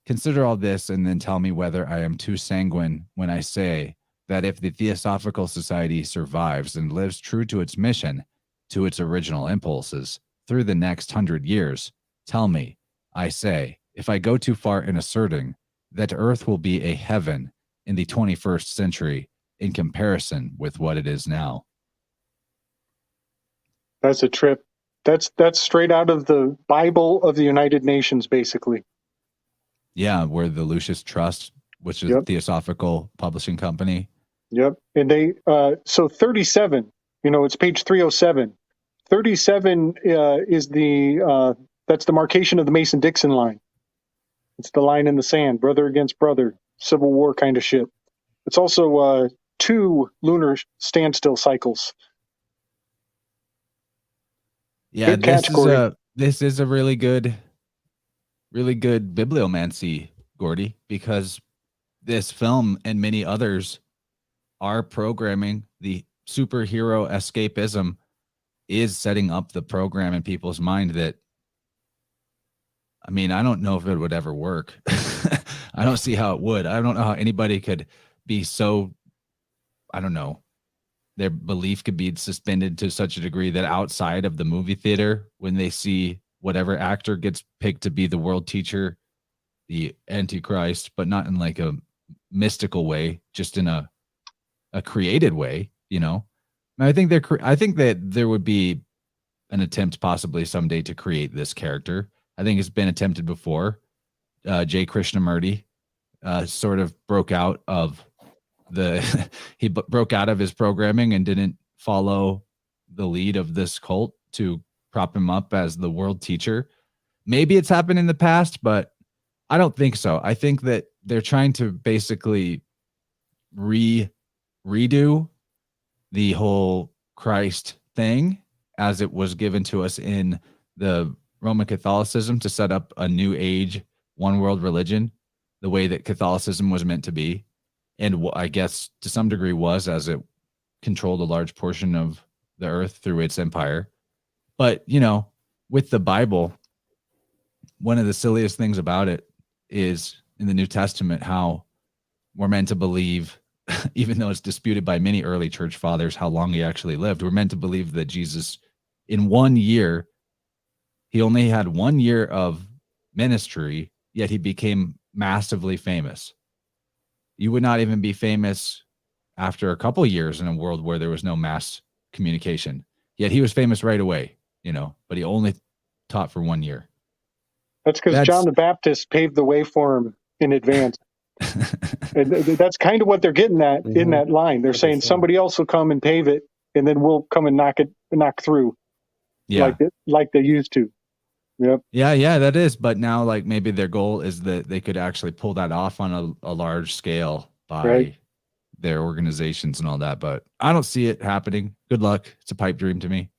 A: Consider all this and then tell me whether I am too sanguine when I say that if the Theosophical Society survives and lives true to its mission, to its original impulses, through the next 100 years, tell me, I say, if I go too far in asserting that Earth will be a heaven in the 21st century in comparison with what it is now.
E: That's a trip. That's straight out of the Bible of the United Nations, basically.
A: Yeah, where the Lucius Trust, which is a theosophical publishing company.
E: Yep. And they, so 37, it's page 307. 37 is that's the marcation of the Mason-Dixon line. It's the line in the sand, brother against brother, Civil War kind of shit. It's also 2 lunar standstill cycles.
A: Yeah,
E: Good catch, Gordy.
A: this is a really good bibliomancy, Gordy, because this film and many others are programming. The superhero escapism is setting up the program in people's mind that, I mean, I don't know if it would ever work. I don't see how it would. I don't know how anybody could be so, I don't know, their belief could be suspended to such a degree that outside of the movie theater, when they see whatever actor gets picked to be the world teacher, the Antichrist, but not in like a mystical way, just in a created way, And I think that there would be an attempt possibly someday to create this character. I think it's been attempted before. J. Krishnamurti sort of broke out of his programming and didn't follow the lead of this cult to prop him up as the world teacher. Maybe it's happened in the past, but I don't think so. I think that they're trying to basically redo the whole Christ thing as it was given to us in the Roman Catholicism to set up a new age, one world religion, the way that Catholicism was meant to be. And I guess to some degree was, as it controlled a large portion of the earth through its empire. But, with the Bible, one of the silliest things about it is in the New Testament, how we're meant to believe, even though it's disputed by many early church fathers how long he actually lived, we're meant to believe that Jesus, in 1 year, he only had 1 year of ministry, yet he became massively famous. You would not even be famous after a couple years in a world where there was no mass communication. Yet he was famous right away, but he only taught for 1 year.
E: That's because John the Baptist paved the way for him in advance. And that's kind of what they're getting at in that line. They're saying somebody else will come and pave it, and then we'll come and knock through, like they used to. Yep.
A: Yeah, that is. But now, like, maybe their goal is that they could actually pull that off on a large scale by their organizations and all that. But I don't see it happening. Good luck. It's a pipe dream to me.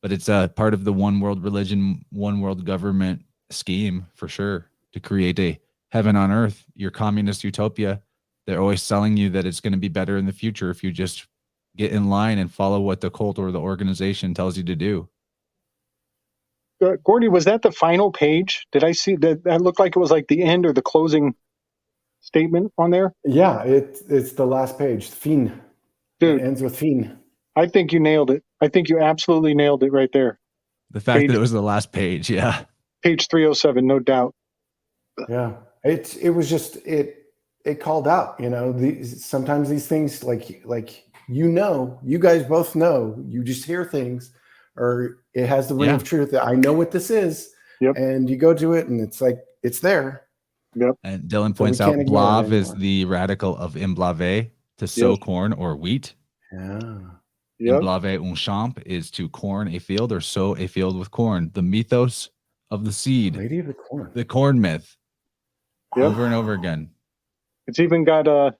A: But it's a part of the one world religion, one world government scheme for sure, to create a heaven on earth, your communist utopia. They're always selling you that it's going to be better in the future if you just get in line and follow what the cult or the organization tells you to do.
E: Gordy, was that the final page? Did I see that? That looked like it was like the end or the closing statement on there.
B: Yeah, it's the last page. Fin.
E: Dude,
B: it ends with fin.
E: I think you nailed it. I think you absolutely nailed it right there.
A: The fact that it was the last page, yeah.
E: Page 307, no doubt.
B: Yeah, it was just it called out. Sometimes these things you guys both know. You just hear things, or it has the ring of truth that I know what this is, and you go to it, and it's like it's there.
E: Yep.
A: And Dylan points out blav is the radical of imblave, to sow corn or wheat.
B: Yeah.
E: Yep.
A: Imblave un champ is to corn a field or sow a field with corn. The mythos of the seed.
B: Lady of the corn.
A: The corn myth.
E: Yep.
A: Over and over again.
E: It's even got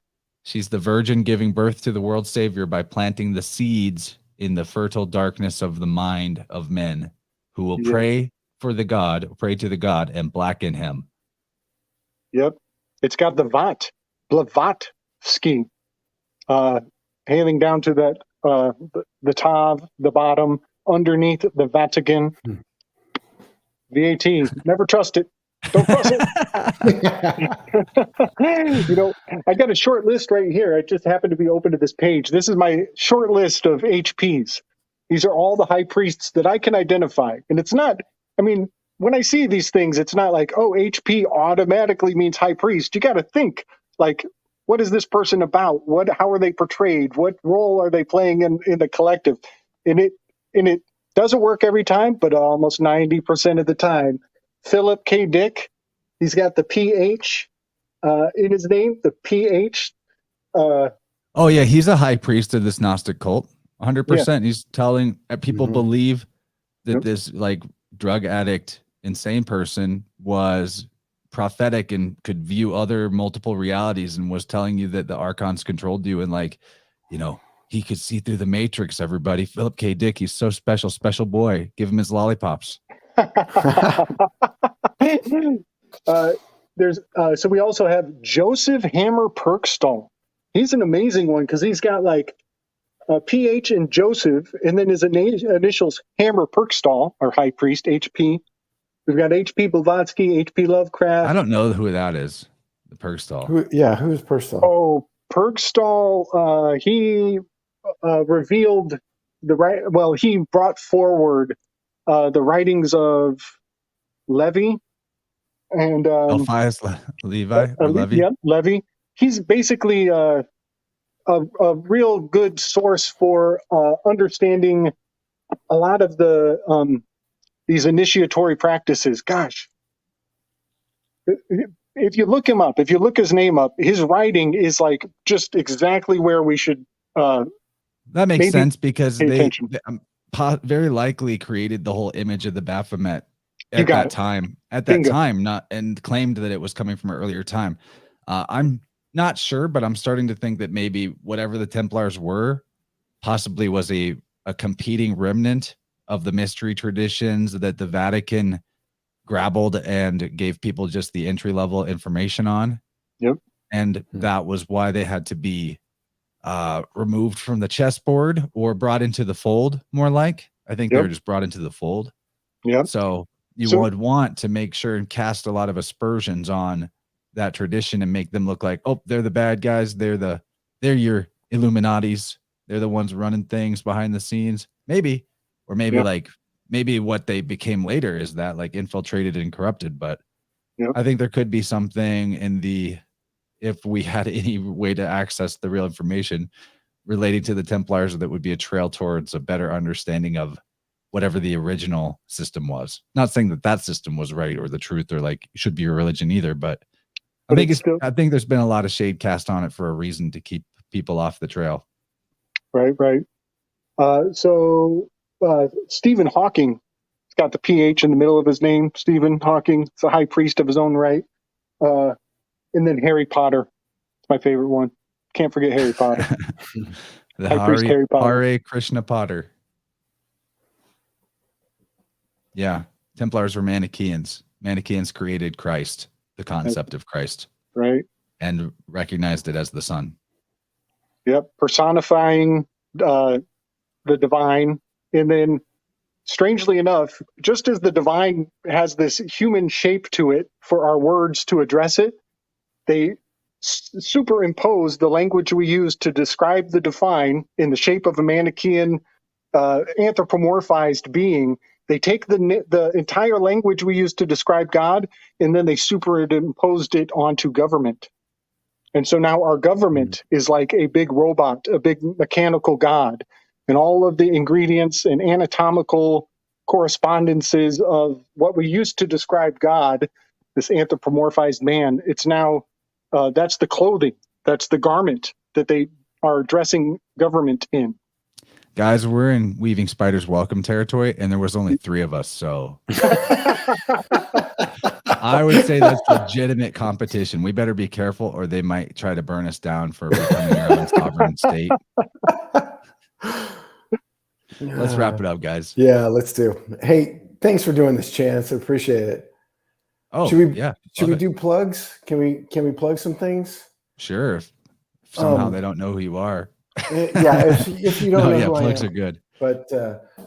A: she's the virgin giving birth to the world savior by planting the seeds in the fertile darkness of the mind of men who will pray to the God and blacken him.
E: Yep. It's got the Blavatsky, hailing down to that, the Tav, the bottom, underneath the Vatican. VAT, never trust it. Don't trust it. I got a short list right here. I just happened to be open to this page. This is my short list of HPs. These are all the high priests that I can identify. And it's not, when I see these things, it's not like, oh, HP automatically means high priest. You got to think, like, what is this person about? How are they portrayed? What role are they playing in the collective? And Doesn't work every time, but almost 90% of the time. Philip K. Dick, he's got the PH in his name, the PH.
A: Oh yeah, he's a high priest of this Gnostic cult. 100%. He's telling people believe that this like drug addict, insane person was prophetic and could view other multiple realities, and was telling you that the archons controlled you, and like, you know, he could see through the matrix. Everybody, Philip K. Dick, he's so special, special boy. Give him his lollipops. So we also have Joseph Hammer Perkstall. He's an amazing one because he's got like PH and Joseph, and then his initials Hammer Perkstall, our high priest, HP. We've got HP Blavatsky, HP Lovecraft. I don't know who that is. The Perkstall.
B: Who's Perkstall?
E: Oh, Perkstall. He revealed he brought forward the writings of Levi and
A: Alphias Levi or Levi.
E: Yeah, Levi. He's basically a real good source for understanding a lot of the these initiatory practices. Gosh, if you look him up, if you look his name up, his writing is like just exactly where we should.
A: That makes sense because they very likely created the whole image of the Baphomet at that time. And claimed that it was coming from an earlier time. I'm not sure, but I'm starting to think that maybe whatever the Templars were possibly was a competing remnant of the mystery traditions that the Vatican grabbled and gave people just the entry level information on.
E: Yep.
A: And that was why they had to be removed from the chessboard or brought into the fold, more like. I think they were just brought into the fold.
E: Yeah.
A: So you would want to make sure and cast a lot of aspersions on that tradition and make them look like, oh, they're the bad guys. They're your Illuminatis. They're the ones running things behind the scenes. Maybe, or maybe maybe what they became later is that like infiltrated and corrupted. But I think there could be something if we had any way to access the real information relating to the Templars, that would be a trail towards a better understanding of whatever the original system was. Not saying that system was right or the truth or like should be a religion either, but I think there's been a lot of shade cast on it for a reason, to keep people off the trail.
E: Right. So Stephen Hawking, he's got the PH in the middle of his name. Stephen Hawking, it's a high priest of his own right. And then Harry Potter, it's my favorite one. Can't forget Harry Potter.
A: The Harry Potter. Hare Krishna Potter. Yeah, Templars were Manichaeans. Manichaeans created Christ, the concept of Christ,
E: right,
A: and recognized it as the Son.
E: Yep, personifying the divine, and then, strangely enough, just as the divine has this human shape to it for our words to address it, they superimpose the language we use to describe the divine in the shape of a Manichaean anthropomorphized being. They take the entire language we use to describe God, and then they superimposed it onto government. And so now our government is like a big robot, a big mechanical God, and all of the ingredients and anatomical correspondences of what we used to describe God, this anthropomorphized man, it's now, that's the clothing, that's the garment that they are dressing government in.
A: Guys, we're in Weaving Spiders Welcome territory, and there was only 3 of us, so I would say that's legitimate competition. We better be careful, or they might try to burn us down for becoming our own sovereign state. Let's wrap it up, guys.
B: Yeah, let's do. Hey, thanks for doing this, Chance. I appreciate it.
A: Oh,
B: should we
A: do
B: plugs? Can we plug some things?
A: Sure. If somehow they don't know who you are.
B: Yeah, if you don't know who
A: plugs
B: I am.
A: are good.
B: But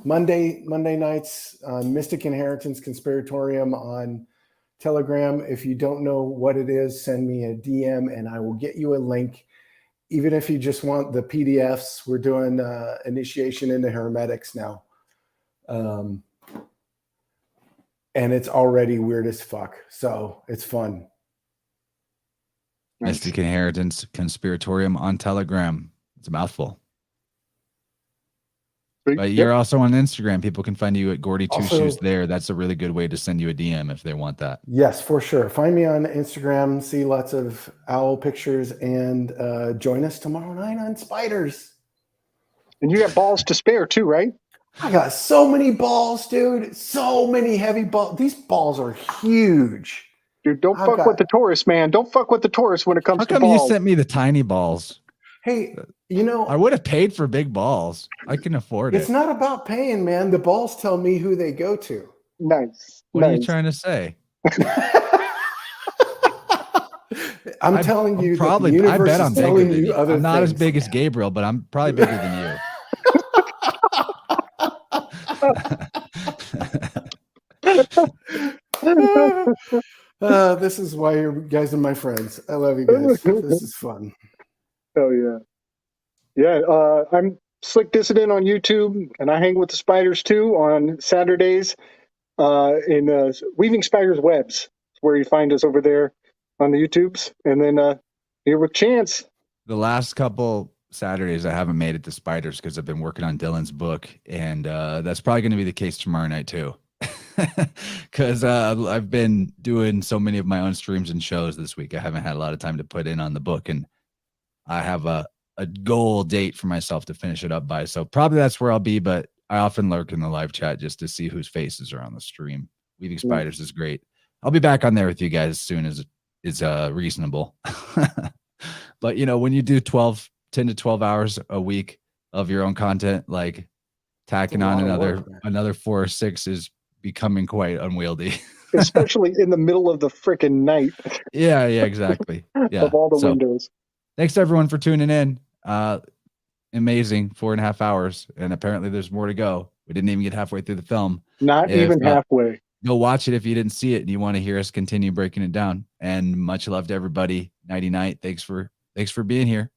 B: Monday nights, Mystic Inheritance Conspiratorium on Telegram. If you don't know what it is, send me a DM and I will get you a link. Even if you just want the PDFs, we're doing initiation into hermetics now. And it's already weird as fuck. So it's fun.
A: Mystic Inheritance Conspiratorium on Telegram. It's a mouthful. But you're also on Instagram. People can find you at Gordy Two
B: Also-
A: Shoes there. That's a really good way to send you a DM if they want that.
B: Yes, for sure. Find me on Instagram, see lots of owl pictures, and join us tomorrow night on Spiders.
E: And you got balls to spare too, right?
B: I got so many balls, dude. So many heavy balls. These balls are huge.
E: Dude, don't
B: I've
E: fuck
B: got-
E: with the Taurus, man. Don't fuck with the Taurus when it comes
A: How
E: to
A: come
E: balls.
A: you sent me the tiny balls?
B: Hey, you know,
A: I would have paid for big balls. I can afford
B: it's
A: it.
B: not about paying, man. The balls tell me who they go to.
E: Nice.
A: What are you
E: nice.
A: trying to say?
B: I'm telling you,
A: probably.
B: that the
A: I
B: universe
A: bet
B: is
A: I'm bigger
B: telling
A: than
B: you
A: you.
B: other
A: I'm not as
B: things.
A: big as Gabriel, but I'm probably bigger than you.
B: This is why you guys are my friends. I love you guys. This is fun.
E: Oh yeah. Yeah, I'm Slick Dissident on YouTube, and I hang with the spiders too on Saturdays in Weaving Spiders Webs. It's where you find us over there on the YouTubes. And then here with Chance.
A: The last couple Saturdays, I haven't made it to Spiders because I've been working on Dylan's book, and that's probably going to be the case tomorrow night too. Because I've been doing so many of my own streams and shows this week. I haven't had a lot of time to put in on the book, and I have a goal date for myself to finish it up by. So probably that's where I'll be, but I often lurk in the live chat just to see whose faces are on the stream. Weaving Spiders is great. I'll be back on there with you guys as soon as it's reasonable. But you know, when you do 10 to 12 hours a week of your own content, like tacking on another 4 or 6 is becoming quite unwieldy.
E: Especially in the middle of the freaking night.
A: Yeah, exactly. Yeah.
E: Of all the windows.
A: Thanks everyone for tuning in. Amazing 4.5 hours, and apparently there's more to go. We didn't even get halfway through the film.
E: Not even halfway.
A: Go watch it if you didn't see it and you want to hear us continue breaking it down. And much love to everybody. Nighty night. Thanks for being here.